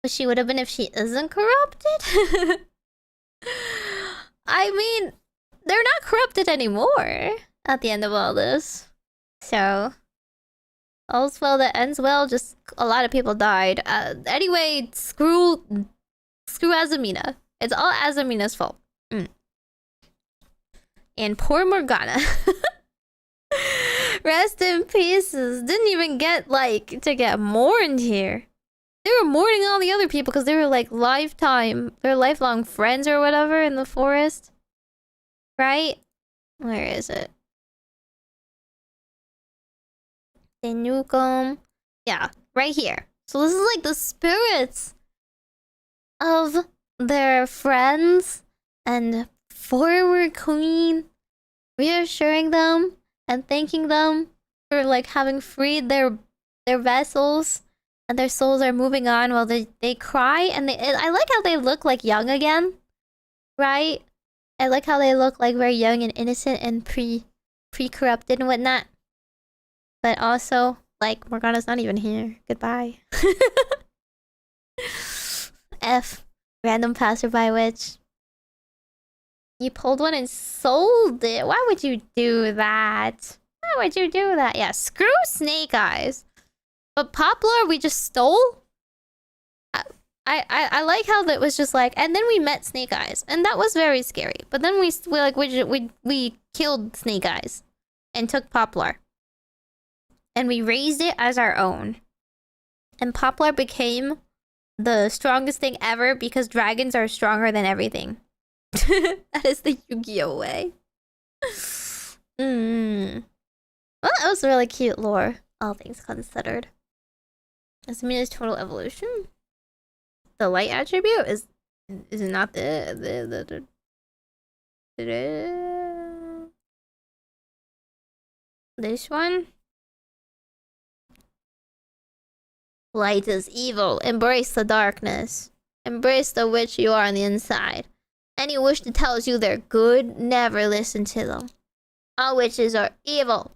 she would have been if she isn't corrupted? I mean, they're not corrupted anymore at the end of all this. So, all's well that ends well. Just a lot of people died. Anyway, screw Azumina. It's all Azumina's fault. And poor Morgana. Rest in pieces. Didn't even get like to get mourned here. They were mourning all the other people because they were like they're lifelong friends or whatever in the forest. Right? Where is it? Tenukum. Yeah, right here. So this is like the spirits of their friends and former queen, reassuring them and thanking them for like having freed their vessels, and their souls are moving on while they cry. And I like how they look like young again, right? I like how they look like very young and innocent and pre-corrupted and whatnot. But also, like, Morgana's not even here. Goodbye. F. Random passerby witch. You pulled one and sold it. Why would you do that? Why would you do that? Yeah, screw Snake Eyes. But Poplar, we just stole? I like how that was just like, and then we met Snake Eyes, and that was very scary. But then we killed Snake Eyes and took Poplar, and we raised it as our own. And Poplar became the strongest thing ever because dragons are stronger than everything. That is the Yu-Gi-Oh way. Well, that was really cute lore, all things considered. Asmina's total evolution. The light attribute is it not the this one? Light is evil. Embrace the darkness. Embrace the witch you are on the inside. Any witch that tells you they're good, never listen to them. All witches are evil.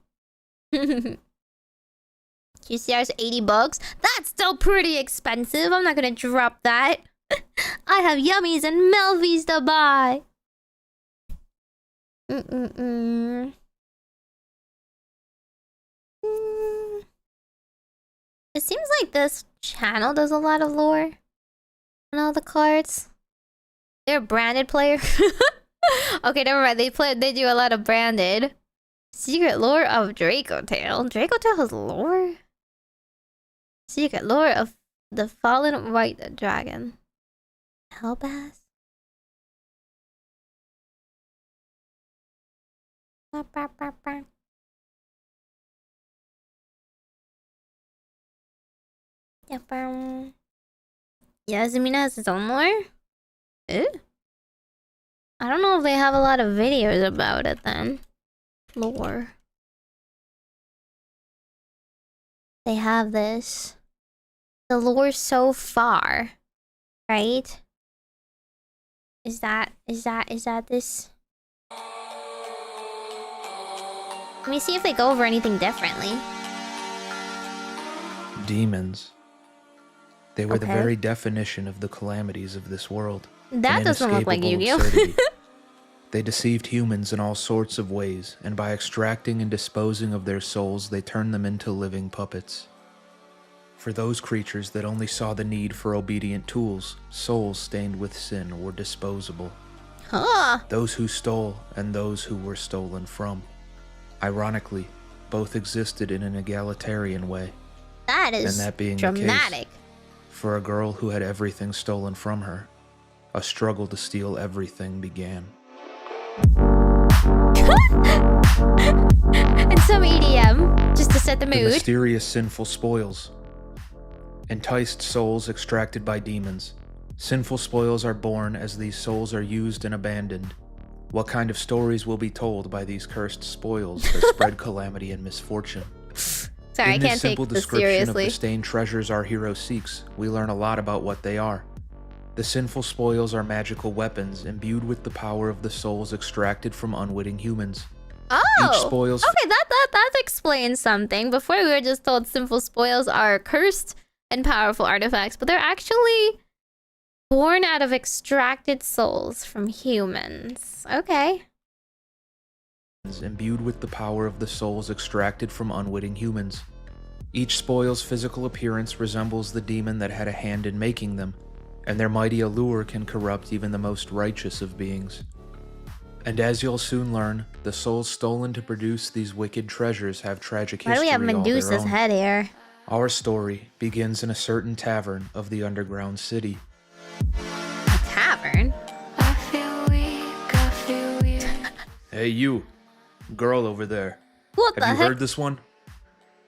QCR's 80 bucks? That's still pretty expensive. I'm not gonna drop that. I have yummies and Melvies to buy. It seems like this channel does a lot of lore on all the cards. They're a branded player. Okay, never mind. They do a lot of branded. Secret lore of Draco Tail. Draco Tail has lore? Secret lore of the fallen white dragon. Hellbass? Yasmina has its own lore? Eh? I don't know if they have a lot of videos about it then. Lore. They have this. The lore so far. Right? Is that this? Let me see if they go over anything differently. Demons. They were the very definition of the calamities of this world. That doesn't look like Yu-Gi-Oh! They deceived humans in all sorts of ways, and by extracting and disposing of their souls, they turned them into living puppets. For those creatures that only saw the need for obedient tools, souls stained with sin were disposable. Huh. Those who stole and those who were stolen from. Ironically, both existed in an egalitarian way. That is and that being dramatic. The case, for a girl who had everything stolen from her, a struggle to steal everything began. And some EDM, just to set the mood. The mysterious sinful spoils. Enticed souls extracted by demons. Sinful spoils are born as these souls are used and abandoned. What kind of stories will be told by these cursed spoils that spread calamity and misfortune? Sorry, I can't take this seriously. In this simple description of the stained treasures our hero seeks, we learn a lot about what they are. The sinful spoils are magical weapons imbued with the power of the souls extracted from unwitting humans. Oh! Each spoils... Okay, that explains something. Before we were just told sinful spoils are cursed and powerful artifacts, but they're actually born out of extracted souls from humans. Okay. Imbued with the power of the souls extracted from unwitting humans. Each spoil's physical appearance resembles the demon that had a hand in making them, and their mighty allure can corrupt even the most righteous of beings. And as you'll soon learn, the souls stolen to produce these wicked treasures have tragic Why do history we have all their Medusa's own. head here? Our story begins in a certain tavern of the underground city. A tavern? Hey you, girl over there. What the Have you heck? heard this one?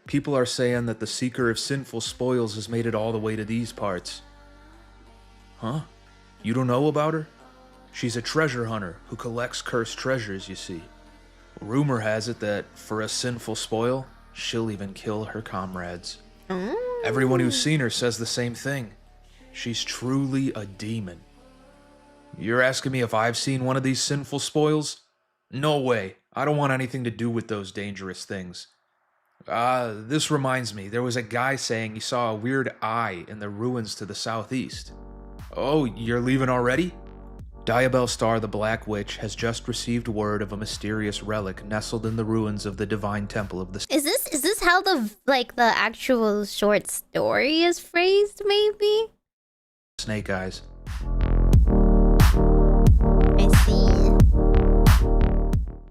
People are saying that the Seeker of Sinful Spoils has made it all the way to these parts. Huh? You don't know about her? She's a treasure hunter who collects cursed treasures, you see. Rumor has it that for a sinful spoil, she'll even kill her comrades. Everyone who's seen her says the same thing. She's truly a demon. You're asking me if I've seen one of these sinful spoils? No way. I don't want anything to do with those dangerous things. This reminds me, there was a guy saying he saw a weird eye in the ruins to the southeast. Oh, you're leaving already? Diabellstar the Black Witch has just received word of a mysterious relic nestled in the ruins of the Divine Temple of the... Is this how the actual short story is phrased, maybe? Snake Eyes. I see.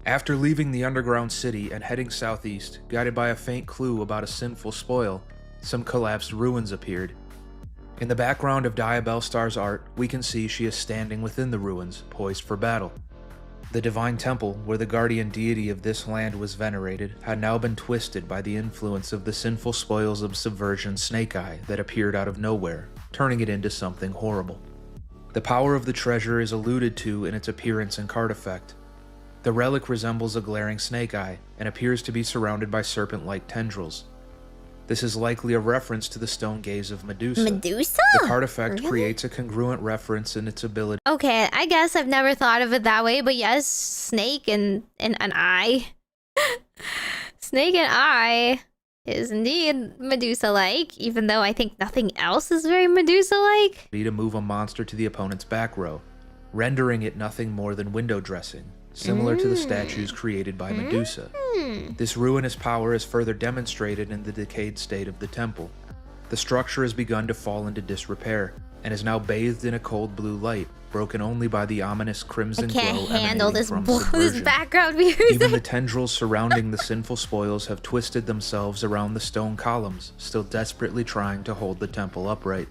After leaving the underground city and heading southeast, guided by a faint clue about a sinful spoil, some collapsed ruins appeared. In the background of Diabellstar's art, we can see she is standing within the ruins, poised for battle. The Divine Temple, where the guardian deity of this land was venerated, had now been twisted by the influence of the sinful spoils of Subversion Snake Eye that appeared out of nowhere, turning it into something horrible. The power of the treasure is alluded to in its appearance and card effect. The relic resembles a glaring snake eye and appears to be surrounded by serpent-like tendrils. This is likely a reference to the stone gaze of Medusa. Medusa? The card effect Really? creates a congruent reference in its ability Okay, I guess I've never thought of it that way, but yes, snake and an eye. Snake and eye is indeed Medusa-like, even though I think nothing else is very Medusa-like. to move a monster to the opponent's back row, rendering it nothing more than window dressing, similar to the statues created by Medusa. This ruinous power is further demonstrated in the decayed state of the temple. The structure has begun to fall into disrepair, and is now bathed in a cold blue light, broken only by the ominous I crimson can't glow handle emanating this from this Subversion. background music. Even the tendrils surrounding the sinful spoils have twisted themselves around the stone columns, still desperately trying to hold the temple upright.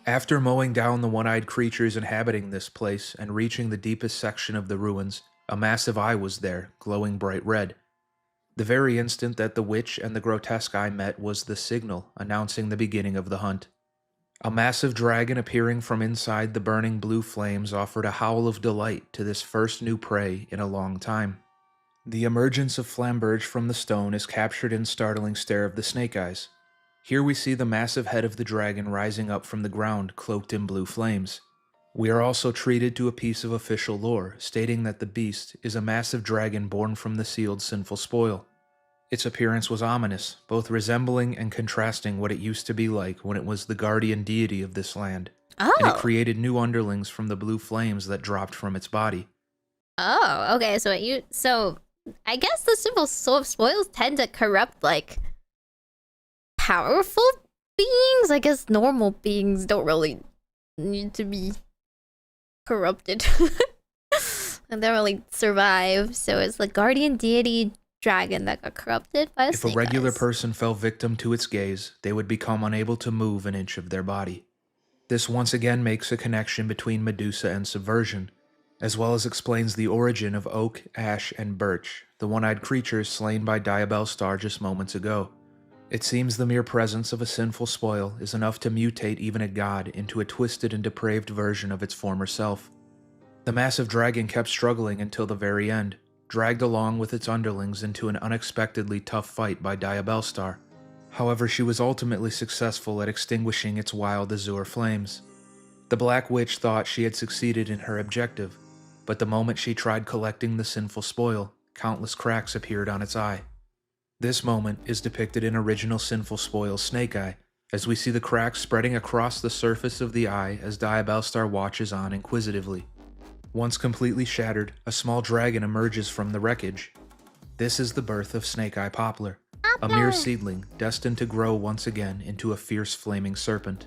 After mowing down the one-eyed creatures inhabiting this place and reaching the deepest section of the ruins, a massive eye was there, glowing bright red. The very instant that the witch and the grotesque eye met was the signal, announcing the beginning of the hunt. A massive dragon appearing from inside the burning blue flames offered a howl of delight to this first new prey in a long time. The emergence of Flamberge from the stone is captured in startling stare of the Snake Eyes. Here we see the massive head of the dragon rising up from the ground, cloaked in blue flames. We are also treated to a piece of official lore, stating that the beast is a massive dragon born from the sealed sinful spoil. Its appearance was ominous, both resembling and contrasting what it used to be like when it was the guardian deity of this land. Oh. And it created new underlings from the blue flames that dropped from its body. Oh, okay. So I guess the simple spoils tend to corrupt like powerful beings. I guess normal beings don't really need to be corrupted. And they don't really survive. So it's the guardian deity dragon that got corrupted by If a snake regular eyes. person fell victim to its gaze, they would become unable to move an inch of their body. This once again makes a connection between Medusa and Subversion, as well as explains the origin of Oak, Ash, and Birch, the one-eyed creatures slain by Diabellstar just moments ago. It seems the mere presence of a sinful spoil is enough to mutate even a god into a twisted and depraved version of its former self. The massive dragon kept struggling until the very end, dragged along with its underlings into an unexpectedly tough fight by Diabellstar. However, she was ultimately successful at extinguishing its wild azure flames. The Black Witch thought she had succeeded in her objective, but the moment she tried collecting the sinful spoil, countless cracks appeared on its eye. This moment is depicted in original Sinful Spoil's Snake Eye, as we see the cracks spreading across the surface of the eye as Diabellstar watches on inquisitively. Once completely shattered, a small dragon emerges from the wreckage. This is the birth of Snake Eye Poplar. a mere seedling destined to grow once again into a fierce flaming serpent.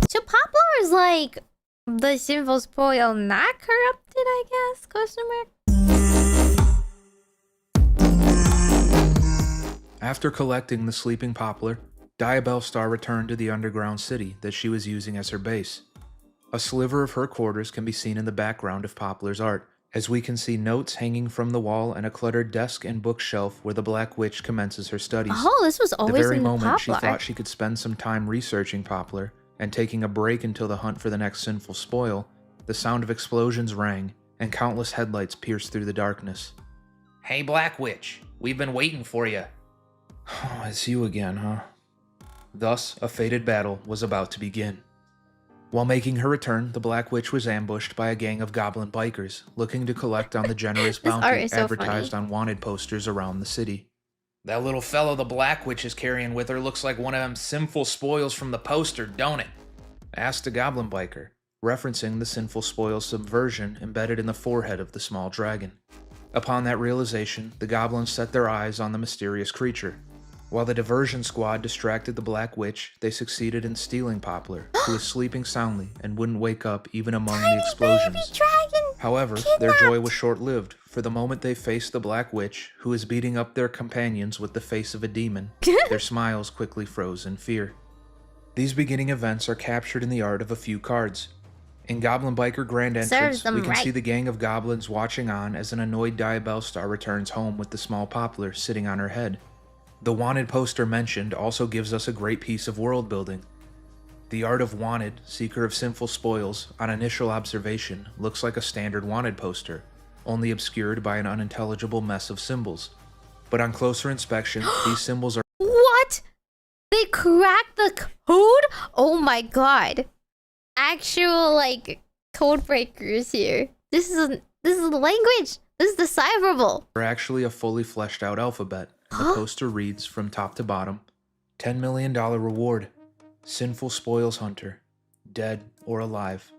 So Poplar is like the sinful spoil, not corrupted, I guess? Question mark. After collecting the sleeping Poplar, Diabellstar returned to the underground city that she was using as her base. A sliver of her quarters can be seen in the background of Poplar's art, as we can see notes hanging from the wall and a cluttered desk and bookshelf where the Black Witch commences her studies. Oh, this was always the very in moment Poplar. she thought she could spend some time researching Poplar and taking a break until the hunt for the next sinful spoil, the sound of explosions rang and countless headlights pierced through the darkness. Hey, Black Witch, we've been waiting for you. Oh, it's you again, huh? Thus, a fated battle was about to begin. While making her return, the Black Witch was ambushed by a gang of goblin bikers looking to collect on the generous bounty advertised on wanted posters around the city. That little fellow the Black Witch is carrying with her looks like one of them sinful spoils from the poster, don't it? Asked a goblin biker, referencing the sinful spoils subversion embedded in the forehead of the small dragon. Upon that realization, the goblins set their eyes on the mysterious creature. While the diversion squad distracted the Black Witch, they succeeded in stealing Poplar, who was sleeping soundly and wouldn't wake up even among the explosions. However, their joy was short-lived, for the moment they faced the Black Witch, who was beating up their companions with the face of a demon, their smiles quickly froze in fear. These beginning events are captured in the art of a few cards. In Goblin Biker Grand Entrance, we can see the gang of goblins watching on as an annoyed Diabellstar returns home with the small Poplar sitting on her head. The wanted poster mentioned also gives us a great piece of world building. The art of Wanted, Seeker of Sinful Spoils, on initial observation, looks like a standard wanted poster, only obscured by an unintelligible mess of symbols. But on closer inspection, these symbols are— What? They cracked the code? Oh my god. Actual, like, code breakers here. This is the language. This is decipherable. are actually a fully fleshed out alphabet. The poster reads, from top to bottom, $10 million reward, Sinful Spoils Hunter, dead or alive.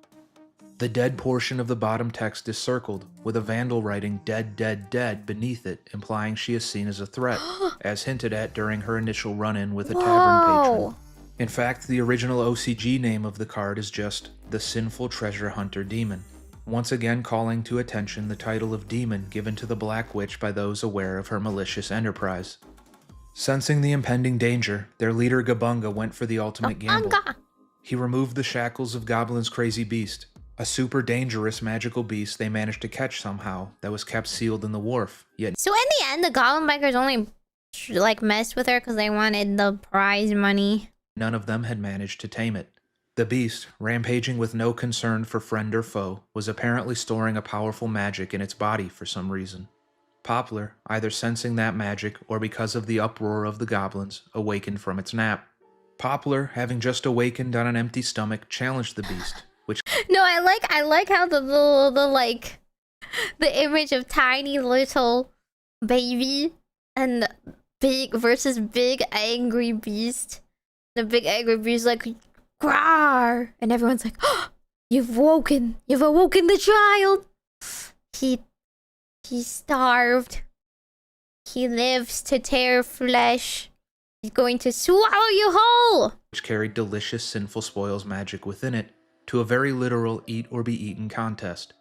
The dead portion of the bottom text is circled, with a vandal writing dead, dead, dead beneath it, implying she is seen as a threat, as hinted at during her initial run-in with a tavern patron. In fact, the original OCG name of the card is just the Sinful Treasure Hunter Demon, once again calling to attention the title of demon given to the Black Witch by those aware of her malicious enterprise. Sensing the impending danger, their leader Gabunga went for the ultimate gamble. He removed the shackles of Goblin's crazy beast, a super dangerous magical beast they managed to catch somehow that was kept sealed in the wharf, yet— So in the end, the Goblin Bikers only, like, messed with her because they wanted the prize money. none of them had managed to tame it. The beast, rampaging with no concern for friend or foe, was apparently storing a powerful magic in its body for some reason. Poplar, either sensing that magic or because of the uproar of the goblins, awakened from its nap. Poplar, having just awakened on an empty stomach, challenged the beast, which— No, I like how the image of tiny little baby and big versus big angry beast. The big angry beast like, "Grar!" And everyone's like, oh, you've awoken the child. He's starved. He lives to tear flesh. He's going to swallow you whole. which carried delicious Sinful Spoils magic within it, to a very literal eat or be eaten contest.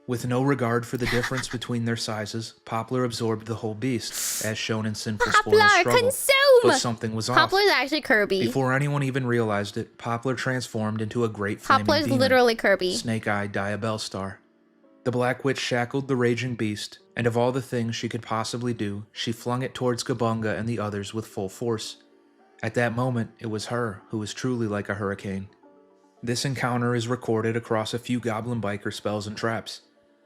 With no regard for the difference between their sizes, Poplar absorbed the whole beast, as shown in Sinful Spoils Poplar, struggle. consume! But something was off. Poplar's actually Kirby. Before anyone even realized it, Poplar transformed into a great flaming Poplar's demon, literally Kirby. Snake-Eyed Diabellstar. The Black Witch shackled the raging beast, and of all the things she could possibly do, she flung it towards Gabunga and the others with full force. At that moment, it was her who was truly like a hurricane. This encounter is recorded across a few Goblin Biker spells and traps.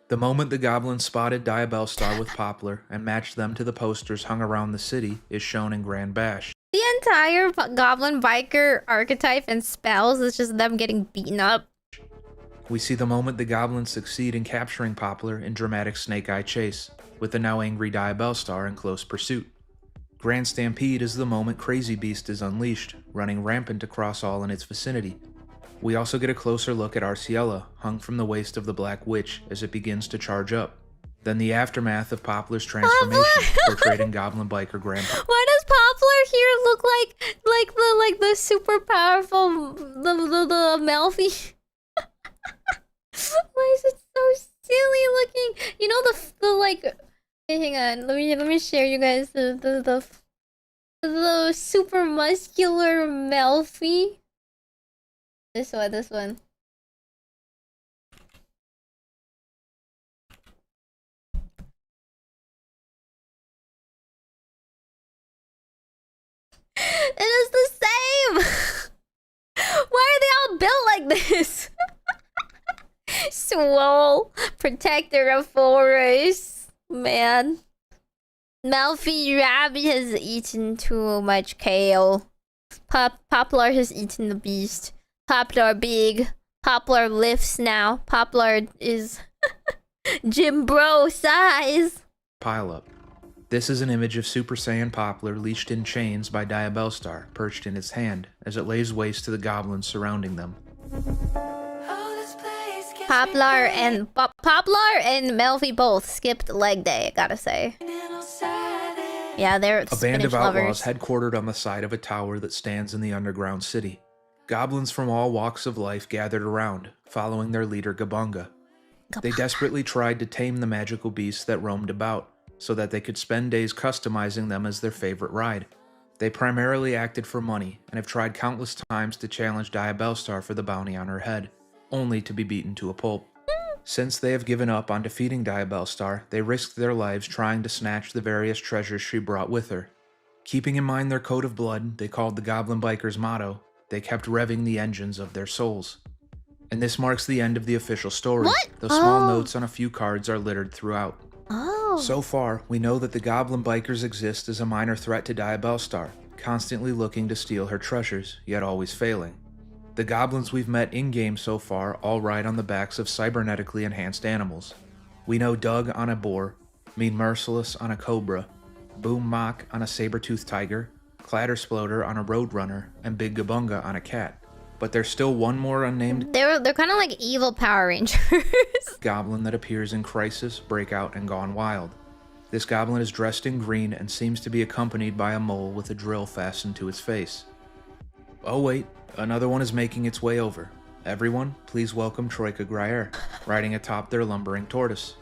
The moment the goblins spotted Diabellstar with Poplar and matched them to the posters hung around the city is shown in Grand Bash. The entire Goblin Biker archetype and spells is just them getting beaten up. We see the moment the goblins succeed in capturing Poplar in dramatic Snake-Eye chase, with the now angry Diabellstar in close pursuit. Grand Stampede is the moment Crazy Beast is unleashed, running rampant across all in its vicinity. We also get a closer look at Arciella, hung from the waist of the Black Witch as it begins to charge up. Then the aftermath of Poplar's transformation, portrayed in Goblin Biker Grandpa. Why does Poplar here look like the super powerful the Melfi? Why is it so silly looking? You know the like. Hey, hang on. Let me share you guys the super muscular Melfi. This one. It is the same! Why are they all built like this? Swole, protector of forests. Man. Melfi Rabbit has eaten too much kale. Poplar has eaten the beast. Poplar big. Poplar lifts now. Poplar is Jim Bro size. Pile up. This is an image of Super Saiyan Poplar leashed in chains by Diabellstar, perched in its hand, as it lays waste to the goblins surrounding them. Poplar and Melfi both skipped leg day, I gotta say. Yeah, they're a band of lovers. outlaws headquartered on the side of a tower that stands in the underground city. Goblins from all walks of life gathered around, following their leader Gabunga. They desperately tried to tame the magical beasts that roamed about, so that they could spend days customizing them as their favorite ride. They primarily acted for money, and have tried countless times to challenge Diabellstar for the bounty on her head, only to be beaten to a pulp. Since they have given up on defeating Diabellstar, they risked their lives trying to snatch the various treasures she brought with her. Keeping in mind their code of blood, they called the Goblin Bikers' motto, they kept revving the engines of their souls. And this marks the end of the official story. What? The small notes on a few cards are littered throughout. Oh. So far, we know that the Goblin Bikers exist as a minor threat to Diabellstar, constantly looking to steal her treasures, yet always failing. The goblins we've met in-game so far all ride on the backs of cybernetically enhanced animals. We know Doug on a boar, Mean Merciless on a cobra, Boom Mock on a saber-toothed tiger, Clattersploder on a roadrunner, and Big Gabunga on a cat. But there's still one more unnamed They're kind of like evil Power Rangers. goblin that appears in Crisis, Breakout, and Gone Wild. This goblin is dressed in green and seems to be accompanied by a mole with a drill fastened to its face. Oh wait, another one is making its way over. Everyone, please welcome Troika Gruyere, riding atop their lumbering tortoise.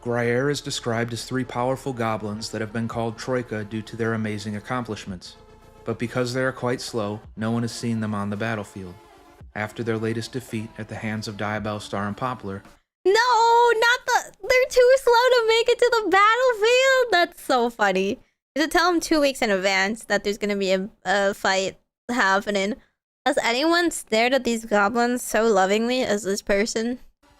Gruyere is described as 3 powerful goblins that have been called Troika due to their amazing accomplishments. But because they are quite slow, no one has seen them on the battlefield. After their latest defeat at the hands of Diabellstar and Poplar, They're too slow to make it to the battlefield. That's so funny. You should tell them 2 weeks in advance that there's gonna be a fight happening. Has anyone stared at these goblins so lovingly as this person?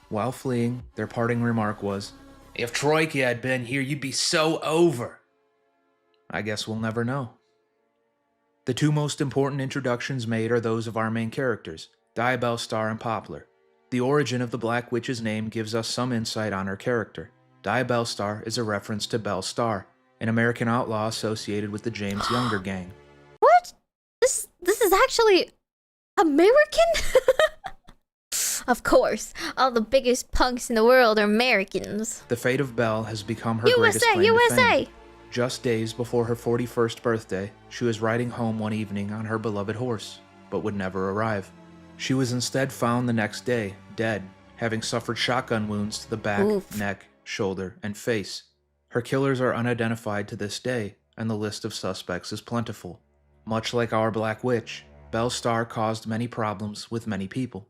while fleeing, their parting remark was, If Troika had been here, you'd be so over. I guess we'll never know. The 2 most important introductions made are those of our main characters, Diabellstar and Poplar. The origin of the Black Witch's name gives us some insight on her character. Diabellstar is a reference to Belle Starr, an American outlaw associated with the James Younger gang. What? This is actually American? Of course, all the biggest punks in the world are Americans. The fate of Belle has become her greatest claim to fame. Just days before her 41st birthday, she was riding home one evening on her beloved horse, but would never arrive. She was instead found the next day, dead, having suffered shotgun wounds to the back, neck, shoulder, and face. Her killers are unidentified to this day, and the list of suspects is plentiful. Much like our Black Witch, Belle Starr caused many problems with many people.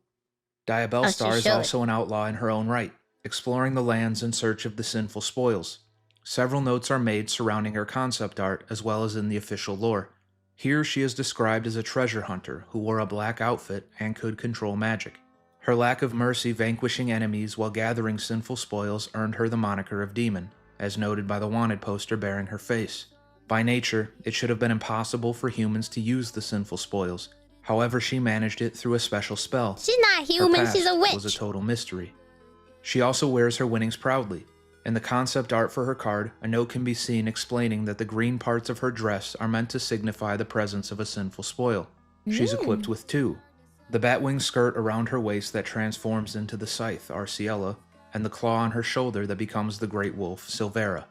Diabellstar is also an outlaw in her own right, exploring the lands in search of the sinful spoils. Several notes are made surrounding her concept art as well as in the official lore. Here she is described as a treasure hunter who wore a black outfit and could control magic. Her lack of mercy vanquishing enemies while gathering sinful spoils earned her the moniker of Demon, as noted by the wanted poster bearing her face. By nature, it should have been impossible for humans to use the sinful spoils. However, she managed it through a special spell. She's not human, she's a witch. Was a total mystery. She also wears her winnings proudly. In the concept art for her card, a note can be seen explaining that the green parts of her dress are meant to signify the presence of a sinful spoil. She's equipped with 2. The batwing skirt around her waist that transforms into the scythe, Arciella, and the claw on her shoulder that becomes the great wolf, Silvera.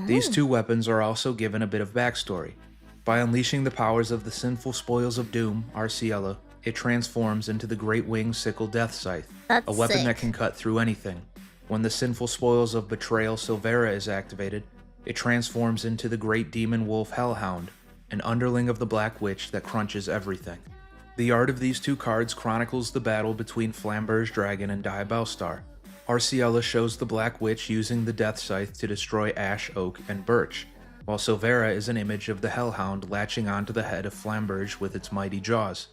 These two weapons are also given a bit of backstory. By unleashing the powers of the sinful spoils of doom, Arciella, it transforms into the Great Winged Sickle Death Scythe, That's a weapon sick. that can cut through anything. When the sinful spoils of betrayal, Silvera, is activated, it transforms into the Great Demon Wolf Hellhound, an underling of the Black Witch that crunches everything. The art of these two cards chronicles the battle between Flamberge Dragon and Diabellstar. Arciella shows the Black Witch using the Death Scythe to destroy Ash, Oak, and Birch, while Silvera is an image of the Hellhound latching onto the head of Flamberge with its mighty jaws.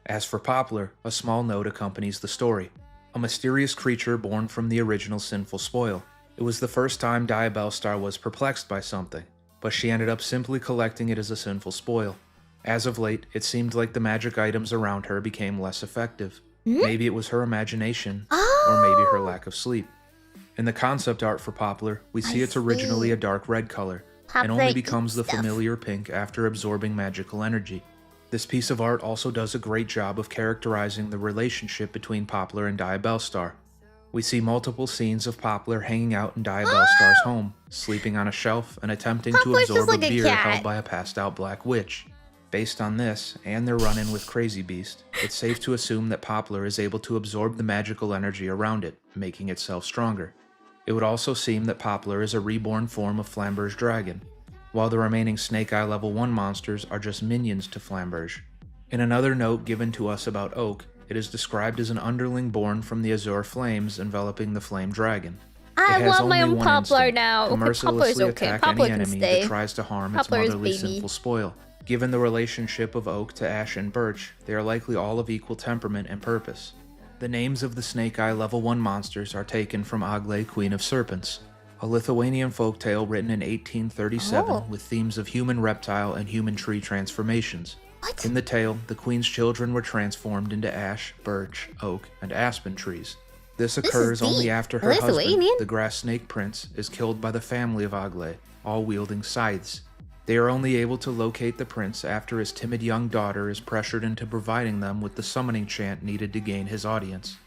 As for Poplar, a small note accompanies the story. A mysterious creature born from the original Sinful Spoil. It was the first time Diabellstar was perplexed by something, but she ended up simply collecting it as a sinful spoil. As of late, it seemed like the magic items around her became less effective. Maybe it was her imagination, or maybe her lack of sleep. In the concept art for Poplar, we see it's originally a dark red color, and only becomes the familiar pink after absorbing magical energy. This piece of art also does a great job of characterizing the relationship between Poplar and Diabellstar. We see multiple scenes of Poplar hanging out in Diabellstar's home, sleeping on a shelf and attempting to Poplar's absorb just like a a beer cat. held by a passed-out Black Witch. Based on this, and their run-in with Crazy Beast, it's safe to assume that Poplar is able to absorb the magical energy around it, making itself stronger. It would also seem that Poplar is a reborn form of Flamberge Dragon, while the remaining Snake Eye level 1 monsters are just minions to Flamberge. In another note given to us about Oak, it is described as an underling born from the Azure Flames enveloping the Flame Dragon. I It has want my only own one Poplar instinct, now. to Okay, Poplar's mercilessly okay. attack Poplar any can enemy stay. that tries to harm Poplar its is motherly baby. sinful spoil. Given the relationship of Oak to Ash and Birch, they are likely all of equal temperament and purpose. The names of the Snake Eye level 1 monsters are taken from Agle, Queen of Serpents, a Lithuanian folktale written in 1837 Oh. with themes of human reptile and human tree transformations. What? In the tale, the queen's children were transformed into ash, birch, oak, and aspen trees. This is occurs only deep. after her husband, Lithuanian? the grass snake prince, is killed by the family of Agle, all wielding scythes. They are only able to locate the prince after his timid young daughter is pressured into providing them with the summoning chant needed to gain his audience.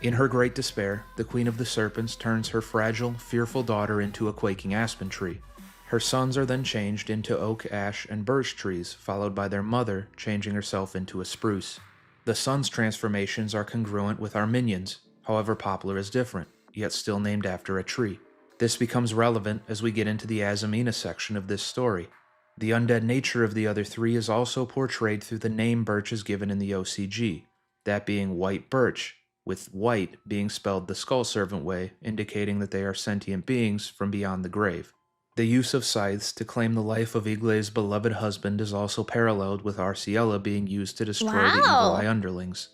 In her great despair, the Queen of the Serpents turns her fragile, fearful daughter into a quaking aspen tree. Her sons are then changed into oak, ash, and birch trees, followed by their mother changing herself into a spruce. The sons' transformations are congruent with our minions, however Poplar is different, yet still named after a tree. This becomes relevant as we get into the Azamina section of this story. The undead nature of the other three is also portrayed through the name Birch is given in the OCG, that being White Birch, with white being spelled the Skull Servant way, indicating that they are sentient beings from beyond the grave. The use of scythes to claim the life of Igle's beloved husband is also paralleled with Arciella being used to destroy the Evil Wow. Eye underlings.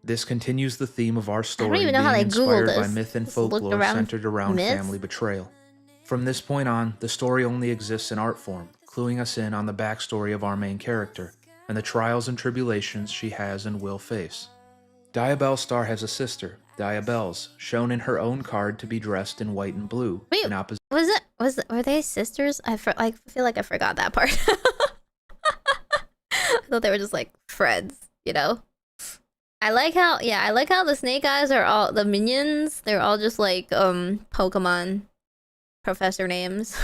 This continues the theme of our story even know how being they Googled inspired by this. myth and Just looked folklore around centered around myths. family betrayal. From this point on, the story only exists in art form, cluing us in on the backstory of our main character, and the trials and tribulations she has and will face. Diabellstar has a sister, Diabells, shown in her own card to be dressed in white and blue, Wait, in opposition were they sisters? I feel like I forgot that part. I thought they were just like friends, you know? I like how the Snake Eyes are all the minions. They're all just like Pokemon professor names.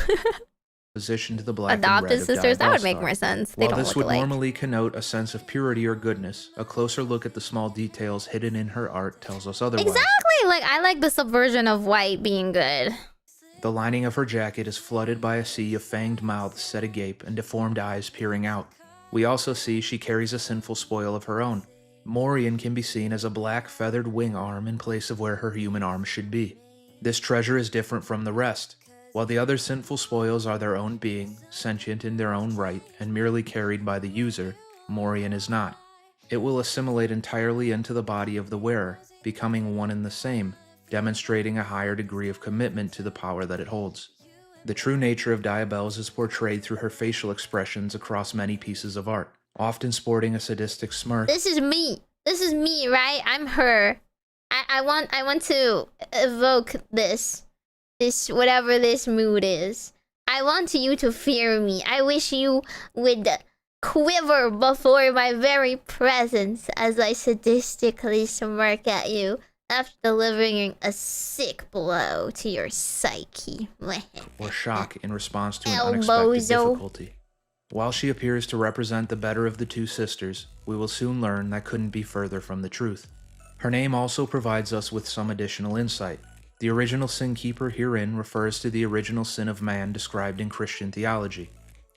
to the black and Adopted red of sisters. That would make Diabellstar. more sense. They While don't this look would alike. normally connote a sense of purity or goodness, a closer look at the small details hidden in her art tells us otherwise. Exactly. Like I like the subversion of white being good. The lining of her jacket is flooded by a sea of fanged mouths set agape and deformed eyes peering out. We also see she carries a sinful spoil of her own. Morian can be seen as a black feathered wing arm in place of where her human arm should be. This treasure is different from the rest. While the other sinful spoils are their own being, sentient in their own right, and merely carried by the user, Morian is not. It will assimilate entirely into the body of the wearer, becoming one and the same, demonstrating a higher degree of commitment to the power that it holds. The true nature of Diabells is portrayed through her facial expressions across many pieces of art, often sporting a sadistic smirk. This is me. This is me, right? I'm her. I want to evoke this whatever this mood is. I want you to fear me. I wish you would quiver before my very presence as I sadistically smirk at you After delivering a sick blow to your psyche. or shock in response to an El unexpected bozo. difficulty. While she appears to represent the better of the two sisters, we will soon learn that couldn't be further from the truth. Her name also provides us with some additional insight. The original sin keeper herein refers to the original sin of man described in Christian theology.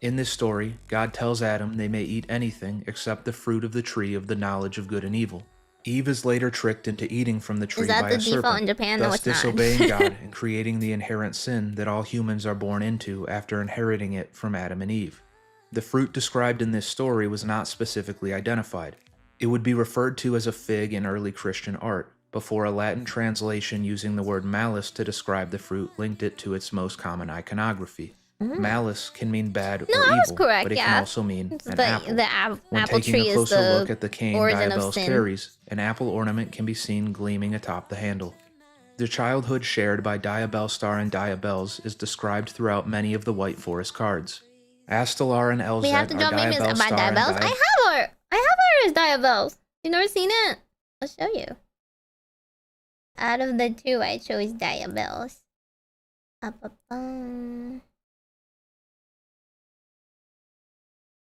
In this story, God tells Adam they may eat anything except the fruit of the tree of the knowledge of good and evil. Eve is later tricked into eating from the tree Is that by the a default serpent, in Japan? No, thus it's not. disobeying God and creating the inherent sin that all humans are born into after inheriting it from Adam and Eve. The fruit described in this story was not specifically identified. It would be referred to as a fig in early Christian art, before a Latin translation using the word malice to describe the fruit linked it to its most common iconography. Malice can mean bad or I evil, was correct, but it yeah. can also mean an apple. The When apple taking tree a is closer the look at the cane origin of Diabellus sin. carries, an apple ornament can be seen gleaming atop the handle. The childhood shared by Diabellstar and Diabells is described throughout many of the White Forest cards. Astalar and Elzet We have to are draw Meimi's by Diabellstar and Diabells. I have her! I have her as Diabells. You never seen it? I'll show you. Out of the two, I chose Diabells.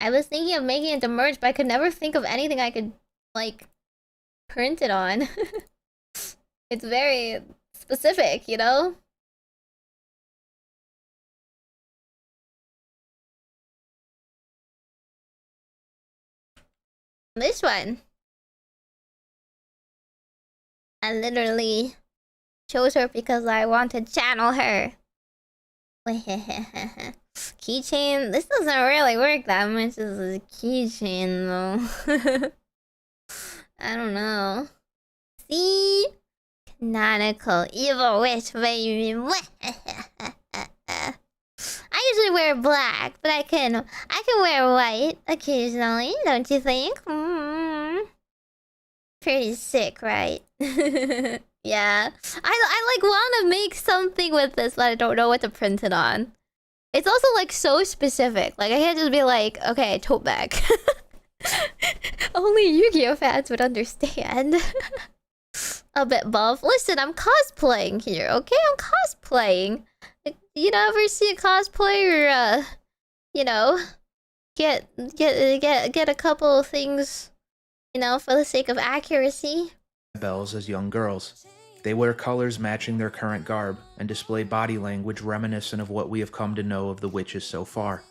I was thinking of making it to merch, but I could never think of anything I could, like, print it on. It's very specific, you know? This one. I literally chose her because I want to channel her. Keychain. This doesn't really work that much as a keychain, though. I don't know. See? Canonical evil witch, baby. I usually wear black, but I can wear white occasionally, don't you think? Pretty sick, right? Yeah. I like want to make something with this, but I don't know what to print it on. It's also like so specific. Like I can't just be like, okay, tote bag. Only Yu-Gi-Oh fans would understand. A bit buff. Listen, I'm cosplaying here, okay? I'm cosplaying. You ever see a cosplayer, you know, get a couple of things, you know, for the sake of accuracy? Bells as young girls. They wear colors matching their current garb and display body language reminiscent of what we have come to know of the witches so far.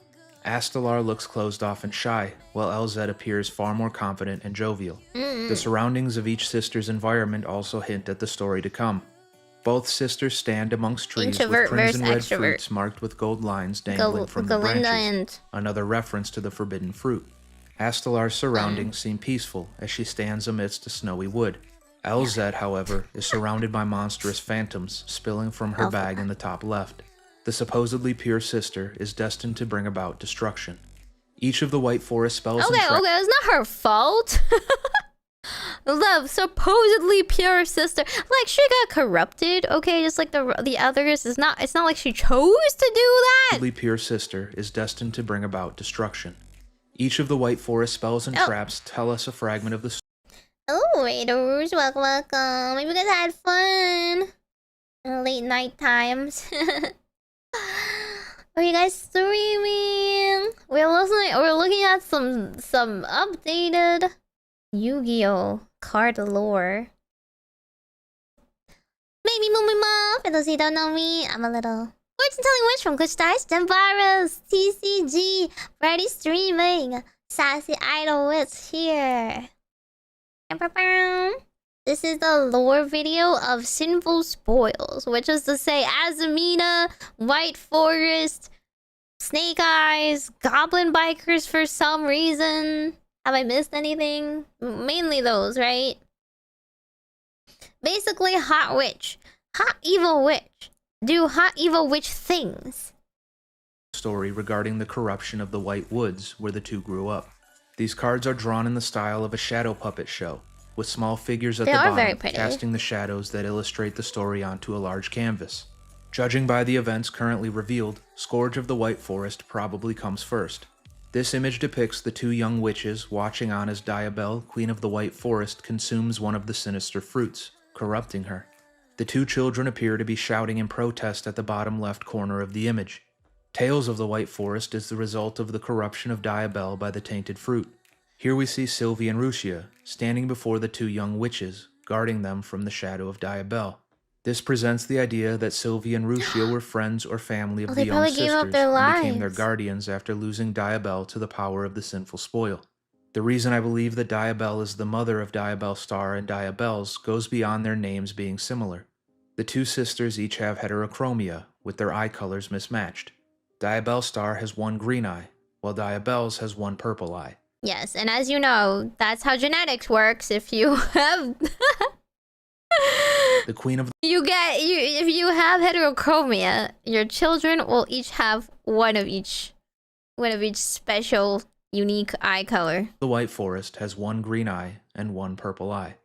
Astalar looks closed off and shy, while Elzet appears far more confident and jovial. The surroundings of each sister's environment also hint at the story to come. Both sisters stand amongst trees Introvert with crimson red versus extrovert. fruits marked with gold lines dangling from the Galinda branches, and another reference to the forbidden fruit. Astalar's surroundings seem peaceful as she stands amidst a snowy wood. Elzet, however, is surrounded by monstrous phantoms spilling from her bag in the top left. The supposedly pure sister is destined to bring about destruction. Each of the White Forest spells okay, it's not her fault. The supposedly pure sister, like she got corrupted, okay, just like the others. It's not like she chose to do that. The pure sister is destined to bring about destruction. Each of the White Forest spells and traps tell us a fragment of the story. Oh, Raiders, welcome. Maybe you guys had fun. Late night times. Are you guys streaming? We're looking at some updated Yu-Gi-Oh card lore. Maybe Mumima. For those who don't know me, I'm a little fortune-telling witch from Kush Stars, Gembaros, TCG, Friday streaming, Sassy Idol Witch here. This is the lore video of Sinful Spoils, which is to say Azumina, White Forest, Snake Eyes, Goblin Bikers for some reason. Have I missed anything? Mainly those, right? Basically, hot witch. Hot evil witch. Do hot evil witch things. Story regarding the corruption of the White Woods where the two grew up. These cards are drawn in the style of a shadow puppet show, with small figures at the bottom casting the shadows that illustrate the story onto a large canvas. Judging by the events currently revealed, Scourge of the White Forest probably comes first. This image depicts the two young witches watching on as Diabell, Queen of the White Forest, consumes one of the sinister fruits. corrupting her. The two children appear to be shouting in protest at the bottom left corner of the image. Tales of the White Forest is the result of the corruption of Diabel by the tainted fruit. Here we see Sylvie and Rucia standing before the two young witches, guarding them from the shadow of Diabel. This presents the idea that Sylvie and Rucia were friends or family of the young sisters and became their guardians after losing Diabel to the power of the sinful spoil. The reason I believe that Diabel is the mother of Diabel Star and Diabels goes beyond their names being similar. The two sisters each have heterochromia, with their eye colors mismatched. Diabel Star has one green eye, while Diabels has one purple eye. Yes, and as you know, that's how genetics works. If you have The queen of if you have heterochromia, your children will each have one of each special unique eye color. the White Forest has one green eye and one purple eye.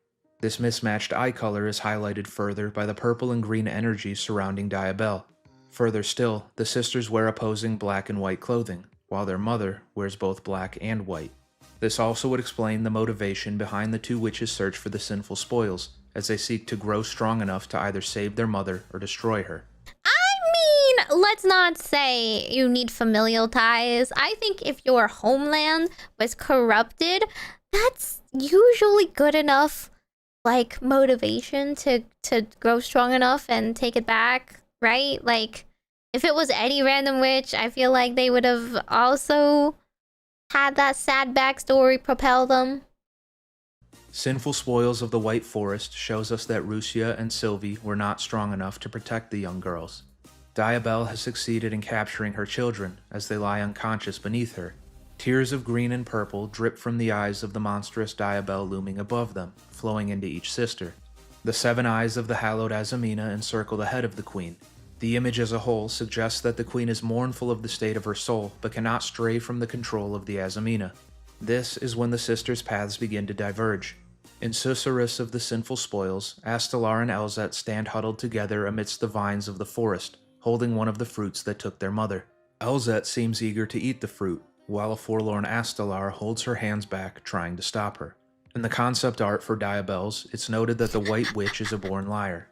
This mismatched eye color is highlighted further by the purple and green energy surrounding Diabel. Further still, the sisters wear opposing black and white clothing, while their mother wears both black and white. This also would explain the motivation behind the two witches' search for the sinful spoils, as they seek to grow strong enough to either save their mother or destroy her. I mean, let's not say you need familial ties. I think if your homeland was corrupted, that's usually good enough, like, motivation to grow strong enough and take it back, right? Like, if it was any random witch, I feel like they would have also had that sad backstory propel them. Sinful Spoils of the White Forest shows us that Rucia and Sylvie were not strong enough to protect the young girls. Diabel has succeeded in capturing her children as they lie unconscious beneath her. Tears of green and purple drip from the eyes of the monstrous Diabel looming above them, flowing into each sister. The 7 eyes of the hallowed Azamina encircle the head of the queen. The image as a whole suggests that the queen is mournful of the state of her soul, but cannot stray from the control of the Azamina. This is when the sisters' paths begin to diverge. In Susurrus of the Sinful Spoils, Astalar and Elzet stand huddled together amidst the vines of the forest, holding one of the fruits that took their mother. Elzet seems eager to eat the fruit, while a forlorn Astalar holds her hands back, trying to stop her. In the concept art for Diabels, it's noted that the White Witch is a born liar.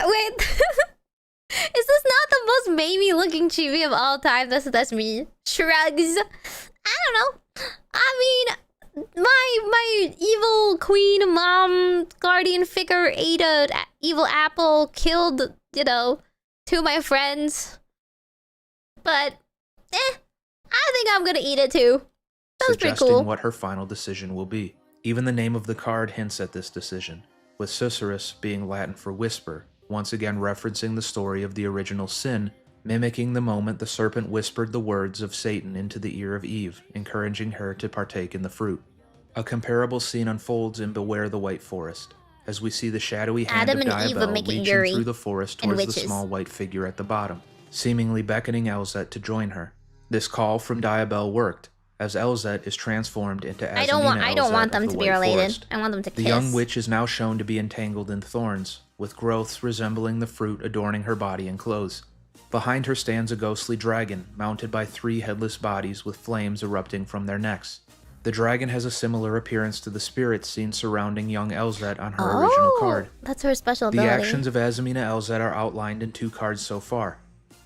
Wait, is this not the most Meimi looking chibi of all time? That's me. Shrugs. I don't know. I mean, my evil queen mom guardian figure ate a evil apple, killed, 2 of my friends. But, I think I'm gonna eat it too. Sounds pretty Suggesting cool. what her final decision will be. Even the name of the card hints at this decision, with Susurrus being Latin for whisper, once again referencing the story of the original sin, mimicking the moment the serpent whispered the words of Satan into the ear of Eve, encouraging her to partake in the fruit. A comparable scene unfolds in Beware the White Forest, as we see the shadowy hand Adam of and Eve are Diabel making reaching Yuri through the forest and towards the witches. small white figure at the bottom, seemingly beckoning Elzet to join her. This call from Diabel worked, as Elzet is transformed into Azamina I don't want Elzet them of to the be White related. Forest. I want them to kiss. The young witch is now shown to be entangled in thorns, with growths resembling the fruit adorning her body and clothes. Behind her stands a ghostly dragon, mounted by 3 headless bodies with flames erupting from their necks. The dragon has a similar appearance to the spirits seen surrounding young Elzet on her original card. That's her special The ability. actions of Azamina Elzet are outlined in 2 cards so far.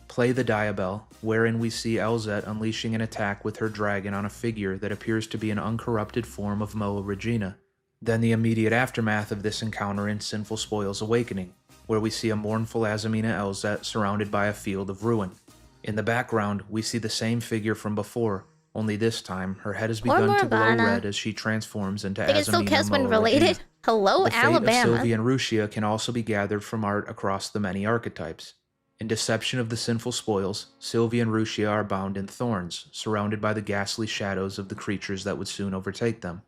Play the Diabel, wherein we see Elzet unleashing an attack with her dragon on a figure that appears to be an uncorrupted form of Moa Regina. Then the immediate aftermath of this encounter in Sinful Spoils Awakening, where we see a mournful Azamina Elzet surrounded by a field of ruin. In the background, we see the same figure from before, only this time her head has begun to glow Morgana. red as she transforms into They can still Azamina kiss when Moa related. Regina. Hello, The fate of Alabama. Sylvie and Rucia can also be gathered from art across the many archetypes. In Deception of the Sinful Spoils, Sylvie and Rucia are bound in thorns, surrounded by the ghastly shadows of the creatures that would soon overtake them.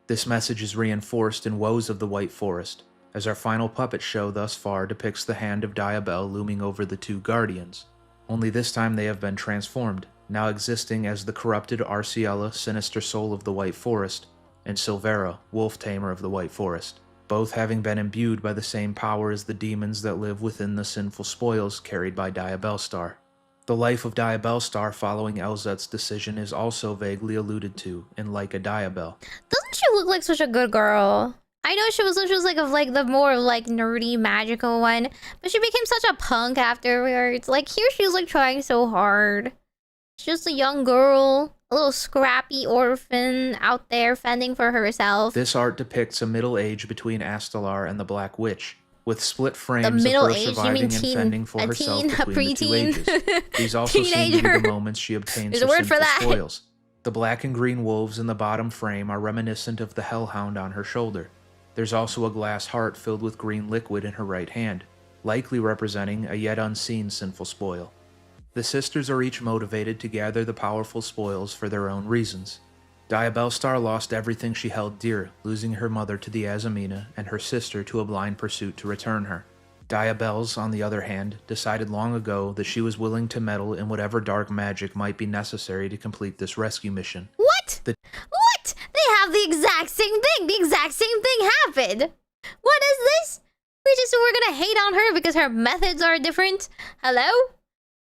This message is reinforced in Woes of the White Forest, as our final puppet show thus far depicts the hand of Diabel looming over the 2 guardians. Only this time they have been transformed, now existing as the corrupted Arciella, sinister soul of the White Forest, and Silvera, wolf tamer of the White Forest, both having been imbued by the same power as the demons that live within the sinful spoils carried by Diabelstar. The life of Diabelstar following Elzet's decision is also vaguely alluded to in Like a Diabel. Doesn't she look like such a good girl? I know she was like the more like nerdy magical one, but she became such a punk afterwards. Like here she was like trying so hard. She's just a young girl, a little scrappy orphan out there fending for herself. This art depicts a middle age between Astalar and the Black Witch, with split The frames of middle her age? You surviving mean and teen? fending for A herself teen? A between the two preteen? ages. These also seem to be Teenager. the moments she obtains There's her a word for sinful that. spoils. The black and green wolves in the bottom frame are reminiscent of the hellhound on her shoulder. There's also a glass heart filled with green liquid in her right hand, likely representing a yet unseen sinful spoil. The sisters are each motivated to gather the powerful spoils for their own reasons. Diabellstar lost everything she held dear, losing her mother to the Azamina and her sister to a blind pursuit to return her. Diabells, on the other hand, decided long ago that she was willing to meddle in whatever dark magic might be necessary to complete this rescue mission. What? The- What? They have the exact same thing. The exact same thing happened. What is this? We're gonna hate on her because her methods are different. Hello?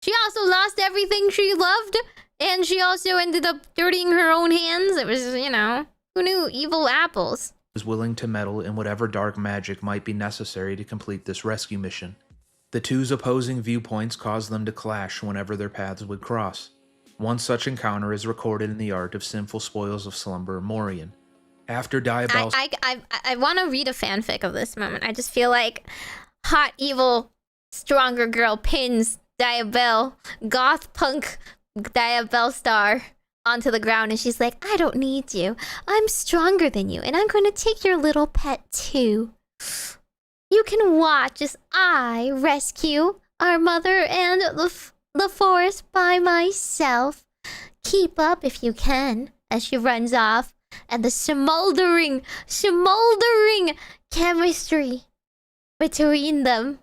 She also lost everything she loved, and she also ended up dirtying her own hands. It was, you know, who knew evil apples? Was willing to meddle in whatever dark magic might be necessary to complete this rescue mission. The two's opposing viewpoints caused them to clash whenever their paths would cross. One such encounter is recorded in the art of Sinful Spoils of Slumber, Morian. After Diabell's... I want to read a fanfic of this moment. I just feel like hot, evil, stronger girl pins Diabell, goth punk Diabellstar onto the ground, and she's like, I don't need you. I'm stronger than you, and I'm going to take your little pet too. You can watch as I rescue our mother and the forest by myself. Keep up if you can, as she runs off, and the smoldering chemistry between them.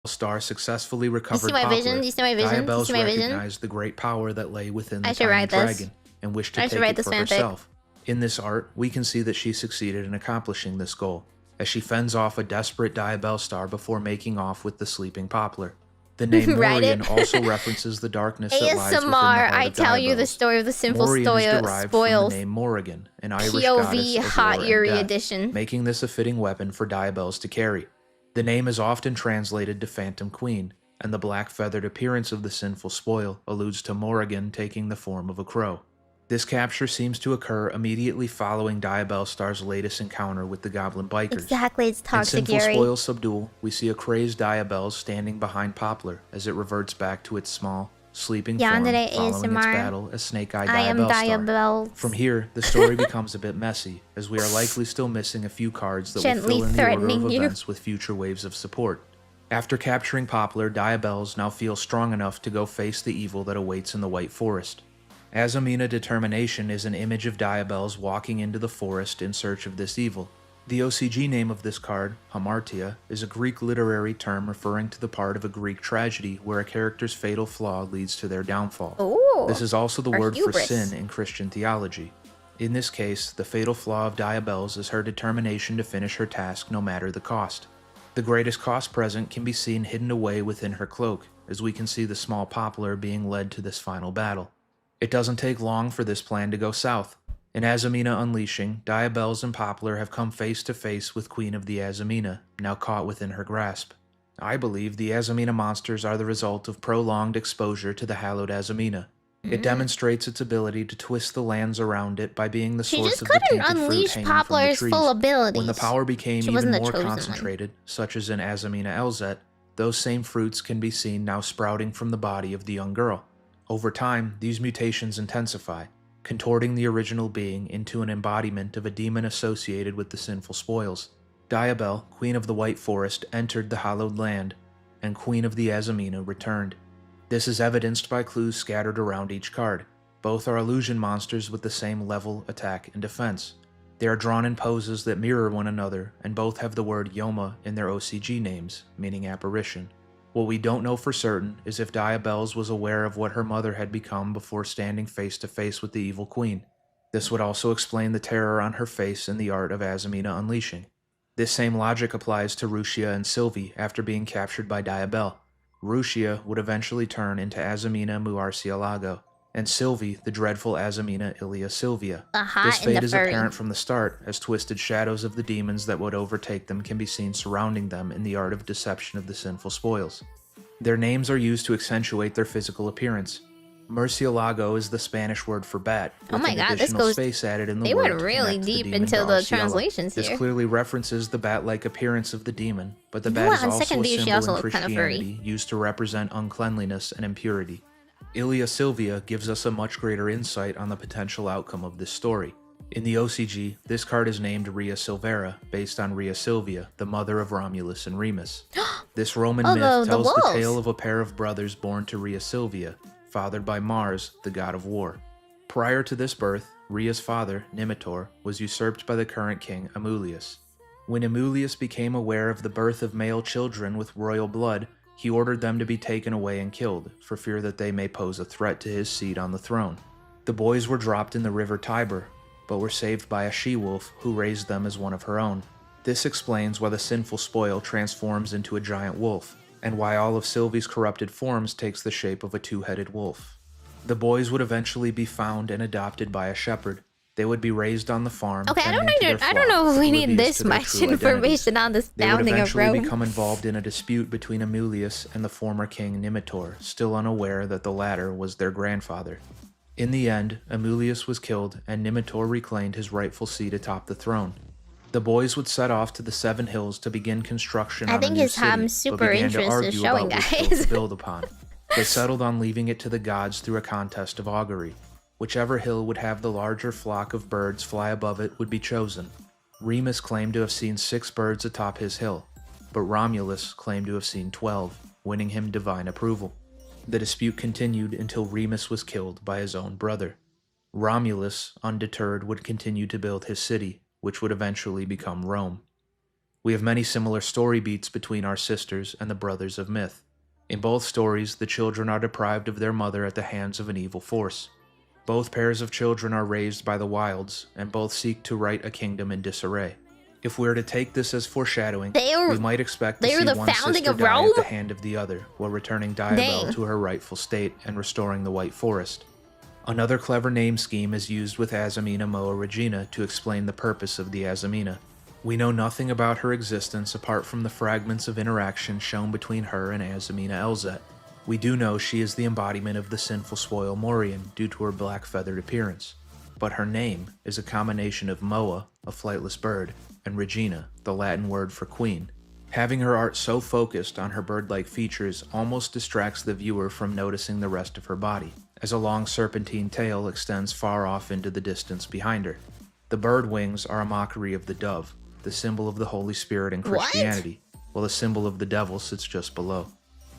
Star successfully recovered Do you see my vision? Poplar. Do you see my vision? Do you Diabell's see my vision? recognized the great power that lay within the I should tiny write this. dragon and wished to I should take write it this for fanfic. herself. In this art, we can see that she succeeded in accomplishing this goal, as she fends off a desperate Diabellstar before making off with the sleeping Poplar. The name Write Morian it. also references the darkness that lies within the ASMR, heart I of tell you the Diabells. story of the sinful Morian is derived from spoils. the name Morrigan, an Irish goddess POV of Hot war and Yuri death, edition. making this a fitting weapon for Diabells to carry. The name is often translated to Phantom Queen, and the black feathered appearance of the sinful spoil alludes to Morrigan taking the form of a crow. This capture seems to occur immediately following Diabellstar's latest encounter with the Goblin Bikers. Exactly, it's In toxic Sinful Yuri. Spoils Subdual, we see a crazed Diabells standing behind Poplar as it reverts back to its small, sleeping form Yandere following its ASMR. battle as Snake-Eye I am Diabellstar. Diabell. From here, the story becomes a bit messy, as we are likely still missing a few cards that Gently will fill in the order of threatening you. events with future waves of support. After capturing Poplar, Diabells now feel strong enough to go face the evil that awaits in the White Forest. Azamina Determination is an image of Diabells walking into the forest in search of this evil. The OCG name of this card, Hamartia, is a Greek literary term referring to the part of a Greek tragedy where a character's fatal flaw leads to their downfall. Ooh, This is also the or word for hubris. sin in Christian theology. In this case, the fatal flaw of Diabells is her determination to finish her task no matter the cost. The greatest cost present can be seen hidden away within her cloak, as we can see the small Poplar being led to this final battle. It doesn't take long for this plan to go south. In Azamina Unleashing, Diabells and Poplar have come face to face with Queen of the Azamina, now caught within her grasp. I believe the Azamina monsters are the result of prolonged exposure to the hallowed Azamina. It demonstrates its ability to twist the lands around it by being the She source just of the couldn't tainted fruit unleash hanging from the Poplar's trees. full abilities. When the power became She even wasn't the more chosen one. concentrated, such as in Azamina Elzet, those same fruits can be seen now sprouting from the body of the young girl. Over time, these mutations intensify, contorting the original being into an embodiment of a demon associated with the sinful spoils. Diabell, Queen of the White Forest, entered the hallowed land, and Queen of the Azamina returned. This is evidenced by clues scattered around each card. Both are illusion monsters with the same level, attack, and defense. They are drawn in poses that mirror one another, and both have the word Yoma in their OCG names, meaning apparition. What we don't know for certain is if Diabells was aware of what her mother had become before standing face to face with the evil queen. This would also explain the terror on her face in the art of Azamina Unleashing. This same logic applies to Rushia and Sylvie after being captured by Diabell. Rushia would eventually turn into Azamina Muarcielago, and Sylvie, the dreadful Azamina Ilia Sylvia. The hot This and fate the is furry. apparent from the start, as twisted shadows of the demons that would overtake them can be seen surrounding them in the art of deception of the sinful spoils. Their names are used to accentuate their physical appearance. Murcielago is the Spanish word for bat, Oh with my an god, this additional goes. space added in the They word went to really connect deep demon into to the Arciela. translations This here. clearly references the bat-like appearance of the demon, but the You know bat what? is On also second a view, she symbol also in looked kinda furry. Christianity used to represent uncleanliness and impurity. Ilia Sylvia gives us a much greater insight on the potential outcome of this story. In the OCG, this card is named Rhea Silvera, based on Rhea Silvia, the mother of Romulus and Remus. This Roman Oh, myth the tells the wolves. tale of a pair of brothers born to Rhea Silvia, fathered by Mars, the god of war. Prior to this birth, Rhea's father, Nimitor, was usurped by the current king, Amulius. When Amulius became aware of the birth of male children with royal blood, he ordered them to be taken away and killed, for fear that they may pose a threat to his seat on the throne. The boys were dropped in the river Tiber, but were saved by a she-wolf who raised them as one of her own. This explains why the sinful spoil transforms into a giant wolf, and why all of Sylvie's corrupted forms takes the shape of a two-headed wolf. The boys would eventually be found and adopted by a shepherd. They would be raised on the farm. Okay, I don't tending to know. their I don't know if flock, we need oblivious this to their much true identities. information on this They would founding of eventually Rome. become involved in a dispute between Amulius and the former king Nimitor, still unaware that the latter was their grandfather. In the end, Amulius was killed, and Nimitor reclaimed his rightful seat atop the throne. The boys would set off to the Seven Hills to begin construction I on think a new his city, super but began to interest is argue showing, about which hill guys. to build upon. They settled on leaving it to the gods through a contest of augury. Whichever hill would have the larger flock of birds fly above it would be chosen. Remus claimed to have seen 6 birds atop his hill, but Romulus claimed to have seen 12, winning him divine approval. The dispute continued until Remus was killed by his own brother. Romulus, undeterred, would continue to build his city, which would eventually become Rome. We have many similar story beats between our sisters and the brothers of myth. In both stories, the children are deprived of their mother at the hands of an evil force. Both pairs of children are raised by the wilds, and both seek to right a kingdom in disarray. If we are to take this as foreshadowing, we might expect to they were see the one founding sister of die Rome? at the hand of the other, while returning Diabel Dang. to her rightful state and restoring the White Forest. Another clever name scheme is used with Azamina Moa Regina to explain the purpose of the Azamina. We know nothing about her existence apart from the fragments of interaction shown between her and Azamina Elzet. We do know she is the embodiment of the sinful spoil Morian due to her black feathered appearance, but her name is a combination of Moa, a flightless bird, and Regina, the Latin word for queen. Having her art so focused on her bird-like features almost distracts the viewer from noticing the rest of her body, as a long serpentine tail extends far off into the distance behind her. The bird wings are a mockery of the dove, the symbol of the Holy Spirit in Christianity, while the symbol of the devil sits just below.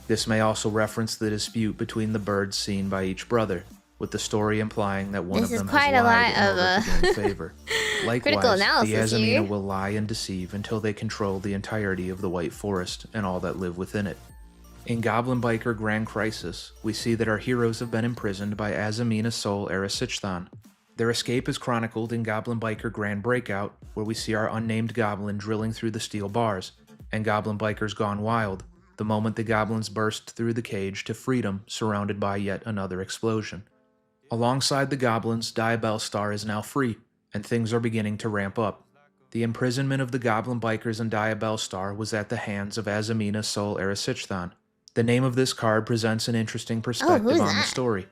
This may also reference the dispute between the birds seen by each brother, with the story implying that one This of is them quite has a lied lot in order of, to gain favor. critical Likewise, the analysis Azamina here. will lie and deceive until they control the entirety of the White Forest and all that live within it. In Goblin Biker Grand Crisis, we see that our heroes have been imprisoned by Azamina's soul Erisichthan. Their escape is chronicled in Goblin Biker Grand Breakout, where we see our unnamed goblin drilling through the steel bars, and Goblin Bikers Gone Wild, the moment the goblins burst through the cage to freedom surrounded by yet another explosion. Alongside the goblins, Diabel Star is now free, and things are beginning to ramp up. The imprisonment of the Goblin Bikers and Diabel Star was at the hands of Azamina's soul Erisichthan. The name of this card presents an interesting perspective who's on the that? story.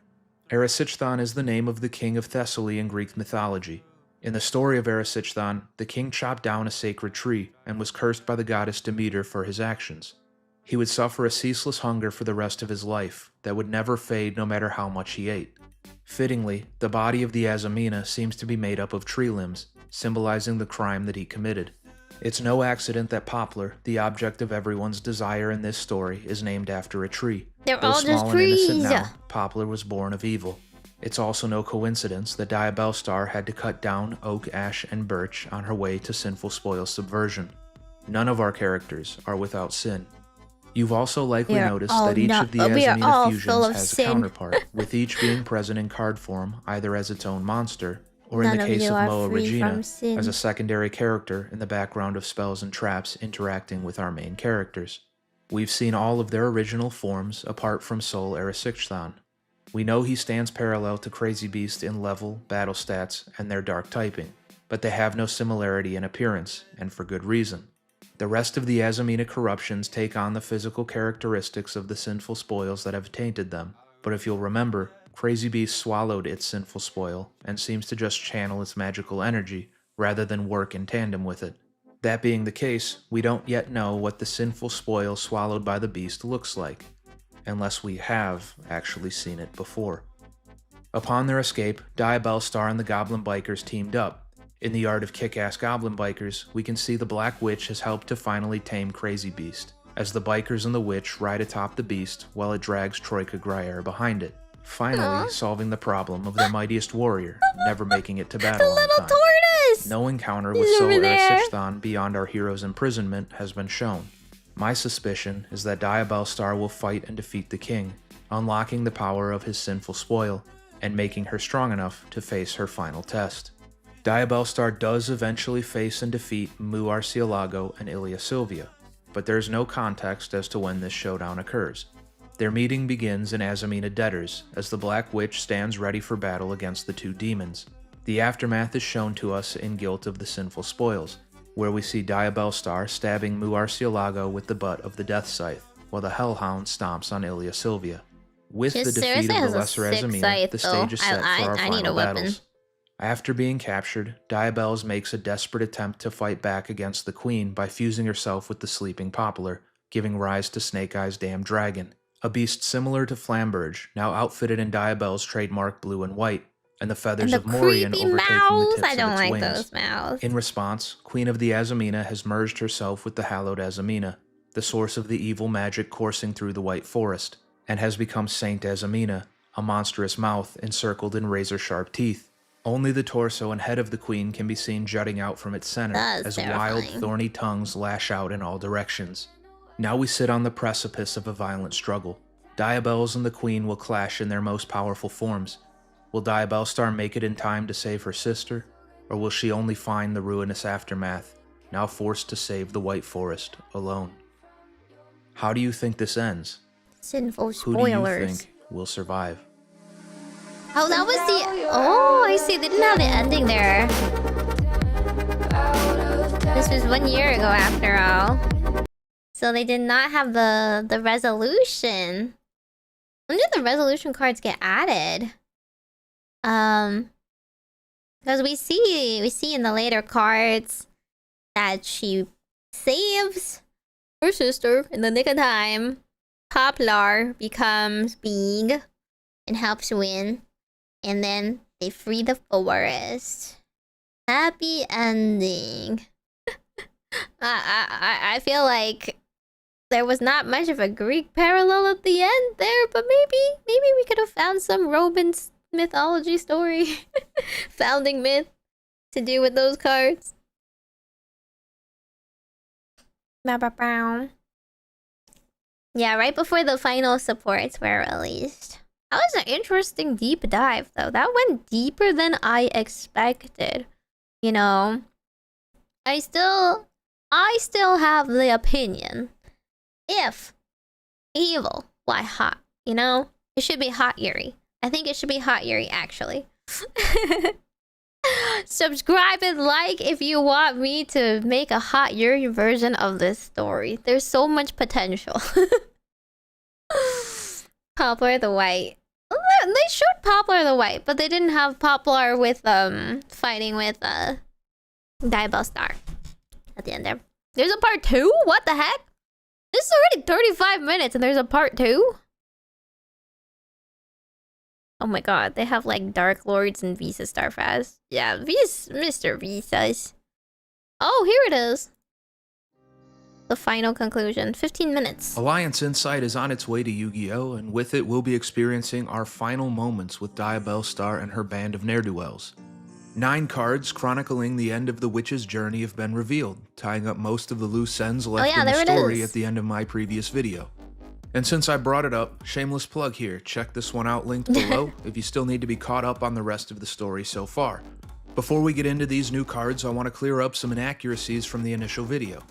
Erisichthan is the name of the king of Thessaly in Greek mythology. In the story of Erisichthan, the king chopped down a sacred tree and was cursed by the goddess Demeter for his actions. He would suffer a ceaseless hunger for the rest of his life that would never fade no matter how much he ate. Fittingly, the body of the Azamina seems to be made up of tree limbs, symbolizing the crime that he committed. It's no accident that Poplar, the object of everyone's desire in this story, is named after a tree. They're Though all just small and innocent trees. now, Poplar was born of evil. It's also no coincidence that Diabel Star had to cut down oak, ash, and birch on her way to sinful spoil subversion. None of our characters are without sin. You've also likely We are noticed all that each not- of the we are all Azamina full fusions of has sin. a counterpart, with each being present in card form, either as its own monster, or in None the of case you of are Moa free Regina, from sin. as a secondary character in the background of spells and traps interacting with our main characters. We've seen all of their original forms apart from Soul Erisichthan. We know he stands parallel to Crazy Beast in level, battle stats, and their dark typing, but they have no similarity in appearance, and for good reason. The rest of the Azamina corruptions take on the physical characteristics of the sinful spoils that have tainted them, but if you'll remember, Crazy Beast swallowed its sinful spoil, and seems to just channel its magical energy, rather than work in tandem with it. That being the case, we don't yet know what the sinful spoil swallowed by the beast looks like, unless we have actually seen it before. Upon their escape, Diabellstar and the Goblin Bikers teamed up. In the art of kick-ass Goblin Bikers, we can see the Black Witch has helped to finally tame Crazy Beast, as the Bikers and the Witch ride atop the beast while it drags Troika Gruyere behind it, finally solving the problem of their mightiest warrior, never making it to battle on time. Tortoise! No encounter with Solera Sichthon beyond our hero's imprisonment has been shown. My suspicion is that Diabellstar will fight and defeat the king, unlocking the power of his sinful spoil, and making her strong enough to face her final test. Diabellstar does eventually face and defeat Mu Arcielago and Ilia Sylvia, but there's no context as to when this showdown occurs. Their meeting begins in Azamina Debtors, as the Black Witch stands ready for battle against the two demons. The aftermath is shown to us in Guilt of the Sinful Spoils, where we see Diabellstar stabbing Mu Arcielago with the butt of the Death Scythe, while the Hellhound stomps on Ilia Sylvia. With the defeat of the Lesser Azamina, the stage is set for our final battles. After being captured, Diabell's makes a desperate attempt to fight back against the Queen by fusing herself with the sleeping Poplar, giving rise to Snake Eye's Damned Dragon, a beast similar to Flamberge, now outfitted in Diabell's trademark blue and white, and the feathers of Morian overtaking the tips of its wings. Those mouths. In response, Queen of the Azamina has merged herself with the hallowed Azamina, the source of the evil magic coursing through the White Forest, and has become Saint Azamina, a monstrous mouth encircled in razor-sharp teeth. Only the torso and head of the queen can be seen jutting out from its center, as wild, thorny tongues lash out in all directions. Now we sit on the precipice of a violent struggle. Diabell's and the queen will clash in their most powerful forms. Will Diabellstar make it in time to save her sister, or will she only find the ruinous aftermath, now forced to save the White Forest alone? How do you think this ends? Sinful spoilers. Who do you think will survive? Oh, that was the... Oh, I see. They didn't have the ending there. This was 1 year ago, after all. So they did not have the resolution. When did the resolution cards get added? Because we see in the later cards that she saves her sister in the nick of time. Poplar becomes big and helps win. And then they free the forest. Happy ending. I feel like there was not much of a Greek parallel at the end there, but maybe we could have found some Roman mythology story, founding myth, to do with those cards. Yeah, right before the final supports were released. That was an interesting deep dive, though. That went deeper than I expected. You know, I still have the opinion. If evil, why hot? You know, it should be hot Yuri. I think it should be hot Yuri, actually. Subscribe and like if you want me to make a hot Yuri version of this story. There's so much potential. Poplar the White. They showed Poplar the White, but they didn't have Poplar with fighting with Diabellstar at the end there. There's a part 2? What the heck? This is already 35 minutes and there's a part 2? Oh my god, they have like Dark Lords and Visa Starfast. Yeah, Mr. Visas. Oh, here it is. The final conclusion. 15 minutes. Alliance Insight is on its way to Yu-Gi-Oh! And with it, we'll be experiencing our final moments with Diabellstar and her band of ne'er-do-wells. 9 cards chronicling the end of the witch's journey have been revealed, tying up most of the loose ends left in the story at the end of my previous video. And since I brought it up, shameless plug here, check this one out linked below if you still need to be caught up on the rest of the story so far. Before we get into these new cards, I want to clear up some inaccuracies from the initial video.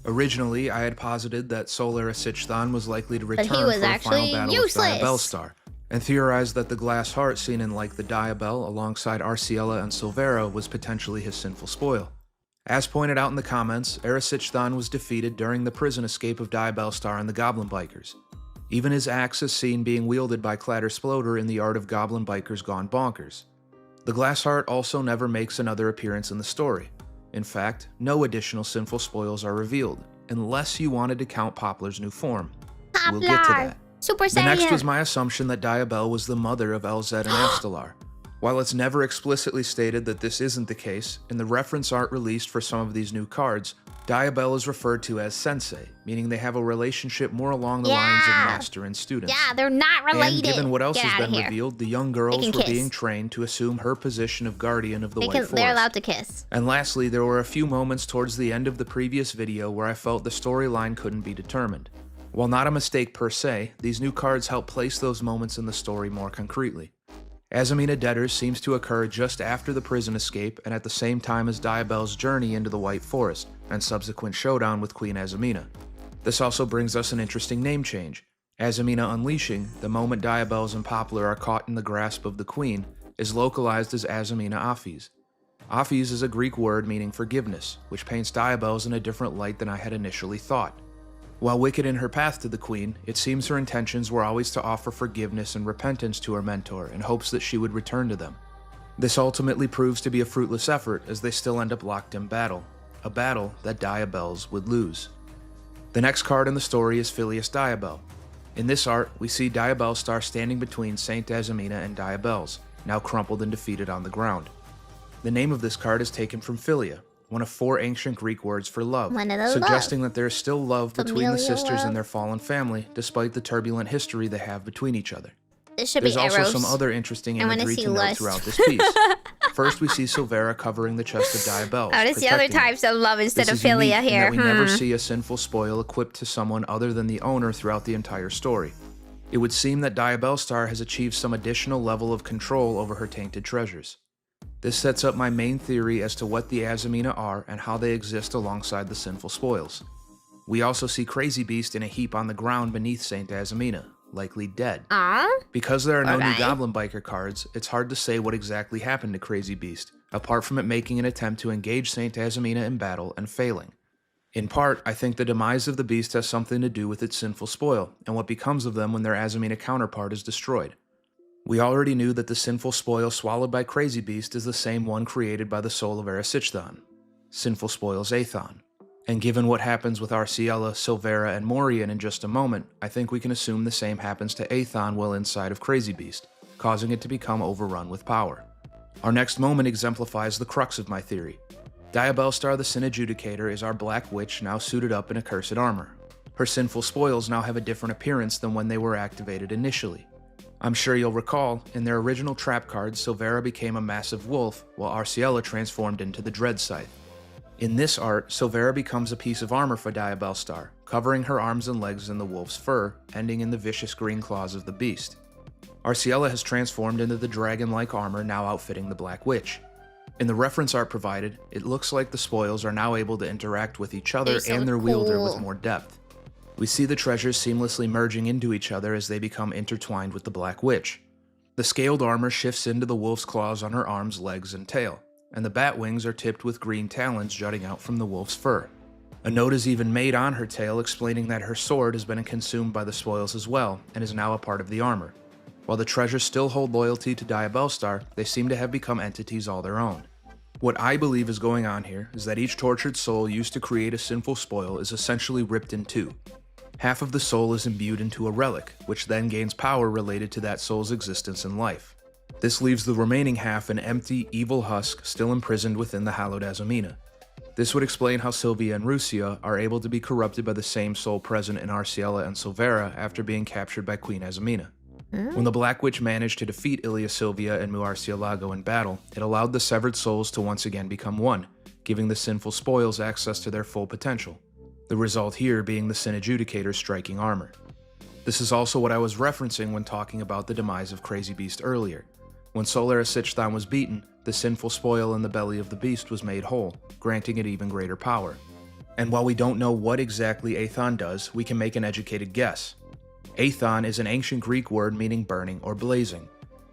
Originally, I had posited that Solera Sichthon was likely to return for a final battle with Diabellstar, and theorized that the glass heart seen in Like the Diabell alongside Arciela and Silvera was potentially his sinful spoil. As pointed out in the comments, Erisichthon was defeated during the prison escape of Diabellstar and the Goblin Bikers. Even his axe is seen being wielded by Clattersploder in the art of Goblin Bikers Gone Bonkers. The glass heart also never makes another appearance in the story. In fact, no additional sinful spoils are revealed, unless you wanted to count Poplar's new form. We'll get to that. Super The next Saiyan. was my assumption that Diabell was the mother of Elzed and Astalar. While it's never explicitly stated that this isn't the case, in the reference art released for some of these new cards, Diabell is referred to as Sensei, meaning they have a relationship more along the lines of master and student. Yeah, they're not And related. given what else Get has outta been here. revealed, the young girls can were kiss. being trained to assume her position of guardian of the White Forest. They're allowed to kiss. And lastly, there were a few moments towards the end of the previous video where I felt the storyline couldn't be determined. While not a mistake per se, these new cards help place those moments in the story more concretely. Azamina Debtors seems to occur just after the prison escape and at the same time as Diabell's journey into the White Forest and subsequent showdown with Queen Azamina. This also brings us an interesting name change. Azamina Unleashing, the moment Diabells and Poplar are caught in the grasp of the Queen, is localized as Azamina Aphes. Aphes is a Greek word meaning forgiveness, which paints Diabells in a different light than I had initially thought. While wicked in her path to the Queen, it seems her intentions were always to offer forgiveness and repentance to her mentor in hopes that she would return to them. This ultimately proves to be a fruitless effort as they still end up locked in battle, a battle that Diabells would lose. The next card in the story is Filius Diabell. In this art, we see Diabellstar standing between Saint Azamina and Diabells, now crumpled and defeated on the ground. The name of this card is taken from Philia, one of 4 ancient Greek words for love, One of the suggesting that there is still love between the Familial sisters love. and their fallen family, despite the turbulent history they have between each other. This should There's be also arrows. some other interesting I wanna imagery see to note lust. throughout this piece. First, we see Silvera covering the chest of Diabells, I want to see other protecting it. types of love instead This of is unique philia in here. that we never see a sinful spoil equipped to someone other than the owner throughout the entire story. It would seem that Diabellstar has achieved some additional level of control over her tainted treasures. This sets up my main theory as to what the Azamina are and how they exist alongside the sinful spoils. We also see Crazy Beast in a heap on the ground beneath Saint Azamina, likely dead. Because there are no new Alright. Goblin Biker cards, it's hard to say what exactly happened to Crazy Beast, apart from it making an attempt to engage Saint Azamina in battle and failing. In part, I think the demise of the beast has something to do with its sinful spoil, and what becomes of them when their Azamina counterpart is destroyed. We already knew that the sinful spoil swallowed by Crazy Beast is the same one created by the soul of Erisichthon, Sinful Spoil's Aethon. And given what happens with Arciela, Silvera, and Morian in just a moment, I think we can assume the same happens to Aethon while inside of Crazy Beast, causing it to become overrun with power. Our next moment exemplifies the crux of my theory. Diabellstar the Sin Adjudicator is our Black Witch now suited up in accursed armor. Her sinful spoils now have a different appearance than when they were activated initially. I'm sure you'll recall, in their original trap cards, Silvera became a massive wolf, while Arciela transformed into the Dread Scythe. In this art, Silvera becomes a piece of armor for Diabellstar, covering her arms and legs in the wolf's fur, ending in the vicious green claws of the beast. Arciela has transformed into the dragon-like armor now outfitting the Black Witch. In the reference art provided, it looks like the spoils are now able to interact with each other They're so and their wielder with cool. more depth. We see the treasures seamlessly merging into each other as they become intertwined with the Black Witch. The scaled armor shifts into the wolf's claws on her arms, legs, and tail, and the bat wings are tipped with green talons jutting out from the wolf's fur. A note is even made on her tail explaining that her sword has been consumed by the spoils as well, and is now a part of the armor. While the treasures still hold loyalty to Diabellstar, they seem to have become entities all their own. What I believe is going on here is that each tortured soul used to create a sinful spoil is essentially ripped in two. Half of the soul is imbued into a relic, which then gains power related to that soul's existence and life. This leaves the remaining half an empty, evil husk still imprisoned within the hallowed Azamina. This would explain how Sylvia and Rusia are able to be corrupted by the same soul present in Arciela and Silvera after being captured by Queen Azamina. When the Black Witch managed to defeat Ilia Sylvia and Muarcielago in battle, it allowed the severed souls to once again become one, giving the sinful spoils access to their full potential. The result here being the Sin Adjudicator's striking armor. This is also what I was referencing when talking about the demise of Crazy Beast earlier. When Sol Erisichthon was beaten, the sinful spoil in the belly of the beast was made whole, granting it even greater power. And while we don't know what exactly Aethon does, we can make an educated guess. Aethon is an ancient Greek word meaning burning or blazing.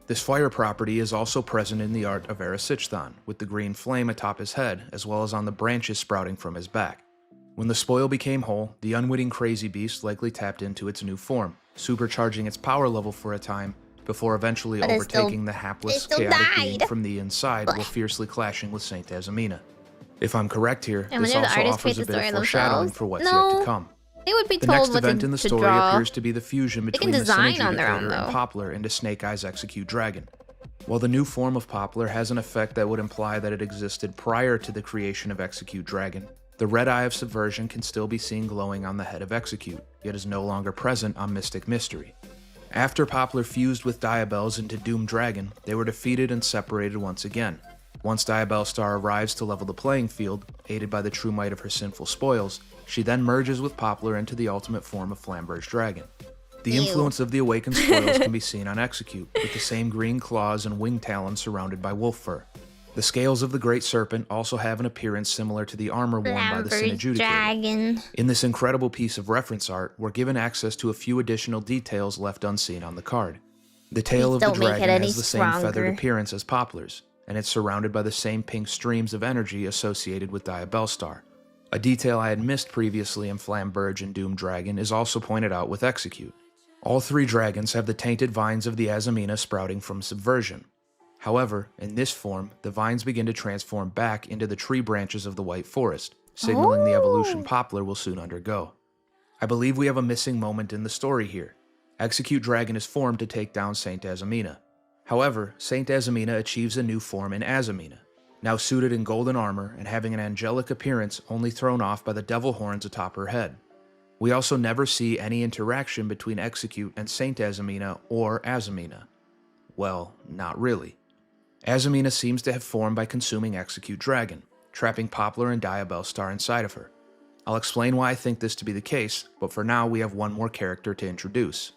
This fire property is also present in the art of Erisichthon, with the green flame atop his head, as well as on the branches sprouting from his back. When the spoil became whole, the unwitting crazy beast likely tapped into its new form, supercharging its power level for a time, before eventually But it still- overtaking the hapless, it still chaotic being died. from the inside while fiercely clashing with Saint Azamina. If I'm correct here, I this wonder if the also artists offers create a the bit of story foreshadowing themselves? for what's yet No. to come. They would be The told next what event to, in the to story draw. appears to be the fusion can between the design Sin on their own, Adjudicator and though. Poplar into Snake Eye's Execute Dragon. While the new form of Poplar has an effect that would imply that it existed prior to the creation of Execute Dragon, the red eye of Subversion can still be seen glowing on the head of Execute, yet is no longer present on Mystic Mystery. After Poplar fused with Diabells into Doom Dragon, they were defeated and separated once again. Once Diabellstar arrives to level the playing field, aided by the true might of her sinful spoils, she then merges with Poplar into the ultimate form of Flamberge Dragon. The Ew. influence of the awakened spoils can be seen on Execute, with the same green claws and wing talons surrounded by wolf fur. The scales of the Great Serpent also have an appearance similar to the armor worn by the Sin Flamberge Adjudicator. Dragon. In this incredible piece of reference art, we're given access to a few additional details left unseen on the card. The tail Please of the don't make it dragon any has the same feathered stronger. appearance as Poplar's, and it's surrounded by the same pink streams of energy associated with Diabellstar. A detail I had missed previously in Flamberge and Doom Dragon is also pointed out with Execute. All three dragons have the tainted vines of the Azamina sprouting from Subversion. However, in this form, the vines begin to transform back into the tree branches of the White Forest, signaling the evolution Poplar will soon undergo. I believe we have a missing moment in the story here. Execute Dragon is formed to take down Saint Azamina. However, Saint Azamina achieves a new form in Azamina, now suited in golden armor and having an angelic appearance only thrown off by the devil horns atop her head. We also never see any interaction between Execute and Saint Azamina or Azamina. Well, not really. Azamina seems to have formed by consuming Execute Dragon, trapping Poplar and Diabellstar inside of her. I'll explain why I think this to be the case, but for now we have one more character to introduce.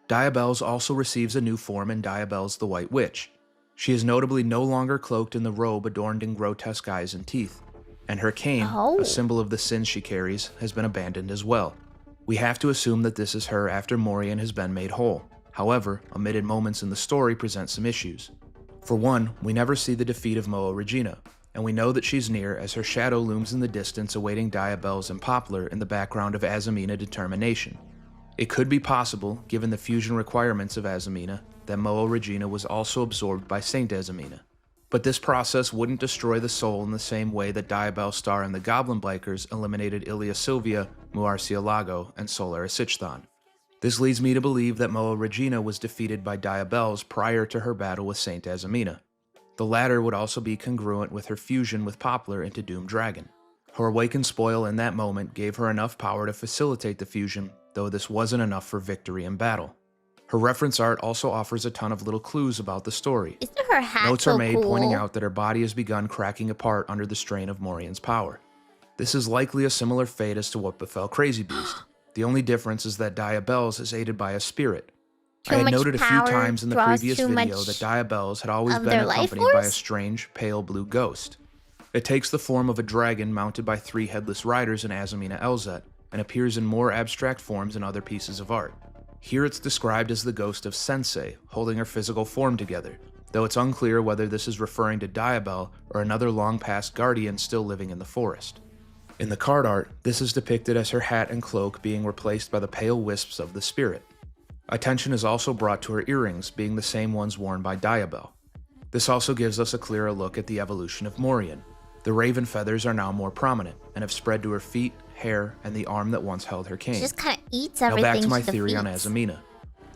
Diabells also receives a new form in Diabells the White Witch. She is notably no longer cloaked in the robe adorned in grotesque eyes and teeth, and her cane, Oh. a symbol of the sins she carries, has been abandoned as well. We have to assume that this is her after Morian has been made whole. However, omitted moments in the story present some issues. For one, we never see the defeat of Moa Regina, and we know that she's near as her shadow looms in the distance awaiting Diabells and Poplar in the background of Azamina Determination. It could be possible, given the fusion requirements of Azamina, that Moa Regina was also absorbed by Saint Azamina. But this process wouldn't destroy the soul in the same way that Diabellstar and the Goblin Bikers eliminated Ilia Sylvia, Muarcielago, and Sol Erisichthon. This leads me to believe that Moa Regina was defeated by Diabells prior to her battle with Saint Azamina. The latter would also be congruent with her fusion with Poplar into Doom Dragon. Her awakened spoil in that moment gave her enough power to facilitate the fusion, though this wasn't enough for victory in battle. Her reference art also offers a ton of little clues about the story. Isn't her hat Notes so are made cool? pointing out that her body has begun cracking apart under the strain of Morian's power. This is likely a similar fate as to what befell Crazy Beast. The only difference is that Diabells is aided by a spirit. Too I had much noted a few power times in the draws previous too video much that Diabells had always of been their life accompanied by a force? strange, pale blue ghost. It takes the form of a dragon mounted by 3 headless riders in Azamina Elzet, and appears in more abstract forms in other pieces of art. Here it's described as the ghost of Sensei, holding her physical form together, though it's unclear whether this is referring to Diabell or another long-past guardian still living in the forest. In the card art, this is depicted as her hat and cloak being replaced by the pale wisps of the spirit. Attention is also brought to her earrings being the same ones worn by Diabell. This also gives us a clearer look at the evolution of Morian. The raven feathers are now more prominent, and have spread to her feet, hair, and the arm that once held her cane. She just kind of eats Now everything. back to my she theory on defeats. Azamina.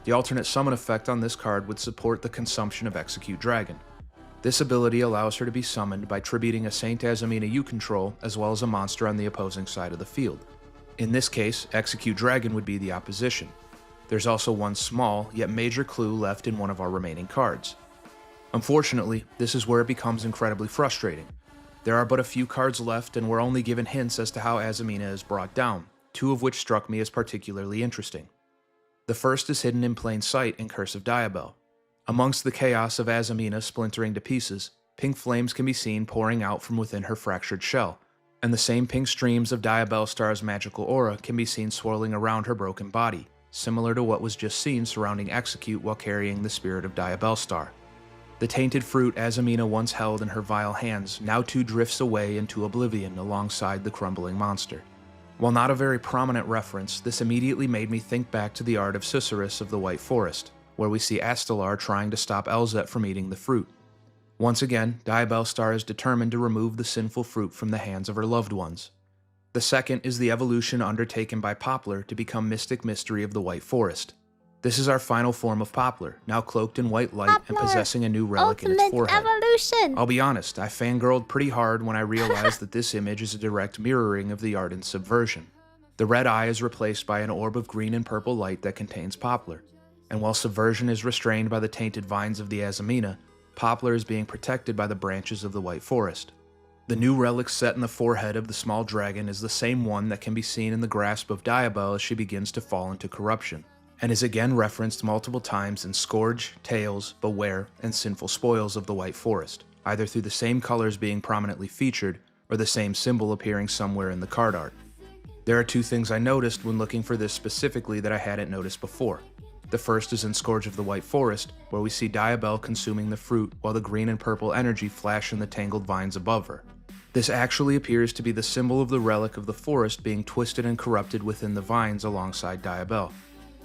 The alternate summon effect on this card would support the consumption of Execute Dragon. This ability allows her to be summoned by tributing a Saint Azamina you control as well as a monster on the opposing side of the field. In this case, Execute Dragon would be the opposition. There's also one small, yet major clue left in one of our remaining cards. Unfortunately, this is where it becomes incredibly frustrating. There are but a few cards left and we're only given hints as to how Azamina is brought down, 2 of which struck me as particularly interesting. The first is hidden in plain sight in Curse of Diabell. Amongst the chaos of Azamina splintering to pieces, pink flames can be seen pouring out from within her fractured shell, and the same pink streams of Diabellstar's magical aura can be seen swirling around her broken body. similar to what was just seen surrounding Execute while carrying the spirit of Diabellstar. The tainted fruit Azamina once held in her vile hands now too drifts away into oblivion alongside the crumbling monster. While not a very prominent reference, this immediately made me think back to the art of Cicerus of the White Forest, where we see Astalar trying to stop Elzet from eating the fruit. Once again, Diabellstar is determined to remove the sinful fruit from the hands of her loved ones. The second is the evolution undertaken by Poplar to become Mystic Mystery of the White Forest. This is our final form of Poplar, now cloaked in white light and possessing a new relic in its forehead. Evolution. I'll be honest, I fangirled pretty hard when I realized that this image is a direct mirroring of the art in Subversion. The red eye is replaced by an orb of green and purple light that contains Poplar, and while Subversion is restrained by the tainted vines of the Azamina, Poplar is being protected by the branches of the White Forest. The new relic set in the forehead of the small dragon is the same one that can be seen in the grasp of Diabell as she begins to fall into corruption, and is again referenced multiple times in Scourge, Tales, Beware, and Sinful Spoils of the White Forest, either through the same colors being prominently featured, or the same symbol appearing somewhere in the card art. There are two things I noticed when looking for this specifically that I hadn't noticed before. The first is in Scourge of the White Forest, where we see Diabell consuming the fruit while the green and purple energy flash in the tangled vines above her. This actually appears to be the symbol of the relic of the forest being twisted and corrupted within the vines alongside Diabell.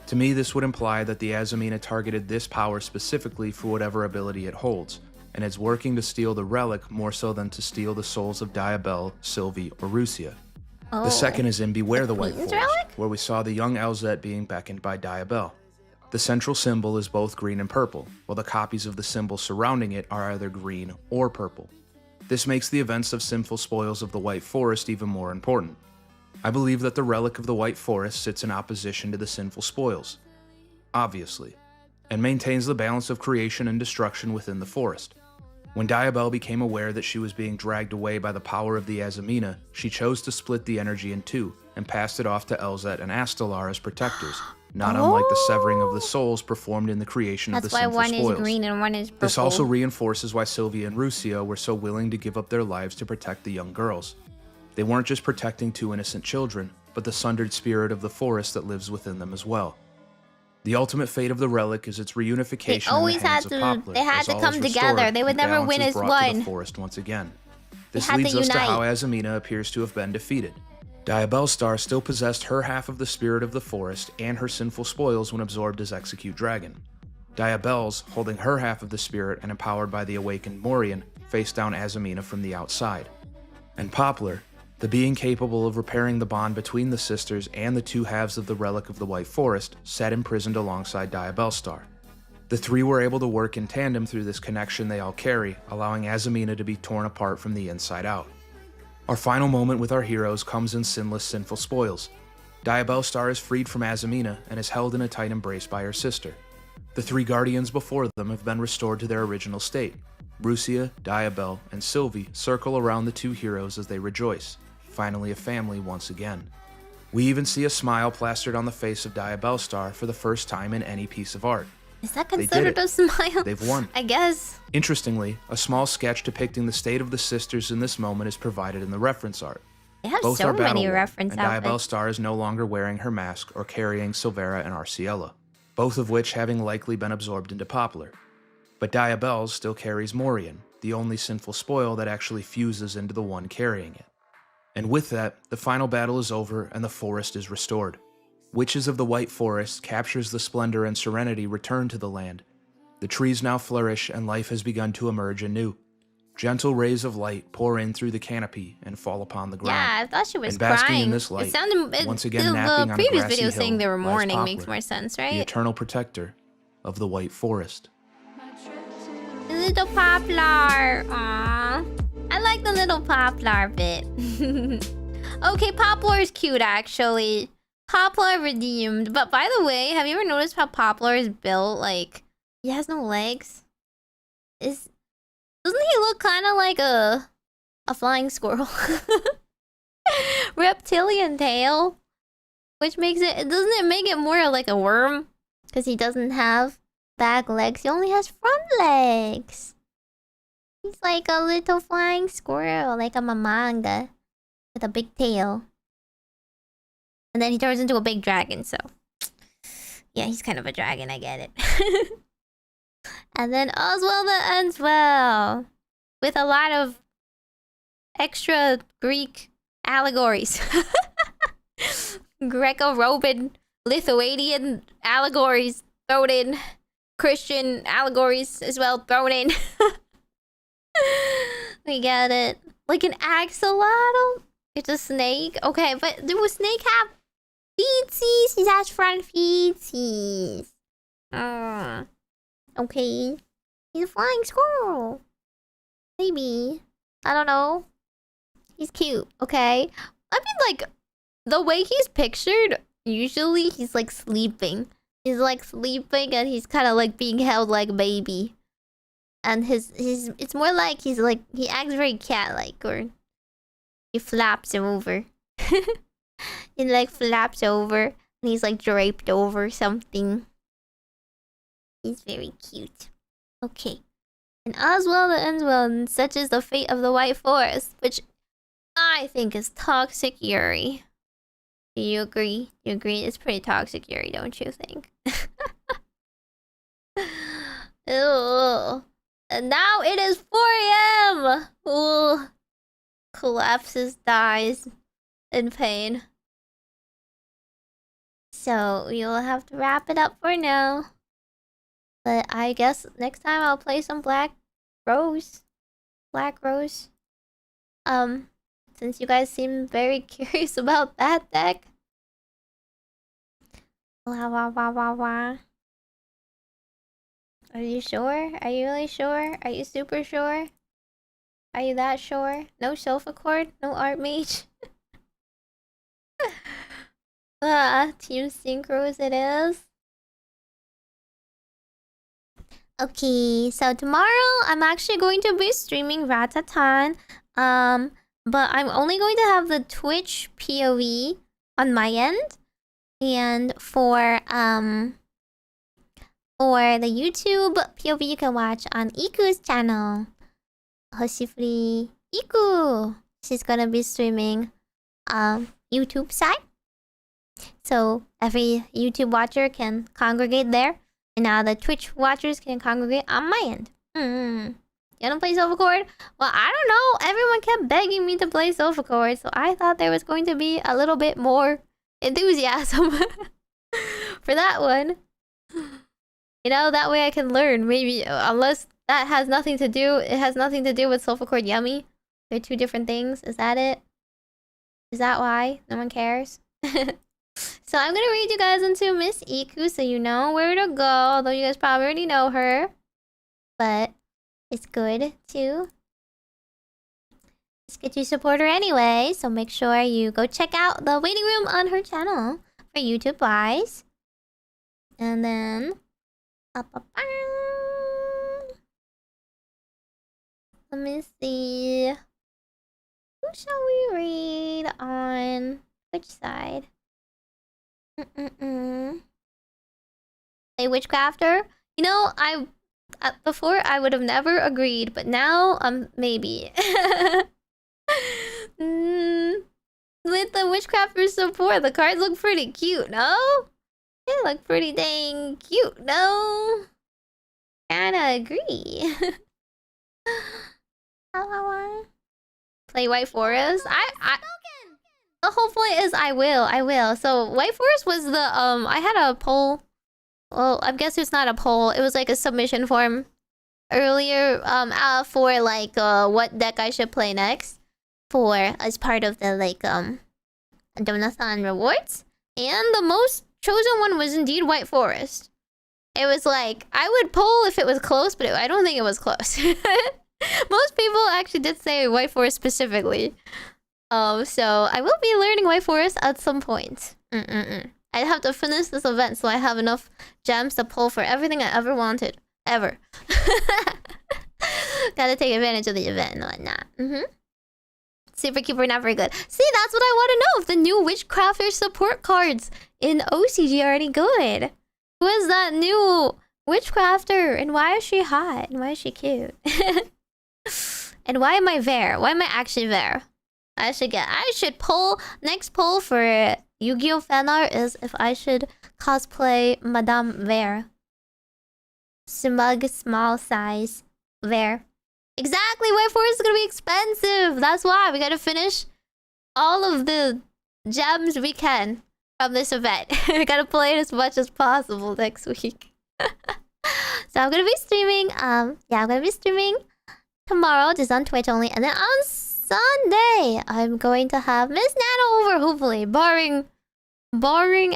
To me, this would imply that the Azamina targeted this power specifically for whatever ability it holds, and is working to steal the relic more so than to steal the souls of Diabell, Sylvie, or Rusia. Oh. The second is in Beware the White Queen's Forest, relic? where we saw the young Elzet being beckoned by Diabell. The central symbol is both green and purple, while the copies of the symbol surrounding it are either green or purple. This makes the events of Sinful Spoils of the White Forest even more important. I believe that the relic of the White Forest sits in opposition to the Sinful Spoils, obviously, and maintains the balance of creation and destruction within the forest. When Diabell became aware that she was being dragged away by the power of the Azamina, she chose to split the energy in two and passed it off to Elzet and Astalar as protectors, not unlike the severing of the souls performed in the creation of the Sinful Spoils. That's why one is green and one is purple. This also reinforces why Sylvia and Rusia were so willing to give up their lives to protect the young girls. They weren't just protecting two innocent children, but the sundered spirit of the forest that lives within them as well. The ultimate fate of the relic is its reunification in the hands of Poplar. They had to come together. They would never win as one. To the forest once again. This had leads to us to unite. how Azamina appears to have been defeated. Diabellstar still possessed her half of the spirit of the forest and her sinful spoils when absorbed as Execute Dragon. Diabell's, holding her half of the spirit and empowered by the awakened Morian, faced down Azamina from the outside. And Poplar, the being capable of repairing the bond between the sisters and the two halves of the relic of the White Forest, sat imprisoned alongside Diabellstar. The three were able to work in tandem through this connection they all carry, allowing Azamina to be torn apart from the inside out. Our final moment with our heroes comes in Sinless Sinful Spoils. Diabellstar is freed from Azamina and is held in a tight embrace by her sister. The three guardians before them have been restored to their original state. Rusia, Diabell, and Sylvie circle around the two heroes as they rejoice, finally a family once again. We even see a smile plastered on the face of Diabellstar for the first time in any piece of art. Is that They did considered it. a smile? They've won. I guess. Interestingly, a small sketch depicting the state of the sisters in this moment is provided in the reference art. They have Both so are many battle-worn, reference and outfits. Diabellstar is no longer wearing her mask or carrying Silvera and Arciella, both of which having likely been absorbed into Poplar. But Diabell's still carries Morian, the only sinful spoil that actually fuses into the one carrying it. And with that, the final battle is over and the forest is restored. Witches of the White Forest captures the splendor and serenity returned to the land. The trees now flourish and life has begun to emerge anew. Gentle rays of light pour in through the canopy and fall upon the ground. Yeah, I thought she was And basking crying. in this light, it sounded. once again the napping on a previous grassy video hill saying they were lies mourning Poplar, makes more sense, the right? eternal protector of the White Forest. The little poplar. Aww. I like the little poplar bit. Okay, Poplar is cute actually. Poplar redeemed. But by the way, have you ever noticed how Poplar is built? Like, he has no legs. Doesn't he look kind of like a flying squirrel? Reptilian tail, which makes it doesn't it make it more like a worm? Because he doesn't have back legs. He only has front legs. He's like a little flying squirrel, like a mamanga, with a big tail. And then he turns into a big dragon, so Yeah, he's kind of a dragon, I get it. And then Oswald that ends well. With a lot of extra Greek allegories. Greco-Roman, Lithuanian allegories thrown in. Christian allegories as well thrown in. We get it. Like an axolotl? It's a snake? Okay, but do a snake have feetsies? That's front feetsies. Okay. He's a flying squirrel. Maybe. I don't know. He's cute, okay? I mean, like, the way he's pictured, usually he's like sleeping. He's like sleeping and he's kind of like being held like a baby. And it's more like he's like, he acts very cat-like, or he flaps him over. He like flaps over and he's like draped over something. He's very cute. Okay. And Oswald ends well, and such is the fate of the White Forest, which I think is toxic Yuri. Do you agree? You agree? It's pretty toxic Yuri, don't you think? Ew. And now it is 4 AM! Ooh. Collapses, dies in pain. So we'll have to wrap it up for now. But I guess next time I'll play some Black Rose. Black Rose. Since you guys seem very curious about that deck. Wah wah wah wah wah. Are you sure? Are you really sure? Are you super sure? Are you that sure? No Solfachord? No Archmage? Team Synchros it is. Okay, so tomorrow I'm actually going to be streaming Ratatan. But I'm only going to have the Twitch POV on my end. And for the YouTube POV you can watch on Iku's channel. Hoshifuri Iku. She's gonna be streaming YouTube side. So every YouTube watcher can congregate there. And now the Twitch watchers can congregate on my end. You wanna play Solfachord? Well, I don't know. Everyone kept begging me to play Solfachord, so I thought there was going to be a little bit more enthusiasm for that one. You know, that way I can learn. Maybe, unless that has nothing to do. It has nothing to do with Solfachord Yummy. They're two different things. Is that it? Is that why? No one cares? So I'm gonna read you guys into Miss Iku so you know where to go. Although you guys probably already know her. But it's good to support her anyway. So make sure you go check out the waiting room on her channel for YouTube wise. And then let me see. Who shall we read on which side? A Witchcrafter? You know, before I would have never agreed, but now maybe. With the Witchcrafter support, the cards look pretty cute, no? They look pretty dang cute, no? Kinda agree. Play White Forest? The whole point is I will. So White Forest was the I had a poll. Well, I guess it's not a poll. It was like a submission form earlier for like what deck I should play next for as part of the like Donathon rewards. And the most chosen one was indeed White Forest. It was like I would poll if it was close, but I don't think it was close. Most people actually did say White Forest specifically. So I will be learning White Forest at some point. I have to finish this event so I have enough gems to pull for everything I ever wanted. Ever. Gotta take advantage of the event and whatnot. Super Keeper not very good. See, that's what I want to know. If the new Witchcrafter support cards in OCG are any good. Who is that new Witchcrafter? And why is she hot? And why is she cute? And why am I there? Why am I actually there? I should pull next poll for Yu-Gi-Oh fan art is if I should cosplay Madame Vere. Smug, small size Vere. Exactly, White Forest is gonna be expensive. That's why we gotta finish all of the gems we can from this event. We gotta play it as much as possible next week. So I'm gonna be streaming. I'm gonna be streaming tomorrow, just on Twitch only, and then on Sunday I'm going to have Miss Nana over. Hopefully, barring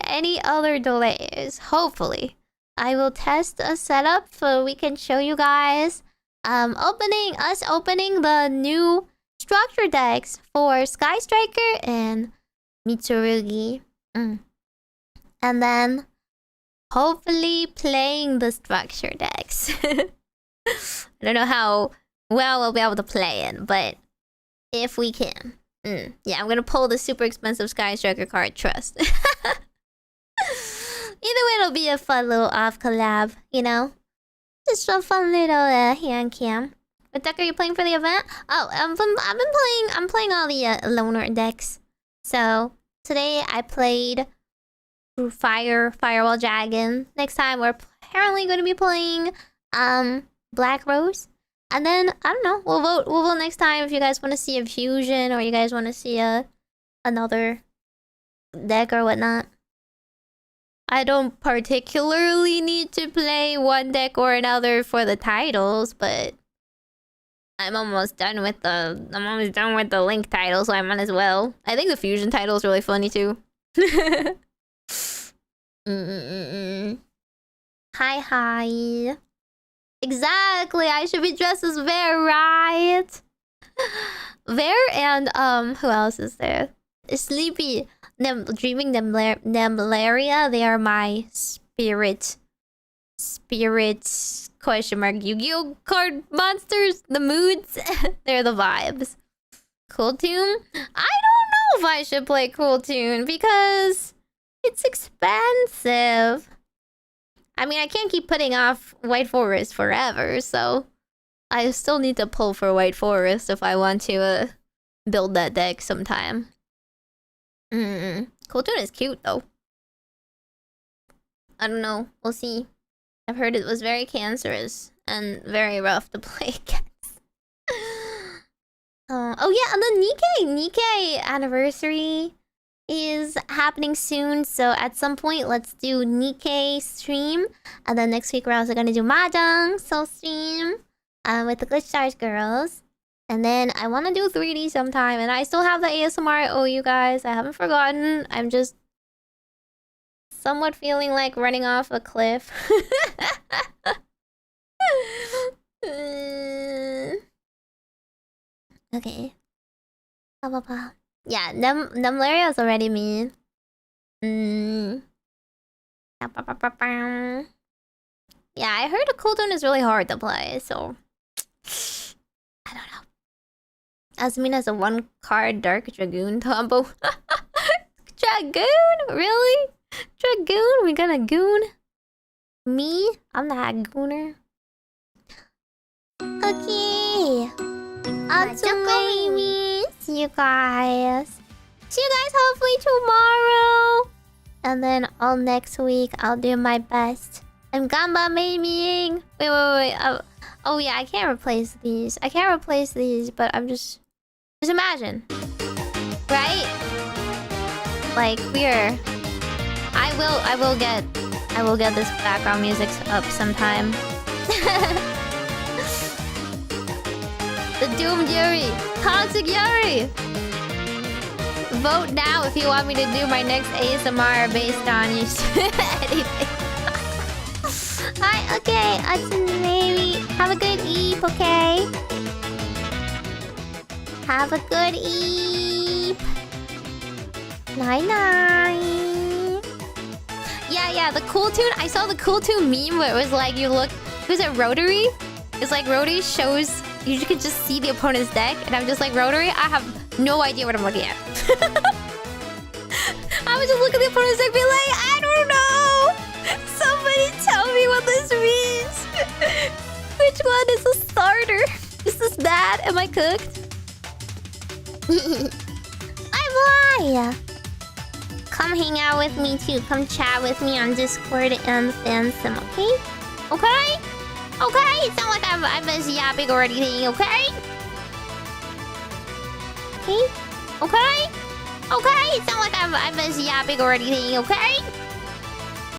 any other delays. Hopefully, I will test a setup so we can show you guys. Opening the new structure decks for Sky Striker and Mitsurugi. And then hopefully playing the structure decks. I don't know how well we'll be able to play it, but if we can. Yeah, I'm gonna pull the super expensive Sky Striker card, trust. Either way, it'll be a fun little off collab, you know? Just a fun little hand cam. What deck are you playing for the event? Oh, I'm playing all the loner decks. So today I played Firewall Dragon. Next time we're apparently going to be playing Black Rose. And then I don't know. We'll vote next time if you guys want to see a fusion or you guys want to see another deck or whatnot. I don't particularly need to play one deck or another for the titles, but I'm almost done with the Link title, so I might as well. I think the fusion title is really funny too. Hi. Exactly, I should be dressed as Vare, right? Vare and who else is there? Sleepy. Dreaming Nemlaria, they are my spirit question mark Yu-Gi-Oh card monsters. The moods, they're the vibes. Cool Tune? I don't know if I should play Cool Tune because it's expensive. I mean, I can't keep putting off White Forest forever, so I still need to pull for White Forest if I want to build that deck sometime. Cool Tune is cute though. I don't know. We'll see. I've heard it was very cancerous and very rough to play against. Oh yeah, and the Nikkei anniversary is happening soon. So at some point, let's do Nikkei stream. And then next week, we're also gonna do Modong Souls stream with the Glitch Stars girls. And then I want to do 3D sometime. And I still have the ASMR I owe you guys. I haven't forgotten. I'm just somewhat feeling like running off a cliff. Okay. Yeah, Nemlaria is already me. Yeah, I heard a Cool Tune is really hard to play, so I don't know. Asmin has a 1-card Dark Dragoon combo. Dragoon? Really? Dragoon? We got a goon? Me? I'm not a gooner. Okay. On to Meimi. See you guys. See you guys hopefully tomorrow. And then all next week, I'll do my best. I'm Gamba Meiming. Wait. Oh yeah, I can't replace these. But I'm just imagine. Right? Like we're I will get this background music up sometime. The Doom Yuri! Toxic Yuri! Vote now if you want me to do my next ASMR based on you anything. Hi, okay, maybe have a good eep, okay? Have a good eep. Night. Yeah, the Cool Tune. I saw the Cool Tune meme where it was like you look. Was it Rotary? It's like Rotary shows. You could just see the opponent's deck, and I'm just like, Rotary, I have no idea what I'm looking at. I would just look at the opponent's deck and be like, I don't know! Somebody tell me what this means! Which one is a starter? Is this bad? Am I cooked? I'm lying! come hang out with me too. Come chat with me on Discord and Phantom, okay? Okay? Okay? It's not like I've been yapping or anything, okay? Okay? Okay? Okay? It's not like I've been yapping or anything, okay?